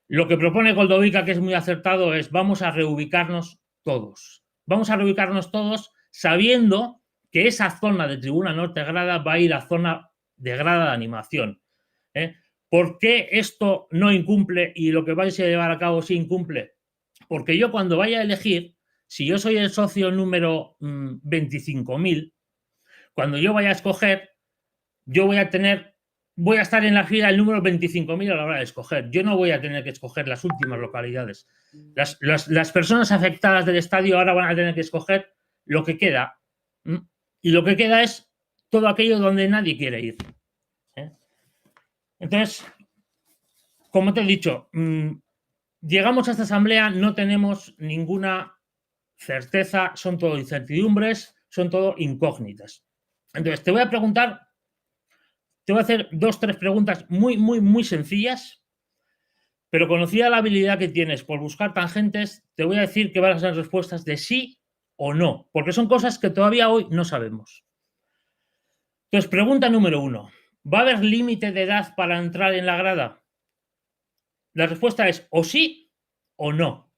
K: Lo que propone Koldovica, que es muy acertado, es vamos a reubicarnos todos. Vamos a reubicarnos todos sabiendo que esa zona de Tribuna Norte Grada va a ir a zona de grada de animación. ¿Por qué esto no incumple y lo que vais a llevar a cabo sí incumple? Porque yo cuando vaya a elegir, si yo soy el socio número 25.000, cuando yo vaya a escoger, yo voy a estar en la fila del número 25.000 a la hora de escoger. Yo no voy a tener que escoger las últimas localidades. Las personas afectadas del estadio ahora van a tener que escoger lo que queda. Y lo que queda es todo aquello donde nadie quiere ir. Entonces, como te he dicho, llegamos a esta asamblea, no tenemos ninguna certeza, son todo incertidumbres, son todo incógnitas. Entonces, te voy a preguntar, te voy a hacer 2 o 3 preguntas muy sencillas, pero conocida la habilidad que tienes por buscar tangentes, te voy a decir que van a ser respuestas de sí o no, porque son cosas que todavía hoy no sabemos. Entonces, pregunta número 1. ¿Va a haber límite de edad para entrar en la grada? La respuesta es o sí o no.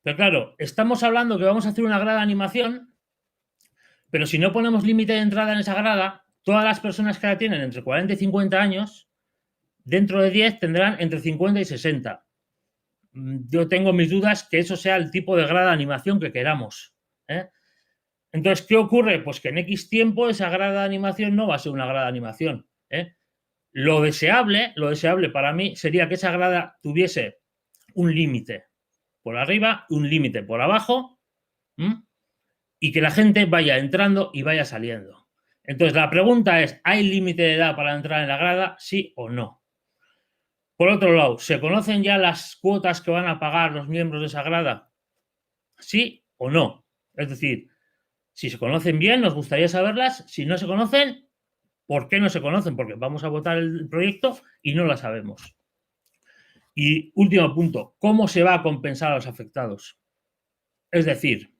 K: Pero claro, estamos hablando que vamos a hacer una grada de animación, pero si no ponemos límite de entrada en esa grada, todas las personas que la tienen entre 40 y 50 años, dentro de 10 tendrán entre 50 y 60. Yo tengo mis dudas que eso sea el tipo de grada de animación que queramos. Entonces, ¿qué ocurre? Pues que en X tiempo esa grada de animación no va a ser una grada de animación. Lo deseable para mí sería que esa grada tuviese un límite por arriba, un límite por abajo, y que la gente vaya entrando y vaya saliendo. Entonces, la pregunta es, ¿hay límite de edad para entrar en la grada? ¿Sí o no? Por otro lado, ¿se conocen ya las cuotas que van a pagar los miembros de esa grada? ¿Sí o no? Es decir, si se conocen bien, nos gustaría saberlas. Si no se conocen, ¿por qué no se conocen? Porque vamos a votar el proyecto y no la sabemos. Y último punto, ¿cómo se va a compensar a los afectados? Es decir,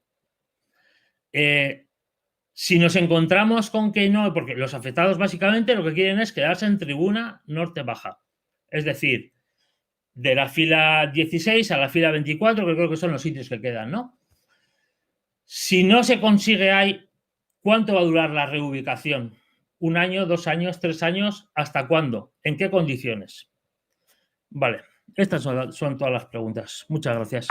K: si nos encontramos con que no, porque los afectados básicamente lo que quieren es quedarse en Tribuna Norte Baja. Es decir, de la fila 16 a la fila 24, que creo que son los sitios que quedan, ¿no? Si no se consigue ahí, ¿cuánto va a durar la reubicación? ¿1 año, 2 años, 3 años? ¿Hasta cuándo? ¿En qué condiciones? Vale, estas son todas las preguntas. Muchas gracias.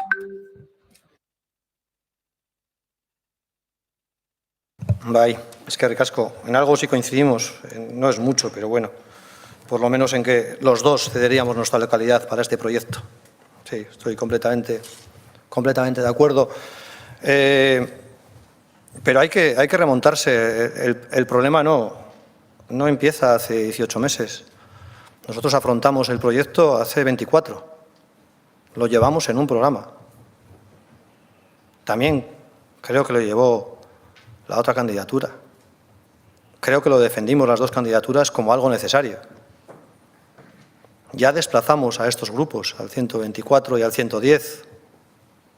A: Bai, eskerrik asko. En algo sí coincidimos, no es mucho, pero bueno, por lo menos en que los dos cederíamos nuestra localidad para este proyecto. Sí, estoy completamente de acuerdo. Pero hay que remontarse. El problema no empieza hace 18 meses. Nosotros afrontamos el proyecto hace 24. Lo llevamos en un programa. También creo que lo llevó la otra candidatura. Creo que lo defendimos las 2 candidaturas como algo necesario. Ya desplazamos a estos grupos, al 124 y al 110,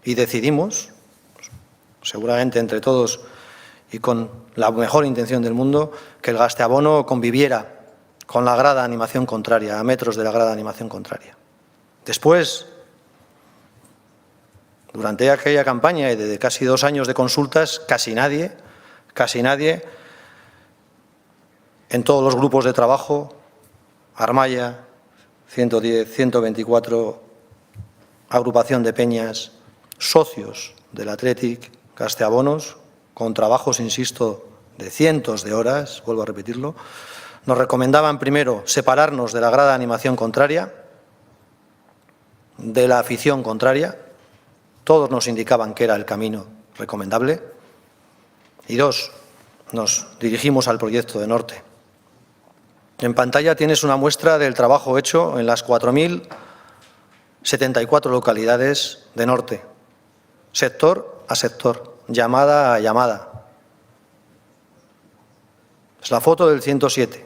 A: y decidimos, seguramente entre todos y con la mejor intención del mundo, que el gasteabono conviviera con la grada de animación contraria, a metros de la grada de animación contraria. Después, durante aquella campaña y de casi 2 años de consultas, casi nadie, en todos los grupos de trabajo, Armaya, 110, 124, agrupación de peñas, socios del Athletic, gasteabonos, con trabajos, insisto, de cientos de horas, vuelvo a repetirlo, nos recomendaban primero separarnos de la grada de animación contraria, de la afición contraria. Todos nos indicaban que era el camino recomendable. Y dos, nos dirigimos al proyecto de Norte. En pantalla tienes una muestra del trabajo hecho en las 4.074 localidades de Norte, sector a sector, llamada a llamada. Es la foto del 107.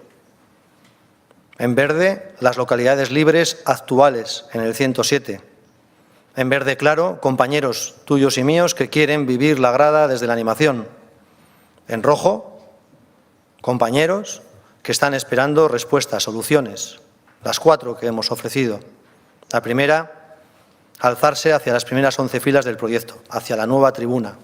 A: En verde, las localidades libres actuales en el 107. En verde claro, compañeros tuyos y míos que quieren vivir la grada desde la animación. En rojo, compañeros que están esperando respuestas, soluciones. Las 4 que hemos ofrecido. La primera, alzarse hacia las primeras 11 filas del proyecto, hacia la nueva tribuna.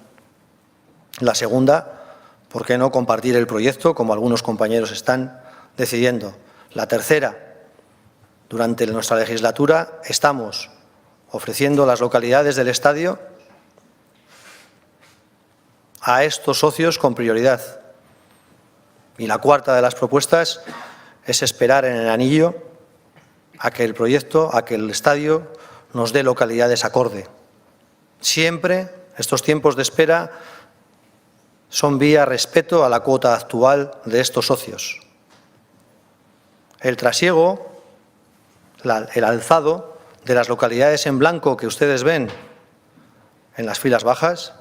A: La segunda, ¿por qué no compartir el proyecto, como algunos compañeros están decidiendo? La tercera, durante nuestra legislatura estamos ofreciendo las localidades del estadio a estos socios con prioridad. Y la cuarta de las propuestas es esperar en el anillo a que el proyecto, a que el estadio nos dé localidades acorde. Siempre estos tiempos de espera son vía respeto a la cuota actual de estos socios. El trasiego, el alzado de las localidades en blanco que ustedes ven en las filas bajas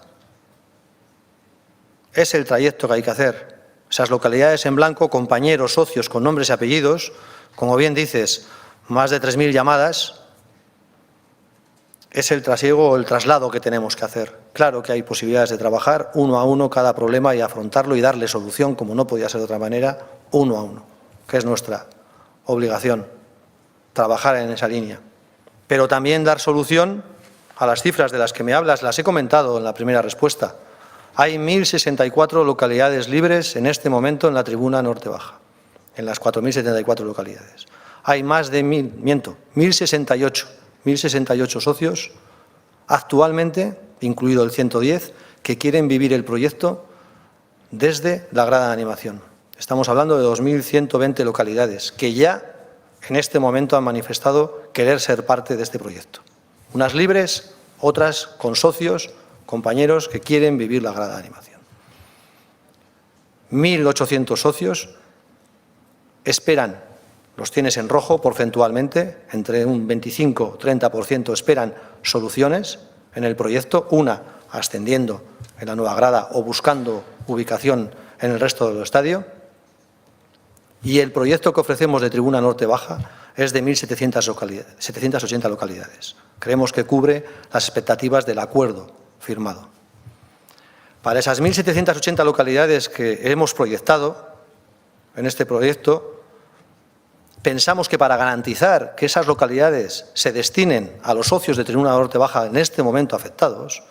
A: es el trayecto que hay que hacer. Esas localidades en blanco, compañeros, socios con nombres y apellidos, como bien dices, más de 3.000 llamadas, es el trasiego o el traslado que tenemos que hacer. Claro que hay posibilidades de trabajar uno a uno cada problema y afrontarlo y darle solución, como no podía ser de otra manera, uno a uno, que es nuestra obligación, trabajar en esa línea. Pero también dar solución a las cifras de las que me hablas, las he comentado en la primera respuesta. Hay 1.064 localidades libres en este momento en la tribuna norte baja, en las 4.074 localidades. Hay más de 1.068 socios actualmente, incluido el 110, que quieren vivir el proyecto desde la grada de animación. Estamos hablando de 2.120 localidades que ya en este momento han manifestado querer ser parte de este proyecto. Unas libres, otras con socios, compañeros que quieren vivir la grada de animación. 1.800 socios esperan, los tienes en rojo porcentualmente, entre un 25-30% esperan soluciones en el proyecto, una ascendiendo en la nueva grada o buscando ubicación en el resto del estadio. Y el proyecto que ofrecemos de Tribuna Norte Baja es de 1.780 localidades. Creemos que cubre las expectativas del acuerdo firmado. Para esas 1.780 localidades que hemos proyectado en este proyecto, pensamos que para garantizar que esas localidades se destinen a los socios de Tribuna Norte Baja en este momento afectados,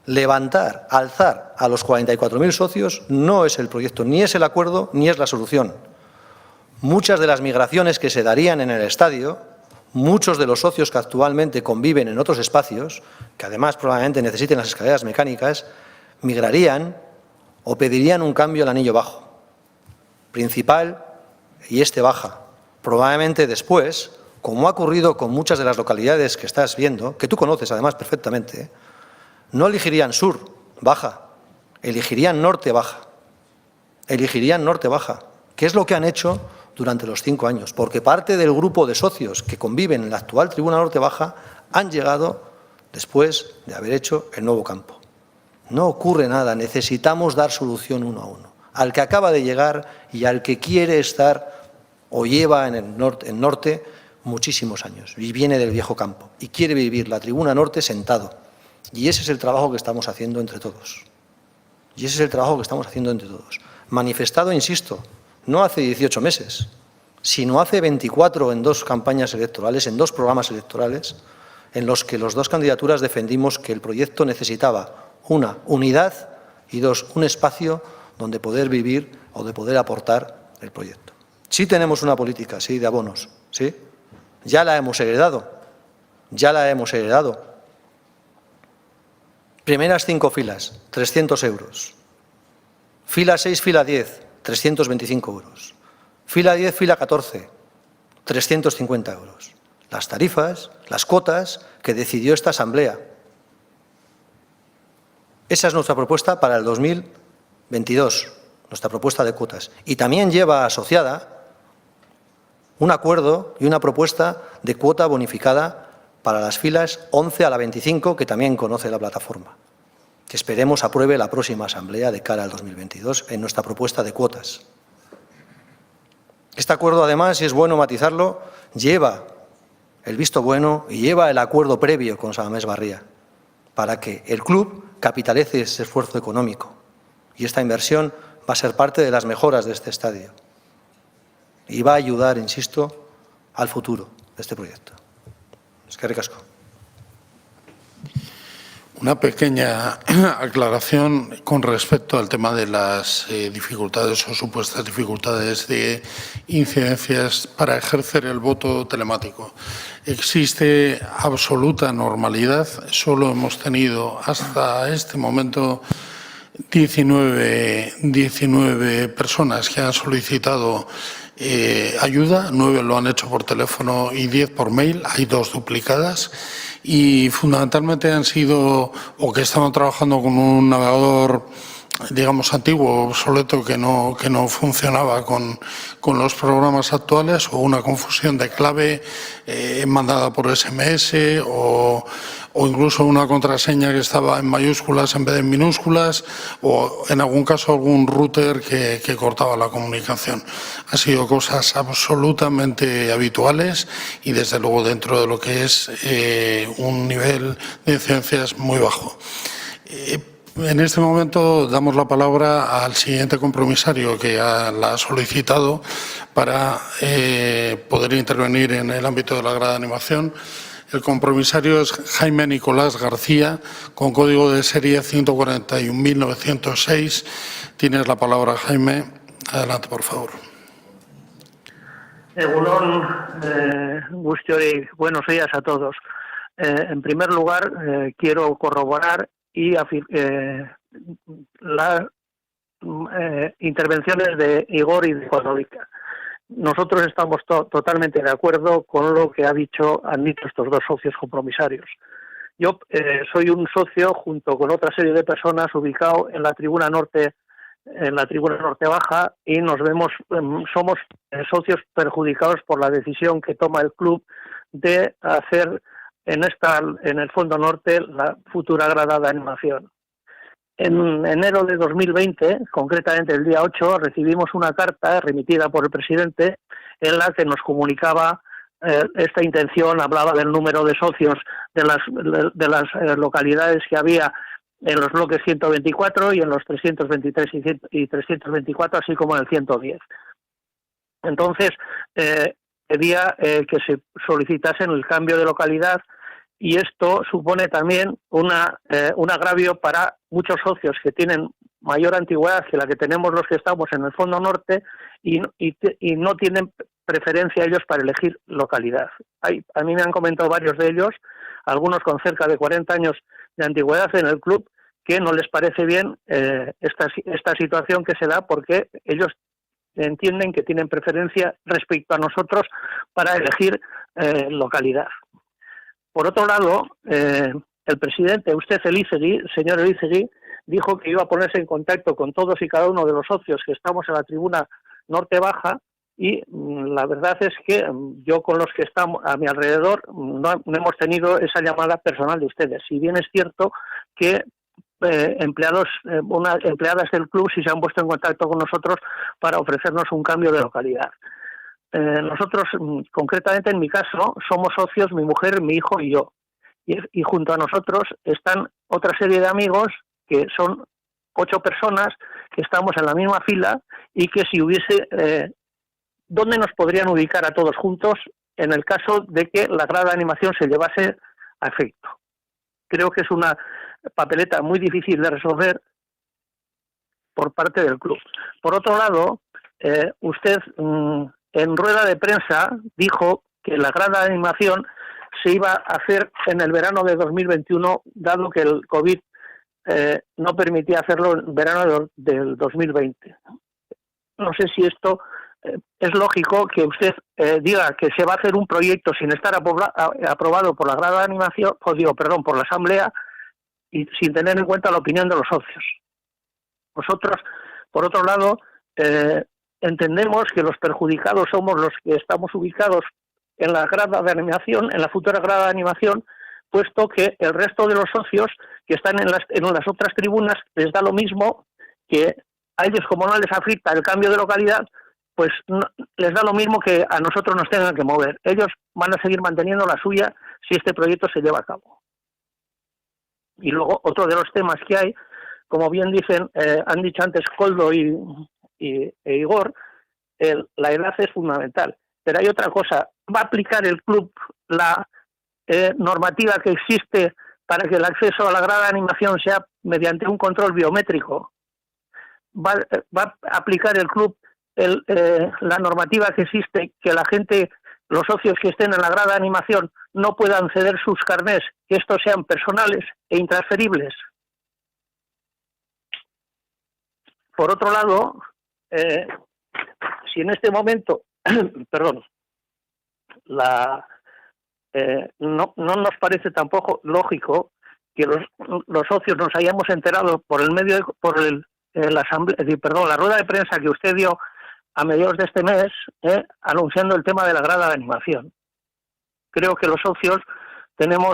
A: levantar, alzar a los 44.000 socios no es el proyecto, ni es el acuerdo, ni es la solución. Muchas de las migraciones que se darían en el estadio, muchos de los socios que actualmente conviven en otros espacios, que además probablemente necesiten las escaleras mecánicas, migrarían o pedirían un cambio al anillo bajo, principal y este baja. Probablemente después, como ha ocurrido con muchas de las localidades que estás viendo, que tú conoces además perfectamente, no elegirían sur, baja, elegirían norte, baja. Elegirían norte, baja. ¿Qué es lo que han hecho durante los 5 años? Porque parte del grupo de socios que conviven en la actual Tribuna Norte Baja han llegado después de haber hecho el nuevo campo. No ocurre nada, necesitamos dar solución uno a uno. Al que acaba de llegar y al que quiere estar o lleva en el norte muchísimos años y viene del viejo campo y quiere vivir la Tribuna Norte sentado. Y ese es el trabajo que estamos haciendo entre todos. Y ese es el trabajo que estamos haciendo entre todos. Manifestado, insisto, no hace 18 meses, sino hace 24 en 2 campañas electorales, en 2 programas electorales, en los que las 2 candidaturas defendimos que el proyecto necesitaba una unidad y 2, un espacio donde poder vivir o de poder aportar el proyecto. Sí tenemos una política, sí, de abonos, sí, ya la hemos heredado, ya la hemos heredado. Primeras 5 filas, 300 euros. Fila 6, fila 10, 325 euros. Fila 10, fila 14, 350 euros. Las tarifas, las cuotas que decidió esta Asamblea. Esa es nuestra propuesta para el 2022, nuestra propuesta de cuotas. Y también lleva asociada un acuerdo y una propuesta de cuota bonificada para las filas 11 a la 25, que también conoce la plataforma, que esperemos apruebe la próxima Asamblea de cara al 2022 en nuestra propuesta de cuotas. Este acuerdo, además, y es bueno matizarlo, lleva el visto bueno y lleva el acuerdo previo con San Mamés Barria para que el club capitalice ese esfuerzo económico. Y esta inversión va a ser parte de las mejoras de este estadio y va a ayudar, insisto, al futuro de este proyecto. Eskerrik asko.
B: Una pequeña aclaración con respecto al tema de las dificultades o supuestas dificultades de incidencias para ejercer el voto telemático. Existe absoluta normalidad. Solo hemos tenido hasta este momento 19 personas que han solicitado ayuda, 9 lo han hecho por teléfono y 10 por mail, hay 2 duplicadas y fundamentalmente han sido o que estaban trabajando con un navegador, digamos, antiguo, obsoleto, que no funcionaba con los programas actuales, o una confusión de clave mandada por SMS o incluso una contraseña que estaba en mayúsculas en vez de en minúsculas, o en algún caso algún router que cortaba la comunicación. Han sido cosas absolutamente habituales y desde luego dentro de lo que es un nivel de incidencias muy bajo. En este momento damos la palabra al siguiente compromisario que la ha solicitado para poder intervenir en el ámbito de la grada de animación. El compromisario es Jaime Nicolás García, con código de serie 141.906. Tienes la palabra, Jaime. Adelante, por favor.
M: Egunon, Gustiori, buenos días a todos. En primer lugar, quiero corroborar las intervenciones de Igor y de Juanovica. Nosotros estamos totalmente de acuerdo con lo que han dicho estos 2 socios compromisarios. Yo soy un socio junto con otra serie de personas ubicado en la tribuna norte baja, y somos socios perjudicados por la decisión que toma el club de hacer en el fondo norte la futura grada de animación. En enero de 2020, concretamente el día 8, recibimos una carta remitida por el presidente en la que nos comunicaba esta intención, hablaba del número de socios de las localidades que había en los bloques 124 y en los 323 y 324, así como en el 110. Entonces, pedía que se solicitasen el cambio de localidad, y esto supone también un agravio para muchos socios que tienen mayor antigüedad que la que tenemos los que estamos en el fondo norte y no tienen preferencia ellos para elegir localidad. A mí me han comentado varios de ellos, algunos con cerca de 40 años de antigüedad en el club, que no les parece bien esta situación que se da, porque ellos entienden que tienen preferencia respecto a nosotros para elegir localidad. Por otro lado, el presidente, señor Elizegui, dijo que iba a ponerse en contacto con todos y cada uno de los socios que estamos en la tribuna norte baja, y la verdad es que yo con los que estamos a mi alrededor no hemos tenido esa llamada personal de ustedes. Si bien es cierto que empleadas del club sí se han puesto en contacto con nosotros para ofrecernos un cambio de localidad. Nosotros, concretamente en mi caso, somos socios, mi mujer, mi hijo y yo. Y junto a nosotros están otra serie de amigos, que son 8 personas, que estamos en la misma fila, y que si hubiese... ¿dónde nos podrían ubicar a todos juntos en el caso de que la grada de animación se llevase a efecto? Creo que es una papeleta muy difícil de resolver por parte del club. Por otro lado, usted... en rueda de prensa dijo que la grada de animación se iba a hacer en el verano de 2021, dado que el COVID no permitía hacerlo en verano del 2020. No sé si esto es lógico que usted diga que se va a hacer un proyecto sin estar aprobado por la grada de animación, por la Asamblea, y sin tener en cuenta la opinión de los socios. Nosotros, por otro lado, entendemos que los perjudicados somos los que estamos ubicados en la grada de animación, en la futura grada de animación, puesto que el resto de los socios que están en las otras tribunas les da lo mismo, que a ellos, como no les afecta el cambio de localidad, pues no, les da lo mismo que a nosotros nos tengan que mover. Ellos van a seguir manteniendo la suya si este proyecto se lleva a cabo. Y luego, otro de los temas que hay, como bien dicen, han dicho antes Koldo e Igor, la edad es fundamental. Pero hay otra cosa, ¿va a aplicar el club la normativa que existe para que el acceso a la grada de animación sea mediante un control biométrico? ¿Va a aplicar el club la normativa que existe, que la gente, los socios que estén en la grada de animación, no puedan ceder sus carnés, que estos sean personales e intransferibles? Por otro lado, si en este momento, perdón, no nos parece tampoco lógico que los socios nos hayamos enterado por el medio la rueda de prensa que usted dio a mediados de este mes, anunciando el tema de la grada de animación. Creo que los socios tenemos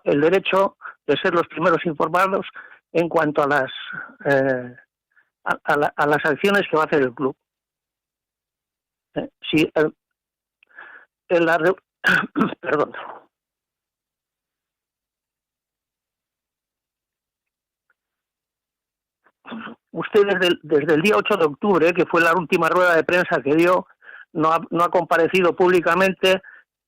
M: el derecho de ser los primeros informados en cuanto a las acciones que va a hacer el club. Si perdón. Usted desde el día 8 de octubre, que fue la última rueda de prensa que dio, no ha comparecido públicamente,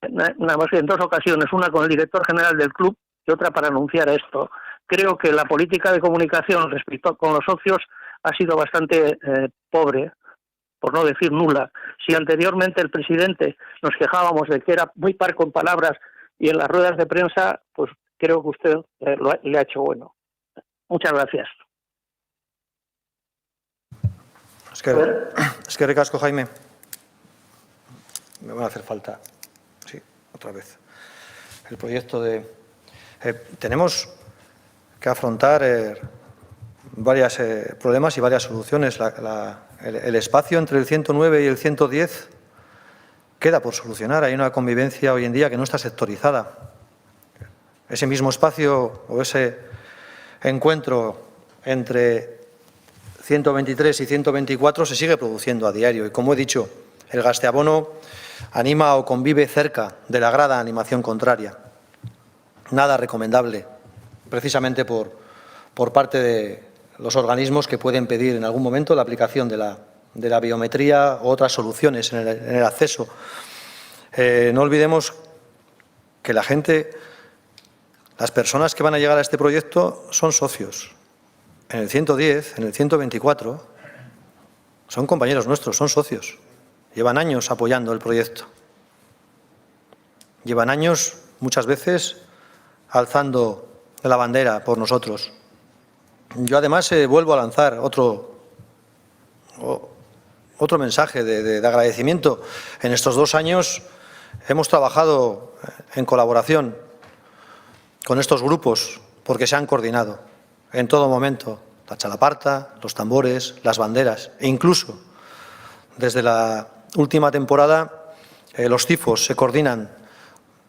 M: nada más que en 2 ocasiones, una con el director general del club y otra para anunciar esto. Creo que la política de comunicación respecto con los socios ha sido bastante pobre, por no decir nula. Si anteriormente el presidente nos quejábamos de que era muy parco en palabras y en las ruedas de prensa, pues creo que usted le ha hecho bueno. Muchas gracias.
A: Es que recasco, Jaime. Me van a hacer falta. Sí, otra vez. El proyecto de... tenemos que afrontar varios problemas y varias soluciones. El espacio entre el 109 y el 110 queda por solucionar. Hay una convivencia hoy en día que no está sectorizada. Ese mismo espacio o ese encuentro entre 123 y 124 se sigue produciendo a diario. Y como he dicho, el gasteabono anima o convive cerca de la grada de animación contraria. Nada recomendable, precisamente por parte de los organismos que pueden pedir en algún momento la aplicación de la biometría u otras soluciones en el acceso. No olvidemos que la gente, las personas que van a llegar a este proyecto son socios. En el 110, en el 124, son compañeros nuestros, son socios. Llevan años apoyando el proyecto. Llevan años, muchas veces, alzando la bandera por nosotros. Yo, además, vuelvo a lanzar otro mensaje de agradecimiento. En estos 2 años hemos trabajado en colaboración con estos grupos porque se han coordinado en todo momento, la chalaparta, los tambores, las banderas e incluso desde la última temporada los tifos se coordinan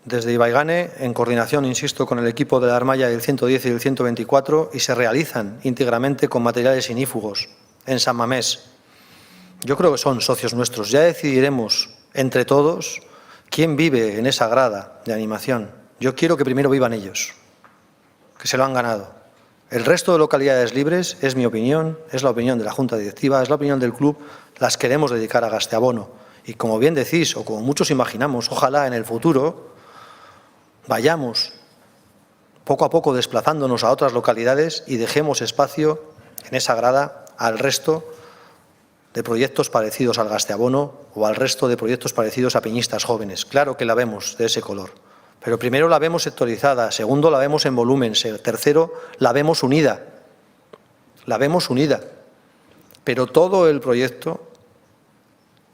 A: desde Ibaigane en coordinación, insisto, con el equipo de la Armaya del 110 y del 124 y se realizan íntegramente con materiales inífugos en San Mamés. Yo creo que son socios nuestros. Ya decidiremos entre todos quién vive en esa grada de animación. Yo quiero que primero vivan ellos, que se lo han ganado. El resto de localidades libres, es mi opinión, es la opinión de la Junta Directiva, es la opinión del club, las queremos dedicar a gasteabono. Y como bien decís, o como muchos imaginamos, ojalá en el futuro vayamos poco a poco desplazándonos a otras localidades y dejemos espacio en esa grada al resto de proyectos parecidos al gasteabono o al resto de proyectos parecidos a Peñistas Jóvenes. Claro que la vemos de ese color. Pero primero la vemos sectorizada, segundo la vemos en volumen, tercero la vemos unida. La vemos unida. Pero todo el proyecto,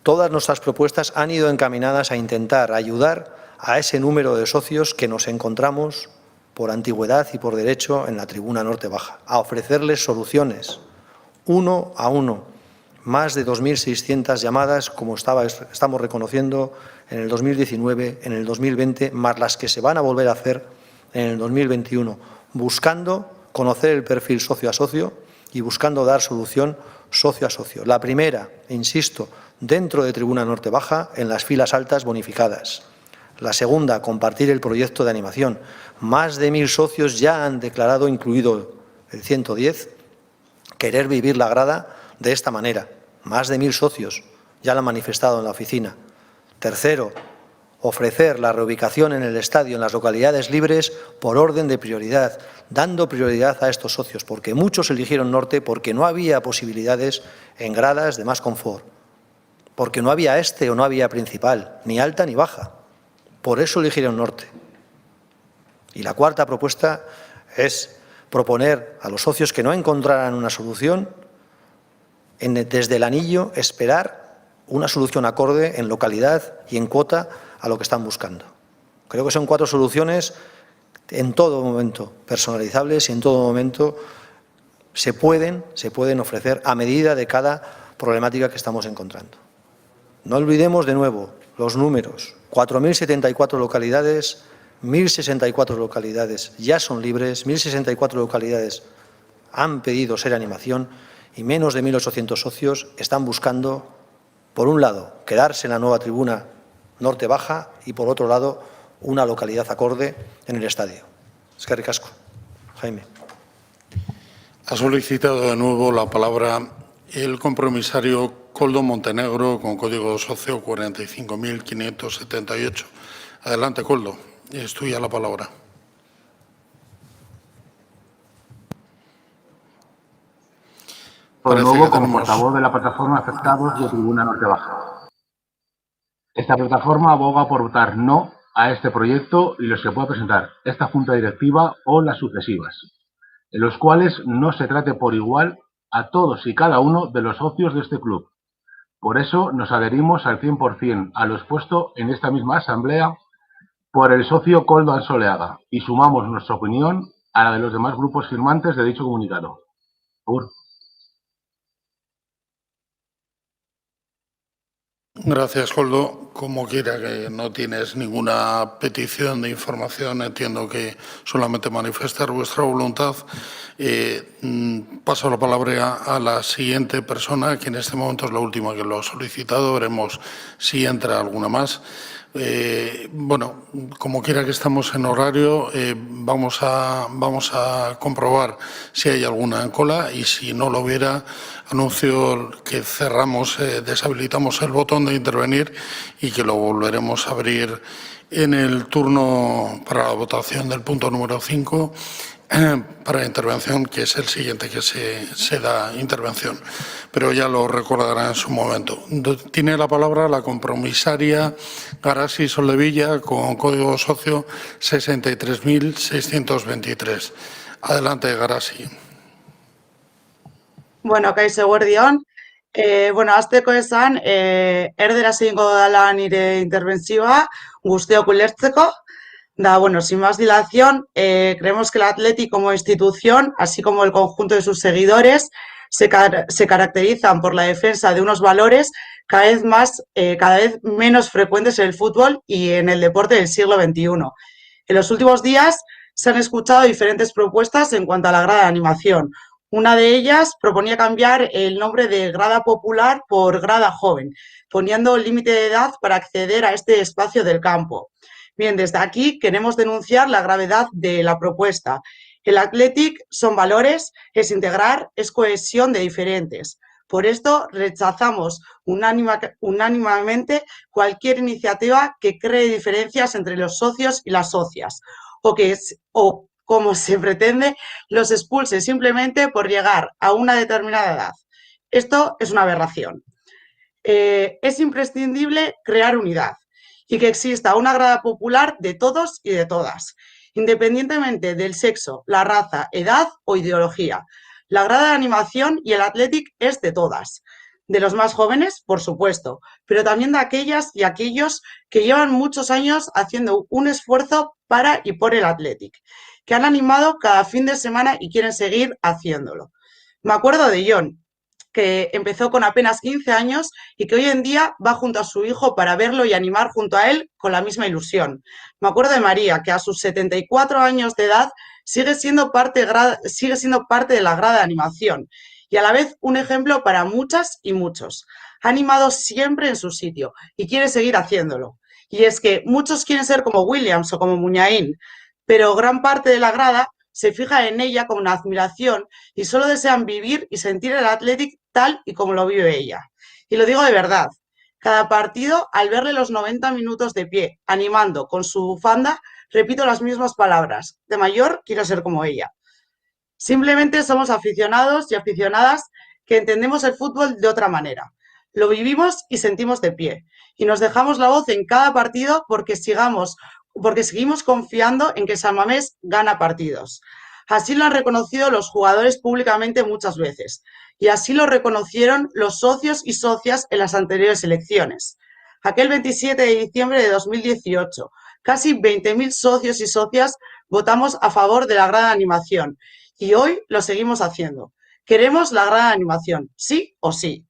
A: todas nuestras propuestas han ido encaminadas a intentar ayudar a ese número de socios que nos encontramos por antigüedad y por derecho en la tribuna norte baja, a ofrecerles soluciones, uno a uno. Más de 2.600 llamadas, como estamos reconociendo, en el 2019, en el 2020, más las que se van a volver a hacer en el 2021, buscando conocer el perfil socio a socio y buscando dar solución socio a socio. La primera, insisto, dentro de Tribuna Norte Baja, en las filas altas bonificadas. La segunda, compartir el proyecto de animación. Más de 1.000 socios ya han declarado, incluido el 110, querer vivir la grada de esta manera. Más de 1.000 socios ya lo han manifestado en la oficina. Tercero, ofrecer la reubicación en el estadio en las localidades libres por orden de prioridad, dando prioridad a estos socios, porque muchos eligieron Norte porque no había posibilidades en gradas de más confort, porque no había este o no había principal, ni alta ni baja. Por eso eligieron Norte. Y la cuarta propuesta es proponer a los socios que no encontraran una solución, desde el anillo, esperar una solución acorde en localidad y en cuota a lo que están buscando. Creo que son 4 soluciones en todo momento personalizables y en todo momento se pueden ofrecer a medida de cada problemática que estamos encontrando. No olvidemos de nuevo los números. 4.074 localidades, 1.064 localidades ya son libres, 1.064 localidades han pedido ser animación y menos de 1.800 socios están buscando, por un lado, quedarse en la nueva tribuna Norte Baja y, por otro lado, una localidad acorde en el estadio. Eskerrik asko. Jaime.
B: Ha solicitado de nuevo la palabra el compromisario Koldo Montenegro con código socio 45.578. Adelante, Koldo. Es tuya la palabra.
G: De nuevo, como portavoz de la plataforma Afectados de Tribuna Norte Baja. Esta plataforma aboga por votar no a este proyecto y los que pueda presentar esta junta directiva o las sucesivas, en los cuales no se trate por igual a todos y cada uno de los socios de este club. Por eso nos adherimos al 100% a lo expuesto en esta misma asamblea por el socio Koldo Ansoleaga y sumamos nuestra opinión a la de los demás grupos firmantes de dicho comunicado.
B: Gracias, Koldo. Como quiera, que no tienes ninguna petición de información, entiendo que solamente manifestar vuestra voluntad. Paso la palabra a la siguiente persona, que en este momento es la última que lo ha solicitado. Veremos si entra alguna más. Bueno, como quiera que estamos en horario, vamos a comprobar si hay alguna en cola y si no lo hubiera, anuncio que cerramos, deshabilitamos el botón de intervenir y que lo volveremos a abrir en el turno para la votación del punto número 5 para intervención, que es el siguiente que se da intervención, pero ya lo recordará en su momento. Tiene la palabra la compromisaria Garasi Soldevilla con código socio 63.623. Adelante, Garasi.
N: Bueno, kaixo eguerdion. Hasteko esan, erderaz egingo dela nire interbentzioa, guztiok ulertzeko. Sin más dilación, creemos que el Athletic como institución, así como el conjunto de sus seguidores, se caracterizan por la defensa de unos valores cada vez menos frecuentes en el fútbol y en el deporte del siglo XXI. En los últimos días se han escuchado diferentes propuestas en cuanto a la grada de animación. Una de ellas proponía cambiar el nombre de grada popular por grada joven, poniendo límite de edad para acceder a este espacio del campo. Bien, desde aquí queremos denunciar la gravedad de la propuesta. El Athletic son valores, es integrar, es cohesión de diferentes. Por esto rechazamos unánimemente cualquier iniciativa que cree diferencias entre los socios y las socias o como se pretende, los expulse simplemente por llegar a una determinada edad. Esto es una aberración. Es imprescindible crear unidad y que exista una grada popular de todos y de todas, independientemente del sexo, la raza, edad o ideología. La grada de animación y el Athletic es de todas. De los más jóvenes, por supuesto, pero también de aquellas y aquellos que llevan muchos años haciendo un esfuerzo para y por el Athletic, que han animado cada fin de semana y quieren seguir haciéndolo. Me acuerdo de John, que empezó con apenas 15 años y que hoy en día va junto a su hijo para verlo y animar junto a él con la misma ilusión. Me acuerdo de María, que a sus 74 años de edad sigue siendo parte de la grada de animación y a la vez un ejemplo para muchas y muchos. Ha animado siempre en su sitio y quiere seguir haciéndolo. Y es que muchos quieren ser como Williams o como Muñain, pero gran parte de la grada se fija en ella con una admiración y solo desean vivir y sentir el Athletic tal y como lo vive ella. Y lo digo de verdad, cada partido, al verle los 90 minutos de pie, animando con su bufanda, repito las mismas palabras: de mayor quiero ser como ella. Simplemente somos aficionados y aficionadas que entendemos el fútbol de otra manera. Lo vivimos y sentimos de pie. Y nos dejamos la voz en cada partido porque seguimos confiando en que San Mamés gana partidos. Así lo han reconocido los jugadores públicamente muchas veces. Y así lo reconocieron los socios y socias en las anteriores elecciones. Aquel 27 de diciembre de 2018, casi 20.000 socios y socias votamos a favor de la grada de animación. Y hoy lo seguimos haciendo. Queremos la grada de animación, sí o sí.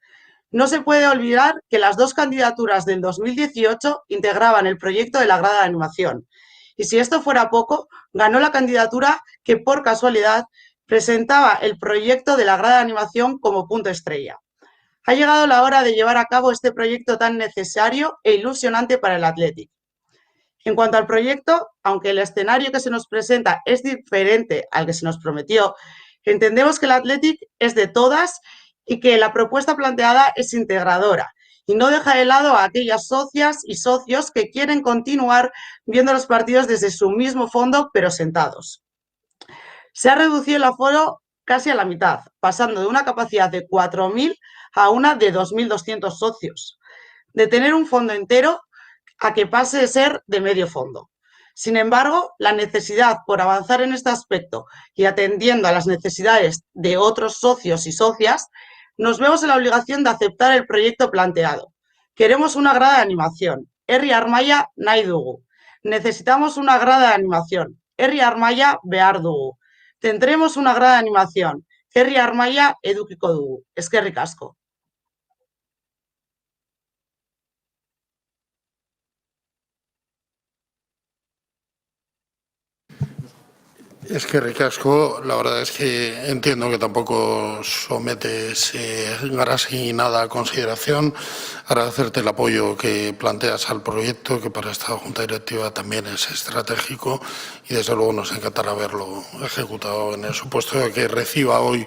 N: No se puede olvidar que las dos candidaturas del 2018 integraban el proyecto de la grada de animación. Y si esto fuera poco, ganó la candidatura que por casualidad presentaba el proyecto de la grada de animación como punto estrella. Ha llegado la hora de llevar a cabo este proyecto tan necesario e ilusionante para el Athletic. En cuanto al proyecto, aunque el escenario que se nos presenta es diferente al que se nos prometió, entendemos que el Athletic es de todas y que la propuesta planteada es integradora y no deja de lado a aquellas socias y socios que quieren continuar viendo los partidos desde su mismo fondo, pero sentados. Se ha reducido el aforo casi a la mitad, pasando de una capacidad de 4.000 a una de 2.200 socios. De tener un fondo entero a que pase de ser de medio fondo. Sin embargo, la necesidad por avanzar en este aspecto y atendiendo a las necesidades de otros socios y socias, nos vemos en la obligación de aceptar el proyecto planteado. Queremos una grada de animación. Herri Armaia nahi dugu. Necesitamos una grada de animación. Herri Armaia behar dugu. Tendremos una grada de animación. Herri Armaia edukiko dugu. Eskerrik asko.
B: Es que ricasco, la verdad es que entiendo que tampoco sometes casi nada a consideración. Agradecerte el apoyo que planteas al proyecto, que para esta Junta Directiva también es estratégico y desde luego nos encantará verlo ejecutado en el supuesto de que reciba hoy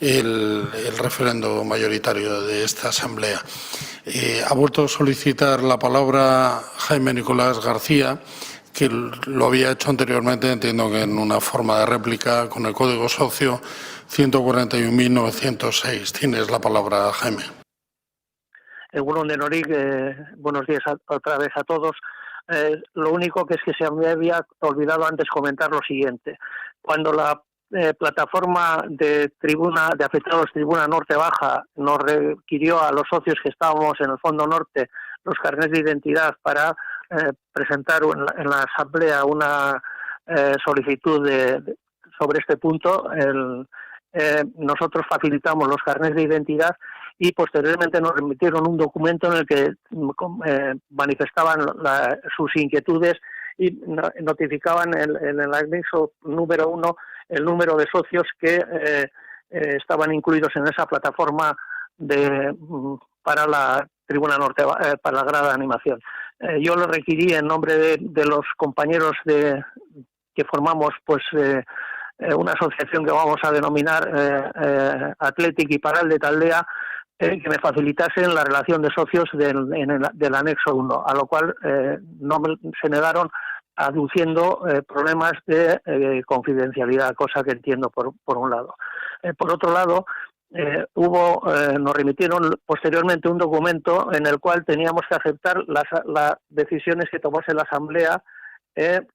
B: el referendo mayoritario de esta Asamblea. Ha vuelto a solicitar la palabra Jaime Nicolás García, que lo había hecho anteriormente, entiendo que en una forma de réplica con el Código Socio 141.906. Tienes la palabra, Jaime.
M: Egunon Denori, buenos días otra vez a todos. Lo único que es que se me había olvidado antes comentar lo siguiente. Cuando la plataforma de afectados Tribuna Norte Baja nos requirió a los socios que estábamos en el Fondo Norte los carnets de identidad para presentar en la Asamblea una solicitud sobre este punto, nosotros facilitamos los carnets de identidad y posteriormente nos remitieron un documento en el que manifestaban sus inquietudes y notificaban en el anexo número 1 el número de socios que estaban incluidos en esa plataforma para la Tribuna Norte, para la grada de animación. Yo lo requirí en nombre de los compañeros que formamos una asociación que vamos a denominar Athletic y Paral de Taldea, que me facilitasen la relación de socios del anexo 1, a lo cual se negaron aduciendo problemas de confidencialidad, cosa que entiendo por un lado. Por otro lado, nos remitieron posteriormente un documento en el cual teníamos que aceptar las decisiones que tomase la Asamblea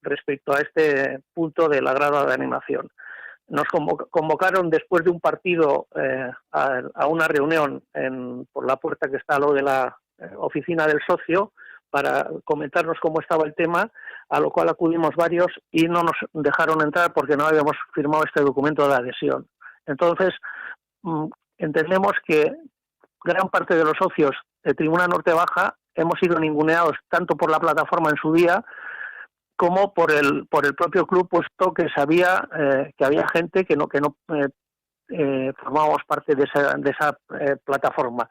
M: respecto a este punto de la grada de animación. Nos convocaron después de un partido a una reunión por la puerta que está a lo de la oficina del socio para comentarnos cómo estaba el tema, a lo cual acudimos varios y no nos dejaron entrar porque no habíamos firmado este documento de adhesión. Entonces, entendemos que gran parte de los socios de Tribuna Norte Baja hemos sido ninguneados tanto por la plataforma en su día como por el propio club, puesto que sabía que había gente que no formábamos parte de esa plataforma.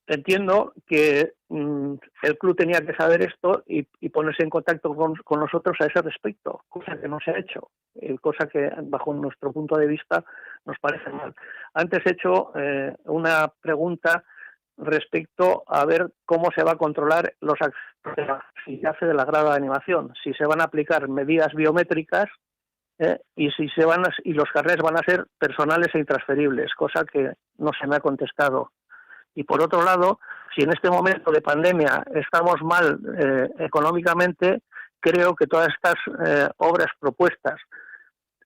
M: Entiendo que el club tenía que saber esto y ponerse en contacto con nosotros a ese respecto, cosa que no se ha hecho, cosa que bajo nuestro punto de vista nos parece mal. Antes he hecho una pregunta respecto a ver cómo se va a controlar los accesos de la grada de animación, si se van a aplicar medidas biométricas y y los carnets van a ser personales e intransferibles, cosa que no se me ha contestado. Y por otro lado, si en este momento de pandemia estamos mal económicamente, creo que todas estas obras propuestas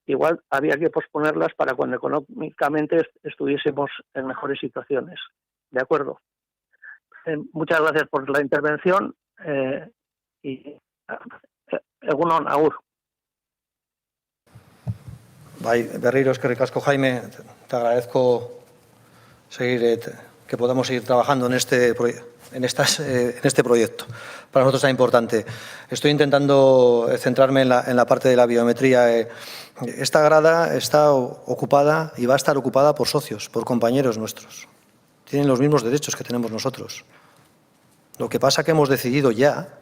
M: igual había que posponerlas para cuando económicamente estuviésemos en mejores situaciones. ¿De acuerdo? Muchas gracias por la intervención y egunon, agur.
C: Berriro, eskerrik asko, Jaime. Te agradezco que podamos seguir trabajando en este proyecto. Para nosotros es importante. Estoy intentando centrarme en la parte de la biometría. Esta grada está ocupada y va a estar ocupada por socios, por compañeros nuestros. Tienen los mismos derechos que tenemos nosotros. Lo que pasa es que hemos decidido ya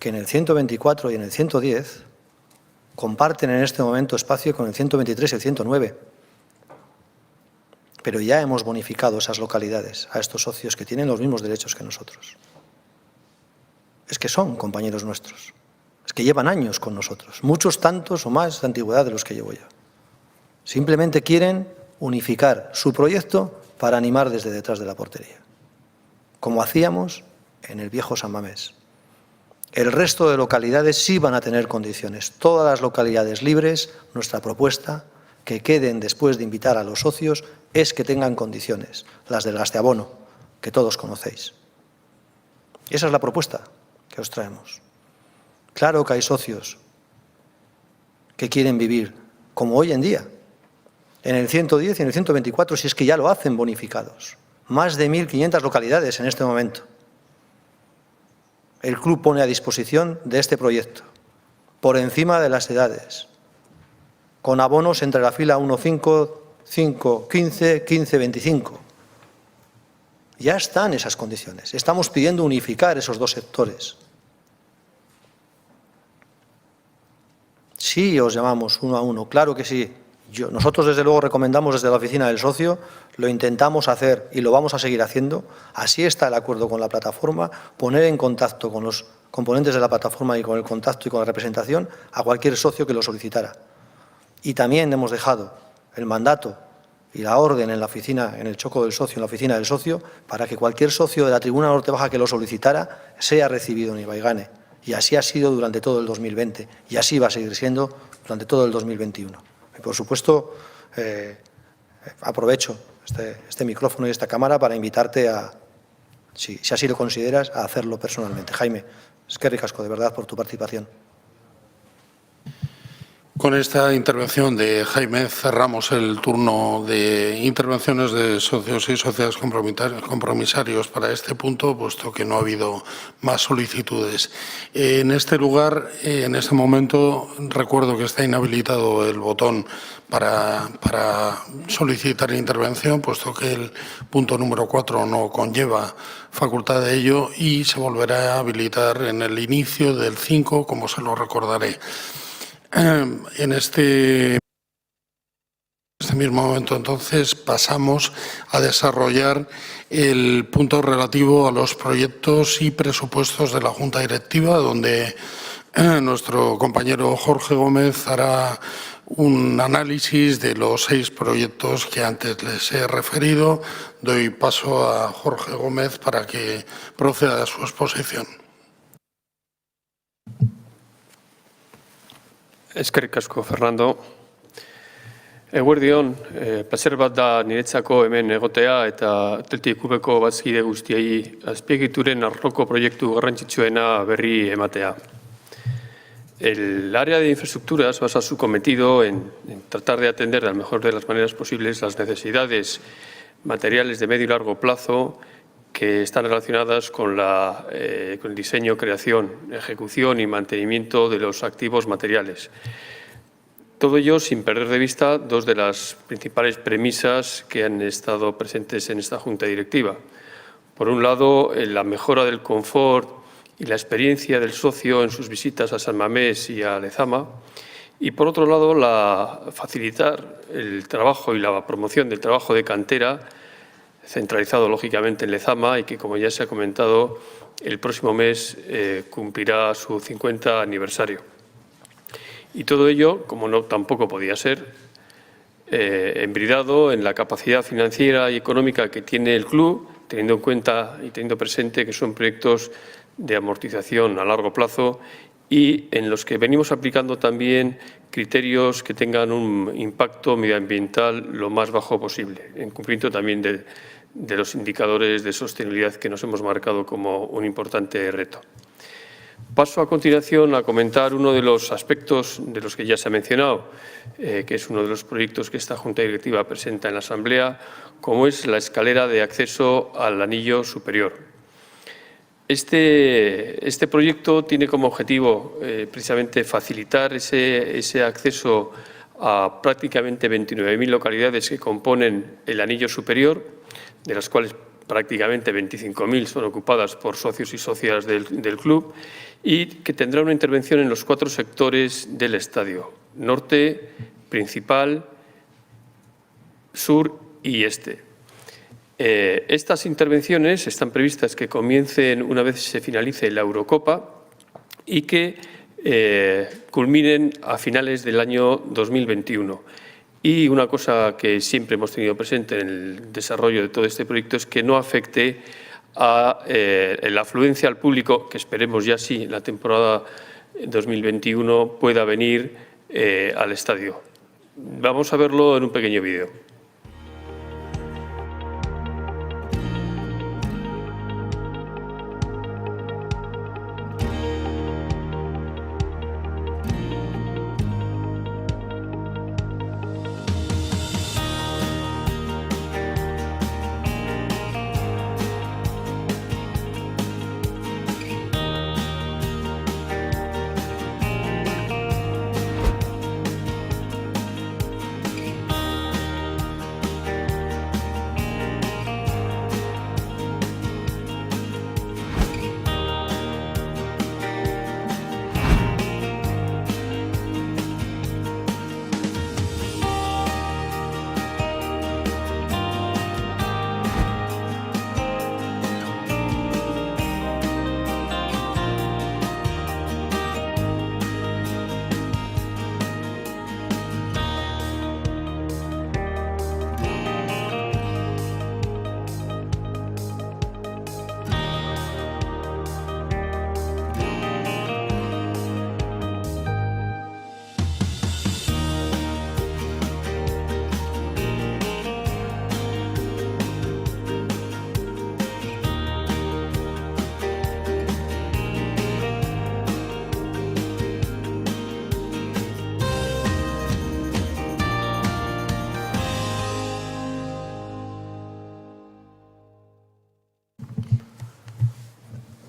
C: que en el 124 y en el 110 comparten en este momento espacio con el 123 y el 109. Pero ya hemos bonificado esas localidades a estos socios que tienen los mismos derechos que nosotros. Es que son compañeros nuestros. Es que llevan años con nosotros. Muchos tantos o más de antigüedad de los que llevo yo. Simplemente quieren unificar su proyecto para animar desde detrás de la portería, como hacíamos en el viejo San Mamés. El resto de localidades sí van a tener condiciones. Todas las localidades libres, nuestra propuesta, que queden después de invitar a los socios, es que tengan condiciones, las del gasteabono, que todos conocéis. Esa es la propuesta que os traemos. Claro que hay socios que quieren vivir, como hoy en día, en el 110 y en el 124, si es que ya lo hacen bonificados. Más de 1.500 localidades en este momento. El club pone a disposición de este proyecto, por encima de las edades, con abonos entre la fila 1, 5, 5, 15, 15, 25. Ya están esas condiciones. Estamos pidiendo unificar esos dos sectores. Sí, os llamamos uno a uno, claro que sí. Nosotros, desde luego, recomendamos desde la oficina del socio, lo intentamos hacer y lo vamos a seguir haciendo. Así está el acuerdo con la plataforma, poner en contacto con los componentes de la plataforma y con el contacto y con la representación a cualquier socio que lo solicitara. Y también hemos dejado el mandato y la orden en la oficina, en el choco del socio, en la oficina del socio, para que cualquier socio de la Tribuna Norte Baja que lo solicitara sea recibido en Ibaigane. Y así ha sido durante todo el 2020 y así va a seguir siendo durante todo el 2021. Y, por supuesto, aprovecho este micrófono y esta cámara para invitarte a, si así lo consideras, a hacerlo personalmente. Jaime, eskerrik asko, de verdad, por tu participación.
B: Con esta intervención de Jaime cerramos el turno de intervenciones de socios y sociedades compromisarios para este punto, puesto que no ha habido más solicitudes. En este lugar, en este momento, recuerdo que está inhabilitado el botón para solicitar intervención, puesto que el punto número 4 no conlleva facultad de ello y se volverá a habilitar en el inicio del 5, como se lo recordaré. En este mismo momento, entonces, pasamos a desarrollar el punto relativo a los proyectos y presupuestos de la Junta Directiva, donde nuestro compañero Jorge Gómez hará un análisis de los 6 proyectos que antes les he referido. Doy paso a Jorge Gómez para que proceda a su exposición.
L: Eskerrik asko, Fernando. Eguerdion, placer bat da niretzako hemen egotea eta Athletic Clubeko bazkide guztiei azpiegituren arloko proiektu garrantzitsuena berri ematea. El área de infraestructuras basa su cometido en tratar de atender de la mejor de las maneras posibles las necesidades materiales de medio y largo plazo que están relacionadas con el diseño, creación, ejecución y mantenimiento de los activos materiales. Todo ello sin perder de vista 2 de las principales premisas que han estado presentes en esta Junta Directiva. Por un lado, la mejora del confort y la experiencia del socio en sus visitas a San Mamés y a Lezama. Y por otro lado, facilitar el trabajo y la promoción del trabajo de cantera, centralizado lógicamente en Lezama y que, como ya se ha comentado, el próximo mes cumplirá su 50 aniversario. Y todo ello, como no tampoco podía ser, embridado en la capacidad financiera y económica que tiene el club, teniendo en cuenta y teniendo presente que son proyectos de amortización a largo plazo y en los que venimos aplicando también criterios que tengan un impacto medioambiental lo más bajo posible, en cumplimiento también de los indicadores de sostenibilidad que nos hemos marcado como un importante reto. Paso a continuación a comentar uno de los aspectos de los que ya se ha mencionado, que es uno de los proyectos que esta Junta Directiva presenta en la Asamblea, como es la escalera de acceso al anillo superior. Este proyecto tiene como objetivo precisamente facilitar ese acceso a prácticamente 29.000 localidades que componen el anillo superior, de las cuales prácticamente 25.000 son ocupadas por socios y socias del club, y que tendrá una intervención en los 4 sectores del estadio: norte, principal, sur y este. Estas intervenciones están previstas que comiencen una vez se finalice la Eurocopa y que culminen a finales del año 2021. Y una cosa que siempre hemos tenido presente en el desarrollo de todo este proyecto es que no afecte a la afluencia al público, que esperemos ya sí en la temporada 2021 pueda venir al estadio. Vamos a verlo en un pequeño vídeo.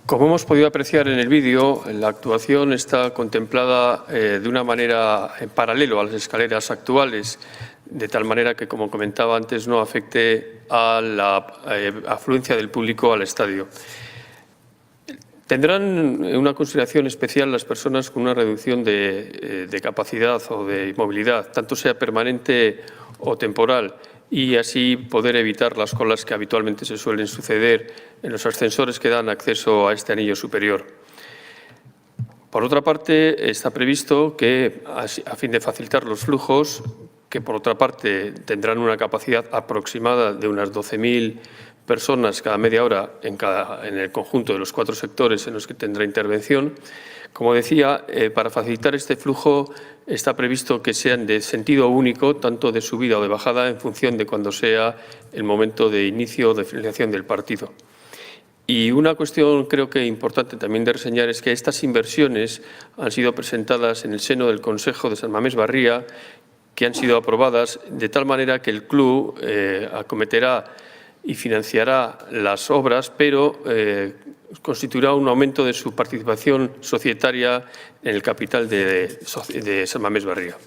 L: Como hemos podido apreciar en el vídeo, la actuación está contemplada de una manera en paralelo a las escaleras actuales, de tal manera que, como comentaba antes, no afecte a la afluencia del público al estadio. Tendrán una consideración especial las personas con una reducción de capacidad o de movilidad, tanto sea permanente o temporal, y así poder evitar las colas que habitualmente se suelen suceder en los ascensores que dan acceso a este anillo superior. Por otra parte, está previsto que, a fin de facilitar los flujos, que por otra parte tendrán una capacidad aproximada de unas 12.000 personas cada media hora en el conjunto de los 4 sectores en los que tendrá intervención. Como decía, para facilitar este flujo está previsto que sean de sentido único, tanto de subida o de bajada, en función de cuando sea el momento de inicio o de finalización del partido. Y una cuestión creo que importante también de reseñar es que estas inversiones han sido presentadas en el seno del Consejo de San Mamés Barria, que han sido aprobadas de tal manera que el club acometerá y financiará las obras, pero constituirá un aumento de su participación societaria en el capital de San Mamés Barria.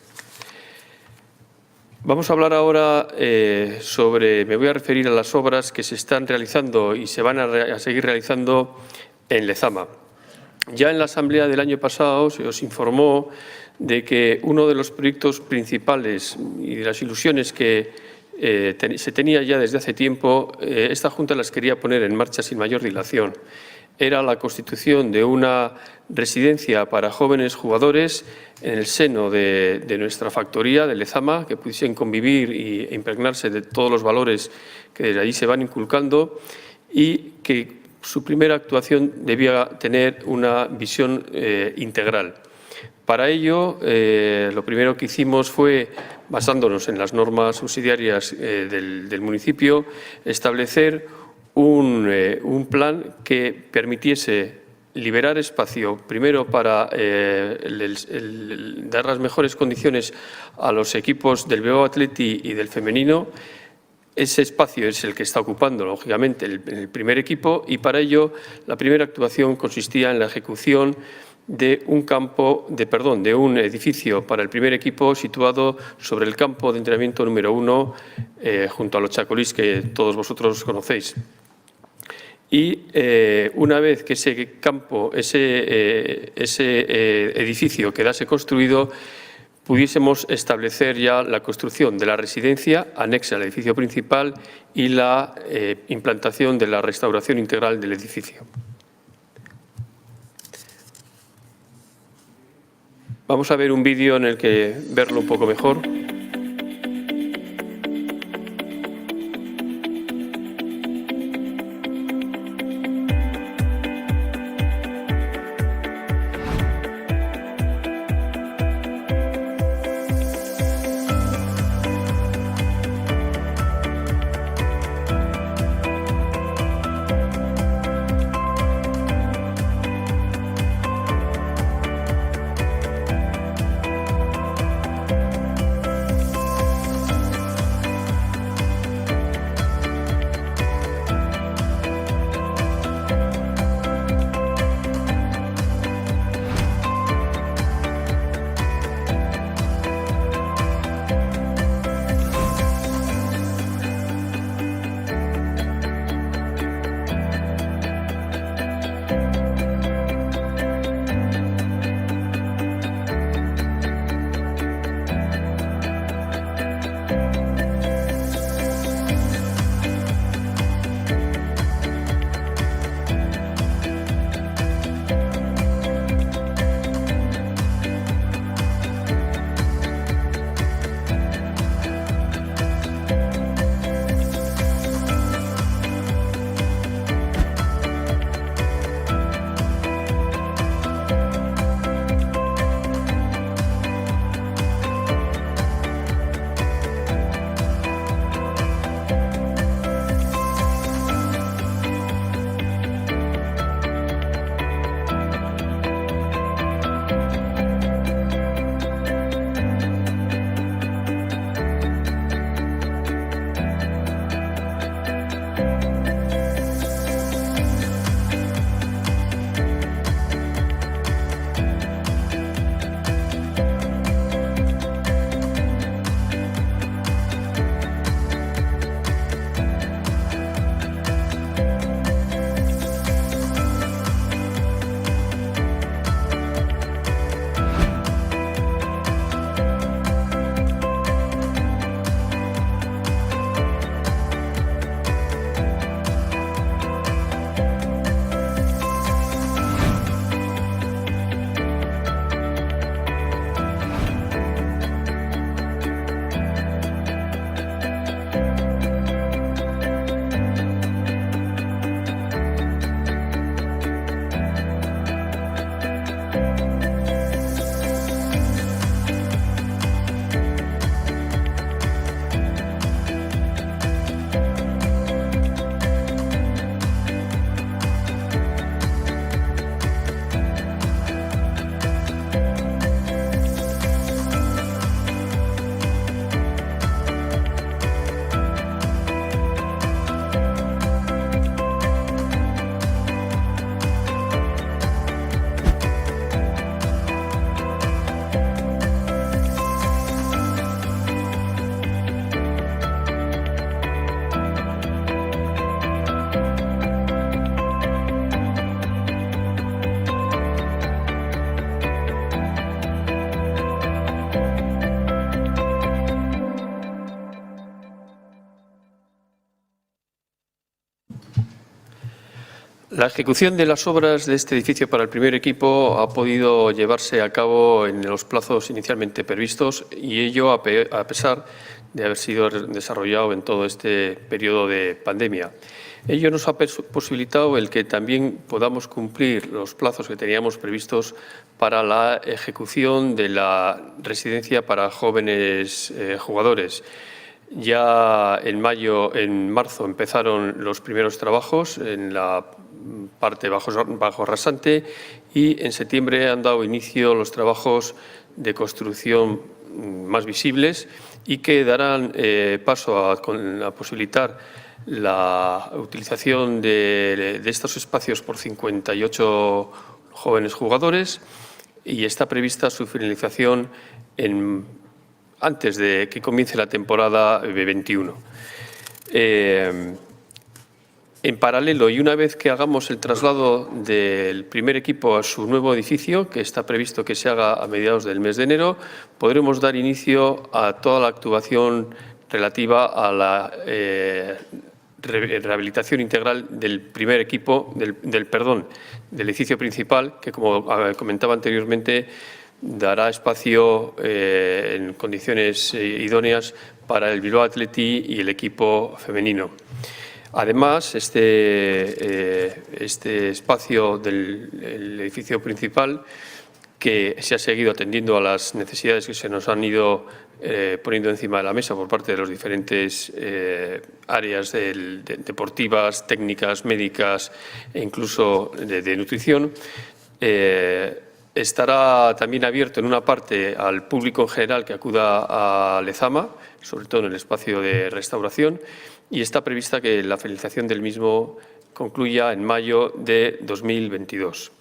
L: Vamos a hablar ahora me voy a referir a las obras que se están realizando y se van a seguir realizando en Lezama. Ya en la asamblea del año pasado se os informó de que uno de los proyectos principales y de las ilusiones que se tenía ya desde hace tiempo, esta Junta las quería poner en marcha sin mayor dilación. Era la constitución de una residencia para jóvenes jugadores en el seno de nuestra factoría de Lezama, que pudiesen convivir e impregnarse de todos los valores que desde allí se van inculcando, y que su primera actuación debía tener una visión integral. Para ello, lo primero que hicimos fue, basándonos en las normas subsidiarias del municipio, establecer un plan que permitiese liberar espacio, primero para dar las mejores condiciones a los equipos del Bilbao Athletic y del femenino. Ese espacio es el que está ocupando, lógicamente, el primer equipo, y para ello la primera actuación consistía en la ejecución de un edificio para el primer equipo situado sobre el campo de entrenamiento número 1, junto a los Chacolís, que todos vosotros conocéis. Y una vez que ese campo, ese edificio quedase construido, pudiésemos establecer ya la construcción de la residencia anexa al edificio principal y la implantación de la restauración integral del edificio. Vamos a ver un vídeo en el que verlo un poco mejor. La ejecución de las obras de este edificio para el primer equipo ha podido llevarse a cabo en los plazos inicialmente previstos y ello a pesar de haber sido desarrollado en todo este periodo de pandemia. Ello nos ha posibilitado el que también podamos cumplir los plazos que teníamos previstos para la ejecución de la residencia para jóvenes jugadores. Ya en marzo empezaron los primeros trabajos en la parte bajo rasante y en septiembre han dado inicio los trabajos de construcción más visibles y que darán paso a posibilitar la utilización de estos espacios por 58 jóvenes jugadores y está prevista su finalización antes de que comience la temporada 21. En paralelo, y una vez que hagamos el traslado del primer equipo a su nuevo edificio, que está previsto que se haga a mediados del mes de enero, podremos dar inicio a toda la actuación relativa a la rehabilitación integral del primer equipo, del edificio principal, que, como comentaba anteriormente, dará espacio en condiciones idóneas para el Bilbao Athletic y el equipo femenino. Además, este espacio del edificio principal, que se ha seguido atendiendo a las necesidades que se nos han ido poniendo encima de la mesa por parte de las diferentes áreas deportivas, técnicas, médicas e incluso de nutrición, estará también abierto en una parte al público en general que acuda a Lezama, sobre todo en el espacio de restauración, y está prevista que la finalización del mismo concluya en mayo de 2022.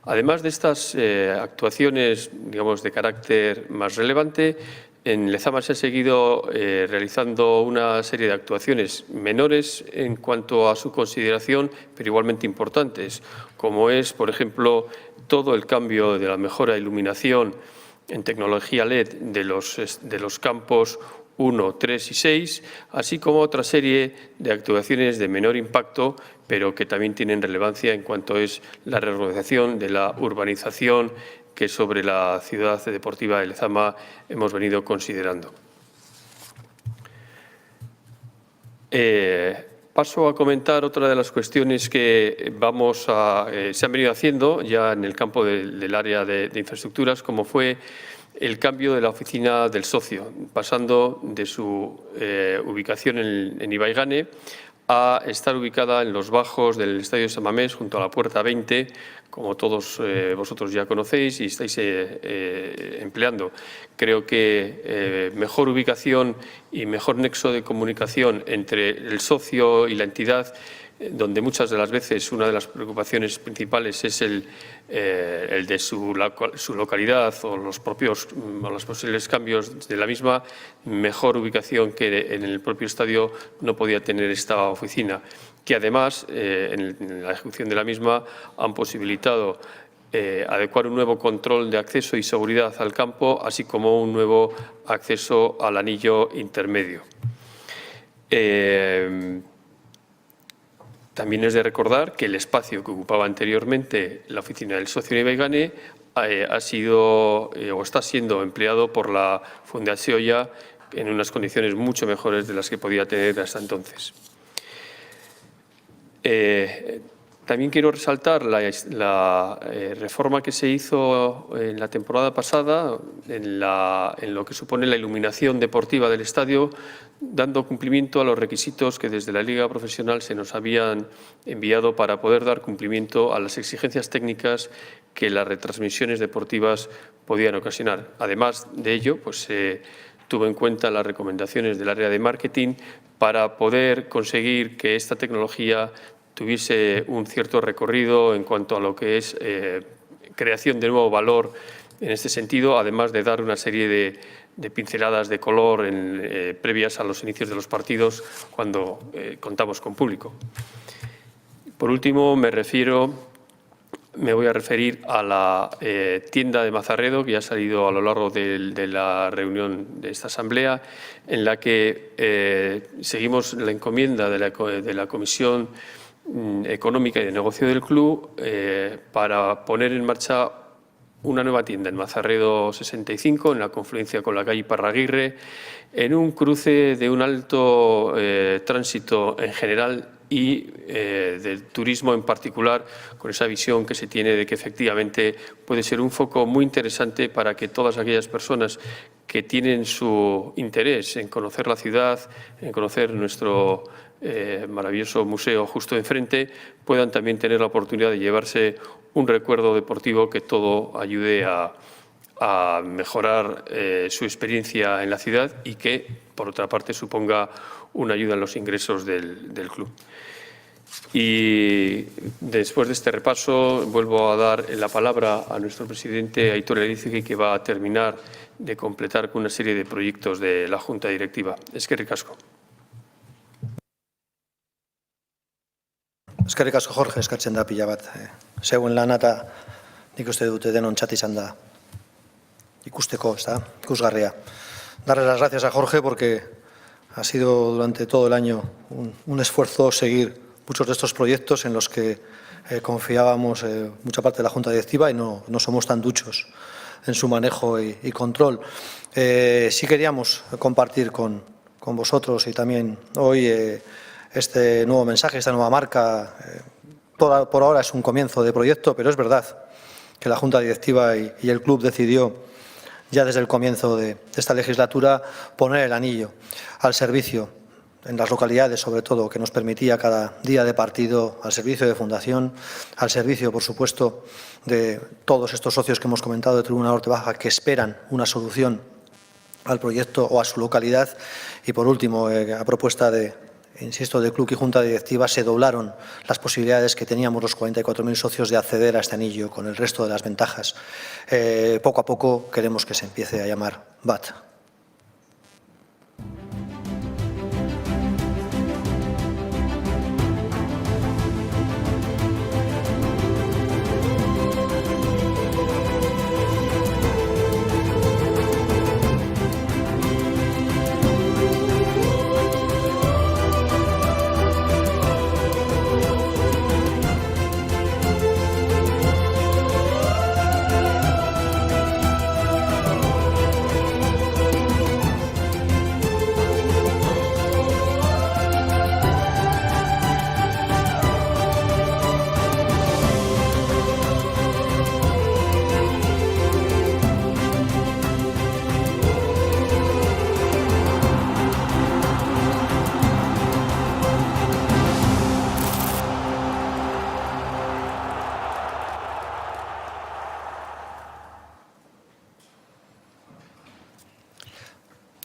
L: Además de estas actuaciones, digamos, de carácter más relevante, en Lezama se ha seguido realizando una serie de actuaciones menores en cuanto a su consideración, pero igualmente importantes, como es, por ejemplo, todo el cambio de la mejora de iluminación en tecnología LED de los campos 1, 3 y 6, así como otra serie de actuaciones de menor impacto, pero que también tienen relevancia en cuanto es la reorganización de la urbanización que sobre la ciudad deportiva de Lezama hemos venido considerando. Paso a comentar otra de las cuestiones que se han venido haciendo ya en el campo del área de infraestructuras, como fue el cambio de la oficina del socio, pasando de su ubicación en Ibaigane a estar ubicada en los bajos del Estadio de San Mamés, junto a la Puerta 20, como todos vosotros ya conocéis y estáis empleando. Creo que mejor ubicación y mejor nexo de comunicación entre el socio y la entidad, donde muchas de las veces una de las preocupaciones principales es el de su localidad o los posibles cambios de la misma, mejor ubicación que en el propio estadio no podía tener esta oficina, que además en la ejecución de la misma han posibilitado adecuar un nuevo control de acceso y seguridad al campo, así como un nuevo acceso al anillo intermedio. También es de recordar que el espacio que ocupaba anteriormente la oficina del socio en Ibaigane ha sido o está siendo empleado por la Fundación ya en unas condiciones mucho mejores de las que podía tener hasta entonces. También quiero resaltar la reforma que se hizo en la temporada pasada en lo que supone la iluminación deportiva del estadio, dando cumplimiento a los requisitos que desde la Liga Profesional se nos habían enviado para poder dar cumplimiento a las exigencias técnicas que las retransmisiones deportivas podían ocasionar. Además de ello, pues se tuvo en cuenta las recomendaciones del área de marketing para poder conseguir que esta tecnología tuviese un cierto recorrido en cuanto a lo que es creación de nuevo valor en este sentido, además de dar una serie de pinceladas de color previas a los inicios de los partidos cuando contamos con público. Por último, me voy a referir a la tienda de Mazarredo, que ya ha salido a lo largo de la reunión de esta asamblea, en la que seguimos la encomienda de la Comisión económica y de negocio del club para poner en marcha una nueva tienda en Mazarredo 65, en la confluencia con la calle Parraguirre, en un cruce de un alto tránsito en general y del turismo en particular, con esa visión que se tiene de que efectivamente puede ser un foco muy interesante para que todas aquellas personas que tienen su interés en conocer la ciudad, en conocer nuestro maravilloso museo justo enfrente, puedan también tener la oportunidad de llevarse un recuerdo deportivo que todo ayude a mejorar su experiencia en la ciudad y que, por otra parte, suponga una ayuda en los ingresos del club. Y después de este repaso vuelvo a dar la palabra a nuestro presidente Aitor Elizegi, que va a terminar de completar con una serie de proyectos de la Junta Directiva. Eskerrik asko.
A: Eskerrik asko, Jorge, eskertzen da pila bat. Zeuen lana eta nik uste dute denontzat izan da ikusteko, ikusgarria. Darle las gracias a Jorge porque ha sido durante todo el año un esfuerzo seguir muchos de estos proyectos en los que confiábamos mucha parte de la Junta Directiva y no somos tan duchos en su manejo y control. Sí queríamos compartir con vosotros y también hoy este nuevo mensaje, esta nueva marca. Por ahora es un comienzo de proyecto, pero es verdad que la Junta Directiva y el club decidió ya desde el comienzo de esta legislatura poner el anillo al servicio en las localidades, sobre todo, que nos permitía cada día de partido, al servicio de fundación, al servicio, por supuesto, de todos estos socios que hemos comentado de Tribuna Norte Baja que esperan una solución al proyecto o a su localidad. Y, por último, a propuesta de Club y Junta Directiva, se doblaron las posibilidades que teníamos los 44.000 socios de acceder a este anillo con el resto de las ventajas. Poco a poco queremos que se empiece a llamar BAT.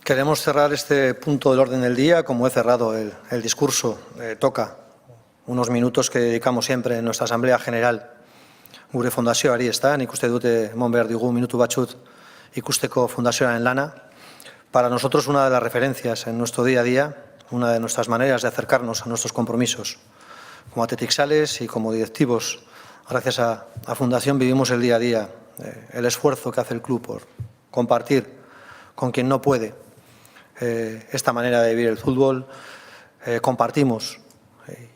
A: Queremos cerrar este punto del orden del día como he cerrado el discurso. Toca unos minutos que dedicamos siempre en nuestra Asamblea General gure fundazioari, nik uste dute emon behar digu minutu batzut ikusteko fundazioaren lana. Para nosotros una de las referencias en nuestro día a día, una de nuestras maneras de acercarnos a nuestros compromisos. Como atletixales y como directivos, gracias a Fundación vivimos el día a día, el esfuerzo que hace el club por compartir con quien no puede esta manera de vivir el fútbol. Compartimos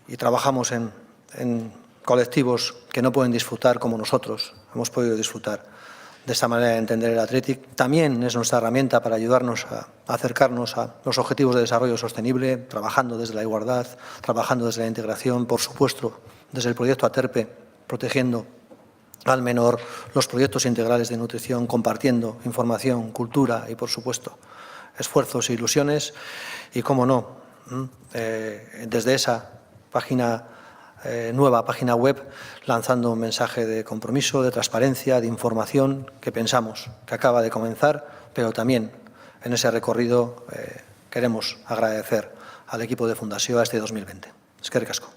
A: y trabajamos en colectivos que no pueden disfrutar como nosotros hemos podido disfrutar de esta manera de entender el Athletic. También es nuestra herramienta para ayudarnos a acercarnos a los objetivos de desarrollo sostenible, trabajando desde la igualdad, trabajando desde la integración, por supuesto, desde el proyecto Aterpe, protegiendo al menor, los proyectos integrales de nutrición, compartiendo información, cultura y, por supuesto, esfuerzos e ilusiones. Y, cómo no, desde esa nueva página web, lanzando un mensaje de compromiso, de transparencia, de información que pensamos que acaba de comenzar, pero también en ese recorrido queremos agradecer al equipo de Fundació este 2020. Eskerrik asko.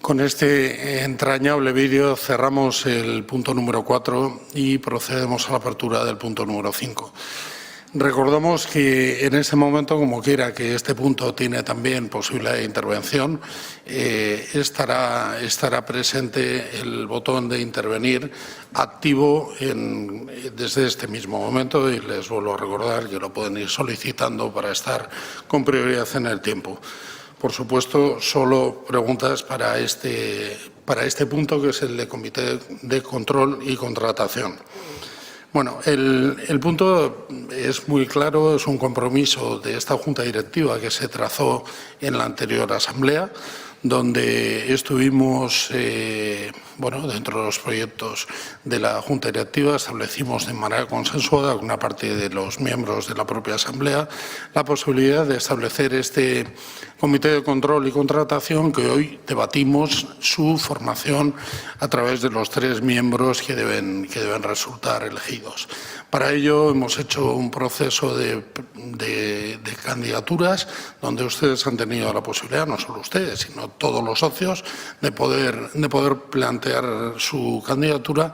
B: Con este entrañable vídeo cerramos el punto número 4 y procedemos a la apertura del punto número 5. Recordamos que en este momento, como quiera que este punto tiene también posibilidad de intervención, estará presente el botón de intervenir activo desde este mismo momento, y les vuelvo a recordar que lo pueden ir solicitando para estar con prioridad en el tiempo. Por supuesto, solo preguntas para este punto, que es el de Comité de Control y Contratación. Bueno, el punto es muy claro, es un compromiso de esta Junta Directiva que se trazó en la anterior Asamblea, donde estuvimos, dentro de los proyectos de la Junta Directiva, establecimos de manera consensuada con una parte de los miembros de la propia Asamblea la posibilidad de establecer este Comité de Control y Contratación, que hoy debatimos su formación a través de los 3 miembros que deben resultar elegidos. Para ello hemos hecho un proceso de candidaturas donde ustedes han tenido la posibilidad, no solo ustedes, sino todos los socios, de poder plantear su candidatura,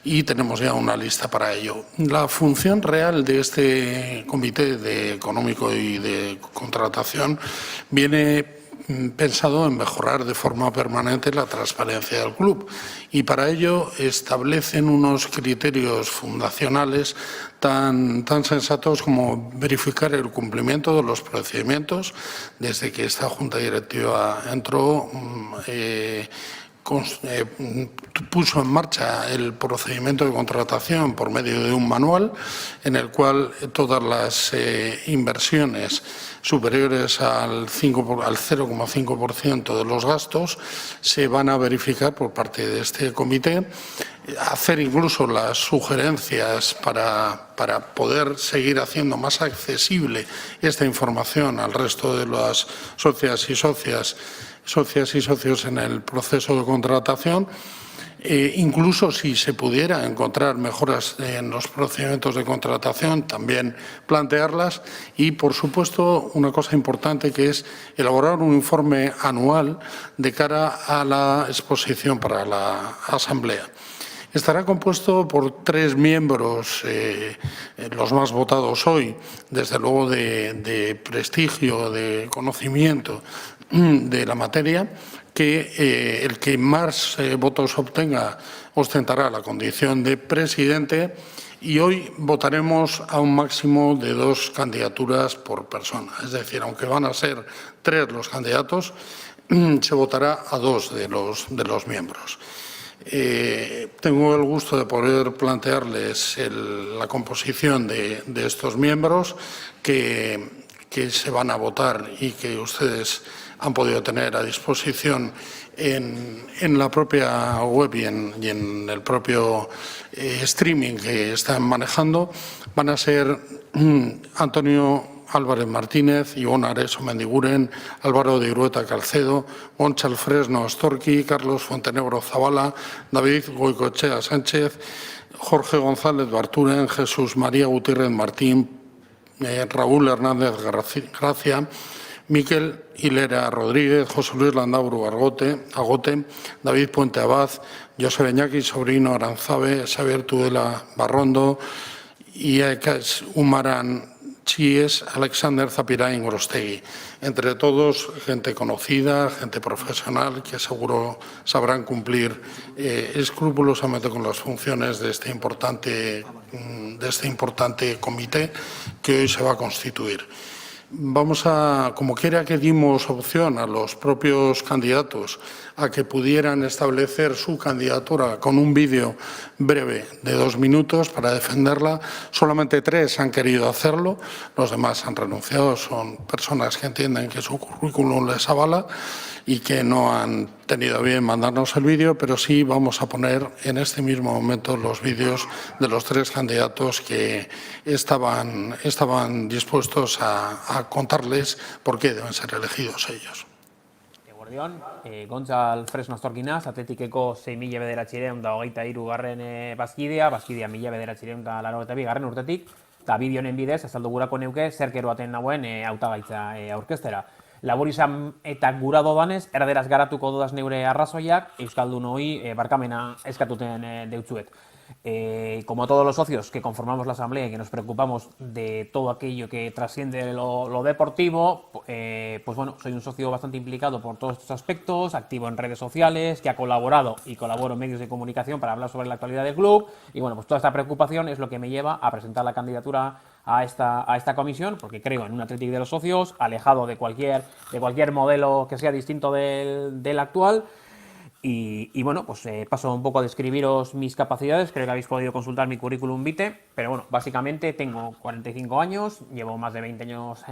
B: y tenemos ya una lista para ello. La función real de este Comité Económico y de Contratación viene pensado en mejorar de forma permanente la transparencia del club, y para ello establecen unos criterios fundacionales tan sensatos como verificar el cumplimiento de los procedimientos. Desde que esta Junta Directiva entró, puso en marcha el procedimiento de contratación por medio de un manual en el cual todas las inversiones superiores al 0,5% de los gastos se van a verificar por parte de este comité, hacer incluso las sugerencias para poder seguir haciendo más accesible esta información al resto de las socias y socios en el proceso de contratación. Incluso si se pudiera encontrar mejoras en los procedimientos de contratación, también plantearlas, y, por supuesto, una cosa importante, que es elaborar un informe anual de cara a la exposición para la Asamblea. Estará compuesto por 3 miembros, los más votados hoy, desde luego de prestigio, de conocimiento de la materia, que el que más votos obtenga ostentará la condición de presidente, y hoy votaremos a un máximo de 2 candidaturas por persona. Es decir, aunque van a ser 3 los candidatos, se votará a 2 de los miembros. Tengo el gusto de poder plantearles la composición de estos miembros que se van a votar y que ustedes han podido tener a disposición en la propia web y en el propio streaming que están manejando. Van a ser Antonio Álvarez Martínez, Ivonne Areso Mendiguren, Álvaro de Irueta Calcedo, Gonçal Fresno Storqui, Carlos Fontenebro Zavala, David Goicoechea Sánchez, Jorge González Barturen, Jesús María Gutiérrez Martín, Raúl Hernández Gracia, Miquel Hilera Rodríguez, José Luis Landauro Agote, David Puente Abad, José Beñaki Sobrino Aranzabe, Xavier Tudela Barrondo, Iaikas Umaran Chies, Alexander Zapirain Gorostegui. Entre todos, gente conocida, gente profesional, que seguro sabrán cumplir escrupulosamente con las funciones de este importante comité que hoy se va a constituir. Vamos a, como quiera que dimos opción a los propios candidatos a que pudieran establecer su candidatura con un vídeo breve de 2 minutos para defenderla, solamente 3 han querido hacerlo, los demás han renunciado, son personas que entienden que su currículum les avala y que no han tenido a bien mandarnos el vídeo, pero sí vamos a poner en este mismo momento los vídeos de los 3 candidatos que estaban dispuestos a contarles por qué deben ser elegidos ellos.
O: Eguerdion, Gontzal Fresno Storkinaz, Atletikeko 6.923 bazkidea 1982 garren urtetik, eta bideo honen bidez, azaldu gurako neuke, zer geroaten nauen hautagaitza aurkeztera. Labur izan eta gura dodanez, erderaz garatuko dodaz neure arrazoiak, euskaldun hoi barkamena eskatuten deutzuet. Como todos los socios que conformamos la asamblea y que nos preocupamos de todo aquello que trasciende lo deportivo, pues bueno, soy un socio bastante implicado por todos estos aspectos, activo en redes sociales, que ha colaborado y colaboro en medios de comunicación para hablar sobre la actualidad del club, y bueno, pues toda esta preocupación es lo que me lleva a presentar la candidatura a esta comisión, porque creo en un Athletic de los socios, alejado de cualquier modelo que sea distinto del actual. Y bueno, pues paso un poco a describiros mis capacidades. Creo que habéis podido consultar mi currículum vitae, pero bueno, básicamente tengo 45 años, llevo más de 20 años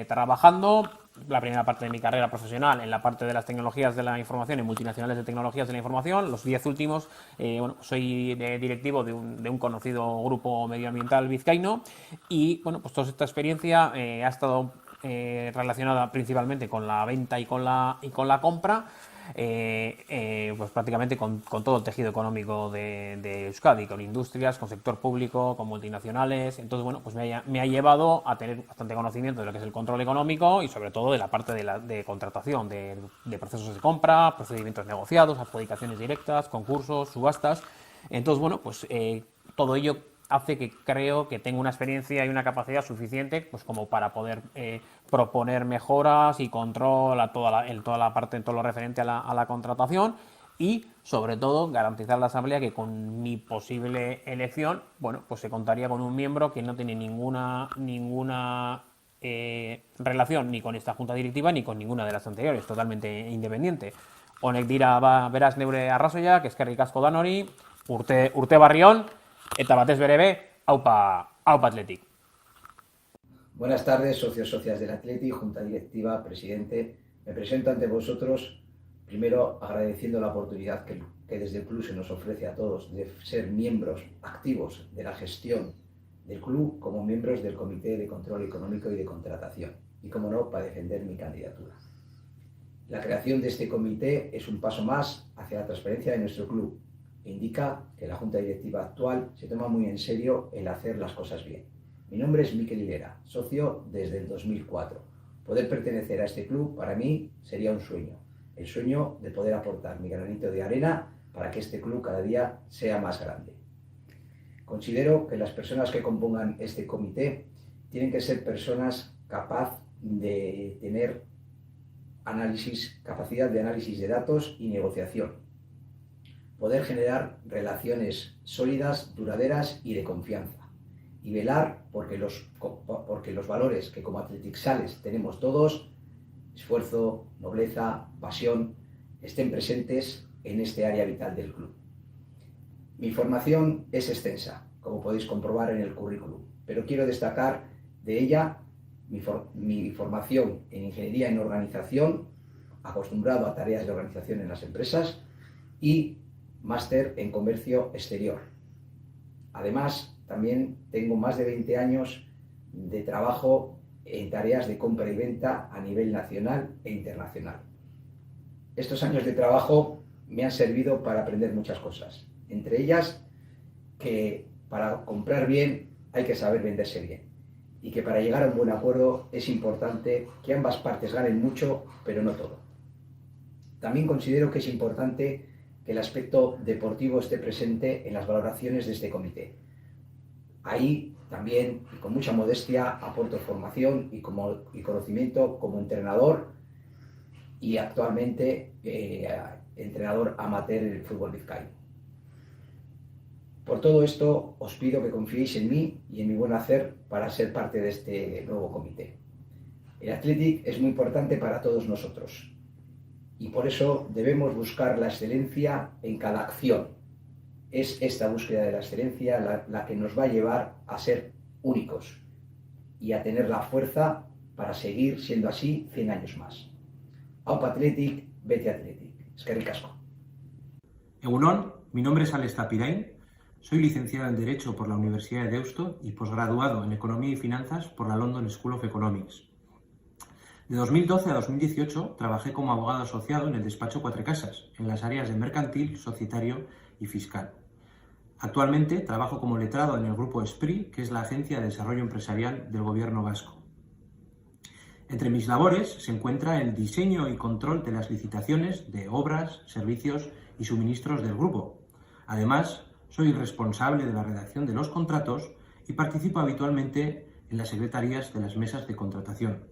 O: trabajando. La primera parte de mi carrera profesional en la parte de las tecnologías de la información y multinacionales de tecnologías de la información. Los 10 últimos, bueno, soy directivo de un conocido grupo medioambiental vizcaíno, y bueno, pues toda esta experiencia ha estado relacionada principalmente con la venta y con la compra. Pues prácticamente con todo el tejido económico de Euskadi, con industrias, con sector público, con multinacionales. Entonces, bueno, pues me ha llevado a tener bastante conocimiento de lo que es el control económico y sobre todo de la parte de contratación, de procesos de compra, procedimientos negociados, adjudicaciones directas, concursos, subastas. Entonces, bueno, pues todo ello hace que creo que tengo una experiencia y una capacidad suficiente pues como para poder proponer mejoras y control en toda la parte, en todo lo referente a la contratación, y sobre todo garantizar a la asamblea que con mi posible elección, bueno, pues se contaría con un miembro que no tiene ninguna relación ni con esta junta directiva ni con ninguna de las anteriores, totalmente independiente. Honek dira beraz neure arrazoia, que eskerrik asko danori, urte barrión, eta batez bere aupa Athletic.
P: Buenas tardes, socios, socias del Athletic, junta directiva, presidente. Me presento ante vosotros, primero agradeciendo la oportunidad que desde el club se nos ofrece a todos de ser miembros activos de la gestión del club como miembros del Comité de Control Económico y de Contratación, y como no, para defender mi candidatura. La creación de este comité es un paso más hacia la transparencia de nuestro club. Indica que la junta directiva actual se toma muy en serio el hacer las cosas bien. Mi nombre es Mikel Hilera, socio desde el 2004. Poder pertenecer a este club para mí sería un sueño, el sueño de poder aportar mi granito de arena para que este club cada día sea más grande. Considero que las personas que compongan este comité tienen que ser personas capaces de tener capacidad de análisis de datos y negociación, poder generar relaciones sólidas, duraderas y de confianza, y velar porque los valores que como Athleticsales tenemos todos, esfuerzo, nobleza, pasión, estén presentes en este área vital del club. Mi formación es extensa, como podéis comprobar en el currículum, pero quiero destacar de ella mi formación en ingeniería en organización, acostumbrado a tareas de organización en las empresas, y máster en comercio exterior. Además, también tengo más de 20 años de trabajo en tareas de compra y venta a nivel nacional e internacional. Estos años de trabajo me han servido para aprender muchas cosas, entre ellas que para comprar bien hay que saber venderse bien, y que para llegar a un buen acuerdo es importante que ambas partes ganen mucho, pero no todo. También considero que es importante que el aspecto deportivo esté presente en las valoraciones de este comité. Ahí también, y con mucha modestia, aporto formación y conocimiento como entrenador y actualmente entrenador amateur en el fútbol vizcaíno. Por todo esto, os pido que confiéis en mí y en mi buen hacer para ser parte de este nuevo comité. El Athletic es muy importante para todos nosotros, y por eso debemos buscar la excelencia en cada acción. Es esta búsqueda de la excelencia la que nos va a llevar a ser únicos y a tener la fuerza para seguir siendo así 100 años más. Aupa Athletic, beti Athletic. Eskerrik asko.
Q: Egunon, mi nombre es Alex Tapirain, soy licenciado en Derecho por la Universidad de Deusto y posgraduado en Economía y Finanzas por la London School of Economics. De 2012 a 2018 trabajé como abogado asociado en el despacho Cuatrecasas, en las áreas de mercantil, societario y fiscal. Actualmente trabajo como letrado en el grupo SPRI, que es la Agencia de Desarrollo Empresarial del Gobierno vasco. Entre mis labores se encuentra el diseño y control de las licitaciones de obras, servicios y suministros del grupo. Además, soy responsable de la redacción de los contratos y participo habitualmente en las secretarías de las mesas de contratación.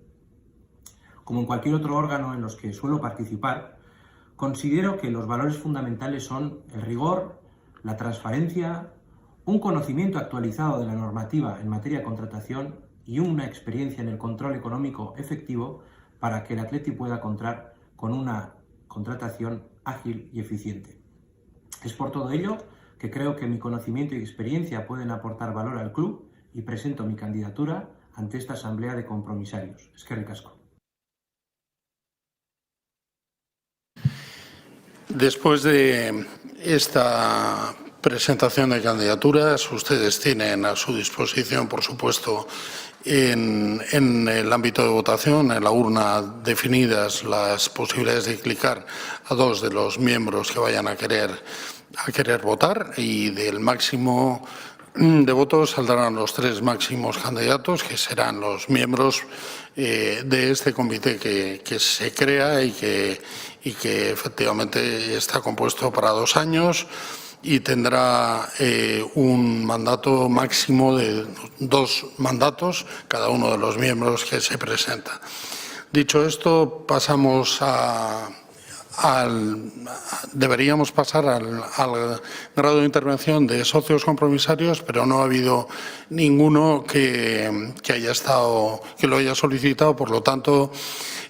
Q: Como en cualquier otro órgano en los que suelo participar, considero que los valores fundamentales son el rigor, la transparencia, un conocimiento actualizado de la normativa en materia de contratación y una experiencia en el control económico efectivo para que el Athletic pueda contar con una contratación ágil y eficiente. Es por todo ello que creo que mi conocimiento y experiencia pueden aportar valor al club y presento mi candidatura ante esta asamblea de compromisarios. Eskerrik asko.
B: Después de esta presentación de candidaturas, ustedes tienen a su disposición, por supuesto, en el ámbito de votación, en la urna, definidas las posibilidades de clicar a dos de los miembros que vayan a querer votar, y del máximo de votos saldrán los tres máximos candidatos, que serán los miembros de este comité que se crea y que efectivamente está compuesto para 2 años y tendrá un mandato máximo de 2 mandatos cada uno de los miembros que se presenta. Dicho esto, deberíamos pasar al grado de intervención de socios compromisarios, pero no ha habido ninguno que lo haya solicitado. Por lo tanto,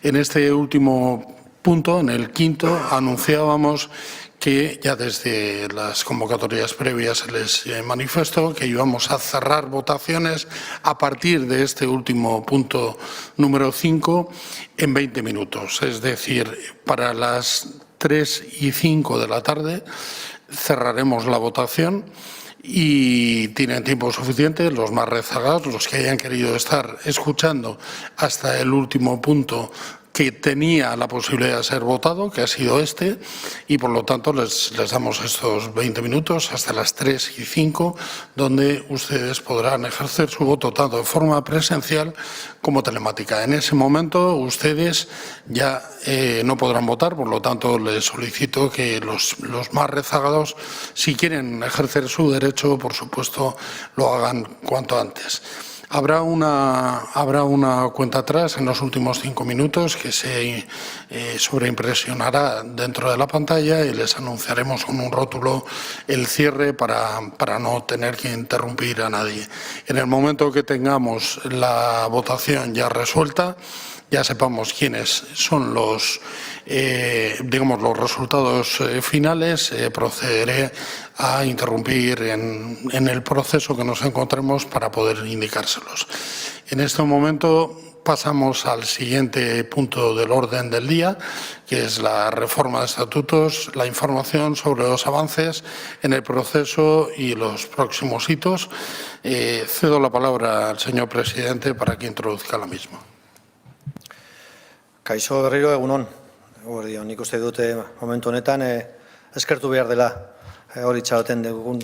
B: en este último punto, en el quinto, anunciábamos que ya desde las convocatorias previas se les manifestó que íbamos a cerrar votaciones a partir de este último punto número 5 en 20 minutos. Es decir, para las 3:05 de la tarde cerraremos la votación y tienen tiempo suficiente los más rezagados, los que hayan querido estar escuchando hasta el último punto que tenía la posibilidad de ser votado, que ha sido este, y por lo tanto les damos estos 20 minutos hasta las 3:05, donde ustedes podrán ejercer su voto tanto de forma presencial como telemática. En ese momento ustedes ya no podrán votar, por lo tanto les solicito que los más rezagados, si quieren ejercer su derecho, por supuesto, lo hagan cuanto antes. Habrá una cuenta atrás en los últimos 5 minutos que se sobreimpresionará dentro de la pantalla y les anunciaremos con un rótulo el cierre para no tener que interrumpir a nadie. En el momento que tengamos la votación ya resuelta, ya sepamos quiénes son los resultados finales, procederé a interrumpir en el proceso que nos encontremos para poder indicárselos. En este momento pasamos al siguiente punto del orden del día, que es la reforma de estatutos, la información sobre los avances en el proceso y los próximos hitos. Cedo la palabra al señor presidente para que introduzca la misma.
C: Kaixo berriro egunon. Nik uste dute momentu honetan eskertu behar dela hori txaloten dugun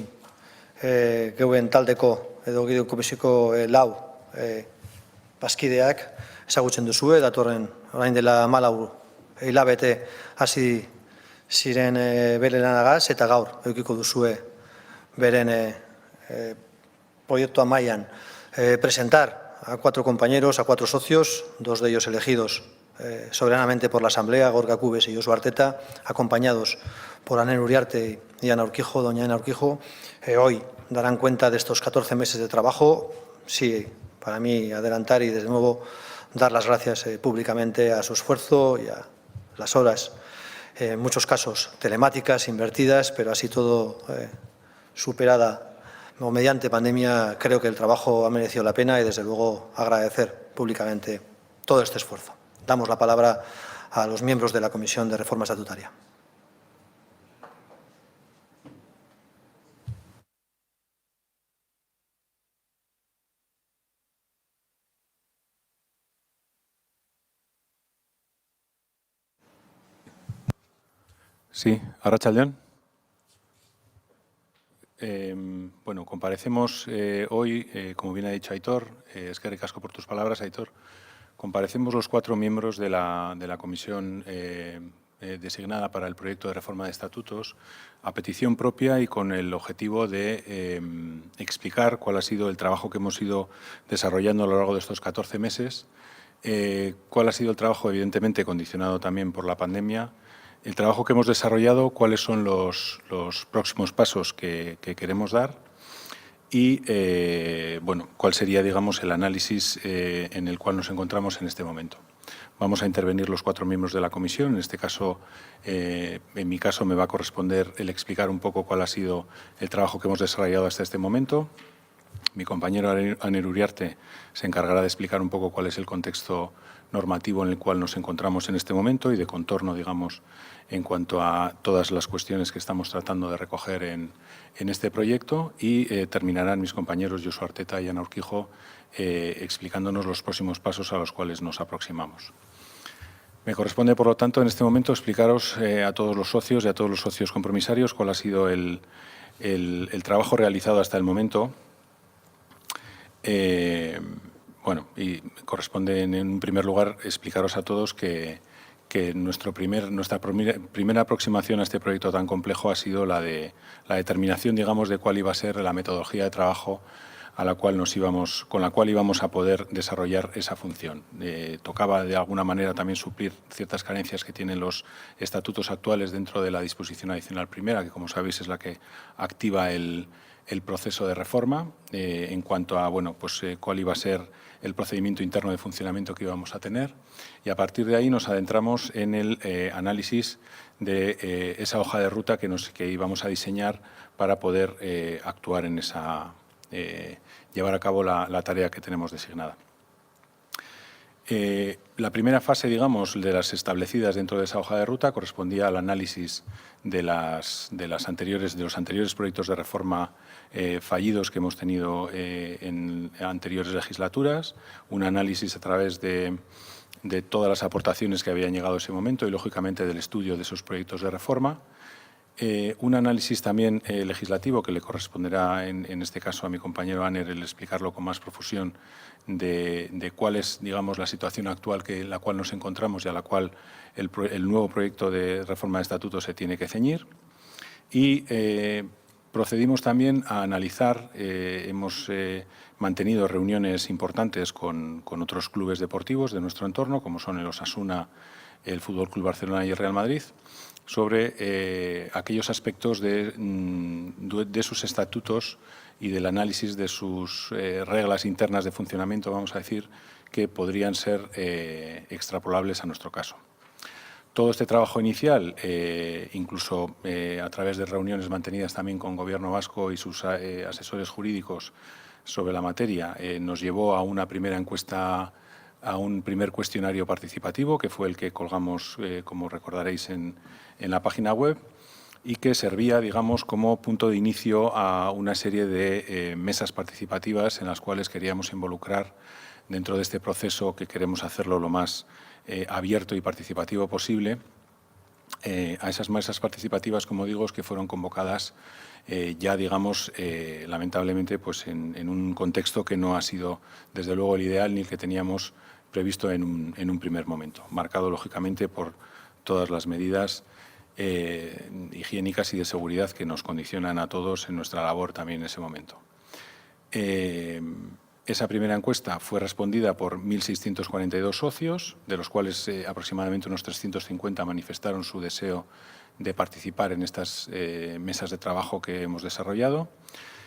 C: geuen taldeko edo gideu komisiko lau bazkideak ezagutzen duzue, datorren orain dela 14 hilabete hasi ziren bere lanagaz eta gaur edukiko duzue beren proiektu amaian presentar a 4 compañeros, a 4 socios, 2 de ellos elegidos soberanamente por la Asamblea, Gorka Cubes y Josu Arteta, acompañados por Aner Uriarte y Ana Urquijo, doña Ana Urquijo. Hoy darán cuenta de estos 14 meses de trabajo. Sí, para mí adelantar y desde nuevo dar las gracias públicamente a su esfuerzo y a las horas, en muchos casos telemáticas, invertidas, pero así todo superada o mediante pandemia. Creo que el trabajo ha merecido la pena y desde luego agradecer públicamente todo este esfuerzo. Damos la palabra a los miembros de la Comisión de Reforma Estatutaria.
R: Sí, arratsaldeon. Bueno, comparecemos hoy, como bien ha dicho Aitor, es que ricasco por tus palabras, Aitor, comparecemos los 4 miembros de la comisión designada para el proyecto de reforma de estatutos a petición propia y con el objetivo de explicar cuál ha sido el trabajo que hemos ido desarrollando a lo largo de estos 14 meses, cuál ha sido el trabajo, evidentemente, condicionado también por la pandemia, el trabajo que hemos desarrollado, cuáles son los próximos pasos que queremos dar y, bueno, cuál sería, digamos, el análisis en el cual nos encontramos en este momento. Vamos a intervenir los 4 miembros de la comisión. En este caso, en mi caso, me va a corresponder el explicar un poco cuál ha sido el trabajo que hemos desarrollado hasta este momento. Mi compañero Aner Uriarte se encargará de explicar un poco cuál es el contexto normativo en el cual nos encontramos en este momento y de contorno, digamos, en cuanto a todas las cuestiones que estamos tratando de recoger en este proyecto y terminarán mis compañeros Josu Arteta y Ana Urquijo explicándonos los próximos pasos a los cuales nos aproximamos. Me corresponde, por lo tanto, en este momento explicaros a todos los socios y a todos los socios compromisarios cuál ha sido el trabajo realizado hasta el momento. Bueno, y corresponde en un primer lugar explicaros a todos que nuestra primera aproximación a este proyecto tan complejo ha sido la de la determinación, digamos, de cuál iba a ser la metodología de trabajo con la cual íbamos a poder desarrollar esa función. Tocaba de alguna manera también suplir ciertas carencias que tienen los estatutos actuales dentro de la disposición adicional primera, que como sabéis es la que activa el proceso de reforma en cuanto a cuál iba a ser el procedimiento interno de funcionamiento que íbamos a tener, y a partir de ahí nos adentramos en el análisis de esa hoja de ruta que íbamos a diseñar para poder actuar en esa llevar a cabo la tarea que tenemos designada. La primera fase, digamos, de las establecidas dentro de esa hoja de ruta correspondía al análisis de los anteriores proyectos de reforma fallidos que hemos tenido en anteriores legislaturas, un análisis a través de todas las aportaciones que habían llegado a ese momento y, lógicamente, del estudio de esos proyectos de reforma. Un análisis también legislativo que le corresponderá, en este caso, a mi compañero Aner, el explicarlo con más profusión de cuál es, digamos, la situación actual en la cual nos encontramos y a la cual el nuevo proyecto de reforma de estatutos se tiene que ceñir. Y procedimos también a analizar, hemos mantenido reuniones importantes con otros clubes deportivos de nuestro entorno, como son el Osasuna, el Fútbol Club Barcelona y el Real Madrid, sobre aquellos aspectos de sus estatutos y del análisis de sus reglas internas de funcionamiento, vamos a decir, que podrían ser extrapolables a nuestro caso. Todo este trabajo inicial, incluso a través de reuniones mantenidas también con Gobierno vasco y sus asesores jurídicos sobre la materia, nos llevó a una primera encuesta, a un primer cuestionario participativo, que fue el que colgamos, como recordaréis, en la página web, y que servía, digamos, como punto de inicio a una serie de mesas participativas en las cuales queríamos involucrar, dentro de este proceso que queremos hacerlo lo más abierto y participativo posible, a esas mesas participativas, como digo, que fueron convocadas ya, digamos, lamentablemente, pues en un contexto que no ha sido, desde luego, el ideal ni el que teníamos previsto en un primer momento, marcado, lógicamente, por todas las medidas higiénicas y de seguridad que nos condicionan a todos en nuestra labor también en ese momento. Esa primera encuesta fue respondida por 1.642 socios, de los cuales aproximadamente unos 350 manifestaron su deseo de participar en estas mesas de trabajo que hemos desarrollado.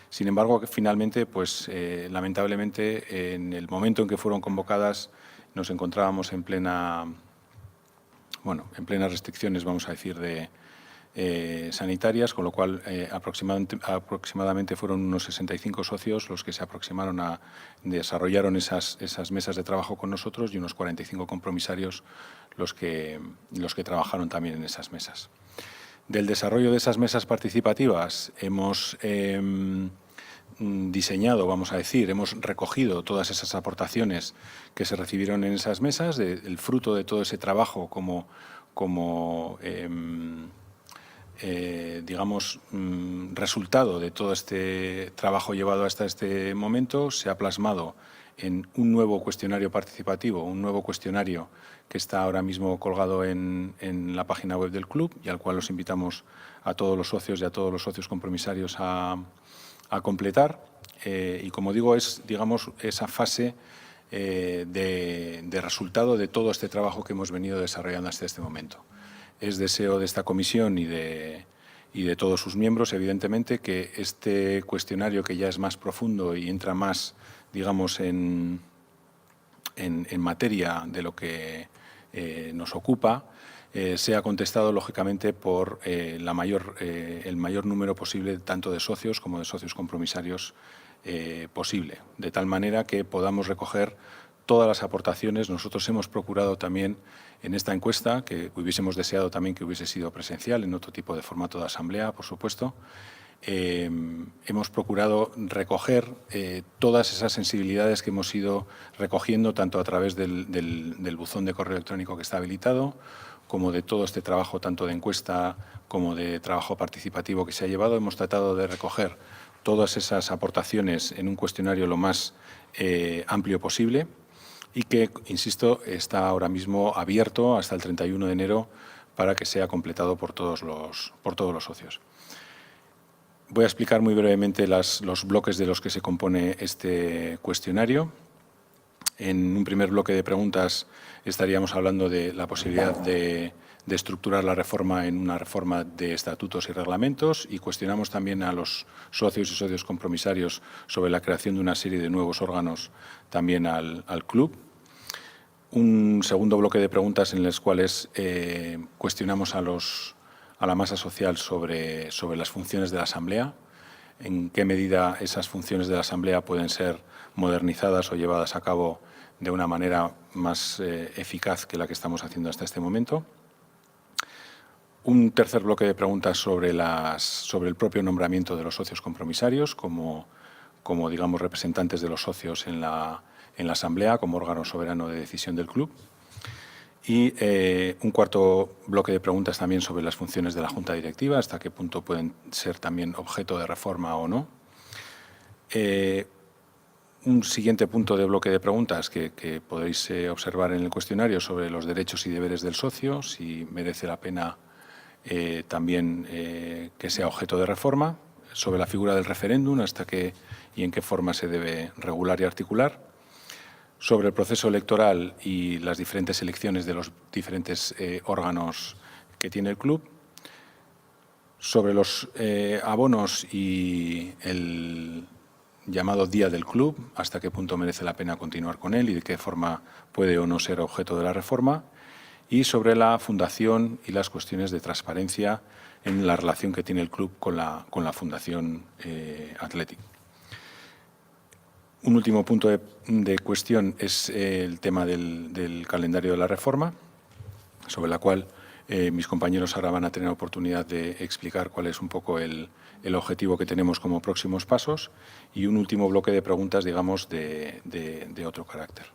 R: Sin embargo, finalmente, pues lamentablemente, en el momento en que fueron convocadas, nos encontrábamos en plenas restricciones, vamos a decir, sanitarias, con lo cual aproximadamente fueron unos 65 socios los que se aproximaron desarrollaron esas mesas de trabajo con nosotros, y unos 45 compromisarios los que trabajaron también en esas mesas. Del desarrollo de esas mesas participativas hemos diseñado, vamos a decir, hemos recogido todas esas aportaciones que se recibieron en esas mesas, el fruto de todo ese trabajo como digamos, resultado de todo este trabajo llevado hasta este momento se ha plasmado en un nuevo cuestionario participativo, un nuevo cuestionario que está ahora mismo colgado en la página web del club y al cual los invitamos a todos los socios y a todos los socios compromisarios a completar. Y como digo, es, digamos, esa fase de resultado de todo este trabajo que hemos venido desarrollando hasta este momento. Es deseo de esta comisión y de todos sus miembros, evidentemente, que este cuestionario, que ya es más profundo y entra más, digamos, en materia de lo que nos ocupa, sea contestado, lógicamente, por el mayor número posible, tanto de socios como de socios compromisarios posible, de tal manera que podamos recoger todas las aportaciones. Nosotros hemos procurado también en esta encuesta, que hubiésemos deseado también que hubiese sido presencial, en otro tipo de formato de asamblea, por supuesto, hemos procurado recoger todas esas sensibilidades que hemos ido recogiendo, tanto a través del buzón de correo electrónico que está habilitado, como de todo este trabajo, tanto de encuesta como de trabajo participativo que se ha llevado. Hemos tratado de recoger todas esas aportaciones en un cuestionario lo más amplio posible y que, insisto, está ahora mismo abierto hasta el 31 de enero para que sea completado por todos los socios. Voy a explicar muy brevemente los bloques de los que se compone este cuestionario. En un primer bloque de preguntas estaríamos hablando de la posibilidad de estructurar la reforma en una reforma de estatutos y reglamentos, y cuestionamos también a los socios y socios compromisarios sobre la creación de una serie de nuevos órganos también al club. Un segundo bloque de preguntas en las cuales cuestionamos a la masa social sobre las funciones de la Asamblea, en qué medida esas funciones de la Asamblea pueden ser modernizadas o llevadas a cabo de una manera más eficaz que la que estamos haciendo hasta este momento. Un tercer bloque de preguntas sobre el propio nombramiento de los socios compromisarios como digamos, representantes de los socios en la Asamblea, como órgano soberano de decisión del club. Y un cuarto bloque de preguntas también sobre las funciones de la Junta Directiva, hasta qué punto pueden ser también objeto de reforma o no. Un siguiente punto de bloque de preguntas que podéis observar en el cuestionario sobre los derechos y deberes del socio, si merece la pena también que sea objeto de reforma, sobre la figura del referéndum, hasta qué y en qué forma se debe regular y articular, sobre el proceso electoral y las diferentes elecciones de los diferentes órganos que tiene el club, sobre los abonos y el llamado Día del Club, hasta qué punto merece la pena continuar con él y de qué forma puede o no ser objeto de la reforma, y sobre la fundación y las cuestiones de transparencia en la relación que tiene el club con la Fundación Athletic. Un último punto de cuestión es el tema del calendario de la reforma, sobre la cual mis compañeros ahora van a tener oportunidad de explicar cuál es un poco el objetivo que tenemos como próximos pasos, y un último bloque de preguntas, digamos, de otro carácter.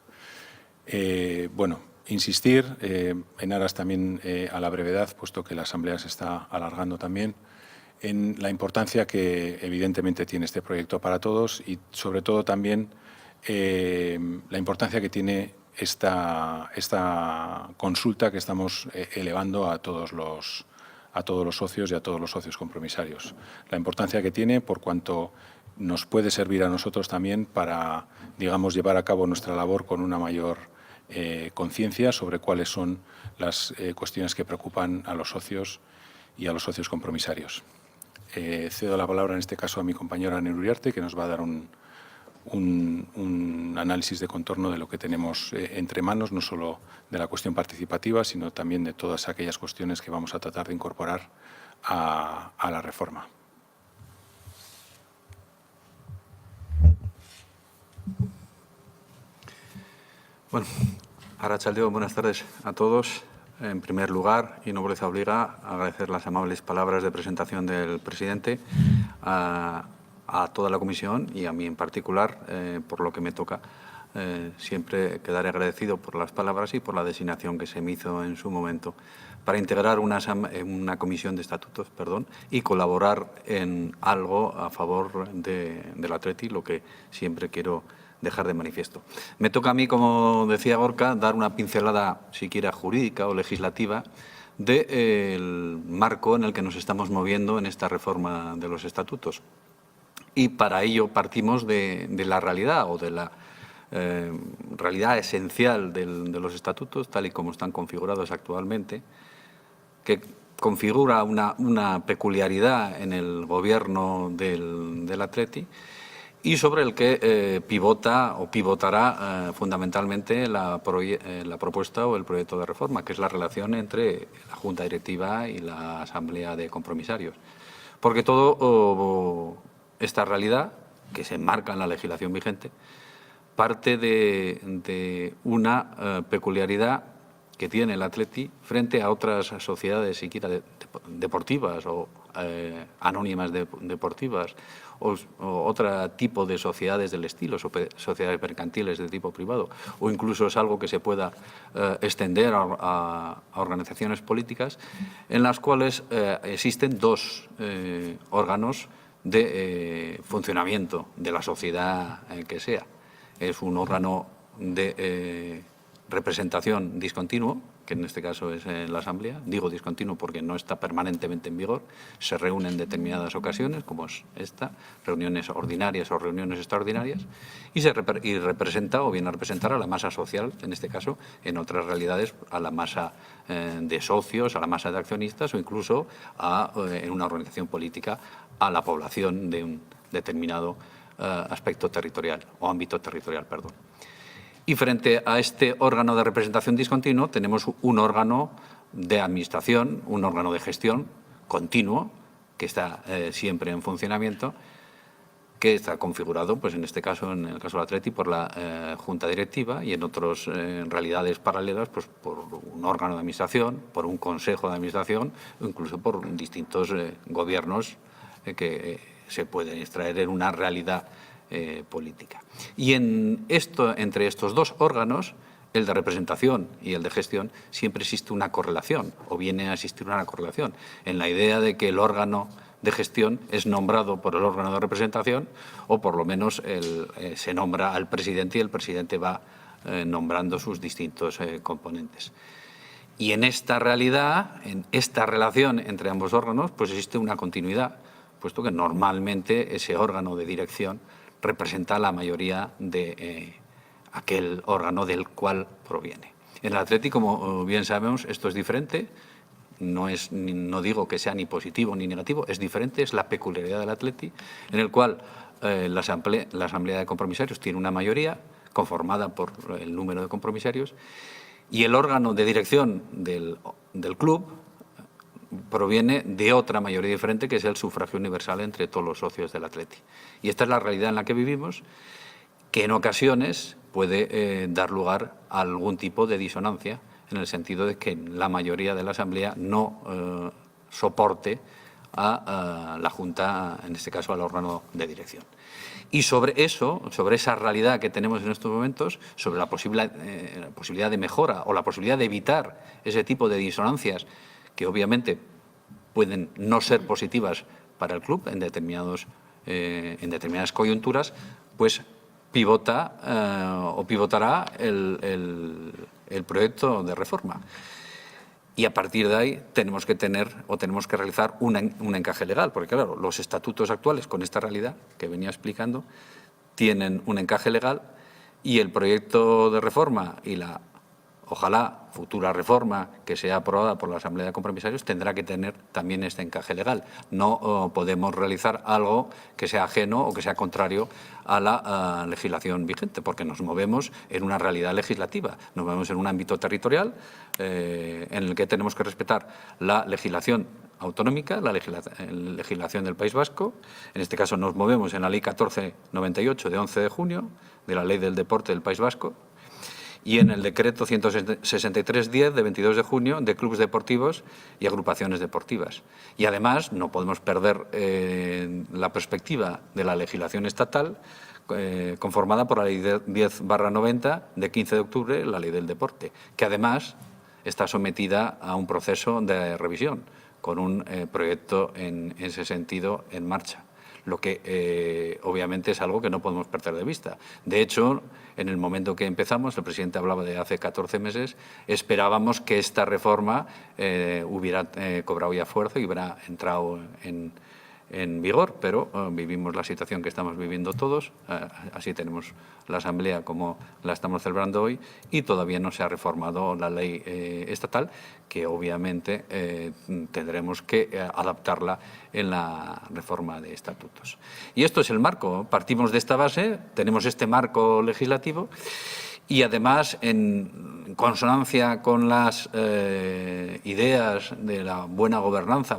R: Bueno, insistir en aras también a la brevedad, puesto que la Asamblea se está alargando también, en la importancia que evidentemente tiene este proyecto para todos y sobre todo también la importancia que tiene esta consulta que estamos elevando a todos los socios y a todos los socios compromisarios. La importancia que tiene por cuanto nos puede servir a nosotros también para, digamos, llevar a cabo nuestra labor con una mayor conciencia sobre cuáles son las cuestiones que preocupan a los socios y a los socios compromisarios. Cedo la palabra en este caso a mi compañera Ana Uriarte, que nos va a dar un análisis de contorno de lo que tenemos entre manos, no solo de la cuestión participativa, sino también de todas aquellas cuestiones que vamos a tratar de incorporar a la reforma.
S: Bueno, arratsaldeon, buenas tardes a todos. En primer lugar, y nobleza obliga, agradecer las amables palabras de presentación del presidente a toda la comisión y a mí en particular, por lo que me toca siempre quedaré agradecido por las palabras y por la designación que se me hizo en su momento para integrar una comisión de estatutos, y colaborar en algo a favor del Atleti, lo que siempre quiero dejar de manifiesto. Me toca a mí, como decía Gorka, dar una pincelada, siquiera jurídica o legislativa, del marco en el que nos estamos moviendo en esta reforma de los estatutos. Y para ello partimos de la realidad o de la realidad esencial de los estatutos, tal y como están configurados actualmente, que configura una peculiaridad en el gobierno del Atleti y sobre el que pivota o pivotará fundamentalmente la propuesta o el proyecto de reforma, que es la relación entre la Junta Directiva y la Asamblea de Compromisarios. Porque todo esta realidad, que se enmarca en la legislación vigente, parte de una peculiaridad que tiene el Atleti frente a otras sociedades siquiera deportivas o anónimas deportivas o otro tipo de sociedades del estilo, sociedades mercantiles de tipo privado, o incluso es algo que se pueda extender a organizaciones políticas en las cuales existen dos órganos de funcionamiento de la sociedad que sea. Es un órgano de representación discontinuo, que en este caso es la Asamblea. Digo discontinuo porque no está permanentemente en vigor, se reúne en determinadas ocasiones, como es esta, reuniones ordinarias o reuniones extraordinarias, y representa o viene a representar a la masa social, en este caso, en otras realidades, a la masa de socios, a la masa de accionistas o incluso en una organización política a la población de un determinado aspecto territorial o ámbito territorial, perdón. Y frente a este órgano de representación discontinuo tenemos un órgano de administración, un órgano de gestión continuo, que está siempre en funcionamiento, que está configurado, pues en este caso, en el caso del Atleti, por la Junta Directiva y en otras realidades paralelas, pues por un órgano de administración, por un consejo de administración o incluso por distintos gobiernos que se pueden extraer en una realidad política. Y entre estos dos órganos, el de representación y el de gestión, siempre existe una correlación, o viene a existir una correlación, en la idea de que el órgano de gestión es nombrado por el órgano de representación, o por lo menos se nombra al presidente y el presidente va nombrando sus distintos componentes. Y en esta realidad, en esta relación entre ambos órganos, pues existe una continuidad, puesto que normalmente ese órgano de dirección representa la mayoría de aquel órgano del cual proviene. En el Atleti, como bien sabemos, esto es diferente, no digo que sea ni positivo ni negativo, es diferente, es la peculiaridad del Atleti, en el cual la Asamblea de Compromisarios tiene una mayoría conformada por el número de compromisarios y el órgano de dirección del club proviene de otra mayoría diferente, que es el sufragio universal entre todos los socios del Atleti. Y esta es la realidad en la que vivimos, que en ocasiones puede dar lugar a algún tipo de disonancia, en el sentido de que la mayoría de la Asamblea no soporte a la Junta, en este caso al órgano de dirección. Y sobre eso, sobre esa realidad que tenemos en estos momentos, sobre la posibilidad de mejora o la posibilidad de evitar ese tipo de disonancias que obviamente pueden no ser positivas para el club en determinadas coyunturas, pues pivotará el proyecto de reforma. Y a partir de ahí tenemos que realizar un encaje legal, porque claro, los estatutos actuales con esta realidad que venía explicando tienen un encaje legal y el proyecto de reforma y la ojalá futura reforma que sea aprobada por la Asamblea de Compromisarios tendrá que tener también este encaje legal. No podemos realizar algo que sea ajeno o que sea contrario a la legislación vigente, porque nos movemos en una realidad legislativa, nos movemos en un ámbito territorial en el que tenemos que respetar la legislación autonómica, la legislación del País Vasco. En este caso nos movemos en la Ley 1498 de 11 de junio, de la Ley del Deporte del País Vasco, y en el decreto 163-10 de 22 de junio de clubes deportivos y agrupaciones deportivas. Y además no podemos perder la perspectiva de la legislación estatal conformada por la Ley 10/90 de 15 de octubre, la Ley del Deporte, que además está sometida a un proceso de revisión, con un proyecto en ese sentido en marcha, lo que obviamente es algo que no podemos perder de vista. De hecho, en el momento que empezamos, el presidente hablaba de hace 14 meses, esperábamos que esta reforma hubiera cobrado ya fuerza y hubiera entrado en vigor, pero vivimos la situación que estamos viviendo todos, así tenemos la Asamblea como la estamos celebrando hoy, y todavía no se ha reformado la ley estatal, que obviamente tendremos que adaptarla en la reforma de estatutos. Y esto es el marco, partimos de esta base, tenemos este marco legislativo, y además, en consonancia con las ideas de la buena gobernanza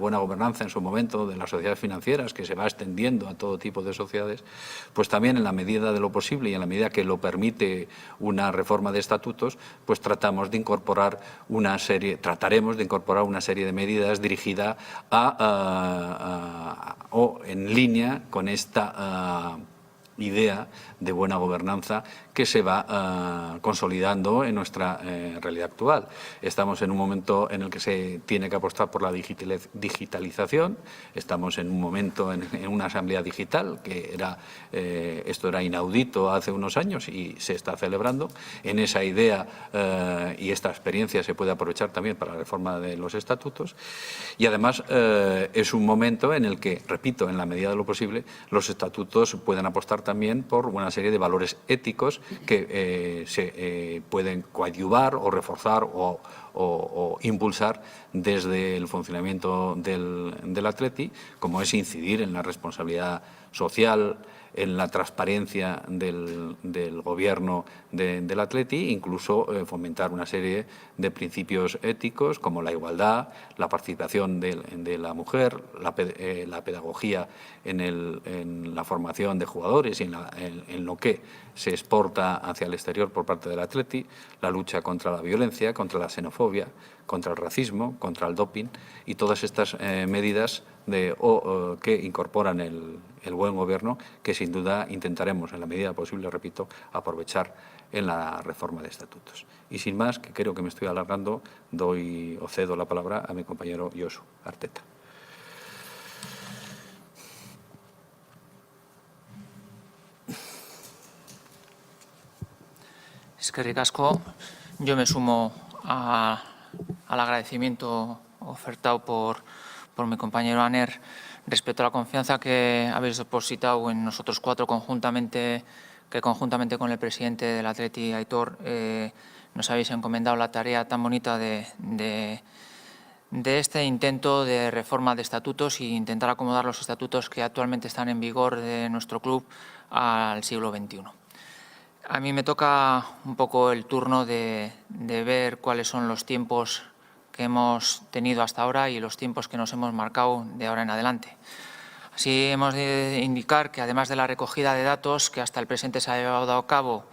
S: en su momento de las sociedades financieras, que se va extendiendo a todo tipo de sociedades, pues también en la medida de lo posible y en la medida que lo permite una reforma de estatutos, pues trataremos de incorporar una serie de medidas dirigidas o en línea con esta idea de buena gobernanza que se va consolidando en nuestra realidad actual. Estamos en un momento en el que se tiene que apostar por la digitalización, estamos en un momento en una asamblea digital, que esto era inaudito hace unos años y se está celebrando. En esa idea y esta experiencia se puede aprovechar también para la reforma de los estatutos, y además es un momento en el que, repito, en la medida de lo posible, los estatutos pueden apostar también por una serie de valores éticos que se pueden coadyuvar o reforzar o impulsar desde el funcionamiento del Atleti, como es incidir en la responsabilidad social, en la transparencia del gobierno del Atleti, incluso fomentar una serie de principios éticos como la igualdad, la participación de la mujer, la pedagogía en la formación de jugadores y en lo que se exporta hacia el exterior por parte del Atleti, la lucha contra la violencia, contra la xenofobia, contra el racismo, contra el doping, y todas estas medidas que incorporan el buen gobierno, que sin duda intentaremos, en la medida posible, repito, aprovechar en la reforma de estatutos. Y sin más, que creo que me estoy alargando, cedo la palabra a mi compañero Josu Arteta.
D: Eskerrik asko. Yo me sumo al agradecimiento ofertado por mi compañero Aner respecto a la confianza que habéis depositado en nosotros cuatro conjuntamente con el presidente del Atleti, Aitor, nos habéis encomendado la tarea tan bonita de este intento de reforma de estatutos y intentar acomodar los estatutos que actualmente están en vigor de nuestro club al siglo XXI. A mí me toca un poco el turno de ver cuáles son los tiempos que hemos tenido hasta ahora y los tiempos que nos hemos marcado de ahora en adelante. Así hemos de indicar que, además de la recogida de datos que hasta el presente se ha llevado a cabo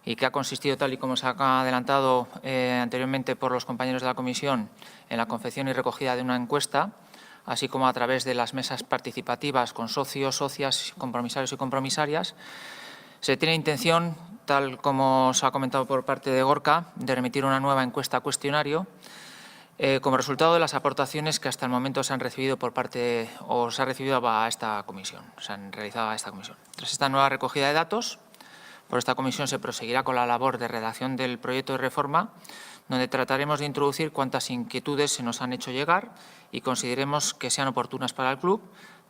D: y que ha consistido, tal y como se ha adelantado anteriormente por los compañeros de la comisión, en la confección y recogida de una encuesta, así como a través de las mesas participativas con socios, socias, compromisarios y compromisarias, se tiene intención, tal como se ha comentado por parte de Gorka, de remitir una nueva encuesta cuestionario como resultado de las aportaciones que hasta el momento se han recibido se ha recibido a esta comisión, se han realizado a esta comisión. Tras esta nueva recogida de datos, por esta comisión se proseguirá con la labor de redacción del proyecto de reforma, donde trataremos de introducir cuantas inquietudes se nos han hecho llegar y consideremos que sean oportunas para el club,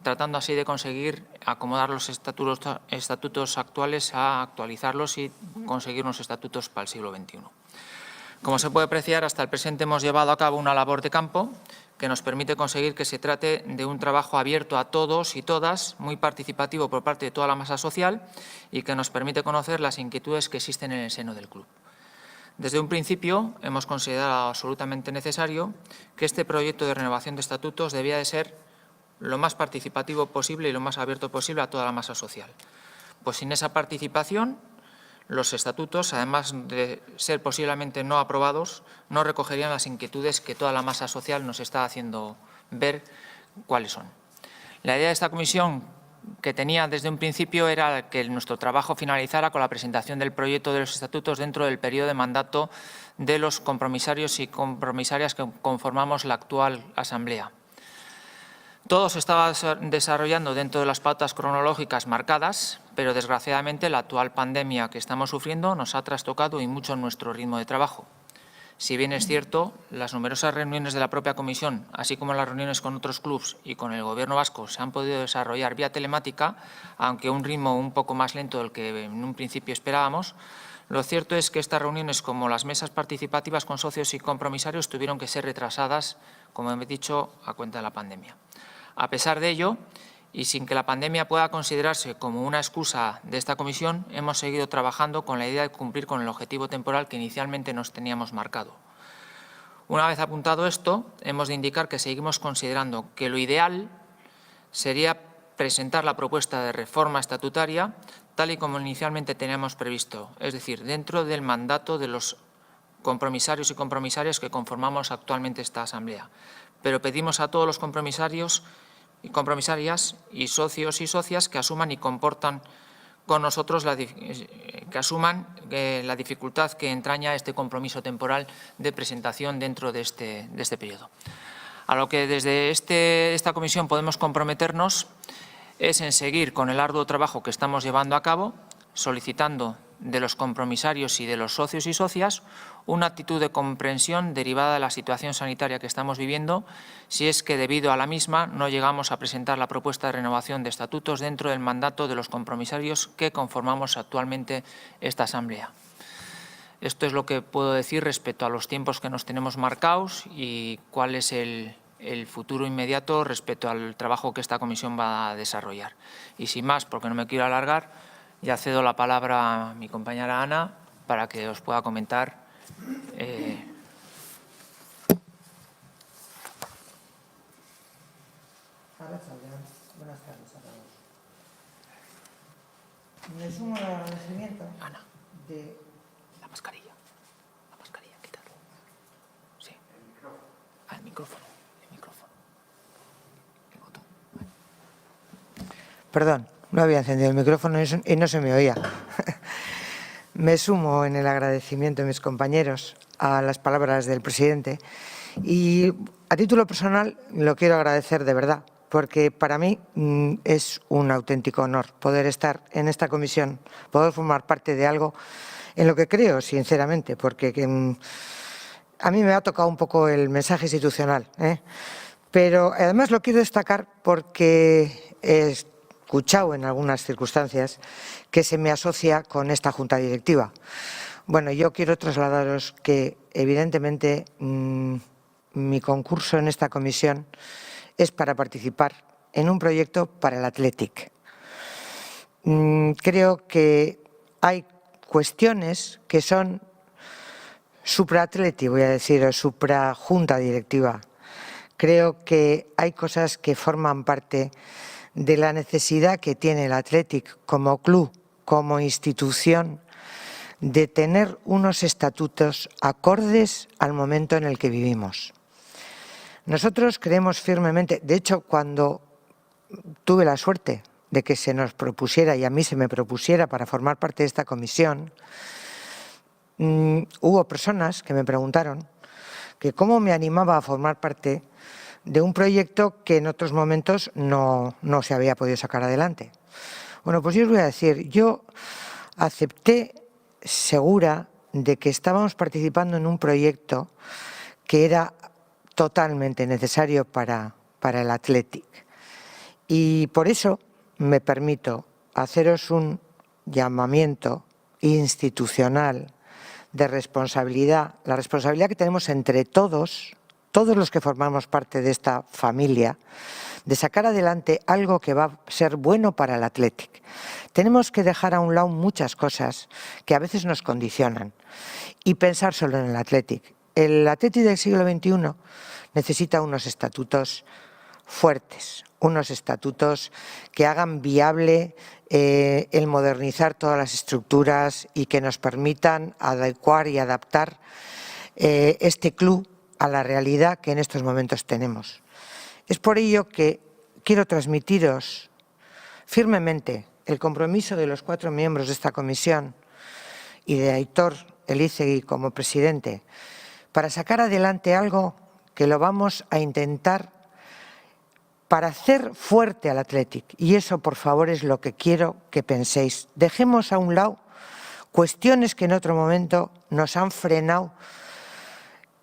D: tratando así de conseguir acomodar los estatutos actuales a actualizarlos y conseguir unos estatutos para el siglo XXI. Como se puede apreciar, hasta el presente hemos llevado a cabo una labor de campo que nos permite conseguir que se trate de un trabajo abierto a todos y todas, muy participativo por parte de toda la masa social y que nos permite conocer las inquietudes que existen en el seno del club. Desde un principio hemos considerado absolutamente necesario que este proyecto de renovación de estatutos debía de ser lo más participativo posible y lo más abierto posible a toda la masa social. Pues sin esa participación, los estatutos, además de ser posiblemente no aprobados, no recogerían las inquietudes que toda la masa social nos está haciendo ver cuáles son. La idea de esta comisión, que tenía desde un principio era que nuestro trabajo finalizara con la presentación del proyecto de los estatutos dentro del periodo de mandato de los compromisarios y compromisarias que conformamos la actual Asamblea. Todo se estaba desarrollando dentro de las pautas cronológicas marcadas, pero desgraciadamente la actual pandemia que estamos sufriendo nos ha trastocado y mucho nuestro ritmo de trabajo. Si bien es cierto, las numerosas reuniones de la propia Comisión, así como las reuniones con otros clubs y con el Gobierno vasco, se han podido desarrollar vía telemática, aunque a un ritmo un poco más lento del que en un principio esperábamos, lo cierto es que estas reuniones, como las mesas participativas con socios y compromisarios, tuvieron que ser retrasadas, como he dicho, a cuenta de la pandemia. A pesar de ello, y sin que la pandemia pueda considerarse como una excusa de esta comisión, hemos seguido trabajando con la idea de cumplir con el objetivo temporal que inicialmente nos teníamos marcado. Una vez apuntado esto, hemos de indicar que seguimos considerando que lo ideal sería presentar la propuesta de reforma estatutaria tal y como inicialmente teníamos previsto, es decir, dentro del mandato de los compromisarios y compromisarias que conformamos actualmente esta Asamblea. Pero pedimos a todos los compromisarios y compromisarias y socios y socias que asuman y comportan con nosotros la dificultad que entraña este compromiso temporal de presentación dentro de este periodo. A lo que desde esta comisión podemos comprometernos es en seguir con el arduo trabajo que estamos llevando a cabo, solicitando de los compromisarios y de los socios y socias una actitud de comprensión derivada de la situación sanitaria que estamos viviendo, si es que debido a la misma no llegamos a presentar la propuesta de renovación de estatutos dentro del mandato de los compromisarios que conformamos actualmente esta Asamblea. Esto es lo que puedo decir respecto a los tiempos que nos tenemos marcados y cuál es el futuro inmediato respecto al trabajo que esta comisión va a desarrollar. Y sin más, porque no me quiero alargar, ya cedo la palabra a mi compañera Ana para que os pueda comentar.
E: Buenas tardes a todos. Me sumo al agradecimiento de...
D: La mascarilla, quitarlo. Sí. El micrófono. El botón.
E: Perdón, no había encendido el micrófono y no se me oía. Me sumo en el agradecimiento de mis compañeros a las palabras del presidente y a título personal lo quiero agradecer de verdad, porque para mí es un auténtico honor poder estar en esta comisión, poder formar parte de algo en lo que creo sinceramente, porque a mí me ha tocado un poco el mensaje institucional, pero además lo quiero destacar porque he escuchado en algunas circunstancias que se me asocia con esta junta directiva. Bueno, yo quiero trasladaros que evidentemente mi concurso en esta comisión es para participar en un proyecto para el Athletic. Creo que hay cuestiones que son supra-Athletic, voy a decir, o supra-junta directiva. Creo que hay cosas que forman parte de la necesidad que tiene el Athletic como club, como institución, de tener unos estatutos acordes al momento en el que vivimos. Nosotros creemos firmemente, de hecho, cuando tuve la suerte de que se nos propusiera y a mí se me propusiera para formar parte de esta comisión, hubo personas que me preguntaron que cómo me animaba a formar parte de un proyecto que en otros momentos no se había podido sacar adelante. Bueno, pues yo os voy a decir, yo acepté segura de que estábamos participando en un proyecto que era totalmente necesario para el Athletic. Y por eso me permito haceros un llamamiento institucional de responsabilidad, la responsabilidad que tenemos entre todos los que formamos parte de esta familia, de sacar adelante algo que va a ser bueno para el Athletic. Tenemos que dejar a un lado muchas cosas que a veces nos condicionan y pensar solo en el Athletic. El Athletic del siglo XXI necesita unos estatutos fuertes, unos estatutos que hagan viable el modernizar todas las estructuras y que nos permitan adecuar y adaptar este club a la realidad que en estos momentos tenemos. Es por ello que quiero transmitiros firmemente el compromiso de los 4 miembros de esta comisión y de Aitor Elizegui como presidente para sacar adelante algo que lo vamos a intentar para hacer fuerte al Athletic. Y eso, por favor, es lo que quiero que penséis. Dejemos a un lado cuestiones que en otro momento nos han frenado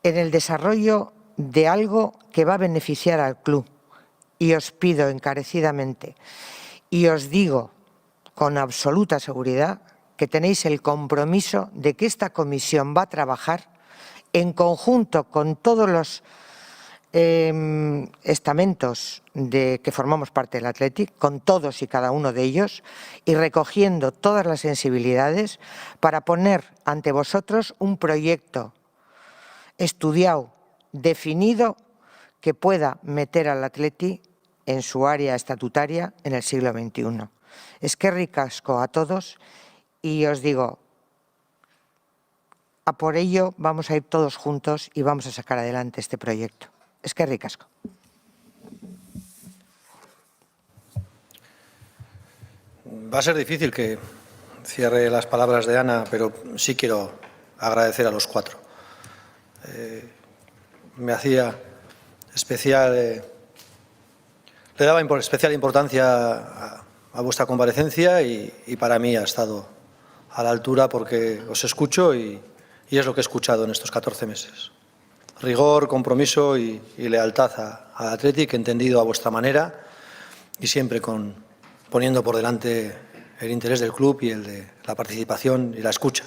E: en el desarrollo de algo que va a beneficiar al club. Y os pido encarecidamente, y os digo con absoluta seguridad, que tenéis el compromiso de que esta comisión va a trabajar en conjunto con todos los estamentos que formamos parte del Athletic, con todos y cada uno de ellos, y recogiendo todas las sensibilidades para poner ante vosotros un proyecto estudiado, definido, que pueda meter al Athletic en su área estatutaria en el siglo XXI. Eskerrik asko a todos y os digo, a por ello vamos a ir todos juntos y vamos a sacar adelante este proyecto. Eskerrik asko.
A: Va a ser difícil que cierre las palabras de Ana, pero sí quiero agradecer a los 4. Me hacía especial, le daba especial importancia a vuestra comparecencia y para mí ha estado a la altura porque os escucho y es lo que he escuchado en estos 14 meses. Rigor, compromiso y lealtad al Athletic, entendido a vuestra manera y siempre poniendo por delante el interés del club y el de la participación y la escucha.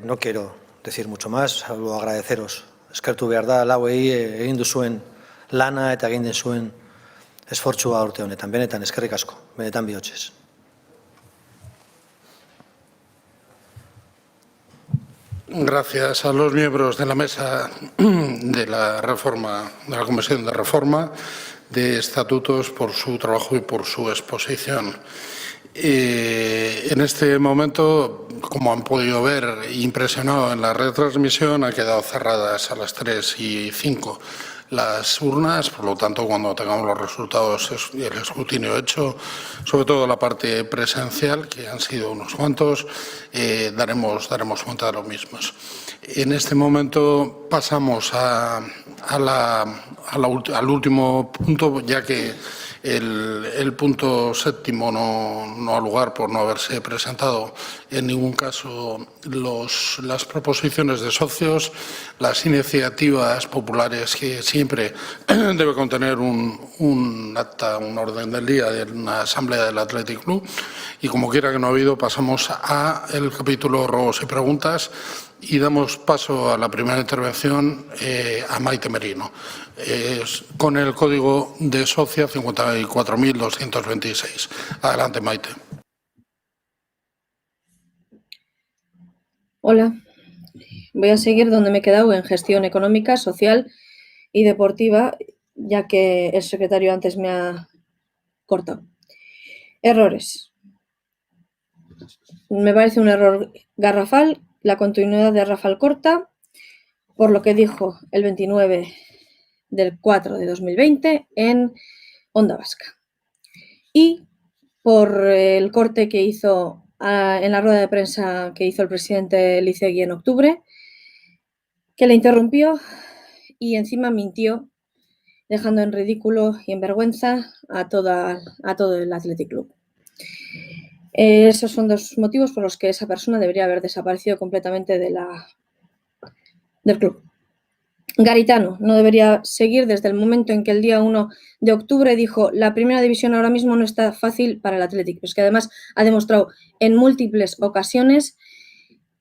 A: No quiero decir mucho más, salvo agradeceros. Eskertu behar da, lauei egin duzuen lana eta egin duzuen esfortzua urte honetan. Benetan, eskerrik asko, benetan bihotzez.
B: Gracias a los miembros de la mesa de la reforma, de la Comisión de Reforma de Estatutos por su trabajo y por su exposición. En este momento, como han podido ver, impresionado en la retransmisión, han quedado cerradas a las 3:05 las urnas, por lo tanto, cuando tengamos los resultados y el escrutinio hecho, sobre todo la parte presencial, que han sido unos cuantos, daremos cuenta de los mismos. En este momento pasamos al último punto, ya que el punto 7º no ha lugar por no haberse presentado en ningún caso las proposiciones de socios, las iniciativas populares que siempre debe contener un acta, un orden del día de una asamblea del Athletic Club. Y como quiera que no ha habido, pasamos al capítulo ruegos y preguntas y damos paso a la primera intervención a Maite Merino, con el código de socia 54.226. Adelante, Maite.
U: Hola, voy a seguir donde me he quedado en gestión económica, social y deportiva, ya que el secretario antes me ha cortado. Errores. Me parece un error garrafal la continuidad de Rafael Corta, por lo que dijo el 29/4/2020 en Onda Vasca. Y por el corte que hizo en la rueda de prensa que hizo el presidente Elizegui en octubre, que le interrumpió y encima mintió, dejando en ridículo y en vergüenza a todo el Athletic Club. Esos son 2 motivos por los que esa persona debería haber desaparecido completamente del club. Garitano no debería seguir desde el momento en que el día 1 de octubre dijo la primera división ahora mismo no está fácil para el Athletic, pues que además ha demostrado en múltiples ocasiones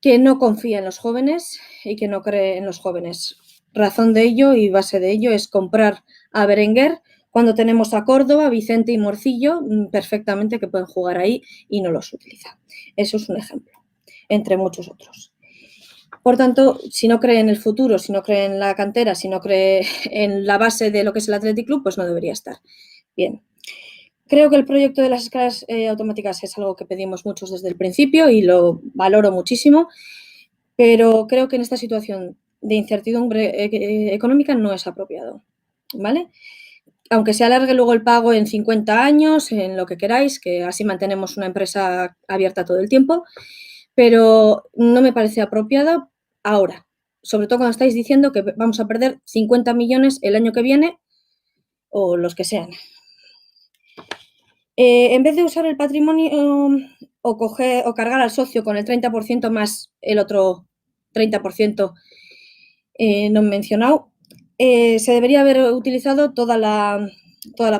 U: que no confía en los jóvenes y que no cree en los jóvenes. Razón de ello y base de ello es comprar a Berenguer cuando tenemos a Córdoba, Vicente y Morcillo perfectamente que pueden jugar ahí y no los utiliza. Eso es un ejemplo, entre muchos otros. Por tanto, si no cree en el futuro, si no cree en la cantera, si no cree en la base de lo que es el Athletic Club, pues no debería estar. Bien. Creo que el proyecto de las escalas automáticas es algo que pedimos muchos desde el principio y lo valoro muchísimo, pero creo que en esta situación de incertidumbre económica no es apropiado, ¿vale? aunque se alargue luego el pago en 50 años, en lo que queráis, que así mantenemos una empresa abierta todo el tiempo, pero no me parece apropiado ahora, sobre todo cuando estáis diciendo que vamos a perder 50 millones el año que viene o los que sean. En vez de usar el patrimonio o cargar al socio con el 30% más el otro 30% no mencionado, se debería haber utilizado toda la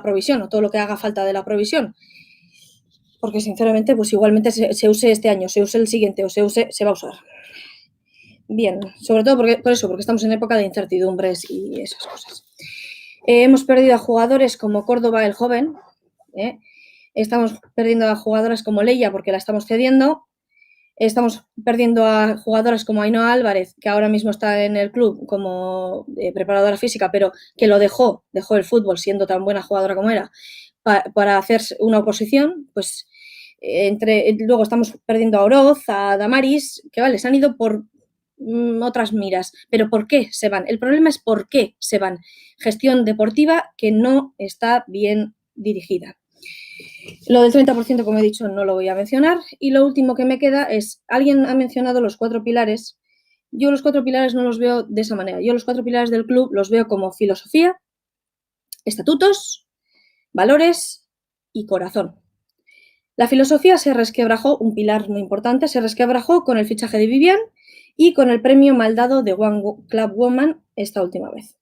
U: provisión o todo lo que haga falta de la provisión. Porque, sinceramente, pues igualmente se use este año, se use el siguiente o se va a usar. Bien, sobre todo porque estamos en época de incertidumbres y esas cosas. Hemos perdido a jugadores como Córdoba el joven, estamos perdiendo a jugadoras como Leia porque la estamos cediendo, estamos perdiendo a jugadoras como Ainhoa Álvarez, que ahora mismo está en el club como preparadora física, pero que lo dejó el fútbol siendo tan buena jugadora como era, para hacer una oposición, pues luego estamos perdiendo a Oroz, a Damaris, que vale, se han ido por otras miras, pero ¿por qué se van? El problema es por qué se van. Gestión deportiva que no está bien dirigida. Lo del 30%, como he dicho, no lo voy a mencionar. Y lo último que me queda es, alguien ha mencionado los 4 pilares. Yo los 4 pilares no los veo de esa manera. Yo los 4 pilares del club los veo como filosofía, estatutos, valores y corazón. La filosofía se resquebrajó, un pilar muy importante, se resquebrajó con el fichaje de Vivian y con el premio mal dado de One Club Woman esta última vez.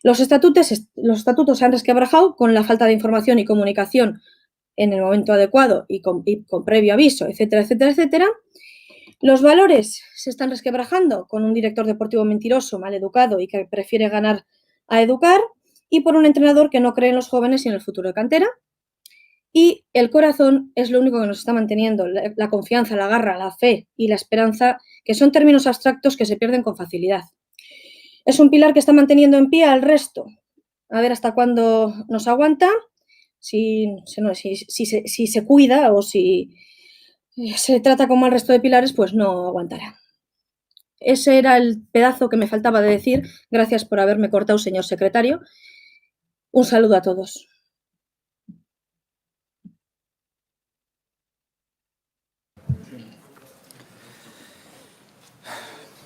U: Los estatutos se han resquebrajado con la falta de información y comunicación en el momento adecuado y con previo aviso, etcétera, etcétera, etcétera. Los valores se están resquebrajando con un director deportivo mentiroso, mal educado y que prefiere ganar a educar, y por un entrenador que no cree en los jóvenes y en el futuro de cantera. Y el corazón es lo único que nos está manteniendo, la confianza, la garra, la fe y la esperanza, que son términos abstractos que se pierden con facilidad. Es un pilar que está manteniendo en pie al resto. A ver hasta cuándo nos aguanta, si se cuida o si se trata como al resto de pilares, pues no aguantará. Ese era el pedazo que me faltaba de decir. Gracias por haberme cortado, señor secretario. Un saludo a todos.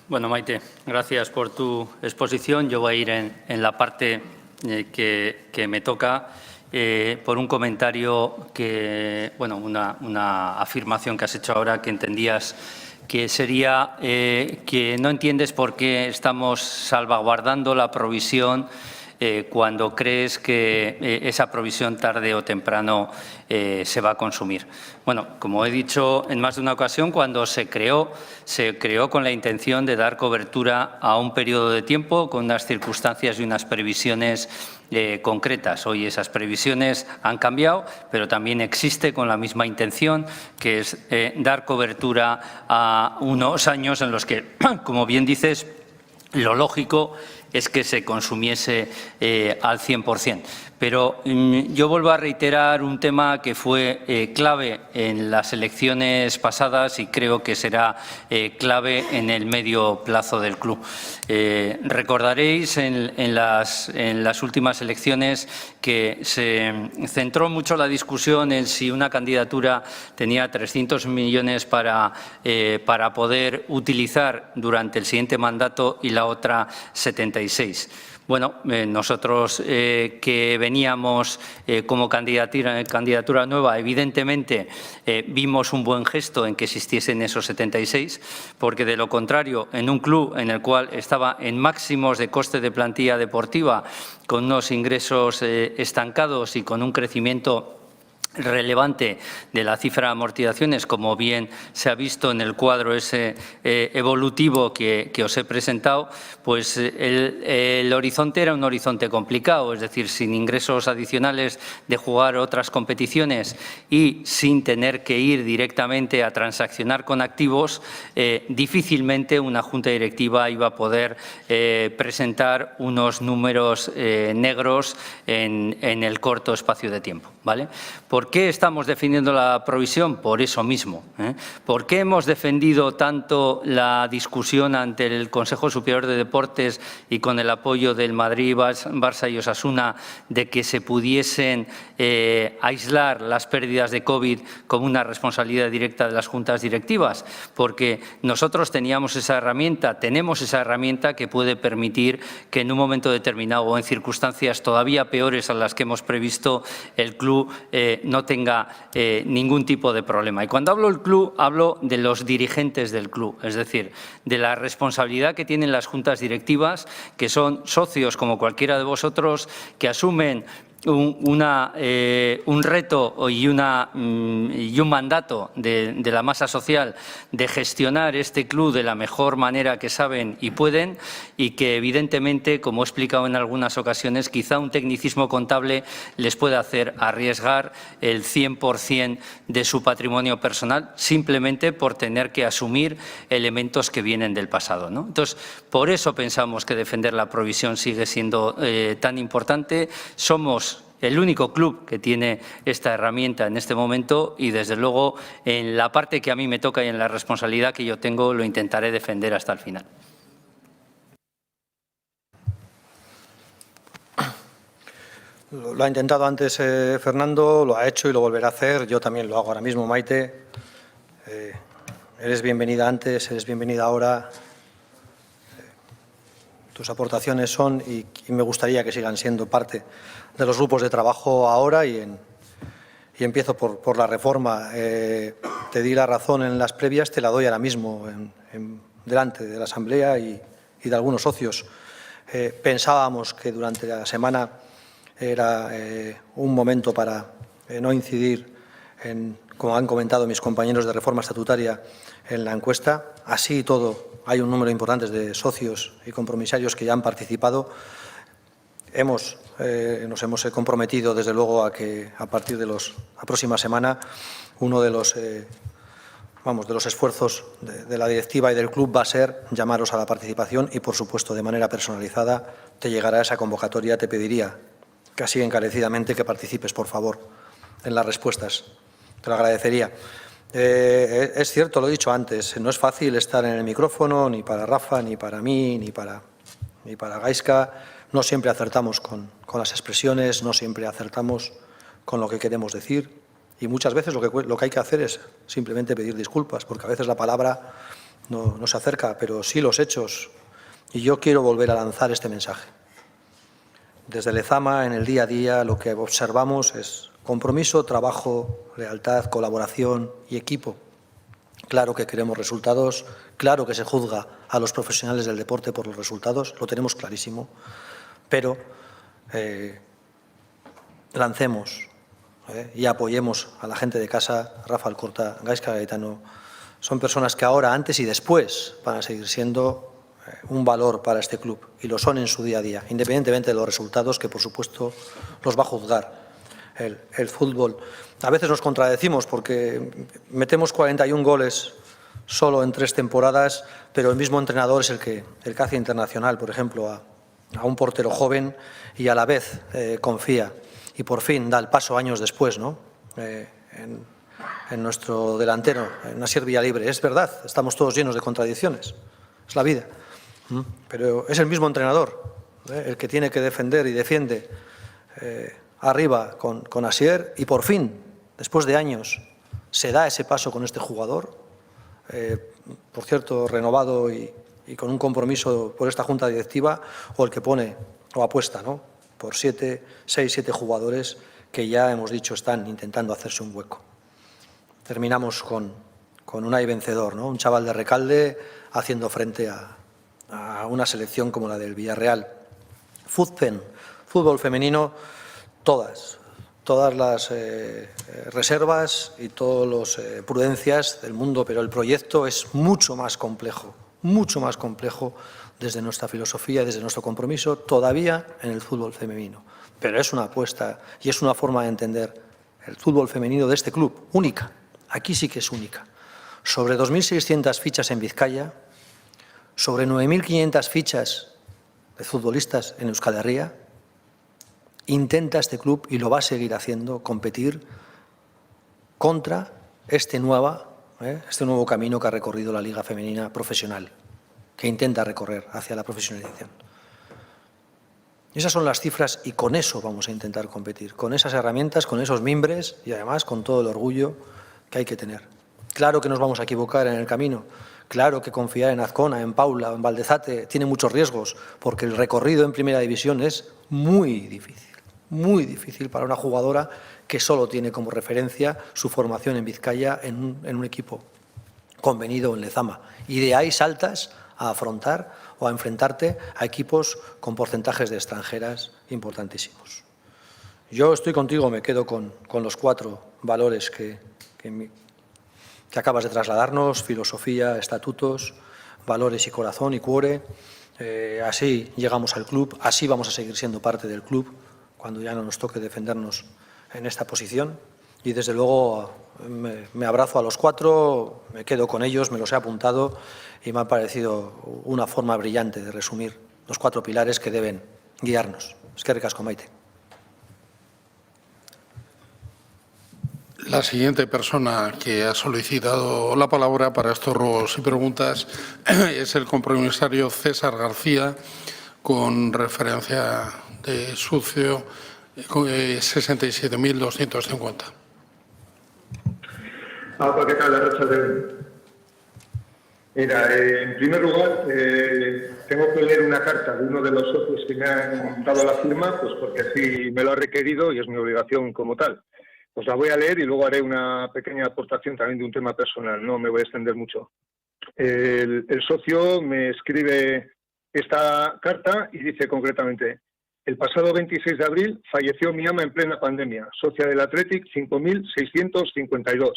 T: Bueno, Maite, gracias por tu exposición. Yo voy a ir en la parte que me toca por un comentario una afirmación que has hecho ahora que entendías que sería que no entiendes por qué estamos salvaguardando la provisión cuando crees que esa provisión tarde o temprano se va a consumir. Bueno, como he dicho en más de una ocasión, cuando se creó con la intención de dar cobertura a un periodo de tiempo con unas circunstancias y unas previsiones concretas. Hoy esas previsiones han cambiado, pero también existe con la misma intención, que es dar cobertura a unos años en los que, como bien dices, lo lógico es que se consumiese al 100%. Pero yo vuelvo a reiterar un tema que fue clave en las elecciones pasadas y creo que será clave en el medio plazo del club. Recordaréis en las últimas elecciones que se centró mucho la discusión en si una candidatura tenía 300 millones para poder utilizar durante el siguiente mandato y la otra 76. Bueno, nosotros que veníamos como candidatura nueva, evidentemente vimos un buen gesto en que existiesen esos 76, porque de lo contrario, en un club en el cual estaba en máximos de coste de plantilla deportiva, con unos ingresos estancados y con un crecimiento relevante de la cifra de amortizaciones, como bien se ha visto en el cuadro ese evolutivo que os he presentado, pues el horizonte era un horizonte complicado, es decir, sin ingresos adicionales de jugar otras competiciones y sin tener que ir directamente a transaccionar con activos, difícilmente una junta directiva iba a poder presentar unos números negros en el corto espacio de tiempo, ¿vale? Por ¿Por qué estamos defendiendo la provisión? Por eso mismo. ¿Por qué hemos defendido tanto la discusión ante el Consejo Superior de Deportes y con el apoyo del Madrid, Barça y Osasuna de que se pudiesen aislar las pérdidas de COVID como una responsabilidad directa de las juntas directivas? Porque nosotros teníamos esa herramienta, tenemos esa herramienta que puede permitir que en un momento determinado o en circunstancias todavía peores a las que hemos previsto, el club no tenga ningún tipo de problema. Y cuando hablo del club, hablo de los dirigentes del club, es decir, de la responsabilidad que tienen las juntas directivas, que son socios como cualquiera de vosotros, que asumen un reto y un mandato de la masa social de gestionar este club de la mejor manera que saben y pueden, y que evidentemente, como he explicado en algunas ocasiones, quizá un tecnicismo contable les puede hacer arriesgar el 100% de su patrimonio personal simplemente por tener que asumir elementos que vienen del pasado, ¿no? Entonces, por eso pensamos que defender la provisión sigue siendo tan importante. Somos el único club que tiene esta herramienta en este momento y, desde luego, en la parte que a mí me toca y en la responsabilidad que yo tengo, lo intentaré defender hasta el final.
A: Lo ha intentado antes Fernando, lo ha hecho y lo volverá a hacer. Yo también lo hago ahora mismo, Maite. Eres bienvenida antes, eres bienvenida ahora. Tus aportaciones son y me gustaría que sigan siendo parte de los grupos de trabajo ahora y empiezo por la reforma. Te di la razón en las previas, te la doy ahora mismo delante de la Asamblea y de algunos socios. Pensábamos que durante la semana era un momento para no incidir en, como han comentado mis compañeros de reforma estatutaria, en la encuesta. Así y todo, hay un número importante de socios y compromisarios que ya han participado. Nos hemos comprometido, desde luego, a que a partir de la próxima semana uno de los esfuerzos de la directiva y del club va a ser llamaros a la participación y, por supuesto, de manera personalizada te llegará esa convocatoria. Te pediría casi encarecidamente que participes, por favor, en las respuestas. Te lo agradecería. Es cierto, lo he dicho antes, no es fácil estar en el micrófono, ni para Rafa, ni para mí, ni para Gaizka. No siempre acertamos con las expresiones, no siempre acertamos con lo que queremos decir y muchas veces lo que hay que hacer es simplemente pedir disculpas, porque a veces la palabra no se acerca, pero sí los hechos. Y yo quiero volver a lanzar este mensaje. Desde Lezama, en el día a día, lo que observamos es compromiso, trabajo, lealtad, colaboración y equipo. Claro que queremos resultados, claro que se juzga a los profesionales del deporte por los resultados, lo tenemos clarísimo, pero lancemos y apoyemos a la gente de casa. Rafa Alcorta, Gaizka Gaetano, son personas que ahora, antes y después van a seguir siendo un valor para este club y lo son en su día a día, independientemente de los resultados que, por supuesto, los va a juzgar el fútbol. A veces nos contradecimos porque metemos 41 goles solo en 3 temporadas, pero el mismo entrenador es el que hace internacional, por ejemplo, a un portero joven y a la vez confía y por fin da el paso años después, ¿no? En nuestro delantero, en Asier Villalibre. Es verdad, estamos todos llenos de contradicciones, es la vida, pero es el mismo entrenador el que tiene que defender y defiende arriba con Asier, y por fin, después de años, se da ese paso con este jugador, por cierto, renovado y con un compromiso por esta junta directiva, o el que pone o apuesta, ¿no?, por 6, 7 jugadores que ya hemos dicho están intentando hacerse un hueco. Terminamos con Unai Vencedor, ¿no?, un chaval de Recalde haciendo frente a una selección como la del Villarreal. Fútbol, fútbol femenino, todas las reservas y todas las prudencias del mundo, pero el proyecto es mucho más complejo desde nuestra filosofía, desde nuestro compromiso, todavía en el fútbol femenino. Pero es una apuesta y es una forma de entender el fútbol femenino de este club, única. Aquí sí que es única. Sobre 2.600 fichas en Vizcaya, sobre 9.500 fichas de futbolistas en Euskal Herria, intenta este club, y lo va a seguir haciendo, competir contra este nuevo camino que ha recorrido la Liga Femenina Profesional, que intenta recorrer hacia la profesionalización. Esas son las cifras y con eso vamos a intentar competir, con esas herramientas, con esos mimbres y además con todo el orgullo que hay que tener. Claro que nos vamos a equivocar en el camino, claro que confiar en Azcona, en Paula, en Valdezate tiene muchos riesgos porque el recorrido en Primera División es muy difícil para una jugadora que solo tiene como referencia su formación en Vizcaya en un equipo convenido en Lezama. Y de ahí saltas a afrontar o a enfrentarte a equipos con porcentajes de extranjeras importantísimos. Yo estoy contigo, me quedo con los 4 valores que acabas de trasladarnos: filosofía, estatutos, valores y corazón y cuore. Así llegamos al club, así vamos a seguir siendo parte del club cuando ya no nos toque defendernos en esta posición. Y desde luego me abrazo a los 4, me quedo con ellos, me los he apuntado y me ha parecido una forma brillante de resumir los 4 pilares que deben guiarnos. Eskerrik asko, Maite.
B: La siguiente persona que ha solicitado la palabra para estos ruegos y preguntas es el compromisario César García, con referencia de socio 67.250.
H: ¿Qué tal, Arratsalde? Mira, en primer lugar, tengo que leer una carta de uno de los socios que me han dado la firma, pues porque así me lo ha requerido y es mi obligación como tal. Pues la voy a leer y luego haré una pequeña aportación también de un tema personal, no me voy a extender mucho. El socio me escribe esta carta y dice concretamente: el pasado 26 de abril falleció mi ama en plena pandemia, socia del Athletic 5.652.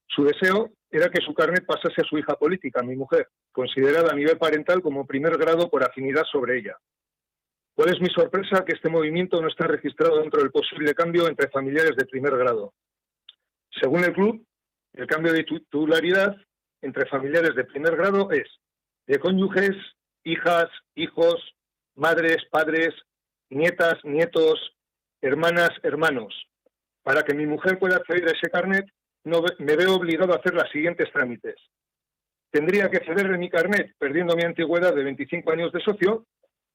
H: Su deseo era que su carnet pasase a su hija política, mi mujer, considerada a nivel parental como primer grado por afinidad sobre ella. ¿Cuál es mi sorpresa? Que este movimiento no está registrado dentro del posible cambio entre familiares de primer grado. Según el club, el cambio de titularidad entre familiares de primer grado es de cónyuges, hijas, hijos, madres, padres, nietas, nietos, hermanas, hermanos. Para que mi mujer pueda acceder a ese carnet, me veo obligado a hacer los siguientes trámites. Tendría que ceder de mi carnet, perdiendo mi antigüedad de 25 años de socio,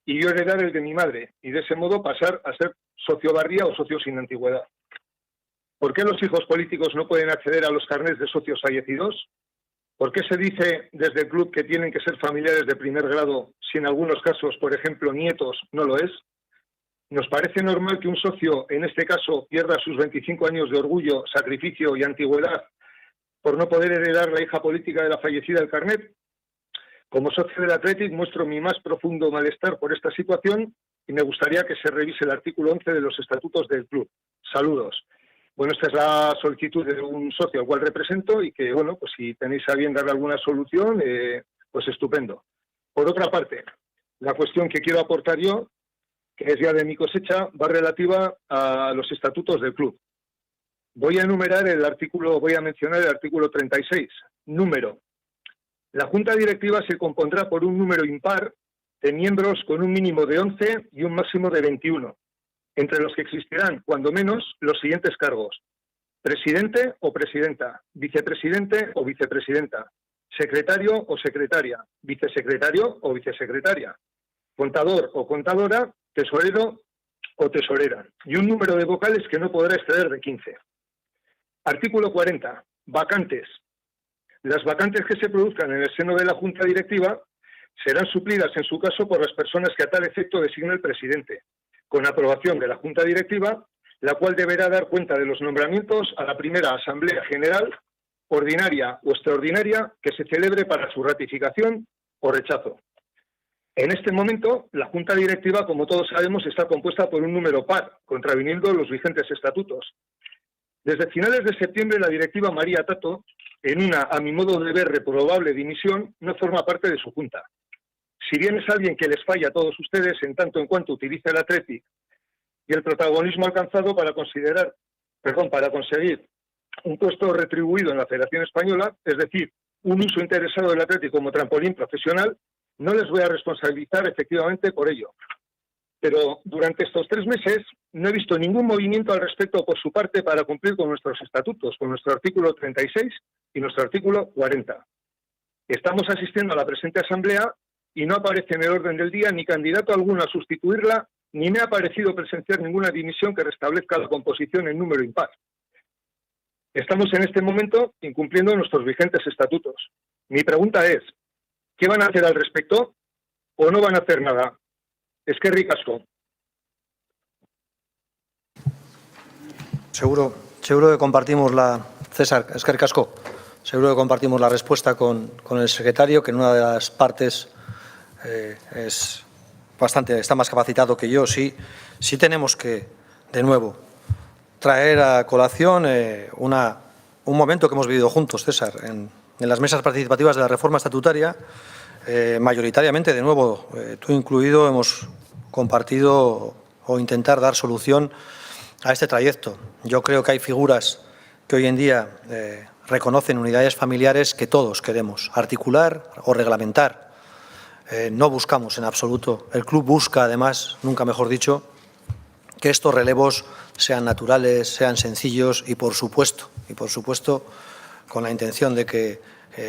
H: y yo heredar el de mi madre, y de ese modo pasar a ser socio barría o socio sin antigüedad. ¿Por qué los hijos políticos no pueden acceder a los carnets de socios fallecidos? ¿Por qué se dice desde el club que tienen que ser familiares de primer grado si en algunos casos, por ejemplo, nietos, no lo es? ¿Nos parece normal que un socio, en este caso, pierda sus 25 años de orgullo, sacrificio y antigüedad por no poder heredar la hija política de la fallecida del carnet? Como socio del Athletic muestro mi más profundo malestar por esta situación y me gustaría que se revise el artículo 11 de los estatutos del club. Saludos. Bueno, esta es la solicitud de un socio al cual represento y que, bueno, pues si tenéis a bien darle alguna solución, pues estupendo. Por otra parte, la cuestión que quiero aportar yo, que es ya de mi cosecha, va relativa a los estatutos del club. Voy a mencionar el artículo 36. Número. La Junta Directiva se compondrá por un número impar de miembros con un mínimo de 11 y un máximo de 21, entre los que existirán, cuando menos, los siguientes cargos: presidente o presidenta, vicepresidente o vicepresidenta, secretario o secretaria, vicesecretario o vicesecretaria, contador o contadora, tesorero o tesorera, y un número de vocales que no podrá exceder de 15. Artículo 40. Vacantes. Las vacantes que se produzcan en el seno de la Junta Directiva serán suplidas, en su caso, por las personas que a tal efecto designe el presidente, con aprobación de la Junta Directiva, la cual deberá dar cuenta de los nombramientos a la primera Asamblea General, ordinaria o extraordinaria, que se celebre para su ratificación o rechazo. En este momento, la Junta Directiva, como todos sabemos, está compuesta por un número par, contraviniendo los vigentes estatutos. Desde finales de septiembre, la directiva María Tato, en una, a mi modo de ver, reprobable dimisión, no forma parte de su Junta. Si bien es alguien que les falla a todos ustedes en tanto en cuanto utiliza el Athletic y el protagonismo alcanzado para conseguir un puesto retribuido en la Federación Española, es decir, un uso interesado del Athletic como trampolín profesional, no les voy a responsabilizar efectivamente por ello. Pero durante estos 3 meses no he visto ningún movimiento al respecto por su parte para cumplir con nuestros estatutos, con nuestro artículo 36 y nuestro artículo 40. Estamos asistiendo a la presente asamblea y no aparece en el orden del día ni candidato alguno a sustituirla, ni me ha parecido presenciar ninguna dimisión que restablezca la composición en número impar. Estamos en este momento incumpliendo nuestros vigentes estatutos. Mi pregunta es, ¿qué van a hacer al respecto o no van a hacer nada? Eskerrik asko.
A: Seguro que compartimos César, eskerrik asko. Seguro que compartimos la respuesta con el secretario, que en una de las partes está más capacitado que yo. Sí tenemos que, de nuevo, traer a colación un momento que hemos vivido juntos, César, en las mesas participativas de la reforma estatutaria. Mayoritariamente, de nuevo, tú incluido, hemos compartido o intentar dar solución a este trayecto. Yo creo que hay figuras que hoy en día reconocen unidades familiares que todos queremos articular o reglamentar. No buscamos en absoluto, el club busca además, nunca mejor dicho, que estos relevos sean naturales, sean sencillos y por supuesto, con la intención de que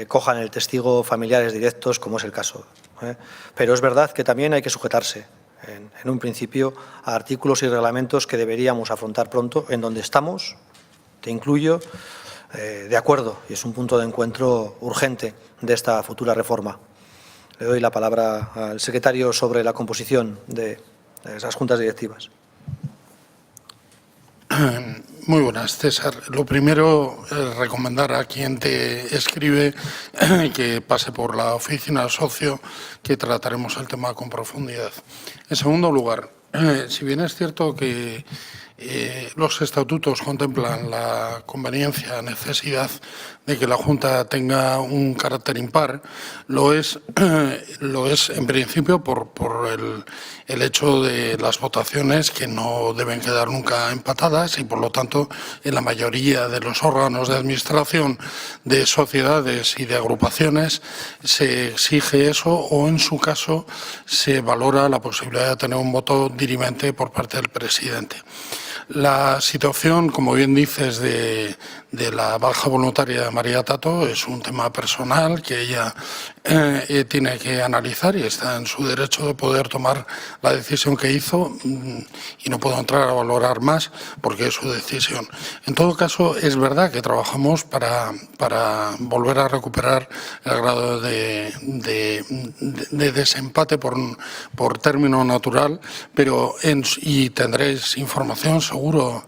A: cojan el testigo familiares directos, como es el caso. Pero es verdad que también hay que sujetarse, en un principio, a artículos y reglamentos que deberíamos afrontar pronto, en donde estamos, te incluyo, de acuerdo, y es un punto de encuentro urgente de esta futura reforma. Le doy la palabra al secretario sobre la composición de esas juntas directivas.
B: Muy buenas, César. Lo primero, recomendar a quien te escribe que pase por la oficina socio, que trataremos el tema con profundidad. En segundo lugar, si bien es cierto que los estatutos contemplan la conveniencia, necesidad de que la Junta tenga un carácter impar, lo es en principio por el hecho de las votaciones que no deben quedar nunca empatadas y por lo tanto en la mayoría de los órganos de administración de sociedades y de agrupaciones se exige eso o en su caso se valora la posibilidad de tener un voto dirimente por parte del presidente. La situación, como bien dices, de la baja voluntaria de María Tato es un tema personal que ella tiene que analizar y está en su derecho de poder tomar la decisión que hizo y no puedo entrar a valorar más porque es su decisión. En todo caso, es verdad que trabajamos para volver a recuperar el grado de desempate por término natural, pero y tendréis información seguro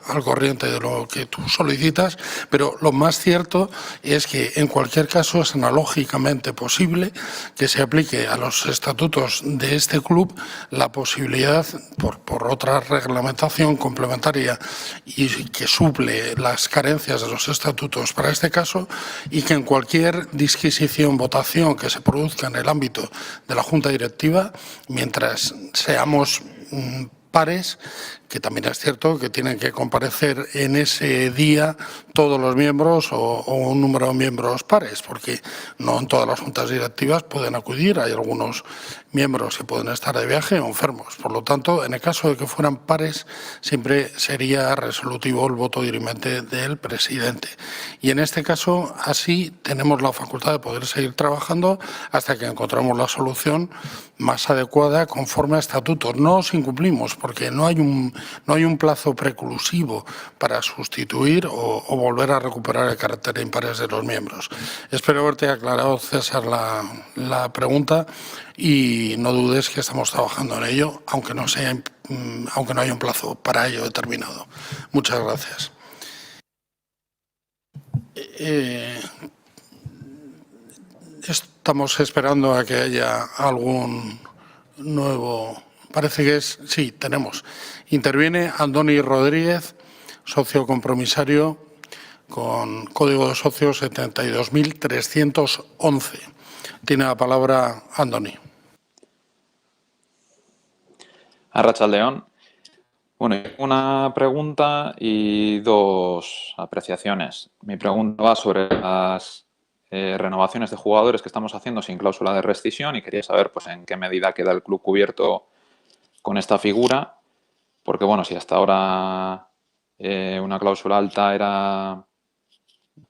B: al corriente de lo que tú solicitas, pero lo más cierto es que en cualquier caso es analógicamente posible que se aplique a los estatutos de este club la posibilidad, por otra reglamentación complementaria y que suple las carencias de los estatutos para este caso, y que en cualquier disquisición, votación que se produzca en el ámbito de la Junta Directiva, mientras seamos pares, que también es cierto que tienen que comparecer en ese día todos los miembros o un número de miembros pares, porque no en todas las juntas directivas pueden acudir, hay algunos miembros que pueden estar de viaje o enfermos. Por lo tanto, en el caso de que fueran pares, siempre sería resolutivo el voto dirimente del presidente. Y en este caso, así tenemos la facultad de poder seguir trabajando hasta que encontremos la solución más adecuada conforme a estatutos. No os incumplimos porque no hay un plazo preclusivo para sustituir o volver a recuperar el carácter de impares de los miembros. Espero haberte aclarado, César, la pregunta y no dudes que estamos trabajando en ello, aunque no haya un plazo para ello determinado. Muchas gracias. Estamos esperando a que haya algún nuevo. Parece que sí, tenemos. Interviene Andoni Rodríguez, socio compromisario, con código de socios 72.311. Tiene la palabra Andoni.
I: Arratsaldeon. Bueno, una pregunta y dos apreciaciones. Mi pregunta va sobre las renovaciones de jugadores que estamos haciendo sin cláusula de rescisión y quería saber pues en qué medida queda el club cubierto con esta figura. Porque, bueno, si hasta ahora una cláusula alta era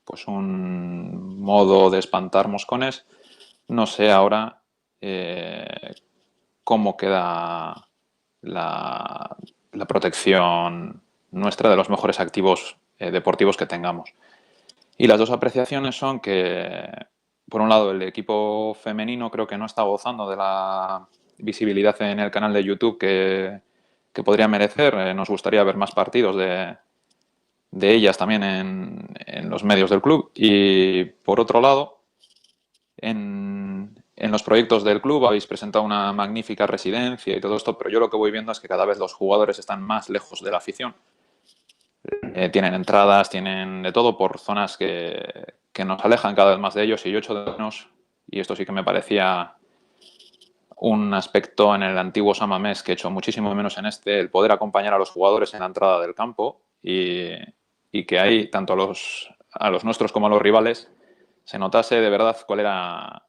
I: pues un modo de espantar moscones, no sé ahora cómo queda la protección nuestra de los mejores activos deportivos que tengamos. Y las dos apreciaciones son que, por un lado, el equipo femenino creo que no está gozando de la visibilidad en el canal de YouTube que podría merecer. Nos gustaría ver más partidos de ellas también en los medios del club. Y, por otro lado, en los proyectos del club habéis presentado una magnífica residencia y todo esto, pero yo lo que voy viendo es que cada vez los jugadores están más lejos de la afición. Tienen entradas, tienen de todo por zonas que nos alejan cada vez más de ellos, y yo echo de menos, y esto sí que me parecía un aspecto en el antiguo San Mamés que he hecho muchísimo de menos en este, el poder acompañar a los jugadores en la entrada del campo y que ahí, tanto a los nuestros como a los rivales, se notase de verdad cuál era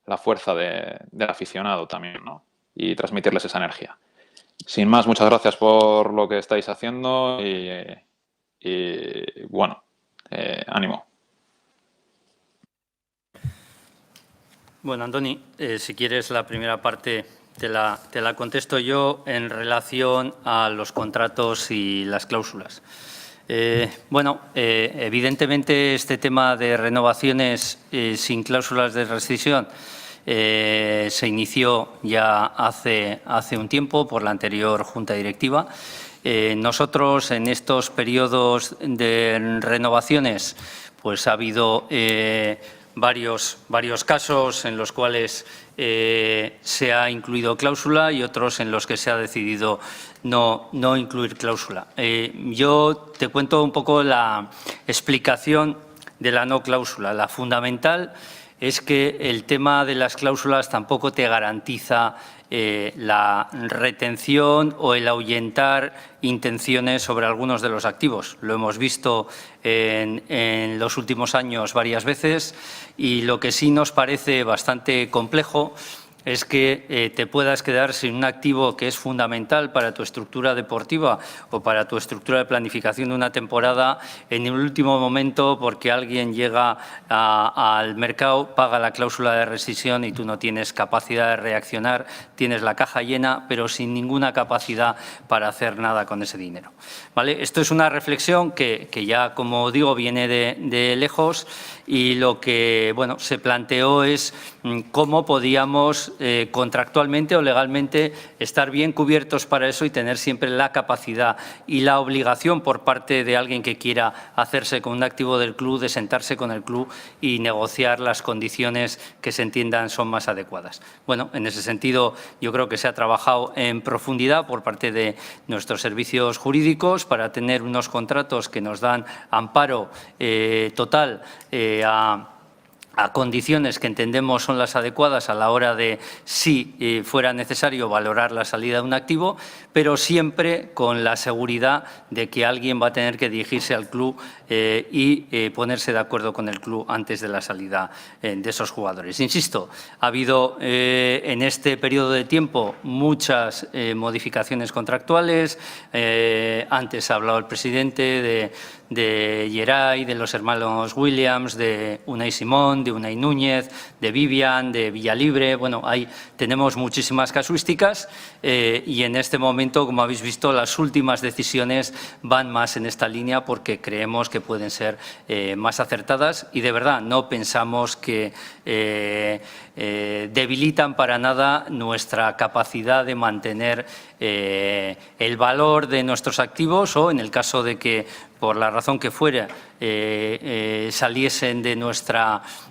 I: la fuerza del aficionado también, ¿no? Y transmitirles esa energía. Sin más, muchas gracias por lo que estáis haciendo y bueno, ánimo.
T: Bueno, Andoni, si quieres la primera parte te la contesto yo en relación a los contratos y las cláusulas. Evidentemente este tema de renovaciones sin cláusulas de rescisión se inició ya hace un tiempo por la anterior Junta Directiva. Nosotros en estos periodos de renovaciones pues ha habido varios casos en los cuales se ha incluido cláusula y otros en los que se ha decidido no incluir cláusula. Yo te cuento un poco la explicación de la no cláusula. La fundamental es que el tema de las cláusulas tampoco te garantiza la retención o el ahuyentar intenciones sobre algunos de los activos. Lo hemos visto en los últimos años varias veces, y lo que sí nos parece bastante complejo es que te puedas quedar sin un activo que es fundamental para tu estructura deportiva o para tu estructura de planificación de una temporada en el último momento porque alguien llega al mercado, paga la cláusula de rescisión y tú no tienes capacidad de reaccionar, tienes la caja llena pero sin ninguna capacidad para hacer nada con ese dinero. ¿Vale? Esto es una reflexión que ya, como digo, viene de lejos, y lo que se planteó es cómo podíamos contractualmente o legalmente estar bien cubiertos para eso y tener siempre la capacidad y la obligación por parte de alguien que quiera hacerse con un activo del club de sentarse con el club y negociar las condiciones que se entiendan son más adecuadas. Bueno, en ese sentido yo creo que se ha trabajado en profundidad por parte de nuestros servicios jurídicos para tener unos contratos que nos dan amparo total a condiciones que entendemos son las adecuadas a la hora de, si fuera necesario, valorar la salida de un activo, pero siempre con la seguridad de que alguien va a tener que dirigirse al club y ponerse de acuerdo con el club antes de la salida de esos jugadores. Insisto, ha habido en este periodo de tiempo muchas modificaciones contractuales. Antes ha hablado el presidente de Geray, de los hermanos Williams, de Unai Simón, de Unai Núñez, de Vivian, de Villalibre. Bueno, ahí tenemos muchísimas casuísticas y en este momento, como habéis visto, las últimas decisiones van más en esta línea porque creemos que pueden ser más acertadas y de verdad no pensamos que debilitan para nada nuestra capacidad de mantener el valor de nuestros activos o, en el caso de que por la razón que fuera saliesen de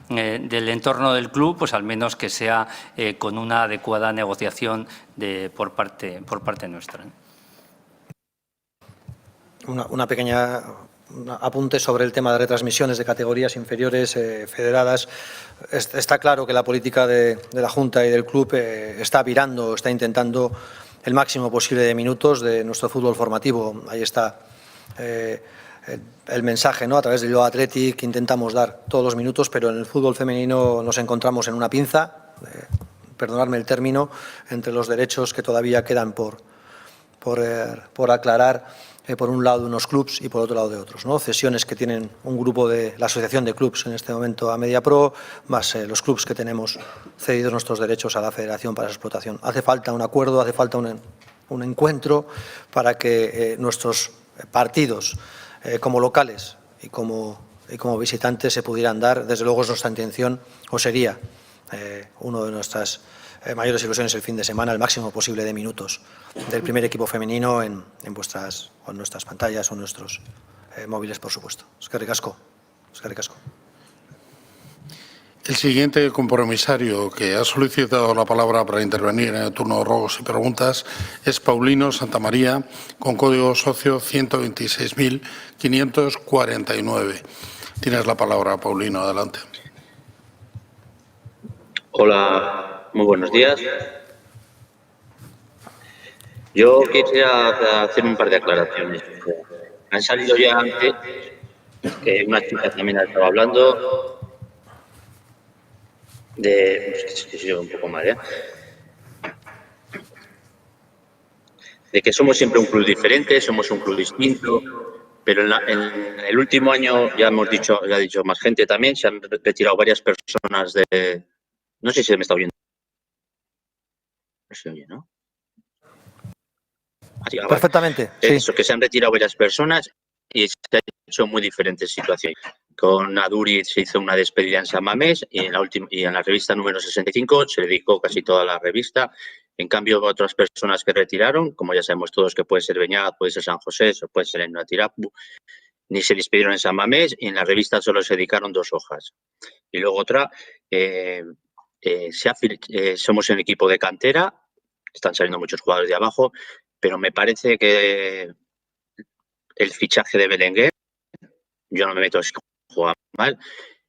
T: del entorno del club, pues al menos que sea con una adecuada negociación por parte nuestra.
C: Una pequeña apunte sobre el tema de retransmisiones de categorías inferiores federadas. Está claro que la política de la Junta y del club está virando, está intentando el máximo posible de minutos de nuestro fútbol formativo. Ahí está el mensaje, ¿no? A través del Yo Athletic intentamos dar todos los minutos, pero en el fútbol femenino nos encontramos en una pinza, perdonadme el término, entre los derechos que todavía quedan por
A: por aclarar por un lado unos clubs y por otro lado de otros, ¿no? Cesiones que tienen un grupo de la Asociación de Clubs en este momento a MediaPro, más los clubs que tenemos cedidos nuestros derechos a la Federación para su explotación. Hace falta un acuerdo, hace falta un encuentro para que nuestros partidos como locales y como visitantes se pudieran dar. Desde luego es nuestra intención, o sería uno de nuestras mayores ilusiones el fin de semana, el máximo posible de minutos del primer equipo femenino en nuestras pantallas o nuestros móviles, por supuesto. Eskerrik asko. Eskerrik asko.
B: El siguiente compromisario que ha solicitado la palabra para intervenir en el turno de ruegos y preguntas es Paulino Santamaría, con código socio 126.549. Tienes la palabra, Paulino. Adelante.
J: Hola, muy buenos días. Yo quisiera hacer un par de aclaraciones. Han salido ya antes, una chica también ha estado hablando de un poco mal, de que somos siempre un club diferente, somos un club distinto, pero en el último año ya ha dicho más gente también, se han retirado varias personas de... No sé si se me está oyendo. No se oye, ¿no?
A: Perfectamente.
J: Eso, que se han retirado varias personas y se ha hecho muy diferentes situaciones. Con Aduri se hizo una despedida en San Mamés y en la revista número 65 se dedicó casi toda la revista. En cambio, otras personas que retiraron, como ya sabemos todos que puede ser Beñat, puede ser San José, o puede ser en Natirapu, ni se despidieron en San Mamés y en la revista solo se dedicaron 2 hojas. Y luego otra, somos un equipo de cantera, están saliendo muchos jugadores de abajo, pero me parece que el fichaje de Berenguer, yo no me meto si juega mal,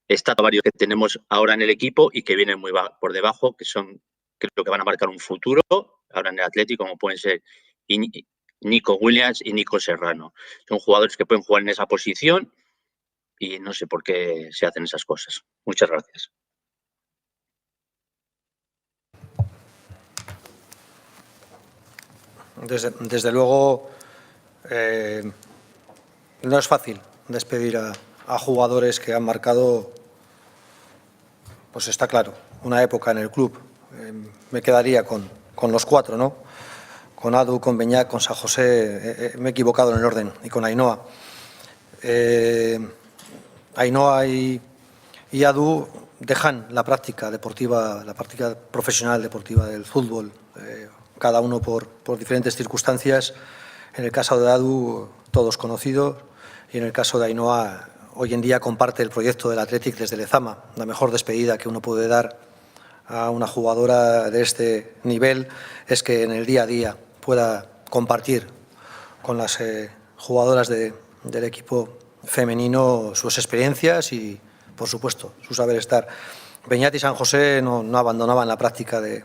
J: está varios que tenemos ahora en el equipo y que vienen muy por debajo, que creo que van a marcar un futuro ahora en el Atlético, como pueden ser Nico Williams y Nico Serrano. Son jugadores que pueden jugar en esa posición y no sé por qué se hacen esas cosas. Muchas gracias.
A: Desde luego, no es fácil despedir a jugadores que han marcado, pues está claro, una época en el club. Me quedaría con los 4, ¿no? Con Adu, con Beñat, con San José, me he equivocado en el orden, y con Ainhoa. Ainhoa y Adu dejan la práctica deportiva, la práctica profesional deportiva del fútbol, cada uno por diferentes circunstancias. En el caso de Adu, todos conocidos, y en el caso de Ainhoa, hoy en día comparte el proyecto del Athletic desde Lezama. La mejor despedida que uno puede dar a una jugadora de este nivel es que en el día a día pueda compartir con las jugadoras del equipo femenino sus experiencias y, por supuesto, su saber estar. Beñat y San José no abandonaban la práctica del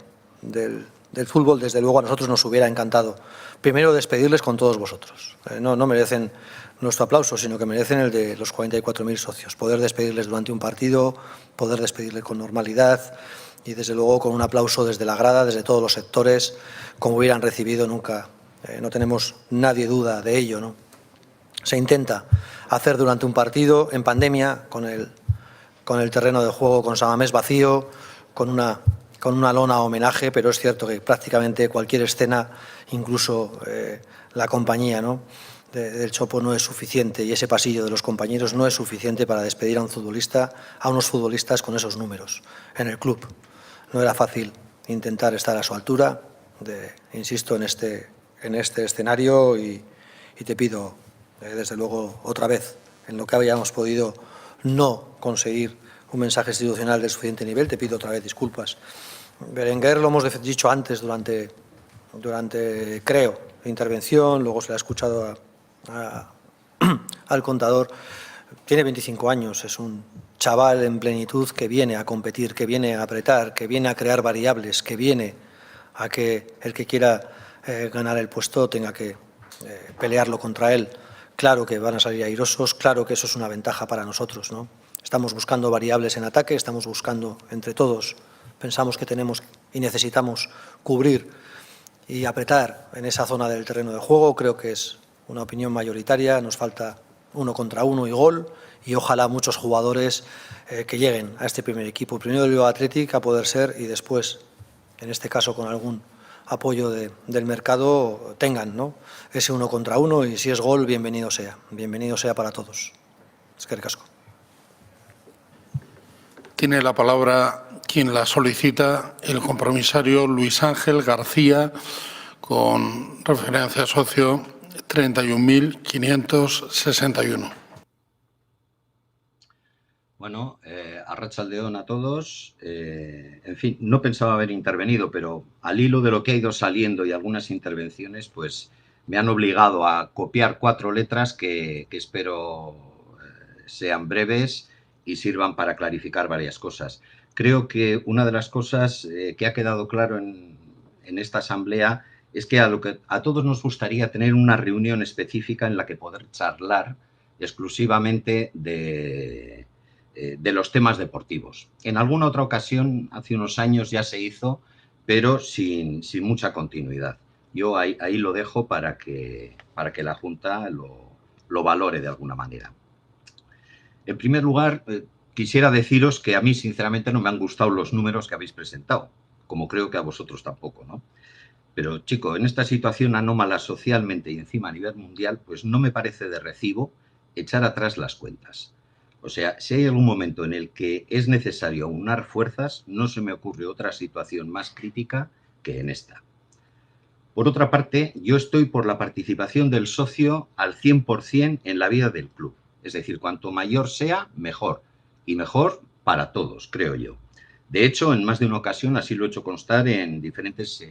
A: fútbol. Desde luego a nosotros nos hubiera encantado primero despedirles con todos vosotros. No merecen nuestro aplauso, sino que merecen el de los 44.000 socios. Poder despedirles durante un partido, poder despedirles con normalidad y desde luego con un aplauso desde la grada, desde todos los sectores, como hubieran recibido nunca. No tenemos nadie duda de ello, ¿no? Se intenta hacer durante un partido en pandemia, con el terreno de juego con San Mamés vacío, con una lona homenaje, pero es cierto que prácticamente cualquier escena, incluso la compañía, ¿no?, del Chopo no es suficiente, y ese pasillo de los compañeros no es suficiente para despedir a unos futbolistas con esos números en el club. No era fácil intentar estar a su altura, insisto, en este escenario, y te pido, desde luego, otra vez, en lo que habíamos podido no conseguir un mensaje institucional de suficiente nivel, te pido otra vez disculpas. Berenguer, lo hemos dicho antes durante creo, la intervención, luego se le ha escuchado al contador. Tiene 25 años, es un chaval en plenitud que viene a competir, que viene a apretar, que viene a crear variables, que viene a que el que quiera ganar el puesto tenga que pelearlo contra él. Claro que van a salir airosos, claro que eso es una ventaja para nosotros, ¿no? Estamos buscando variables en ataque, estamos buscando entre todos, pensamos que tenemos y necesitamos cubrir y apretar en esa zona del terreno de juego. Creo que es una opinión mayoritaria. Nos falta 1 contra 1 y gol, y ojalá muchos jugadores que lleguen a este primer equipo. Primero el Bilbao Athletic a poder ser, y después, en este caso con algún apoyo del mercado, tengan, ¿no?, ese 1 contra 1, y si es gol, bienvenido sea para todos. Eskerrik asko.
B: Tiene la palabra quien la solicita, el compromisario Luis Ángel García, con referencia socio 31.561.
F: Bueno, arratsaldeon a todos. En fin, no pensaba haber intervenido, pero al hilo de lo que ha ido saliendo y algunas intervenciones, pues me han obligado a copiar 4 letras que espero sean breves y sirvan para clarificar varias cosas. Creo que una de las cosas que ha quedado claro en esta asamblea es que a todos nos gustaría tener una reunión específica en la que poder charlar exclusivamente de los temas deportivos. En alguna otra ocasión, hace unos años ya se hizo, pero sin mucha continuidad. Yo ahí lo dejo para que la Junta lo valore de alguna manera. En primer lugar, quisiera deciros que a mí, sinceramente, no me han gustado los números que habéis presentado, como creo que a vosotros tampoco, ¿no? Pero, chico, en esta situación anómala socialmente y encima a nivel mundial, pues no me parece de recibo echar atrás las cuentas. O sea, si hay algún momento en el que es necesario aunar fuerzas, no se me ocurre otra situación más crítica que en esta. Por otra parte, yo estoy por la participación del socio al 100% en la vida del club. Es decir, cuanto mayor sea, mejor. Y mejor para todos, creo yo. De hecho, en más de una ocasión así lo he hecho constar en diferentes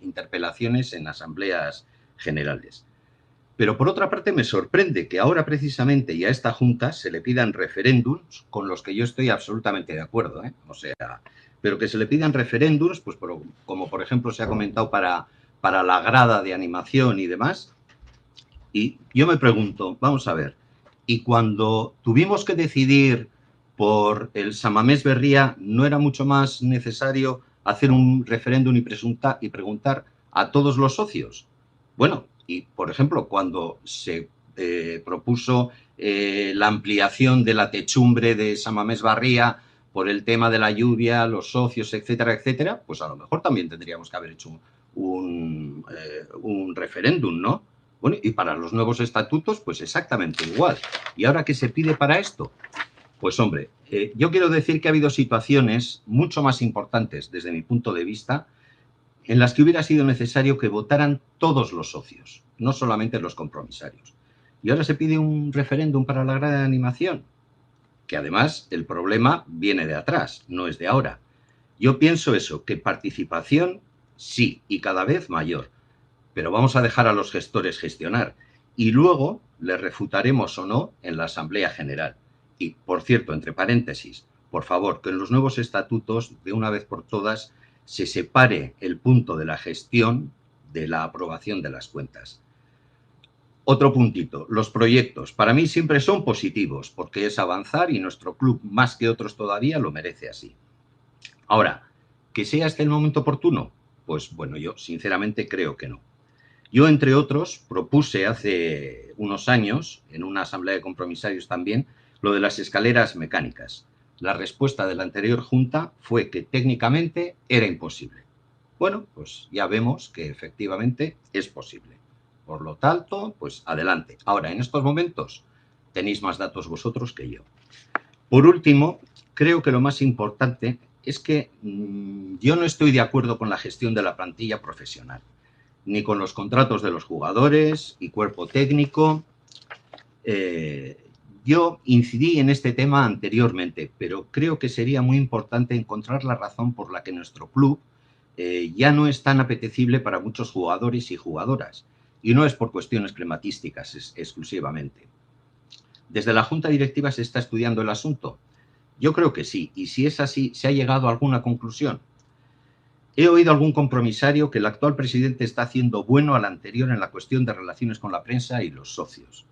F: interpelaciones en asambleas generales. Pero por otra parte me sorprende que ahora precisamente y a esta Junta se le pidan referéndums con los que yo estoy absolutamente de acuerdo, ¿eh? O sea, pero que se le pidan referéndums, pues como por ejemplo se ha comentado para la grada de animación y demás. Y yo me pregunto, vamos a ver, y cuando tuvimos que decidir por el San Mamés Berria, ¿no era mucho más necesario hacer un referéndum y preguntar a todos los socios? Bueno, y por ejemplo, cuando se propuso la ampliación de la techumbre de San Mamés Berria por el tema de la lluvia, los socios, etcétera, etcétera, pues a lo mejor también tendríamos que haber hecho un referéndum, ¿no? Bueno, y para los nuevos estatutos, pues exactamente igual. ¿Y ahora qué se pide para esto? Pues hombre, yo quiero decir que ha habido situaciones mucho más importantes desde mi punto de vista en las que hubiera sido necesario que votaran todos los socios, no solamente los compromisarios. Y ahora se pide un referéndum para la grada de animación, que además el problema viene de atrás, no es de ahora. Yo pienso eso, que participación sí, y cada vez mayor, pero vamos a dejar a los gestores gestionar y luego les refutaremos o no en la Asamblea General. Y, por cierto, entre paréntesis, por favor, que en los nuevos estatutos, de una vez por todas, se separe el punto de la gestión de la aprobación de las cuentas. Otro puntito, los proyectos. Para mí siempre son positivos, porque es avanzar y nuestro club, más que otros todavía, lo merece así. Ahora, ¿que sea este el momento oportuno? Pues bueno, yo sinceramente creo que no. Yo, entre otros, propuse hace unos años, en una asamblea de compromisarios también, lo de las escaleras mecánicas. La respuesta de la anterior Junta fue que técnicamente era imposible. Bueno, pues ya vemos que efectivamente es posible. Por lo tanto, pues adelante. Ahora, en estos momentos, tenéis más datos vosotros que yo. Por último, creo que lo más importante es que yo no estoy de acuerdo con la gestión de la plantilla profesional, ni con los contratos de los jugadores y cuerpo técnico. Yo incidí en este tema anteriormente, pero creo que sería muy importante encontrar la razón por la que nuestro club ya no es tan apetecible para muchos jugadores y jugadoras. Y no es por cuestiones crematísticas exclusivamente. ¿Desde la Junta Directiva se está estudiando el asunto? Yo creo que sí. Y si es así, ¿se ha llegado a alguna conclusión? He oído a algún compromisario que el actual presidente está haciendo bueno al anterior en la cuestión de relaciones con la prensa y los socios.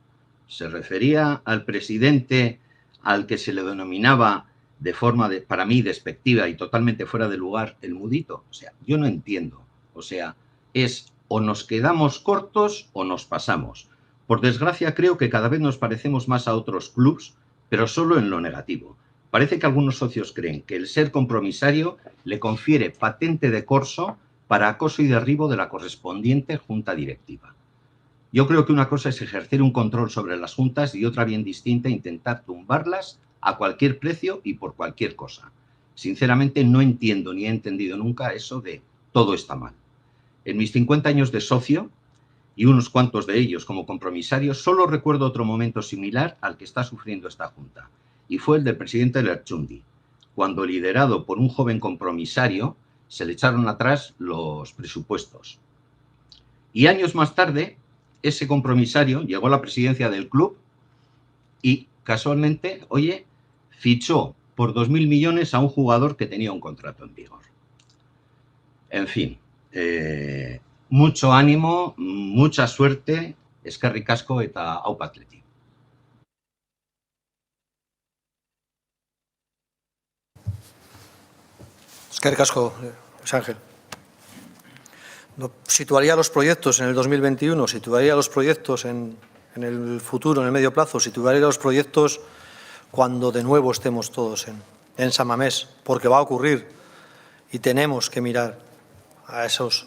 F: ¿Se refería al presidente al que se le denominaba de forma, para mí, despectiva y totalmente fuera de lugar el mudito? O sea, yo no entiendo. O sea, es o nos quedamos cortos o nos pasamos. Por desgracia, creo que cada vez nos parecemos más a otros clubs, pero solo en lo negativo. Parece que algunos socios creen que el ser compromisario le confiere patente de corso para acoso y derribo de la correspondiente junta directiva. Yo creo que una cosa es ejercer un control sobre las juntas y otra bien distinta intentar tumbarlas a cualquier precio y por cualquier cosa. Sinceramente no entiendo ni he entendido nunca eso de todo está mal. En mis 50 años de socio, y unos cuantos de ellos como compromisario, solo recuerdo otro momento similar al que está sufriendo esta junta, y fue el del presidente Lerchundi, cuando, liderado por un joven compromisario, se le echaron atrás los presupuestos. Y años más tarde, ese compromisario llegó a la presidencia del club y, casualmente, oye, fichó por 2.000 millones a un jugador que tenía un contrato en vigor. En fin, mucho ánimo, mucha suerte, eskerrik asko eta aupa Athletic.
C: Eskerrik asko, Luis Ángel. Situaría los proyectos en el 2021, situaría los proyectos en el futuro, en el medio plazo, situaría los proyectos cuando de nuevo estemos todos en San Mamés, porque va a ocurrir y tenemos que mirar a esos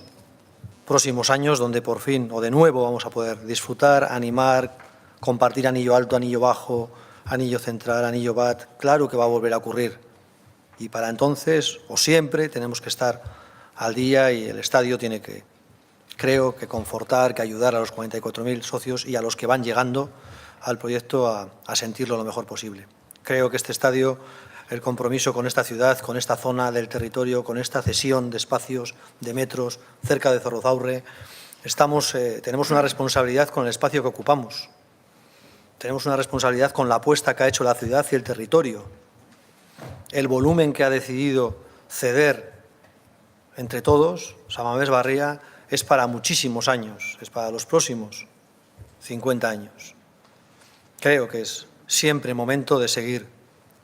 C: próximos años donde por fin o de nuevo vamos a poder disfrutar, animar, compartir anillo alto, anillo bajo, anillo central, anillo bat. Claro que va a volver a ocurrir. Y para entonces, o siempre, tenemos que estar al día y el estadio tiene que, creo, que confortar, que ayudar a los 44.000 socios y a los que van llegando al proyecto a sentirlo lo mejor posible. Creo que este estadio, el compromiso con esta ciudad, con esta zona del territorio, con esta cesión de espacios, de metros, cerca de Zorrozaurre, tenemos una responsabilidad con el espacio que ocupamos. Tenemos una responsabilidad con la apuesta que ha hecho la ciudad y el territorio. El volumen que ha decidido ceder entre todos, San Mamés Barria, es para muchísimos años, es para los próximos 50 años. Creo que es siempre momento de seguir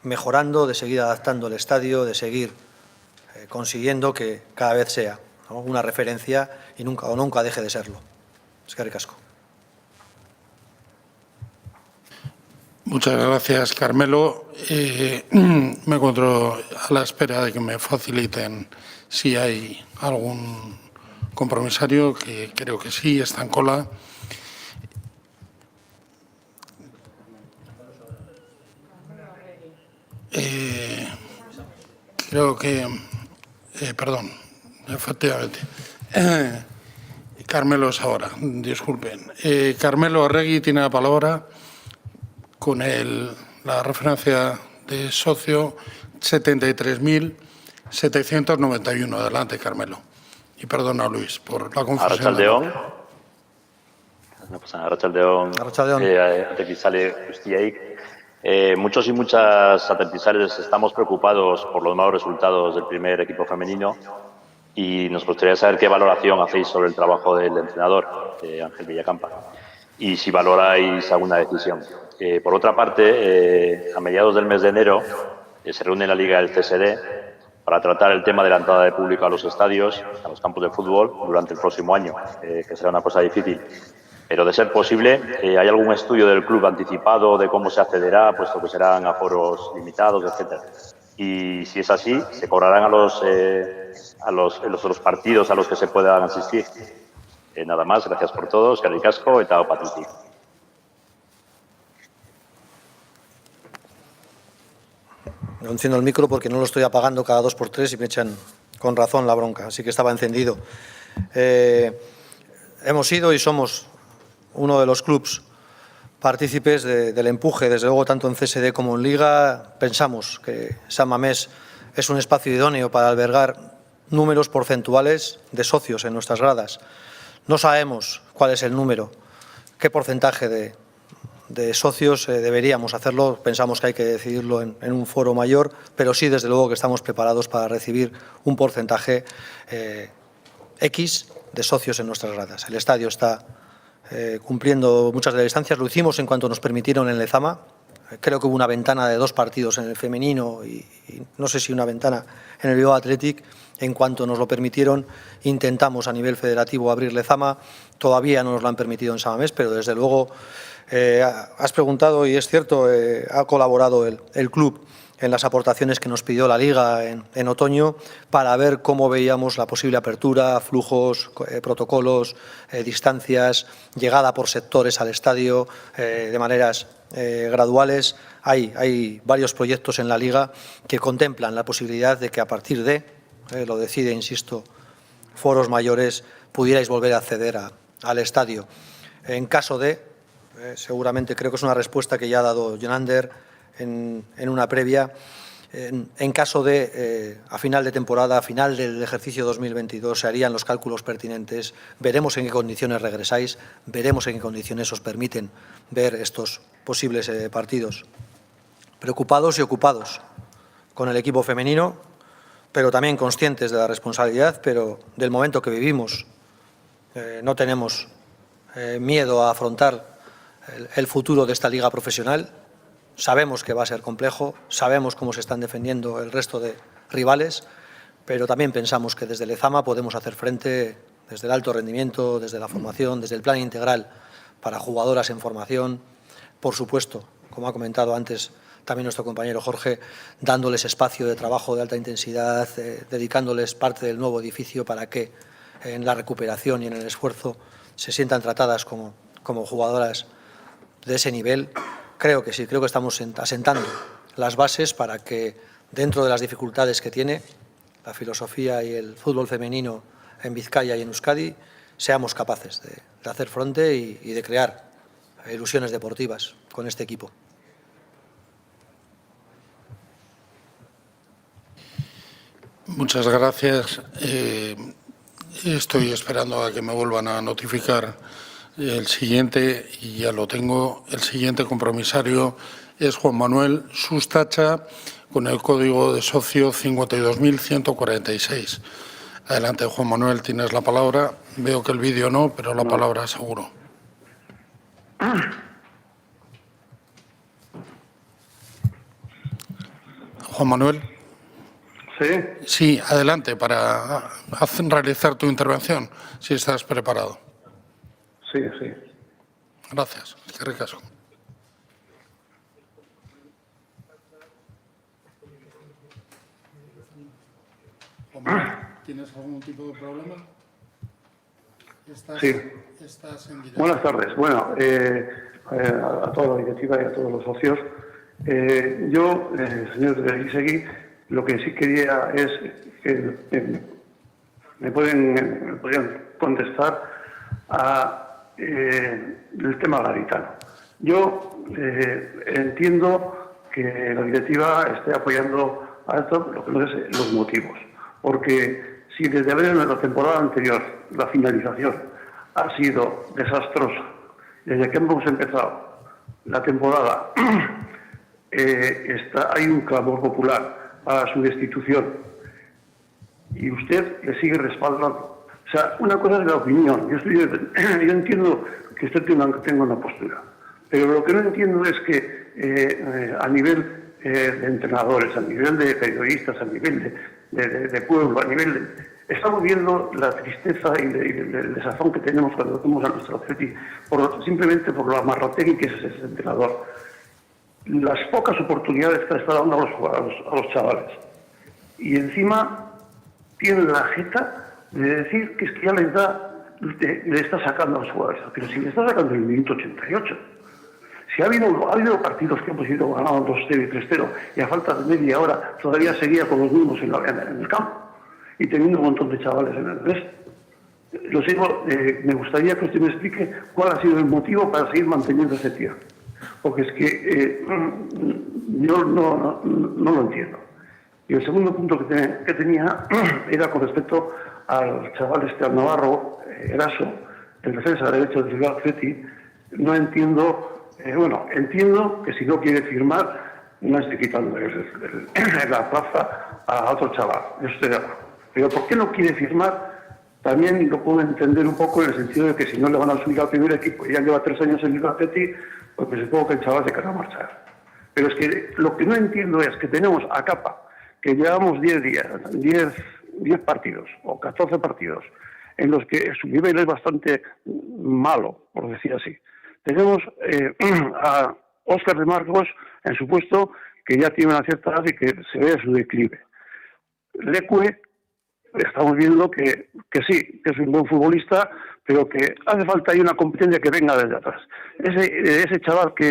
C: mejorando, de seguir adaptando el estadio, de seguir consiguiendo que cada vez sea, ¿no?, una referencia y nunca deje de serlo. Eskerrik asko.
B: Muchas gracias, Carmelo. Me encuentro a la espera de que me faciliten si hay algún compromisario, que creo que sí, está en cola. Creo que, perdón, efectivamente, Carmelo es ahora, disculpen. Carmelo Arregui tiene la palabra con la referencia de socio 73.791. Adelante, Carmelo. Y perdona, Luis, por la confusión.
K: Arratsaldeon. No pasa nada, Arratsaldeon. Atletisale guztiei. Muchos y muchas atletisales estamos preocupados por los malos resultados del primer equipo femenino y nos gustaría saber qué valoración hacéis sobre el trabajo del entrenador, Ángel Villacampa, y si valoráis alguna decisión. Por otra parte, a mediados del mes de enero se reúne la Liga del CSD para tratar el tema de la entrada de público a los estadios, a los campos de fútbol, durante el próximo año, que será una cosa difícil. Pero, de ser posible, ¿hay algún estudio del club anticipado de cómo se accederá, puesto que serán aforos limitados, etcétera? Y si es así, ¿se cobrarán a los partidos a los que se puedan asistir? Nada más, gracias por todo, eskerrik asko eta aupa Athletic.
C: No enciendo el micro porque no lo estoy apagando cada 2 por 3 y me echan con razón la bronca, así que estaba encendido. Hemos sido y somos uno de los clubs partícipes del empuje, desde luego tanto en CSD como en Liga. Pensamos que San Mamés es un espacio idóneo para albergar números porcentuales de socios en nuestras gradas. No sabemos cuál es el número, qué porcentaje de socios deberíamos hacerlo. Pensamos que hay que decidirlo en un foro mayor, pero sí, desde luego, que estamos preparados para recibir un porcentaje X de socios en nuestras gradas. El estadio está cumpliendo muchas de las distancias. Lo hicimos en cuanto nos permitieron en Lezama. Creo que hubo una ventana de 2 partidos en el femenino y no sé si una ventana en el Bilbao Athletic,
A: En cuanto nos lo permitieron, intentamos a nivel federativo abrir Lezama. Todavía no nos lo han permitido en Samamés, pero desde luego has preguntado, y es cierto, ha colaborado el club en las aportaciones que nos pidió la Liga en otoño para ver cómo veíamos la posible apertura, flujos, protocolos, distancias, llegada por sectores al estadio de maneras graduales. Hay varios proyectos en la Liga que contemplan la posibilidad de que a partir de, lo decide, insisto, foros mayores, pudierais volver a acceder al estadio. En caso de, seguramente creo que es una respuesta que ya ha dado Jonander en una previa, en caso de, a final de temporada, a final del ejercicio 2022, se harían los cálculos pertinentes, veremos en qué condiciones regresáis, veremos en qué condiciones os permiten ver estos posibles partidos. Preocupados y ocupados con el equipo femenino, pero también conscientes de la responsabilidad, pero del momento que vivimos. No tenemos miedo a afrontar el futuro de esta liga profesional. Sabemos que va a ser complejo, sabemos cómo se están defendiendo el resto de rivales, pero también pensamos que desde Lezama podemos hacer frente, desde el alto rendimiento, desde la formación, desde el plan integral para jugadoras en formación, por supuesto, como ha comentado antes también nuestro compañero Jorge, dándoles espacio de trabajo de alta intensidad, dedicándoles parte del nuevo edificio para que en la recuperación y en el esfuerzo se sientan tratadas como jugadoras de ese nivel. Creo que sí, creo que estamos asentando las bases para que, dentro de las dificultades que tiene la filosofía y el fútbol femenino en Vizcaya y en Euskadi, seamos capaces de hacer frente y de crear ilusiones deportivas con este equipo.
B: Muchas gracias. Estoy esperando a que me vuelvan a notificar el siguiente, y ya lo tengo. El siguiente compromisario es Juan Manuel Sustacha, con el código de socio 52.146. Adelante, Juan Manuel, tienes la palabra. Veo que el vídeo no, pero la palabra seguro. Juan Manuel.
G: Sí.
B: Sí, adelante, para realizar tu intervención, si estás preparado.
G: Sí, sí.
B: Gracias. Qué ricasco. ¿Tienes algún tipo de problema?
G: Sí.
B: Estás en directo.
G: Buenas tardes. Bueno, a toda la directiva y a todos los socios. Yo, señor de Isegui, lo que sí quería es que me podrían contestar el tema gaditano. Yo entiendo que la directiva esté apoyando a esto, lo que no es los motivos. Porque si desde la temporada anterior la finalización ha sido desastrosa, desde que hemos empezado la temporada hay un clamor popular para su destitución y usted le sigue respaldando. O sea, una cosa es la opinión. Yo entiendo que usted tenga una postura, pero lo que no entiendo es que a nivel de entrenadores, a nivel de periodistas, a nivel de pueblo, a nivel de... Estamos viendo la tristeza y el desazón que tenemos cuando vemos a nuestro Atleti, simplemente por la marrotegui que es ese entrenador. Las pocas oportunidades que está dando a los chavales. Y encima tienen la jeta de decir que es que ya le está sacando a los jugadores. Pero si le está sacando en el minuto 88. Si ha habido partidos que hemos ido ganando 2-0 y 3-0 y a falta de media hora todavía seguía con los mismos en el campo y teniendo un montón de chavales en el resto. Lo sigo, me gustaría que usted me explique cuál ha sido el motivo para seguir manteniendo ese tío. Porque es que yo no lo entiendo. Y el segundo punto que tenía era con respecto al chaval al Navarro, Eraso, el defensa de derecho del Real Atleti. No entiendo... entiendo que si no quiere firmar, no esté quitando la plaza a otro chaval. Yo estoy de acuerdo. Pero ¿por qué no quiere firmar? También lo puedo entender un poco en el sentido de que si no le van a subir al primer equipo y ya lleva 3 años en el Atleti, pues me supongo que el chaval se querrá marchar. Pero es que lo que no entiendo es que tenemos a Capa, que llevamos 10 10 partidos o 14 partidos en los que su nivel es bastante malo, por decir así. Tenemos a Óscar de Marcos en su puesto, que ya tiene una cierta edad y que se ve su declive. Leque, estamos viendo que sí, que es un buen futbolista, pero que hace falta ahí una competencia que venga desde atrás. Ese chaval que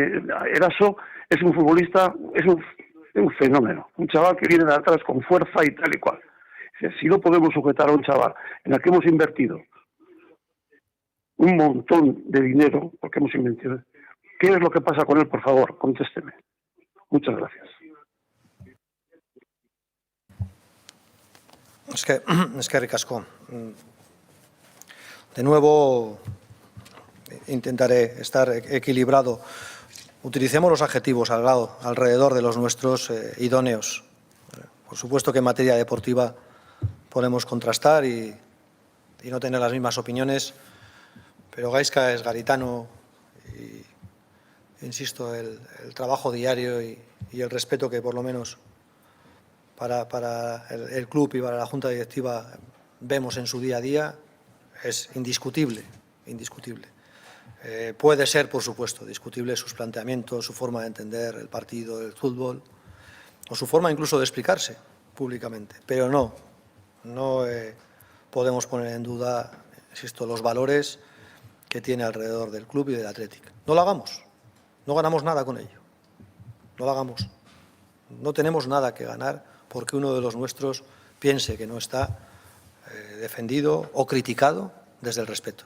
G: Eraso es un futbolista, es un fenómeno, un chaval que viene de atrás con fuerza y tal y cual. Si no podemos sujetar a un chaval en el que hemos invertido un montón de dinero, porque hemos invertido, ¿qué es lo que pasa con él? Por favor, contésteme. Muchas gracias.
A: Es que ricasco. De nuevo, intentaré estar equilibrado. Utilicemos los adjetivos alrededor de los nuestros idóneos. Por supuesto que en materia deportiva podemos contrastar y no tener las mismas opiniones, pero Gaizka es garitano y, insisto, el trabajo diario y el respeto que por lo menos para el club y para la Junta Directiva vemos en su día a día es indiscutible, indiscutible. Puede ser, por supuesto, discutible sus planteamientos, su forma de entender el partido, el fútbol, o su forma incluso de explicarse públicamente, pero no podemos poner en duda, insisto, los valores que tiene alrededor del club y del Athletic. No lo hagamos, no ganamos nada con ello, no lo hagamos. No tenemos nada que ganar porque uno de los nuestros piense que no está defendido o criticado desde el respeto.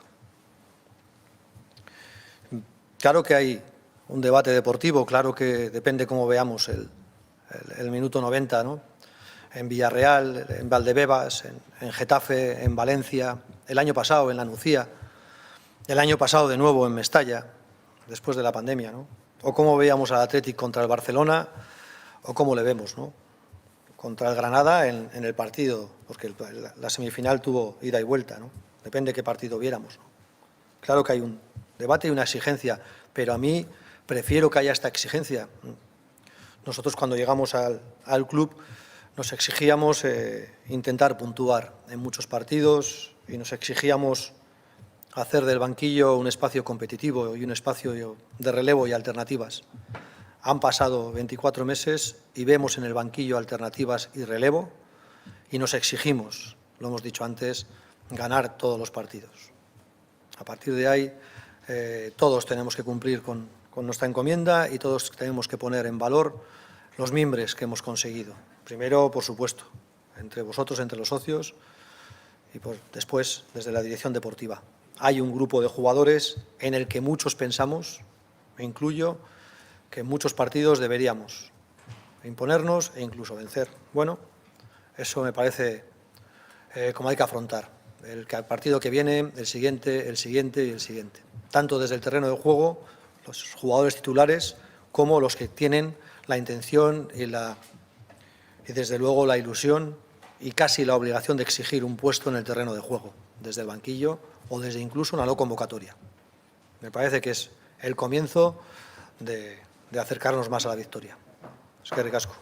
A: Claro que hay un debate deportivo, claro que depende cómo veamos el minuto 90, ¿no? En Villarreal, en Valdebebas, en Getafe, en Valencia, el año pasado en La Nucía, el año pasado de nuevo en Mestalla, después de la pandemia, ¿no? O cómo veíamos al Athletic contra el Barcelona, o cómo le vemos, ¿no? Contra el Granada en el partido, porque la semifinal tuvo ida y vuelta, ¿no? Depende qué partido viéramos, ¿no? Claro que hay un debate y una exigencia, pero a mí prefiero que haya esta exigencia. Nosotros cuando llegamos al club nos exigíamos intentar puntuar en muchos partidos y nos exigíamos hacer del banquillo un espacio competitivo y un espacio de relevo y alternativas. Han pasado 24 meses y vemos en el banquillo alternativas y relevo y nos exigimos, lo hemos dicho antes, ganar todos los partidos. A partir de ahí, todos tenemos que cumplir con nuestra encomienda y todos tenemos que poner en valor los mimbres que hemos conseguido. Primero, por supuesto, entre vosotros, entre los socios y después desde la dirección deportiva. Hay un grupo de jugadores en el que muchos pensamos, me incluyo, que en muchos partidos deberíamos imponernos e incluso vencer. Bueno, eso me parece como hay que afrontar. El partido que viene, el siguiente y el siguiente. Tanto desde el terreno de juego, los jugadores titulares, como los que tienen la intención y desde luego la ilusión y casi la obligación de exigir un puesto en el terreno de juego, desde el banquillo o desde incluso una no convocatoria. Me parece que es el comienzo de acercarnos más a la victoria. Es que ricasco.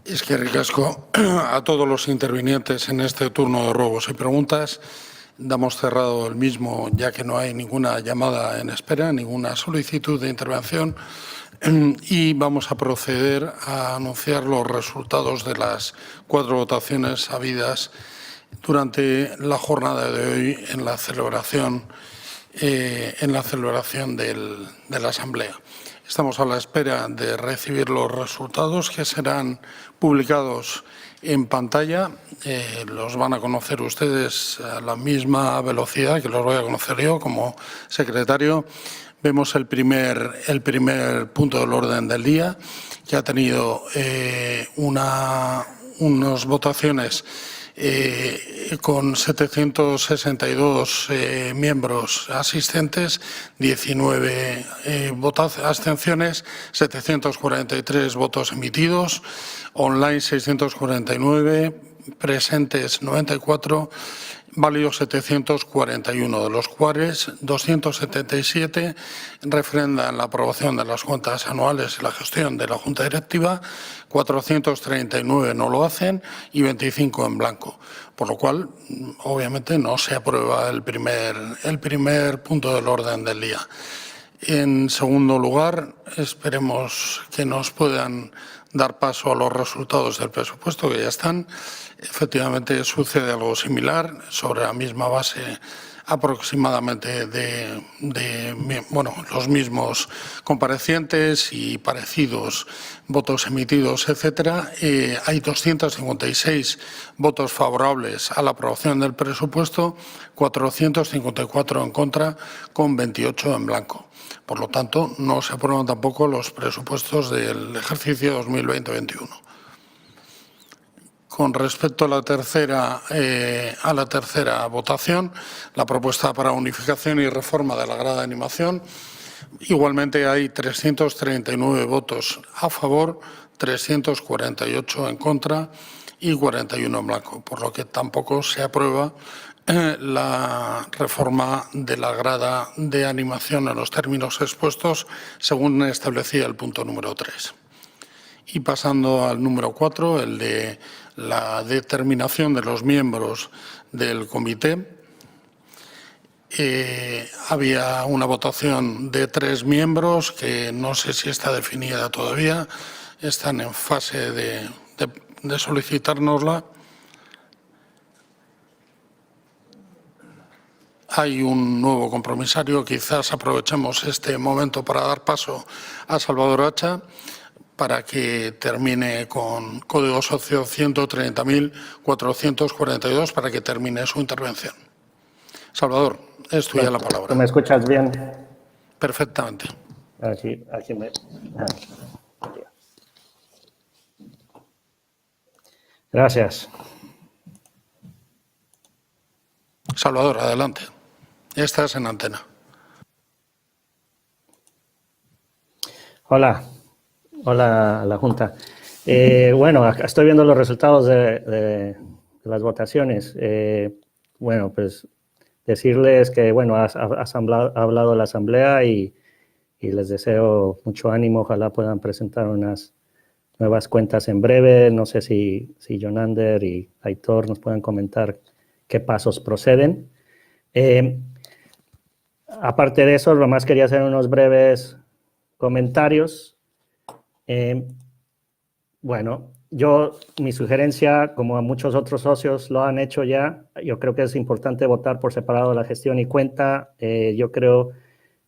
B: Es que ricasco a todos los intervinientes en este turno de ruegos y preguntas. Damos cerrado el mismo, ya que no hay ninguna llamada en espera, ninguna solicitud de intervención, y vamos a proceder a anunciar los resultados de las 4 votaciones habidas durante la jornada de hoy en la celebración de la Asamblea. Estamos a la espera de recibir los resultados que serán publicados en pantalla. Los van a conocer ustedes a la misma velocidad que los voy a conocer yo como secretario. Vemos el primer punto del orden del día, que ha tenido unas votaciones con 762 miembros asistentes, 19 abstenciones, 743 votos emitidos, online 649, presentes 94, válido 741, de los cuales 277 refrendan la aprobación de las cuentas anuales y la gestión de la Junta Directiva, 439 no lo hacen y 25 en blanco. Por lo cual, obviamente, no se aprueba el primer punto del orden del día. En segundo lugar, esperemos que nos puedan dar paso a los resultados del presupuesto, que ya están. Efectivamente, sucede algo similar, sobre la misma base aproximadamente de los mismos comparecientes y parecidos votos emitidos, etcétera. Hay 256 votos favorables a la aprobación del presupuesto, 454 en contra, con 28 en blanco. Por lo tanto, no se aprueban tampoco los presupuestos del ejercicio 2020-21. Con respecto a la tercera votación, la propuesta para unificación y reforma de la grada de animación, igualmente hay 339 votos a favor, 348 en contra y 41 en blanco, por lo que tampoco se aprueba la reforma de la grada de animación en los términos expuestos, según establecía el punto número 3. Y pasando al número 4, el de la determinación de los miembros del comité, había una votación de 3 miembros que no sé si está definida todavía, están en fase de solicitárnosla. Hay un nuevo compromisario, quizás aprovechemos este momento para dar paso a Salvador Hacha, para que termine con Código Socio 130.442, para que termine su intervención. Salvador, es tuya la palabra.
N: ¿Me escuchas bien?
B: Perfectamente.
N: Aquí me... Gracias.
B: Salvador, adelante. Estás en antena.
N: Hola a la Junta. Bueno, acá estoy viendo los resultados de las votaciones. Bueno, pues decirles que, bueno, ha hablado la Asamblea y les deseo mucho ánimo. Ojalá puedan presentar unas nuevas cuentas en breve. No sé si Jonander y Aitor nos pueden comentar qué pasos proceden. Aparte de eso, lo más quería hacer unos breves comentarios. Bueno, mi sugerencia, como a muchos otros socios lo han hecho ya, yo creo que es importante votar por separado la gestión y cuenta. Yo creo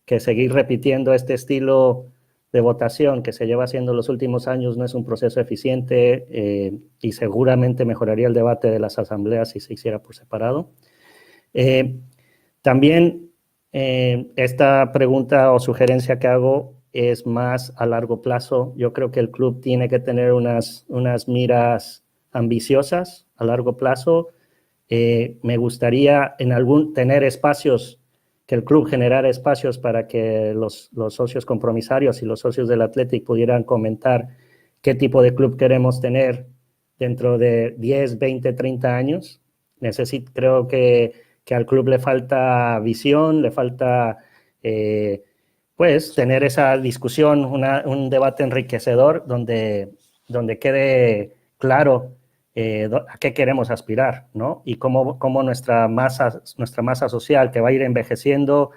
N: que seguir repitiendo este estilo de votación que se lleva haciendo los últimos años no es un proceso eficiente y seguramente mejoraría el debate de las asambleas si se hiciera por separado. También esta pregunta o sugerencia que hago es más a largo plazo. Yo creo que el club tiene que tener unas miras ambiciosas a largo plazo. Me gustaría tener espacios, que el club generara espacios para que los socios compromisarios y los socios del Athletic pudieran comentar qué tipo de club queremos tener dentro de 10, 20, 30 años. Creo que al club le falta visión, le falta pues tener esa discusión, un debate enriquecedor donde quede claro a qué queremos aspirar, ¿no? Y cómo nuestra masa social, que va a ir envejeciendo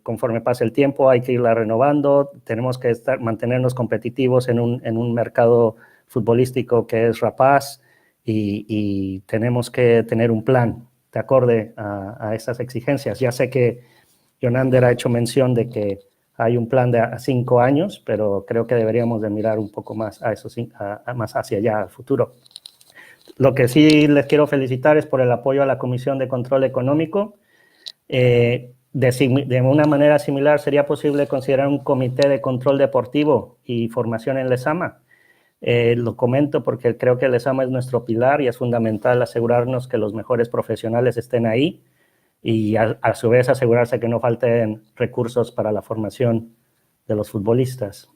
N: conforme pase el tiempo, hay que irla renovando. Tenemos que mantenernos competitivos en un mercado futbolístico que es rapaz y tenemos que tener un plan de acorde a esas exigencias. Ya sé que Jonander ha hecho mención de que hay un plan de 5 años, pero creo que deberíamos de mirar un poco más más hacia allá, al futuro. Lo que sí les quiero felicitar es por el apoyo a la Comisión de Control Económico. De una manera similar, ¿sería posible considerar un comité de control deportivo y formación en Lezama? Lo comento porque creo que Lezama es nuestro pilar y es fundamental asegurarnos que los mejores profesionales estén ahí y a su vez asegurarse que no falten recursos para la formación de los futbolistas.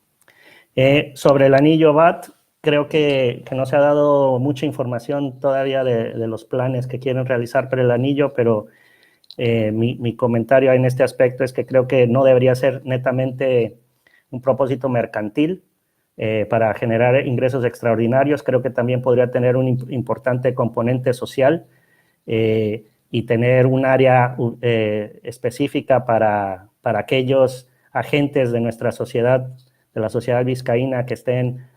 N: Sobre el anillo BAT, creo que no se ha dado mucha información todavía de los planes que quieren realizar para el anillo, pero mi comentario en este aspecto es que creo que no debería ser netamente un propósito mercantil para generar ingresos extraordinarios. Creo que también podría tener un importante componente social y tener un área específica para aquellos agentes de nuestra sociedad, de la sociedad vizcaína, que estén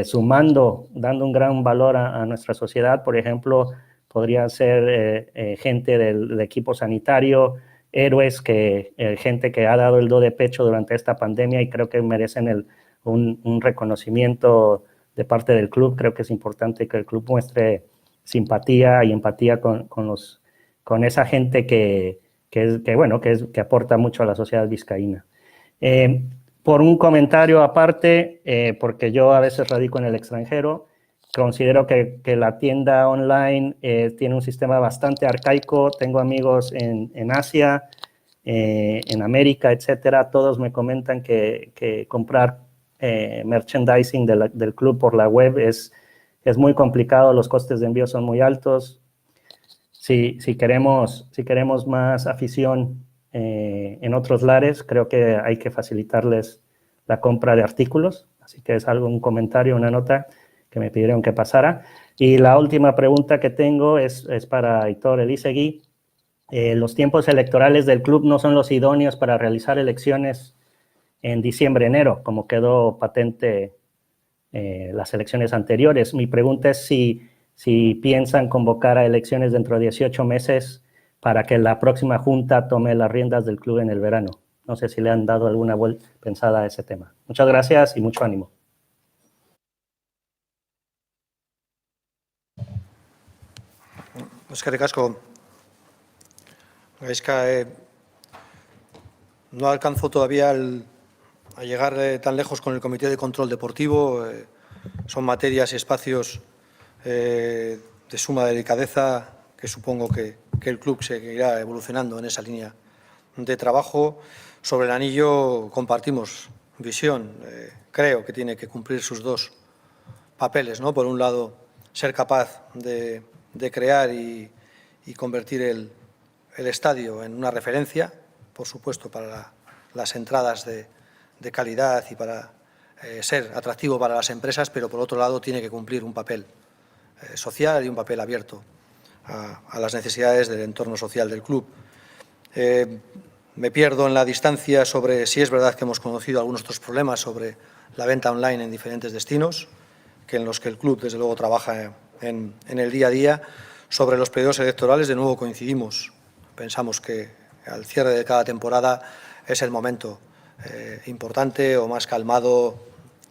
N: sumando, dando un gran valor a nuestra sociedad. Por ejemplo, podría ser gente del equipo sanitario, héroes, gente que ha dado el do de pecho durante esta pandemia y creo que merecen un reconocimiento de parte del club. Creo que es importante que el club muestre simpatía y empatía con esa gente que aporta mucho a la sociedad vizcaína. Por un comentario aparte, porque yo a veces radico en el extranjero, considero que la tienda online tiene un sistema bastante arcaico. Tengo amigos en Asia, en América, etcétera. Todos me comentan que comprar merchandising del club por la web es muy complicado, los costes de envío son muy altos. Si queremos más afición en otros lares, creo que hay que facilitarles la compra de artículos. Así que es un comentario, una nota que me pidieron que pasara. Y la última pregunta que tengo es para Aitor Elizegui. Los tiempos electorales del club no son los idóneos para realizar elecciones en diciembre-enero, como quedó patente las elecciones anteriores. Mi pregunta es si piensan convocar a elecciones dentro de 18 meses para que la próxima junta tome las riendas del club en el verano. No sé si le han dado alguna pensada a ese tema. Muchas gracias y mucho ánimo.
A: Eskerrik asko. Gaizka, no alcanzo todavía a llegar tan lejos con el Comité de Control Deportivo. Son materias y espacios de suma delicadeza que supongo que el club seguirá evolucionando en esa línea de trabajo. Sobre el anillo compartimos visión. Creo que tiene que cumplir sus dos papeles, ¿no? Por un lado, ser capaz de crear y convertir el estadio en una referencia, por supuesto, para las entradas de calidad y para ser atractivo para las empresas, pero por otro lado tiene que cumplir un papel social y un papel abierto a las necesidades del entorno social del club. Me pierdo en la distancia sobre si es verdad que hemos conocido algunos otros problemas sobre la venta online en diferentes destinos, en los que el club, desde luego, trabaja en el día a día. Sobre los periodos electorales, de nuevo coincidimos. Pensamos que al cierre de cada temporada es el momento importante o más calmado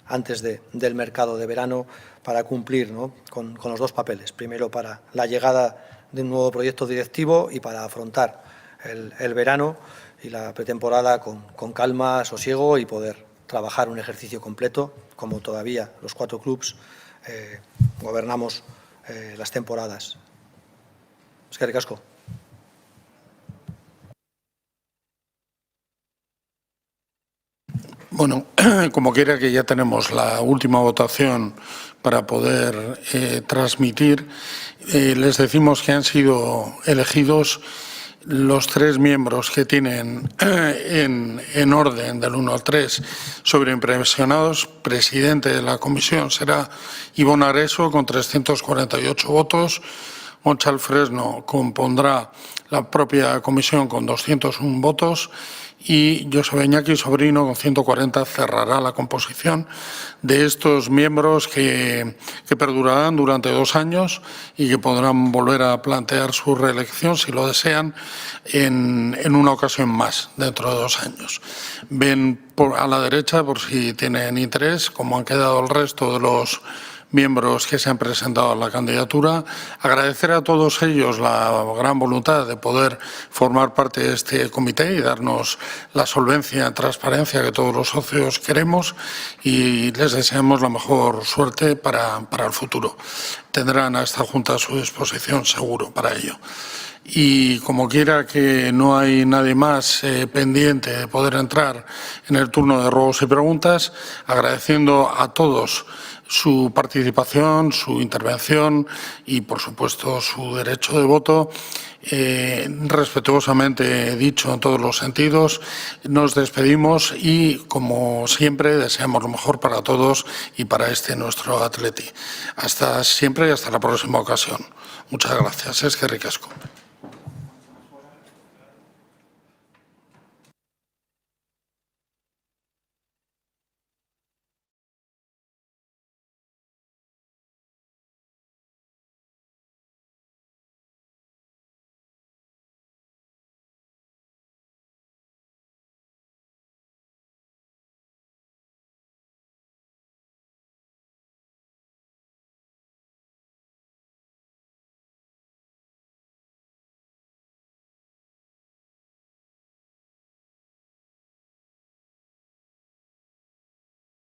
A: antes del mercado de verano para cumplir, ¿no?, con los dos papeles. Primero, para la llegada de un nuevo proyecto directivo y para afrontar el verano y la pretemporada con calma, sosiego y poder trabajar un ejercicio completo, como todavía los 4 clubs gobernamos las temporadas. Eskerrik asko.
B: Bueno, como quiera que ya tenemos la última votación para poder transmitir, les decimos que han sido elegidos los 3 miembros que tienen en orden del 1 al 3 sobreimpresionados. Presidente de la comisión será Ivonne Areso con 348 votos. Gonçal Fresno compondrá la propia comisión con 201 votos y Joseba Iñaki Sobrino con 140 cerrará la composición de estos miembros que perdurarán durante 2 años y que podrán volver a plantear su reelección, si lo desean, en una ocasión más dentro de 2 años. Ven a la derecha, por si tienen interés, cómo han quedado el resto de los miembros que se han presentado a la candidatura. Agradecer a todos ellos la gran voluntad de poder formar parte de este comité y darnos la solvencia y transparencia que todos los socios queremos, y les deseamos la mejor suerte para el futuro. Tendrán a esta Junta a su disposición seguro para ello. Y como quiera que no hay nadie más pendiente de poder entrar en el turno de ruegos y preguntas, agradeciendo a todos su participación, su intervención y, por supuesto, su derecho de voto, respetuosamente dicho en todos los sentidos, nos despedimos y, como siempre, deseamos lo mejor para todos y para nuestro Atleti. Hasta siempre y hasta la próxima ocasión. Muchas gracias. Eskerrik asko.